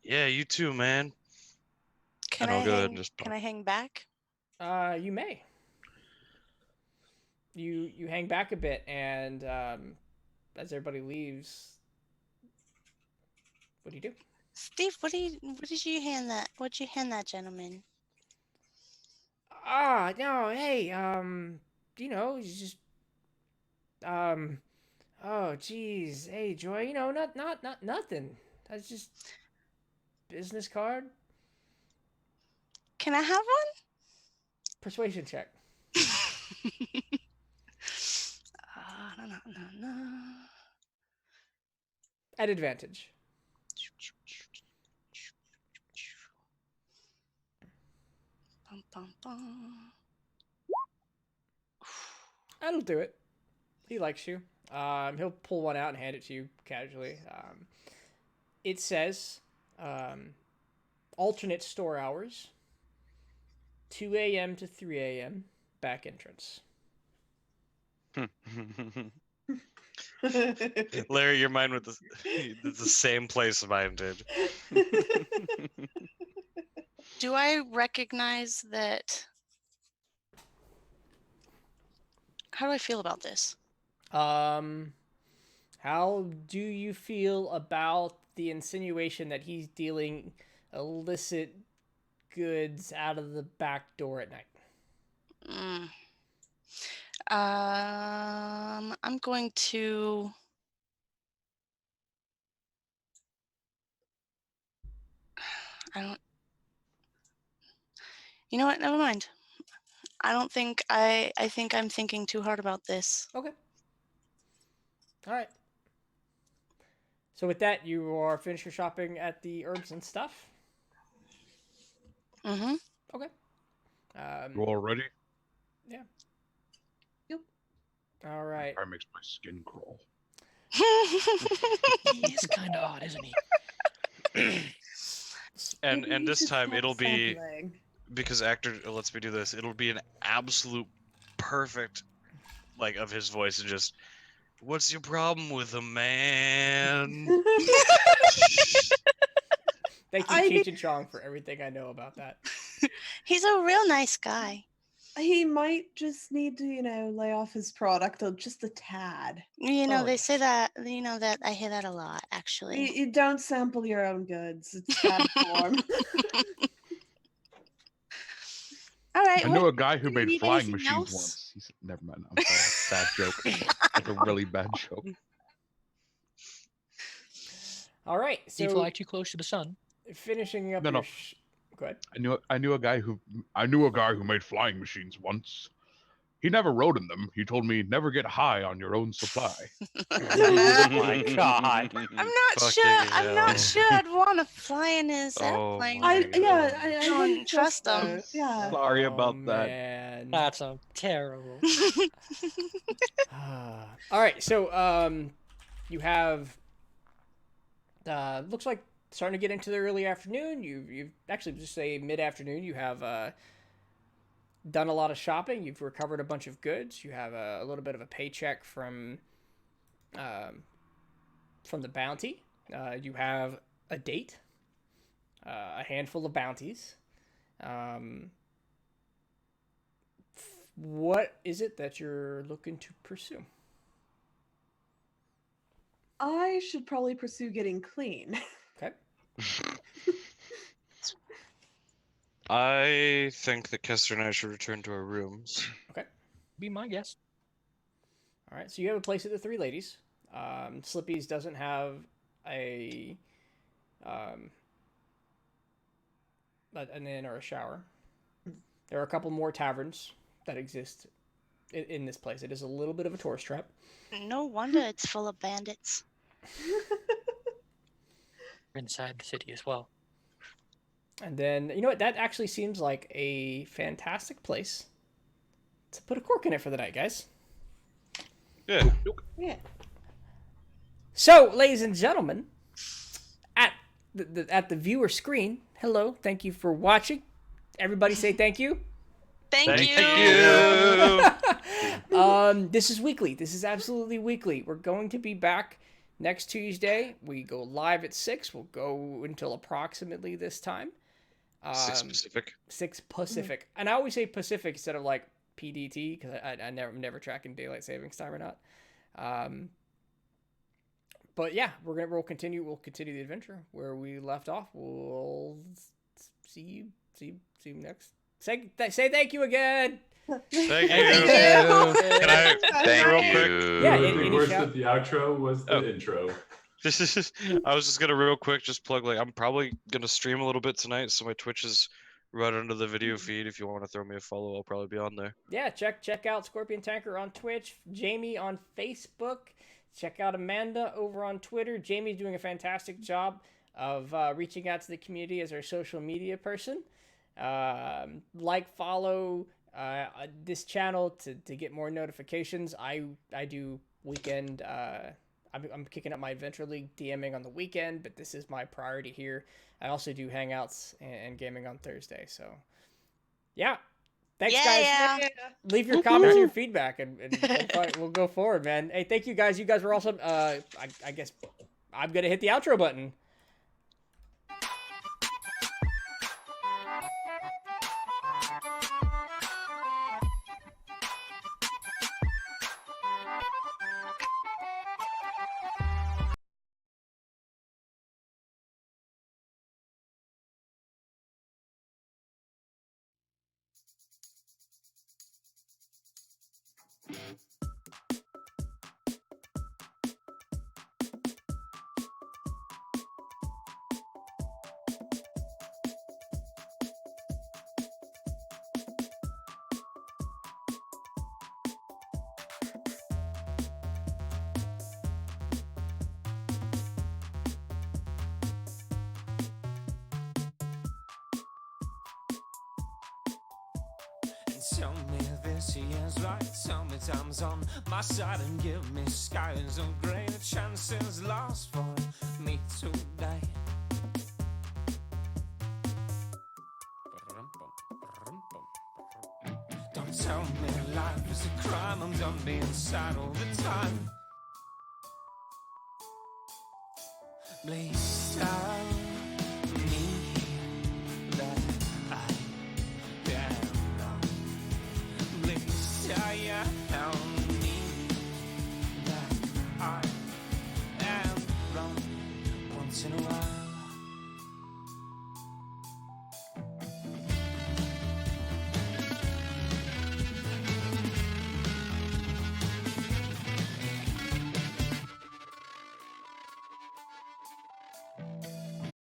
[SPEAKER 2] Yeah, you too, man.
[SPEAKER 8] Can
[SPEAKER 2] And
[SPEAKER 8] I
[SPEAKER 2] I'll go ahead
[SPEAKER 8] hang?
[SPEAKER 2] and just
[SPEAKER 8] Can I hang back?
[SPEAKER 1] You may. You hang back a bit, and as everybody leaves, what do you do?
[SPEAKER 8] Steve, what did you hand that? What'd you hand that gentleman?
[SPEAKER 1] Ah, no, hey, he's just, oh, geez, hey, Joy, not nothing. That's just business card.
[SPEAKER 8] Can I have
[SPEAKER 1] Persuasion check.
[SPEAKER 8] one? No.
[SPEAKER 1] At advantage.
[SPEAKER 8] Bum, bum, bum.
[SPEAKER 1] That'll do it. He likes you. He'll pull one out and hand it to you casually. It says, alternate store hours, 2 a.m. to 3 a.m. back entrance.
[SPEAKER 2] Larry, your mind with the same place mine did.
[SPEAKER 8] Do I recognize that? How do I feel about this?
[SPEAKER 1] How do you feel about the insinuation that he's dealing illicit goods out of the back door at night?
[SPEAKER 8] I'm going to. I don't. You know what? Never mind. I don't think I think I'm thinking too hard about this.
[SPEAKER 1] Okay. All right. So with that, you are finished your shopping at the herbs and stuff.
[SPEAKER 8] Mm-hmm.
[SPEAKER 1] Okay.
[SPEAKER 5] You all ready?
[SPEAKER 1] Yeah.
[SPEAKER 4] Yep.
[SPEAKER 1] All right.
[SPEAKER 5] Fire makes my skin crawl.
[SPEAKER 6] He is kind of odd, isn't he?
[SPEAKER 2] And
[SPEAKER 4] Maybe you
[SPEAKER 2] this
[SPEAKER 4] should
[SPEAKER 2] time
[SPEAKER 4] stop
[SPEAKER 2] it'll be
[SPEAKER 4] sampling.
[SPEAKER 2] because actor lets me do this. It'll be an absolute perfect like of his voice and just what's your problem with a man?
[SPEAKER 1] Thank you,
[SPEAKER 4] I
[SPEAKER 1] Cheech
[SPEAKER 4] think-
[SPEAKER 1] and Chong, for everything I know about that.
[SPEAKER 8] He's a real nice guy.
[SPEAKER 4] He might just need to, lay off his product just a tad.
[SPEAKER 1] Oh,
[SPEAKER 8] They
[SPEAKER 1] yes.
[SPEAKER 8] say that. That I hear that a lot, actually.
[SPEAKER 4] You don't sample your own goods. It's bad form.
[SPEAKER 8] All right.
[SPEAKER 5] I knew
[SPEAKER 8] what-
[SPEAKER 5] a guy who
[SPEAKER 8] do you
[SPEAKER 5] made
[SPEAKER 8] need
[SPEAKER 5] flying
[SPEAKER 8] anything
[SPEAKER 5] machines
[SPEAKER 8] else?
[SPEAKER 5] once. He said, never mind. I'm sorry. Bad joke. That's a really bad joke.
[SPEAKER 1] All right.
[SPEAKER 6] Do you
[SPEAKER 1] So
[SPEAKER 6] fly too close to the sun?
[SPEAKER 1] finishing up
[SPEAKER 5] No,
[SPEAKER 1] your.
[SPEAKER 5] no.
[SPEAKER 1] Go ahead.
[SPEAKER 5] I knew a guy who made flying machines once. He never rode in them. He told me never get high on your own supply.
[SPEAKER 6] Oh my god.
[SPEAKER 8] I'm not
[SPEAKER 2] Fucking
[SPEAKER 8] sure. I'm
[SPEAKER 2] hell.
[SPEAKER 8] not sure I'd want to fly in his
[SPEAKER 2] Oh
[SPEAKER 8] airplane.
[SPEAKER 2] my
[SPEAKER 4] I
[SPEAKER 8] Don't
[SPEAKER 4] wouldn't
[SPEAKER 8] trust
[SPEAKER 4] so.
[SPEAKER 8] them.
[SPEAKER 4] Yeah.
[SPEAKER 5] Sorry
[SPEAKER 1] Oh,
[SPEAKER 5] about that.
[SPEAKER 1] Man.
[SPEAKER 6] That's a terrible.
[SPEAKER 1] All right. So you have. Looks like starting to get into the early afternoon. You've actually just say mid afternoon. You have done a lot of shopping. You've recovered a bunch of goods. You have a little bit of a paycheck from the bounty. You have a date, a handful of bounties. What is it that you're looking to pursue?
[SPEAKER 4] I should probably pursue getting clean.
[SPEAKER 1] Okay.
[SPEAKER 2] I think that Kester and I should return to our rooms.
[SPEAKER 6] Be my guess.
[SPEAKER 1] All right. So you have a place at the Three Ladies. Slippy's doesn't have an inn or a shower. There are a couple more taverns that exist in this place. It is a little bit of a tourist trap.
[SPEAKER 8] No wonder it's full of bandits.
[SPEAKER 6] Inside the city as well.
[SPEAKER 1] And then, you know what? That actually seems like a fantastic place to put a cork in it for the night, guys.
[SPEAKER 2] Yeah.
[SPEAKER 4] Yeah.
[SPEAKER 1] So, ladies and gentlemen, at the viewer screen, hello, thank you for watching. Everybody say thank you.
[SPEAKER 8] Thank you.
[SPEAKER 1] This is weekly. This is absolutely weekly. We're going to be back next Tuesday. We go live at 6. We'll go until approximately this time.
[SPEAKER 2] 6 Pacific.
[SPEAKER 1] 6 Pacific. And I always say Pacific instead of like PDT because I'm never tracking daylight savings time or not. But yeah, we'll continue the adventure where we left off. We'll see you next. Say thank you again.
[SPEAKER 2] Thank you.
[SPEAKER 4] Can
[SPEAKER 2] I
[SPEAKER 3] Thank
[SPEAKER 2] real
[SPEAKER 3] you.
[SPEAKER 2] quick?
[SPEAKER 1] Yeah,
[SPEAKER 9] Anything worse
[SPEAKER 1] shout-
[SPEAKER 9] than the outro was the
[SPEAKER 2] Oh.
[SPEAKER 9] intro.
[SPEAKER 2] I was just gonna real quick just plug like I'm probably gonna stream a little bit tonight, so my Twitch is right under the video feed. If you want to throw me a follow, I'll probably be on there.
[SPEAKER 1] Yeah, check out Scorpion Tanker on Twitch, Jamie on Facebook. Check out Amanda over on Twitter. Jamie's doing a fantastic job of reaching out to the community as our social media person. Follow this channel to get more notifications. I do weekend. I'm kicking up my Adventure League DMing on the weekend, but this is my priority here. I also do hangouts and gaming on Thursday. So, yeah. Thanks, guys.
[SPEAKER 8] Yeah.
[SPEAKER 1] Leave your comments and your feedback, and we'll go forward, man. Hey, thank you, guys. You guys were awesome. I guess I'm going to hit the outro button.
[SPEAKER 11] Tell me this is right. Tell me time's on my side and give me skies of grey. The chances lost for me today. Don't tell me life is a crime. I'm done being sad all the time. Please stop.